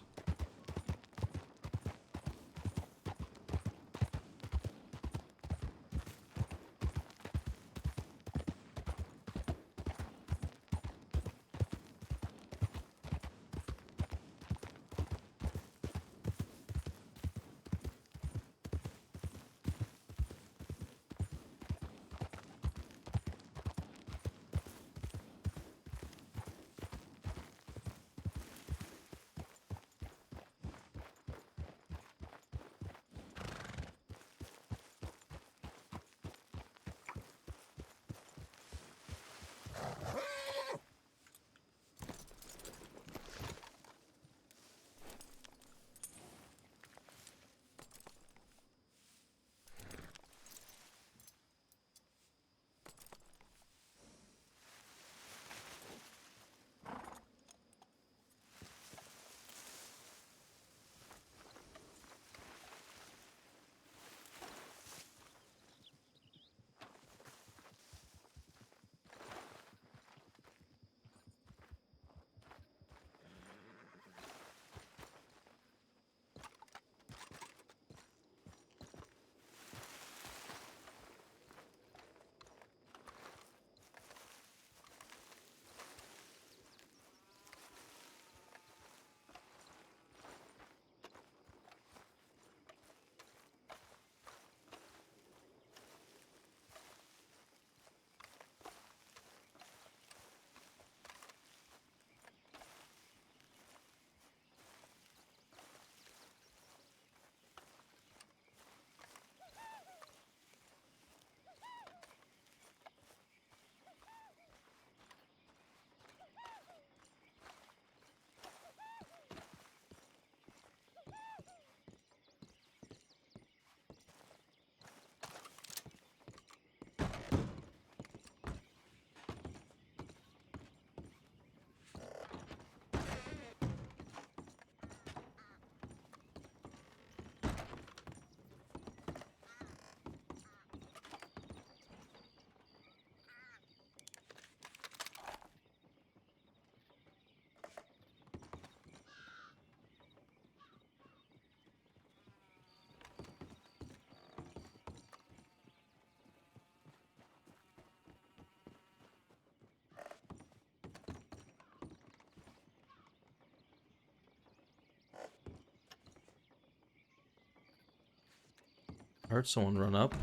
I heard someone run up.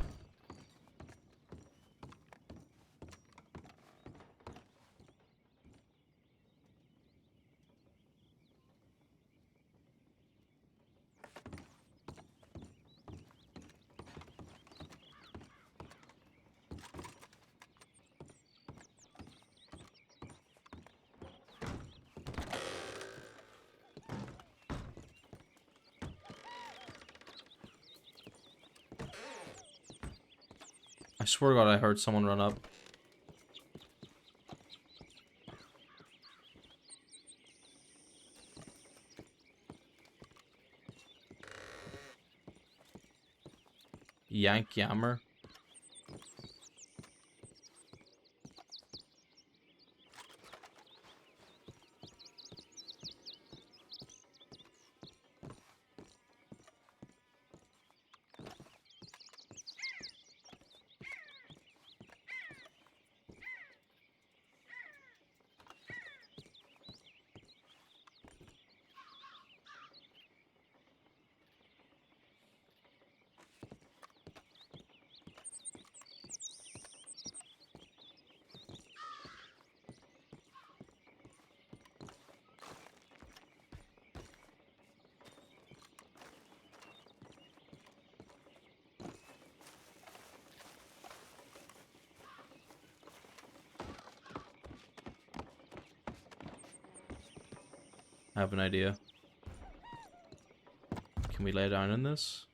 I swear to God, I heard someone run up. Yank Yammer. I have an idea. Can we lay down in this?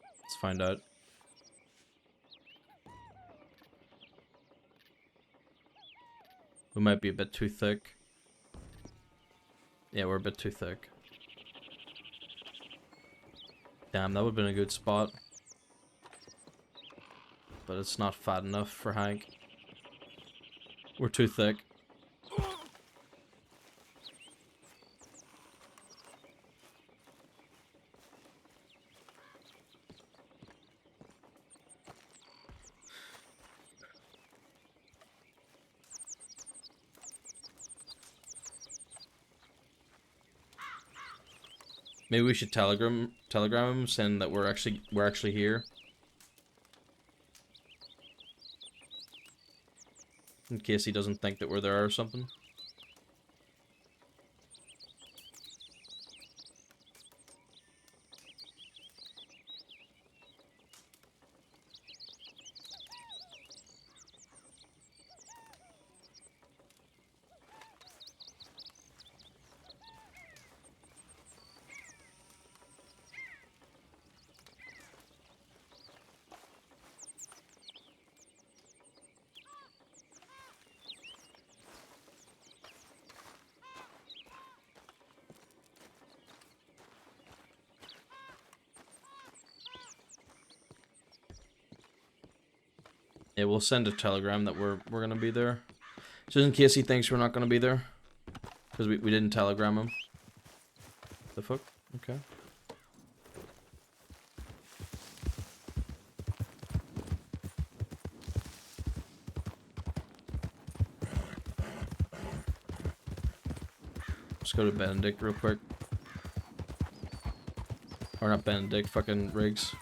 Let's find out. We might be a bit too thick. Yeah, we're a bit too thick. Damn, that would have been a good spot. But it's not fat enough for Hank. We're too thick. Maybe we should telegram him, saying that we're actually here. In case he doesn't think that we're there or something. Yeah, we'll send a telegram that we're gonna be there. Just in case he thinks we're not gonna be there. Because we didn't telegram him. The fuck? Okay. Let's go to Benedict real quick. Or not Benedict, fucking Riggs.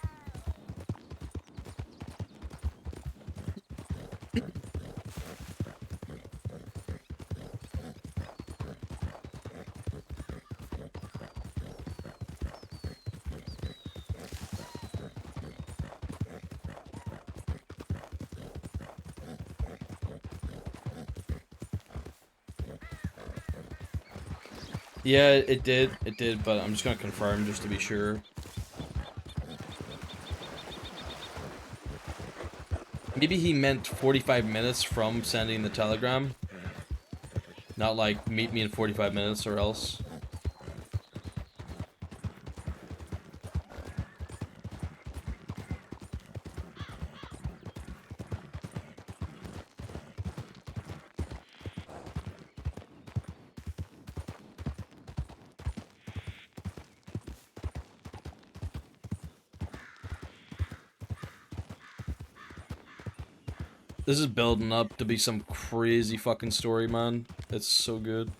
Yeah, it did, but I'm just gonna confirm just to be sure. Maybe he meant 45 minutes from sending the telegram. Not like, meet me in 45 minutes or else. This is building up to be some crazy fucking story, man. It's so good.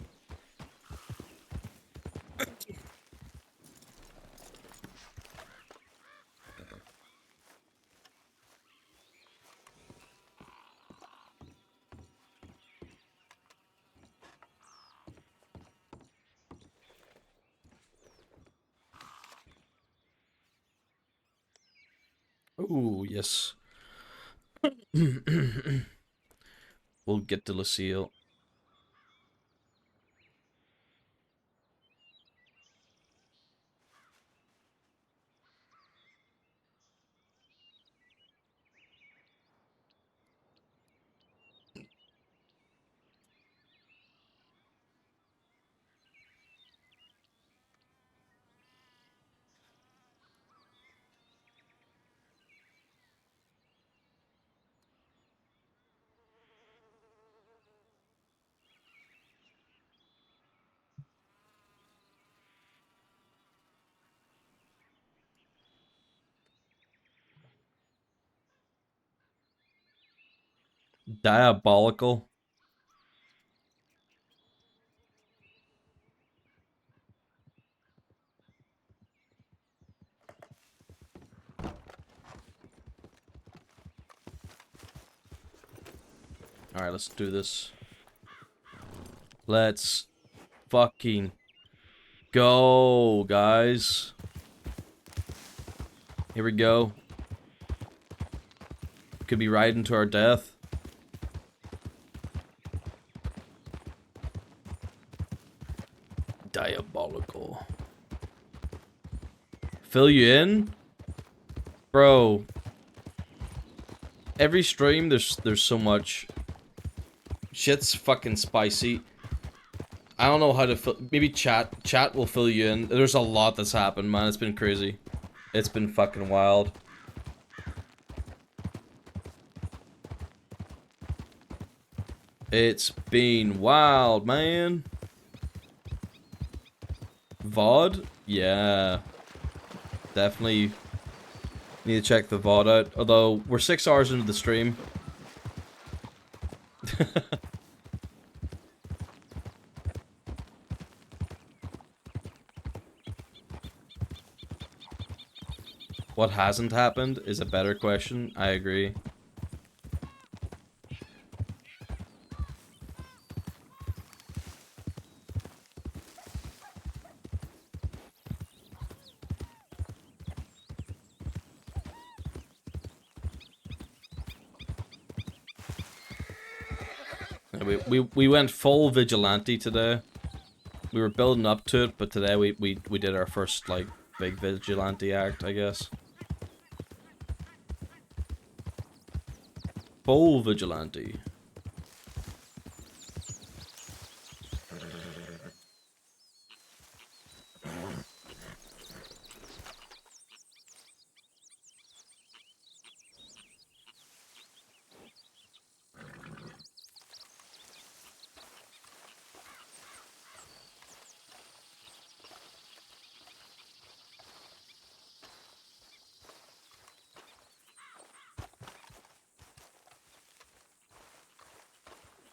Ooh, yes. We'll get to Lucille. Diabolical. Alright, let's do this. Let's fucking go, guys. Here we go. Could be riding to our death. Diabolical. Fill you in? Bro. Every stream there's so much. Shit's fucking spicy. I don't know how to fill, maybe chat will fill you in. There's a lot that's happened, man. It's been crazy. It's been fucking wild. It's been wild, man. VOD? Yeah. Definitely need to check the VOD out. Although, we're 6 hours into the stream. What hasn't happened is a better question. I agree. We went full vigilante today. We were building up to it, but today we did our first like big vigilante act, I guess. Full vigilante.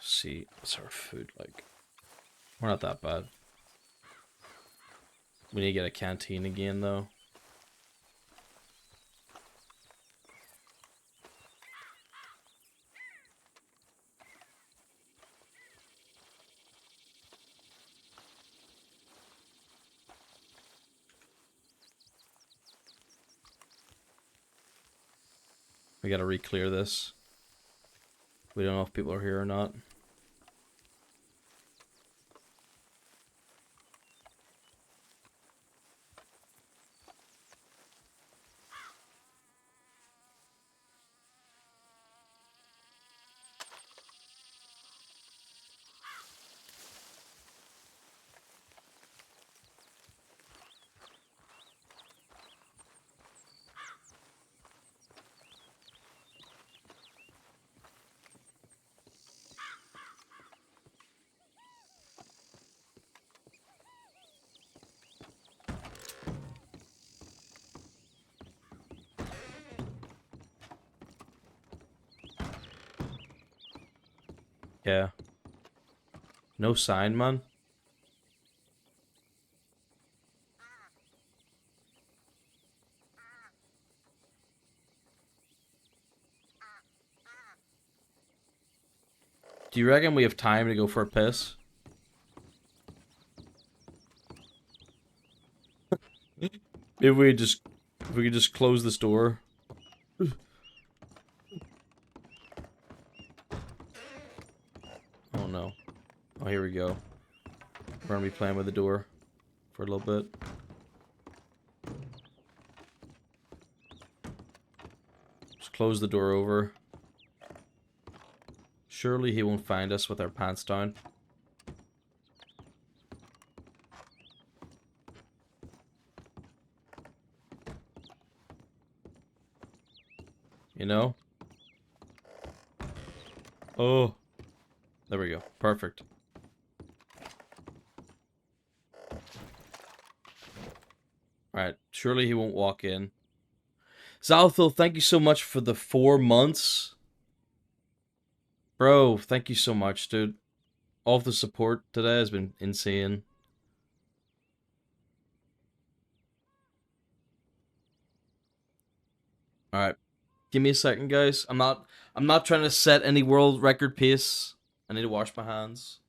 See, what's our food like? We're not that bad. We need to get a canteen again, though. We gotta re-clear this. We don't know if people are here or not. Yeah. No sign, man. Do you reckon we have time to go for a piss? If we could just close this door. Oh no. Oh, here we go. We're gonna be playing with the door for a little bit. Just close the door over. Surely he won't find us with our pants down. You know? Oh. There we go. Perfect. Alright. Surely he won't walk in. Zalthil, thank you so much for the 4 months. Bro, thank you so much, dude. All of the support today has been insane. Alright. Give me a second, guys. I'm not trying to set any world record pace. I need to wash my hands.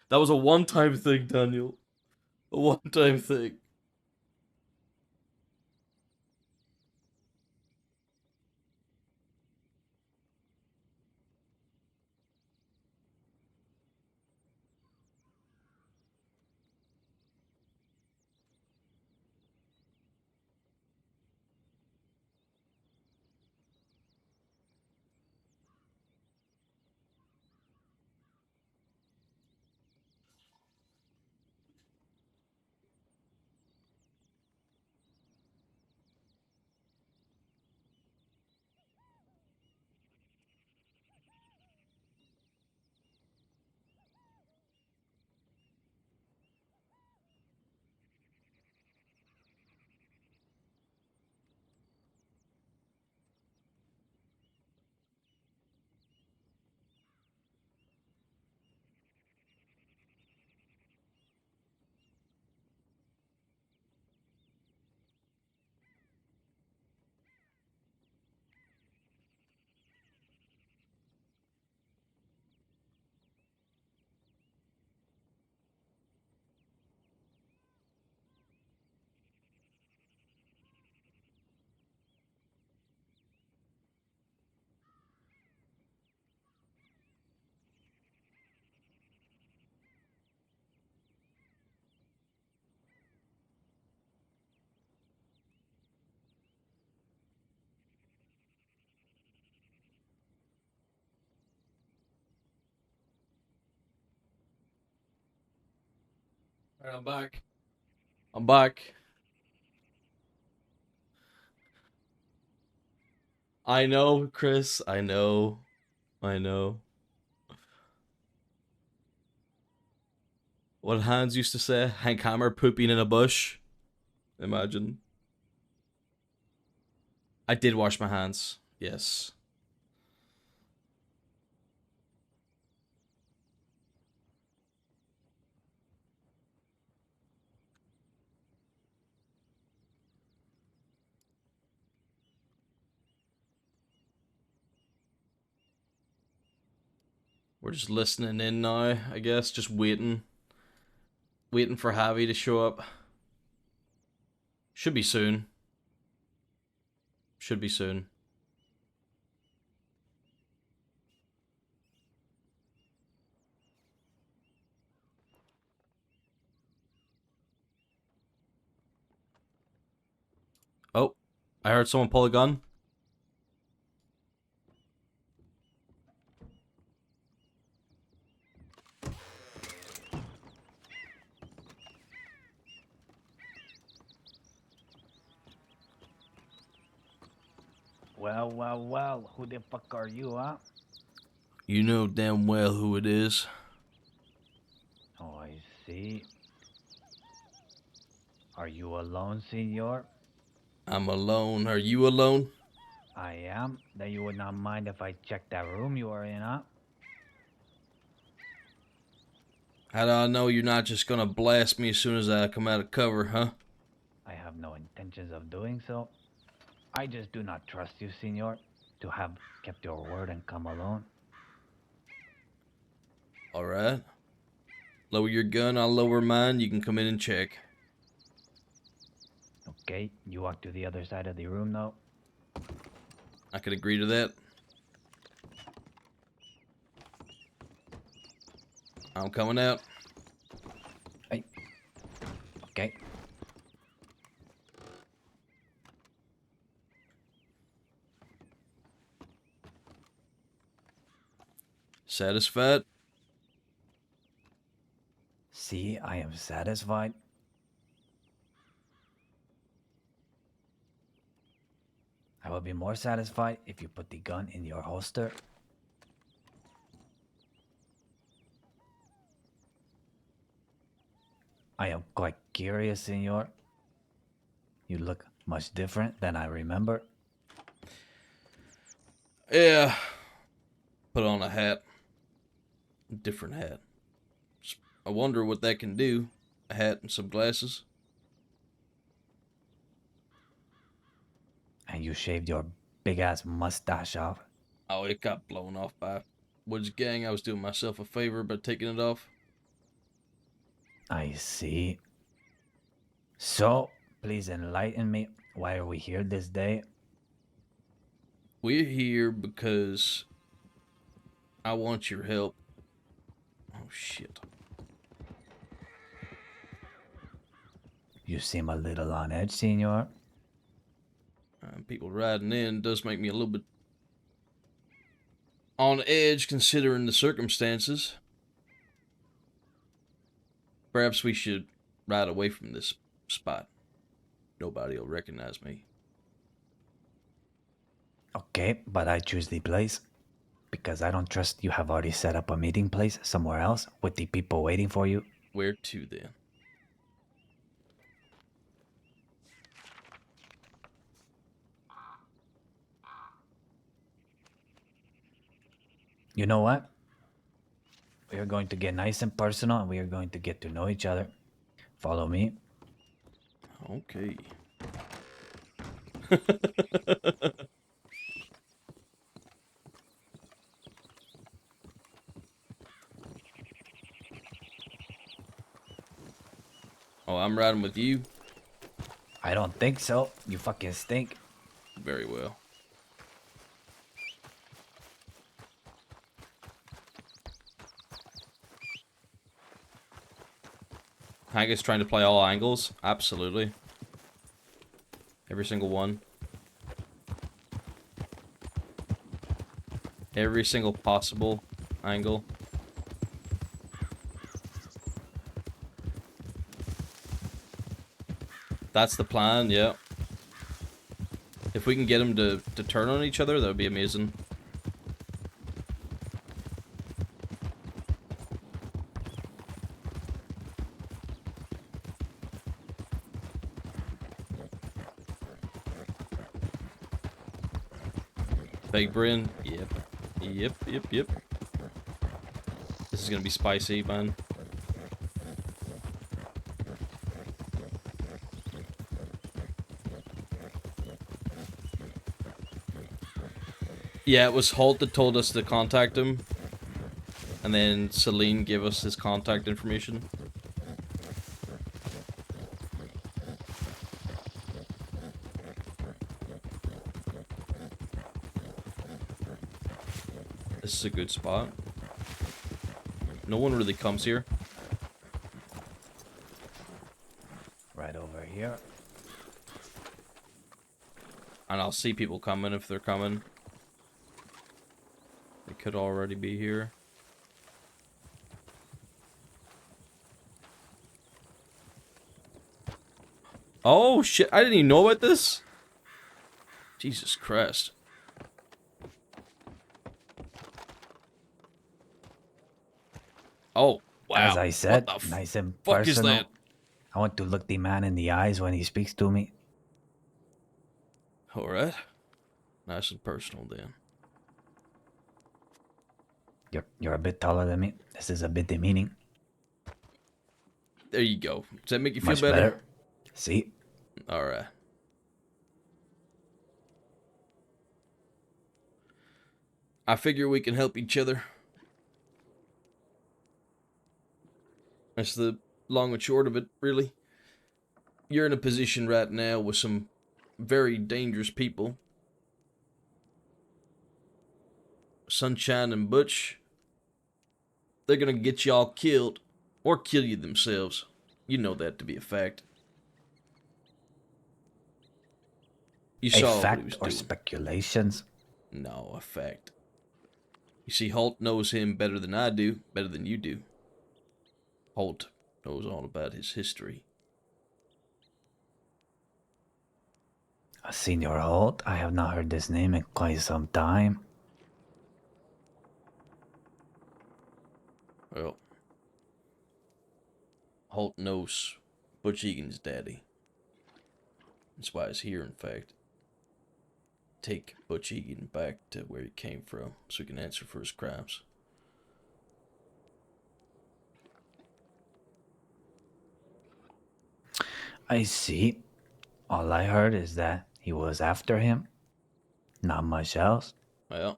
That was a one-time thing, Daniel. A one-time thing. Alright, I'm back. I'm back. I know, Chris. I know. I know. What Hans used to say, Hank Hammer pooping in a bush. Imagine. I did wash my hands. Yes. We're just listening in now, I guess. Just waiting. Waiting for Javi to show up. Should be soon. Should be soon. Oh, I heard someone pull a gun. Well, who the fuck are you, huh? You know damn well who it is. Oh, I see. Are you alone, senor? I'm alone. Are you alone? I am. Then you would not mind if I check that room you are in, huh? How do I know you're not just gonna blast me as soon as I come out of cover, huh? I have no intentions of doing so. I just do not trust you, senor, to have kept your word and come alone. Alright. Lower your gun, I'll lower mine. You can come in and check. Okay, you walk to the other side of the room now. I could agree to that. I'm coming out. Hey. Okay. Satisfied? See, I am satisfied. I will be more satisfied if you put the gun in your holster. I am quite curious, senor. You look much different than I remember. Yeah. Put on a hat. Different hat. I wonder what that can do. A hat and some glasses. And you shaved your big-ass mustache off. Oh, it got blown off by Woods Gang. I was doing myself a favor by taking it off. I see. So, please enlighten me. Why are we here this day? We're here because I want your help. Oh, shit. You seem a little on edge, senor. People riding in does make me a little bit on edge considering the circumstances. Perhaps we should ride away from this spot. Nobody will recognize me. Okay, but I choose the place because I don't trust you have already set up a meeting place somewhere else with the people waiting for you. Where to then? You know what? We are going to get nice and personal and we are going to get to know each other. Follow me. Okay. Oh, I'm riding with you? I don't think so. You fucking stink. Very well. Hank is trying to play all angles? Absolutely. Every single one. Every single possible angle. That's the plan, yeah. If we can get them to turn on each other, that would be amazing. Big brain, yep. Yep. This is gonna be spicy, man. Yeah, it was Holt that told us to contact him. And then Celine gave us his contact information. This is a good spot. No one really comes here. Right over here. And I'll see people coming if they're coming. They could already be here. Oh shit, I didn't even know about this. Jesus Christ. Oh, wow. As I said, What the nice and fuck personal. is that? I want to look the man in the eyes when he speaks to me. Alright. Nice and personal then. You're a bit taller than me. This is a bit demeaning. There you go. Does that make you feel Much better? See? Alright. I figure we can help each other. That's the long and short of it, really. You're in a position right now with some very dangerous people. Sunshine and Butch. They're gonna get y'all killed. Or kill you themselves. You know that to be a fact. You saw A what he fact was or doing. speculations? No, a fact. You see, Holt knows him better than I do, better than you do. Holt knows all about his history. Senior Holt? I have not heard this name in quite some time. Well, Holt knows Butch Egan's daddy. That's why he's here, in fact. Take Butch Egan back to where he came from so he can answer for his crimes. I see. All I heard is that he was after him. Not much else. Well,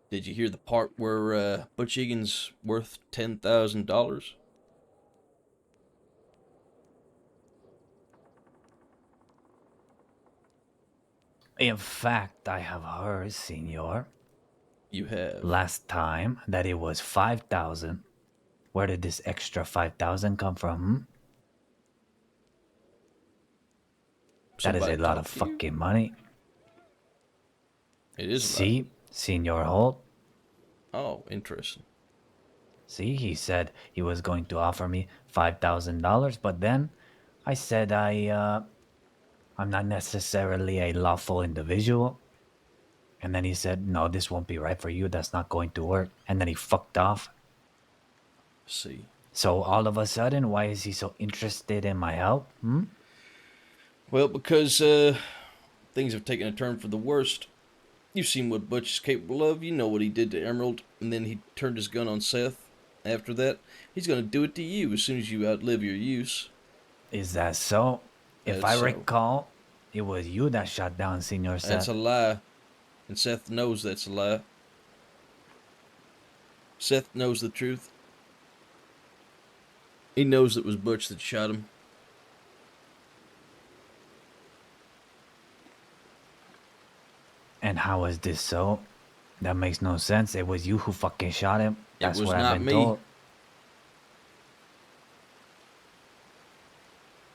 did you hear the part where Butch Egan's worth $10,000? In fact, I have heard, Senor. You have? Last time that it was 5,000. Where did this extra 5,000 come from? Hmm? That is a Somebody lot of talk to you? fucking money. It is. See, Senor Holt. Oh, interesting. See, he said he was going to offer me $5,000, but then I said I'm not necessarily a lawful individual. And then he said, no, this won't be right for you. That's not going to work. And then he fucked off. See. So all of a sudden, why is he so interested in my help? Hmm? Well, because things have taken a turn for the worst. You've seen what Butch is capable of. You know what he did to Emerald, and then he turned his gun on Seth. After that, he's going to do it to you as soon as you outlive your use. Is that so? If That's I so. recall, it was you that shot down Senor Seth. That's a lie. And Seth knows that's a lie. Seth knows the truth. He knows it was Butch that shot him. And how is this so? That makes no sense. It was you who fucking shot him. That's was what not I've been me. told.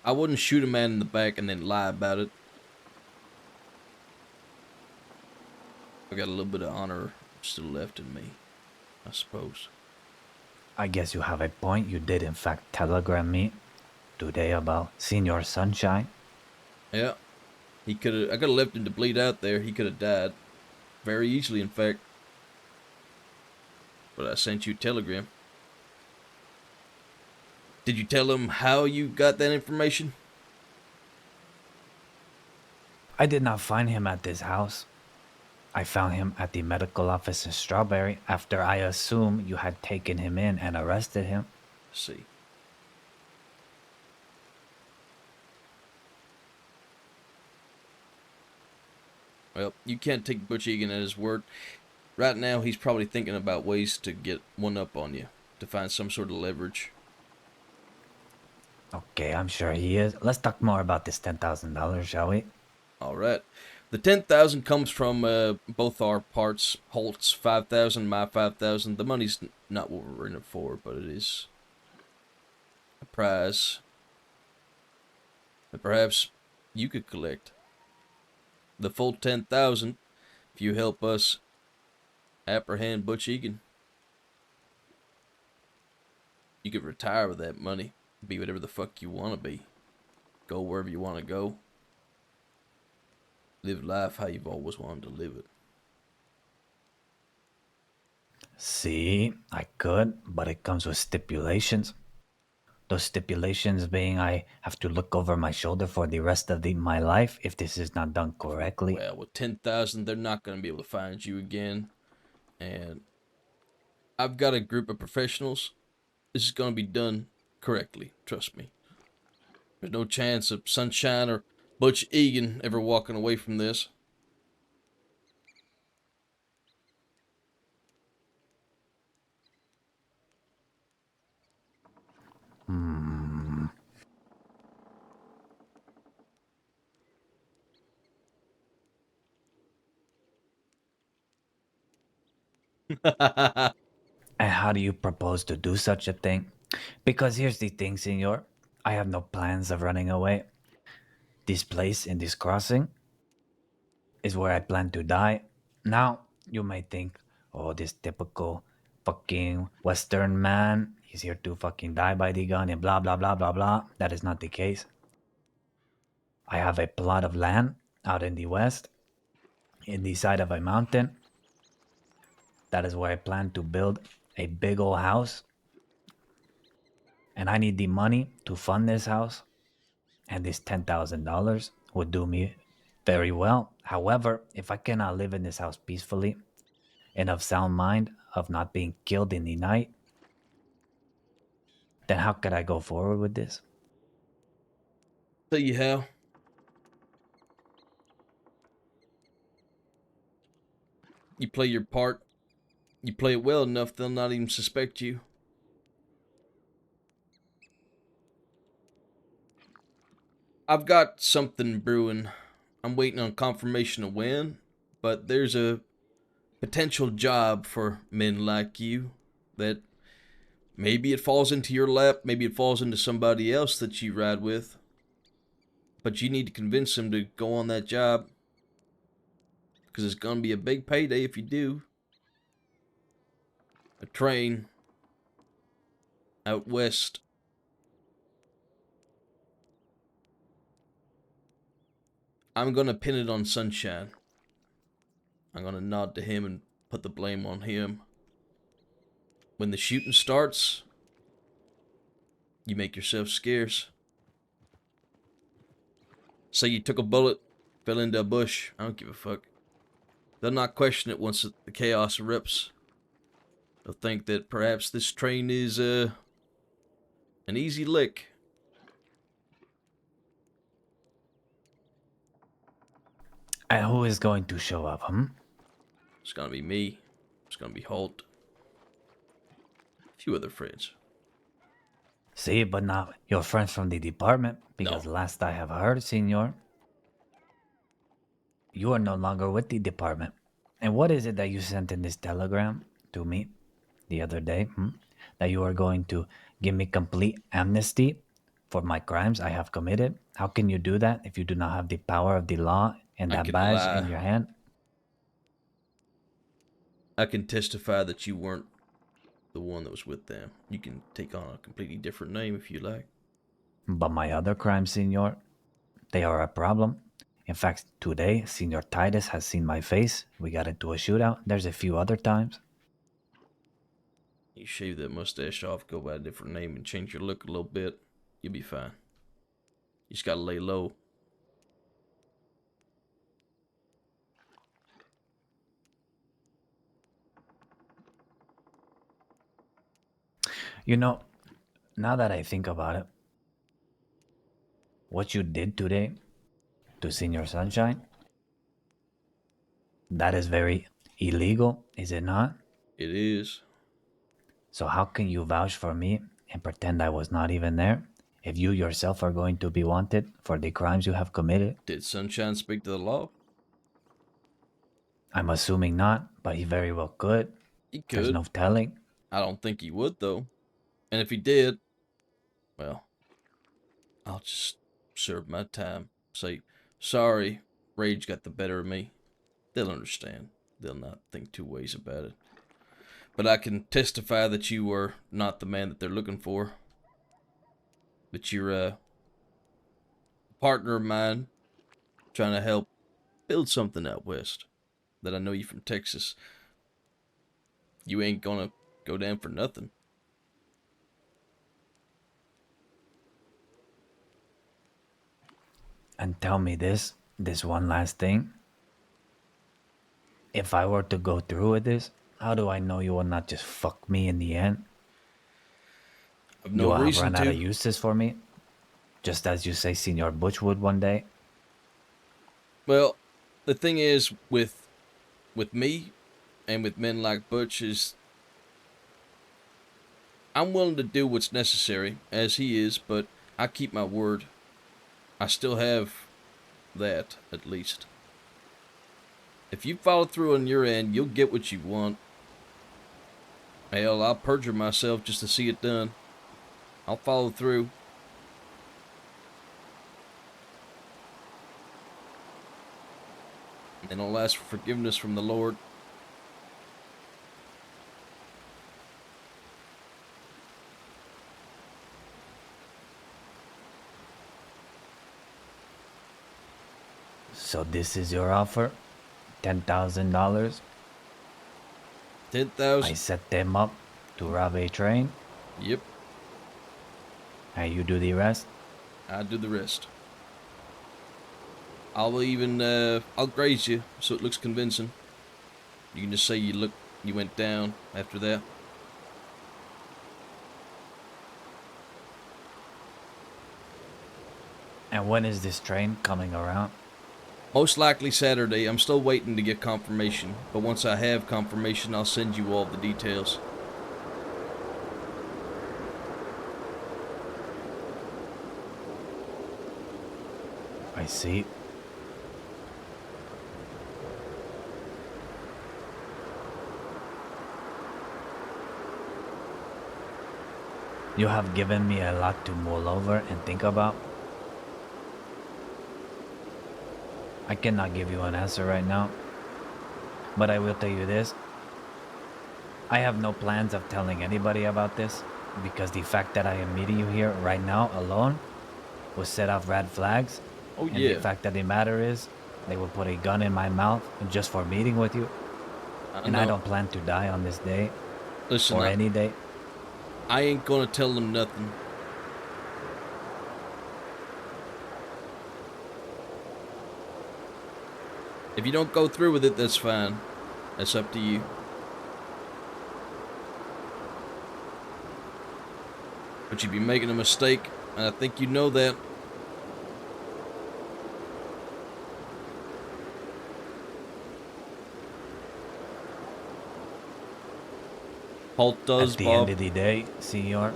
I wouldn't shoot a man in the back and then lie about it. I got a little bit of honor still left in me, I suppose. I guess you have a point. You did in fact telegram me today about Senior Sunshine. Yeah. He could have. I could have left him to bleed out there. He could have died. Very easily, in fact. But I sent you a telegram. Did you tell him how you got that information? I did not find him at this house. I found him at the medical office in Strawberry after I assume you had taken him in and arrested him. Let's see. Well, you can't take Butch Egan at his word. Right now, he's probably thinking about ways to get one up on you, to find some sort of leverage. Okay, I'm sure he is. Let's talk more about this $10,000, shall we? All right. The 10,000 comes from both our parts. Holt's 5,000, my 5,000. The money's not what we're in it for, but it is a prize that perhaps you could collect. The full 10,000 if you help us apprehend Butch Egan. You could retire with that money, be whatever the fuck you want to be, go wherever you want to go, live life how you've always wanted to live it. See, I could, but it comes with stipulations. Those stipulations being I have to look over my shoulder for the rest of my life if this is not done correctly. Well, with 10,000, they're not going to be able to find you again. And I've got a group of professionals. This is going to be done correctly. Trust me. There's no chance of Sunshine or Butch Egan ever walking away from this. And how do you propose to do such a thing? Because here's the thing, senor. I have no plans of running away. This place in this crossing is where I plan to die. Now, you may think, oh, this typical fucking Western man, he's here to fucking die by the gun and blah, blah, blah, blah, blah. That is not the case. I have a plot of land out in the west, in the side of a mountain. That is where I plan to build a big old house. And I need the money to fund this house. And this $10,000 would do me very well. However, if I cannot live in this house peacefully and of sound mind, of not being killed in the night, then how could I go forward with this? Tell you how. You play your part. You play it well enough, they'll not even suspect you. I've got something brewing. I'm waiting on confirmation of when, but there's a potential job for men like you that maybe it falls into your lap, maybe it falls into somebody else that you ride with, but you need to convince them to go on that job, because it's going to be a big payday if you do. A train out west. I'm gonna pin it on Sunshine. I'm gonna nod to him and put the blame on him. When the shooting starts, you make yourself scarce. Say you took a bullet, fell into a bush. I don't give a fuck. They'll not question it once the chaos erupts. They'll think that perhaps this train is an easy lick. And who is going to show up, It's gonna be me. It's gonna be Holt. A few other friends. See, but not your friends from the department, because last I have heard, senor, you are no longer with the department. And what is it that you sent in this telegram to me the other day? That you are going to give me complete amnesty for my crimes I have committed? How can you do that if you do not have the power of the law and that badge in your hand? I can testify that you weren't the one that was with them. You can take on a completely different name if you like. But my other crimes, senor, they are a problem. In fact, today, Senior Titus has seen my face. We got into a shootout. There's a few other times. You shave that mustache off, go by a different name, and change your look a little bit, you'll be fine. You just gotta lay low. You know, now that I think about it, what you did today to Senior Sunshine, that is very illegal, is it not? It is. So how can you vouch for me and pretend I was not even there if you yourself are going to be wanted for the crimes you have committed? Did Sunshine speak to the law? I'm assuming not, but he very well could. He could. There's no telling. I don't think he would, though. And if he did, well, I'll just serve my time. Say, sorry, rage got the better of me. They'll understand. They'll not think two ways about it. But I can testify that you were not the man that they're looking for. But you're a partner of mine trying to help build something out west. That I know you from Texas. You ain't gonna go down for nothing. And tell me this one last thing. If I were to go through with this, how do I know you will not just fuck me in the end? I've You no will have reason run out to. of uses for me? Just as you say Senior Butch would one day? Well, the thing is, with me, and with men like Butch, is I'm willing to do what's necessary, as he is, but I keep my word. I still have that, at least. If you follow through on your end, you'll get what you want. Hell, I'll perjure myself just to see it done. I'll follow through. And I'll ask for forgiveness from the Lord. So this is your offer? $10,000? 10,000. I set them up to rob a train? Yep. And you do the rest? I do the rest. I'll even, I'll graze you so it looks convincing. You can just say you went down after that. And when is this train coming around? Most likely Saturday. I'm still waiting to get confirmation, but once I have confirmation, I'll send you all the details. I see. You have given me a lot to mull over and think about. I cannot give you an answer right now, but I will tell you this. I have no plans of telling anybody about this, because the fact that I am meeting you here right now alone will set off red flags. Oh, and yeah. the fact of the matter is, they will put a gun in my mouth just for meeting with you. And I know. don't plan to die on this day. Listen, or any day. I ain't gonna tell them nothing. If you don't go through with it, that's fine. That's up to you. But you'd be making a mistake, and I think you know that. Halt does, At the Bob. end of the day, Senor,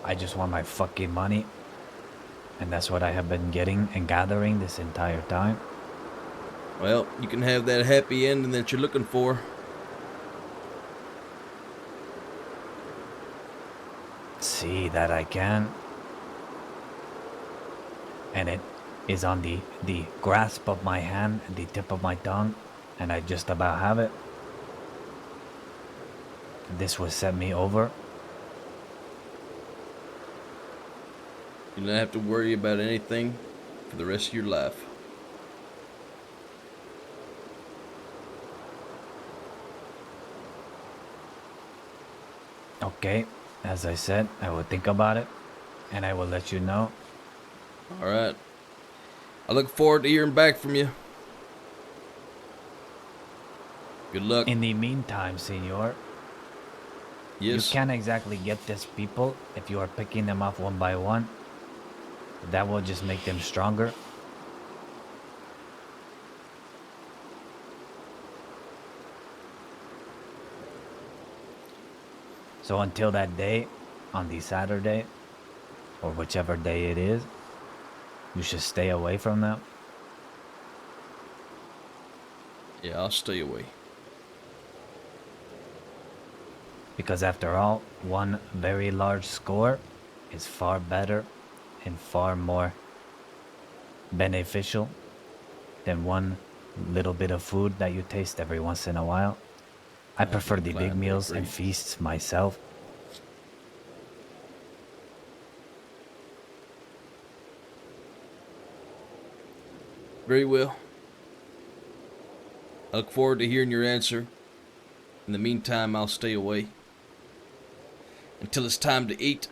I just want my fucking money. And that's what I have been getting and gathering this entire time. Well, you can have that happy ending that you're looking for. See that I can. And it is on the grasp of my hand, the tip of my tongue, and I just about have it. This will set me over. You don't have to worry about anything for the rest of your life. Okay, as I said, I will think about it, and I will let you know. All right. I look forward to hearing back from you. Good luck. In the meantime, senor, yes, you can't exactly get these people if you are picking them off one by one. That will just make them stronger. So until that day, on the Saturday, or whichever day it is, you should stay away from them. Yeah, I'll stay away. Because after all, one very large score is far better and far more beneficial than one little bit of food that you taste every once in a while. I prefer the big meals and feasts myself. Very well. I look forward to hearing your answer. In the meantime, I'll stay away until it's time to eat.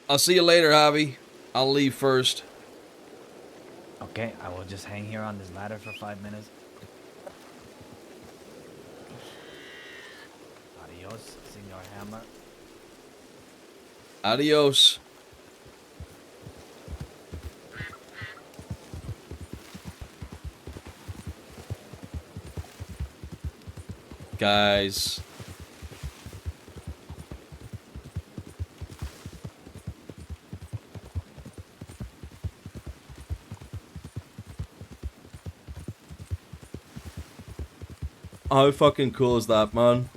I'll see you later, Javi. I'll leave first. Okay, I will just hang here on this ladder for 5 minutes. Adios, Senor Hammer. Adios. Guys. How fucking cool is that, man?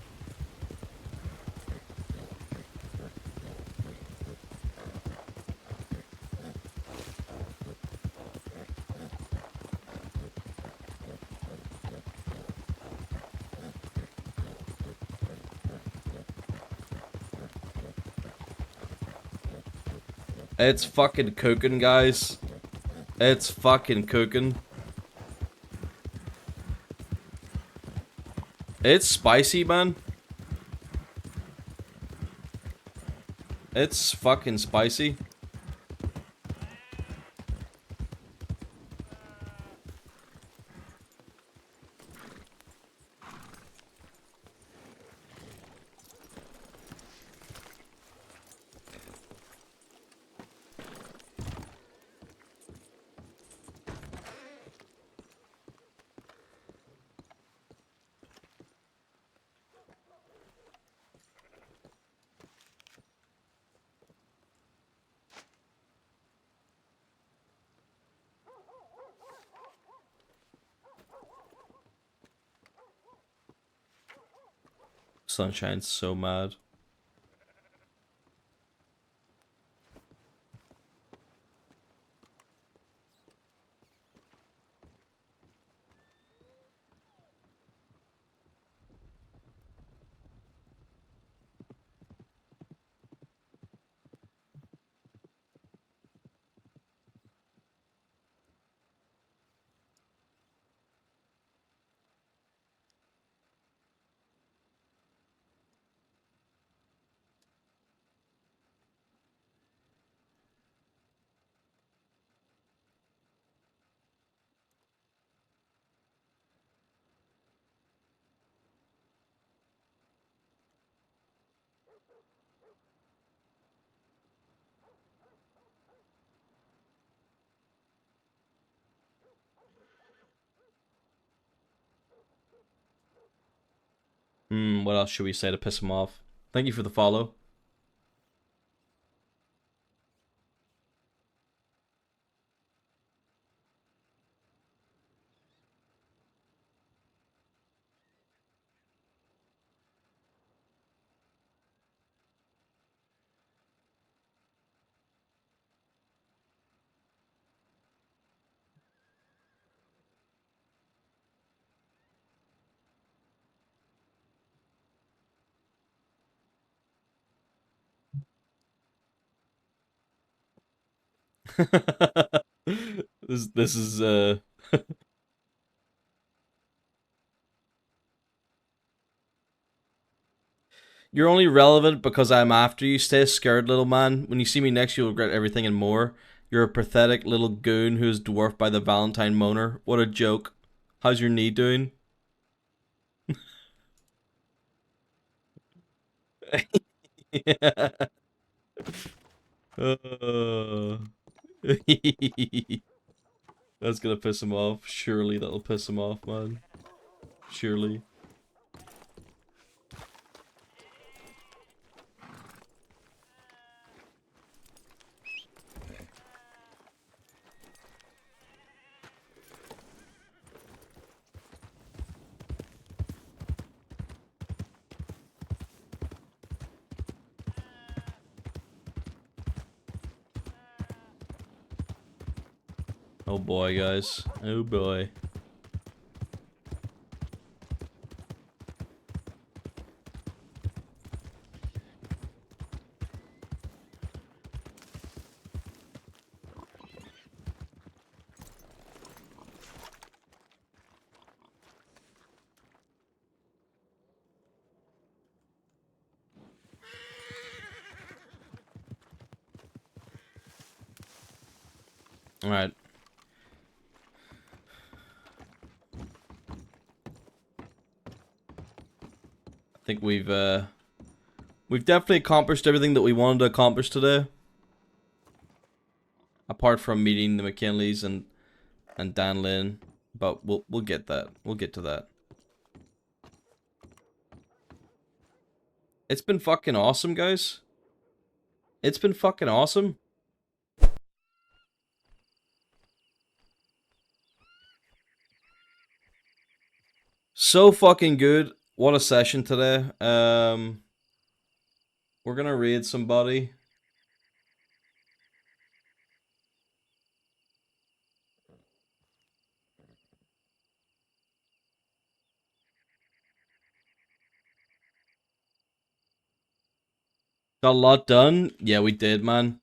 It's fucking cooking, guys. It's fucking cooking. It's spicy, man. It's fucking spicy. Sunshine's so mad. What else should we say to piss him off? Thank you for the follow. This is You're only relevant because I'm after you. Stay scared, little man. When you see me next, you'll regret everything and more. You're a pathetic little goon who is dwarfed by the Valentine moaner. What a joke. How's your knee doing? Yeah. That's gonna piss him off. Surely that'll piss him off, man. Surely. Oh boy, guys. Oh boy. All right. I think we've definitely accomplished everything that we wanted to accomplish today. Apart from meeting the McKinleys and Dan Lin, but we'll get that. We'll get to that. It's been fucking awesome, guys. It's been fucking awesome. So fucking good. What a session today. We're gonna raid somebody. Got a lot done. Yeah, we did, man.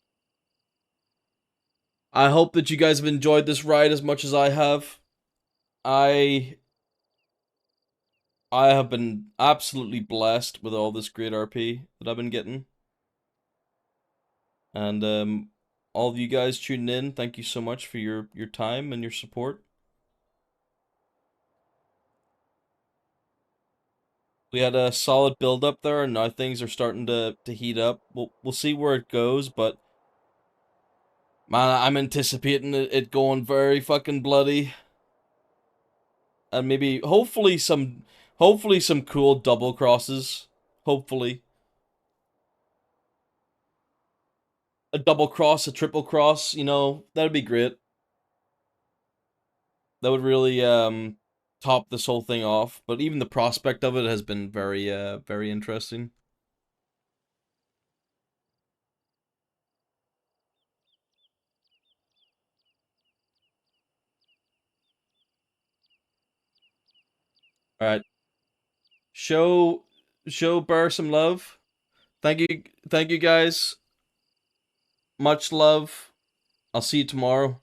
I hope that you guys have enjoyed this ride as much as I have. I have been absolutely blessed with all this great RP that I've been getting. And all of you guys tuning in, thank you so much for your time and your support. We had a solid build up there, and now things are starting to heat up. We'll see where it goes, but man, I'm anticipating it going very fucking bloody. And maybe hopefully some cool double crosses. Hopefully. A double cross, a triple cross, you know, that'd be great. That would really top this whole thing off, but even the prospect of it has been very very interesting. All right. Show Burr some love. Thank you guys. Much love. I'll see you tomorrow.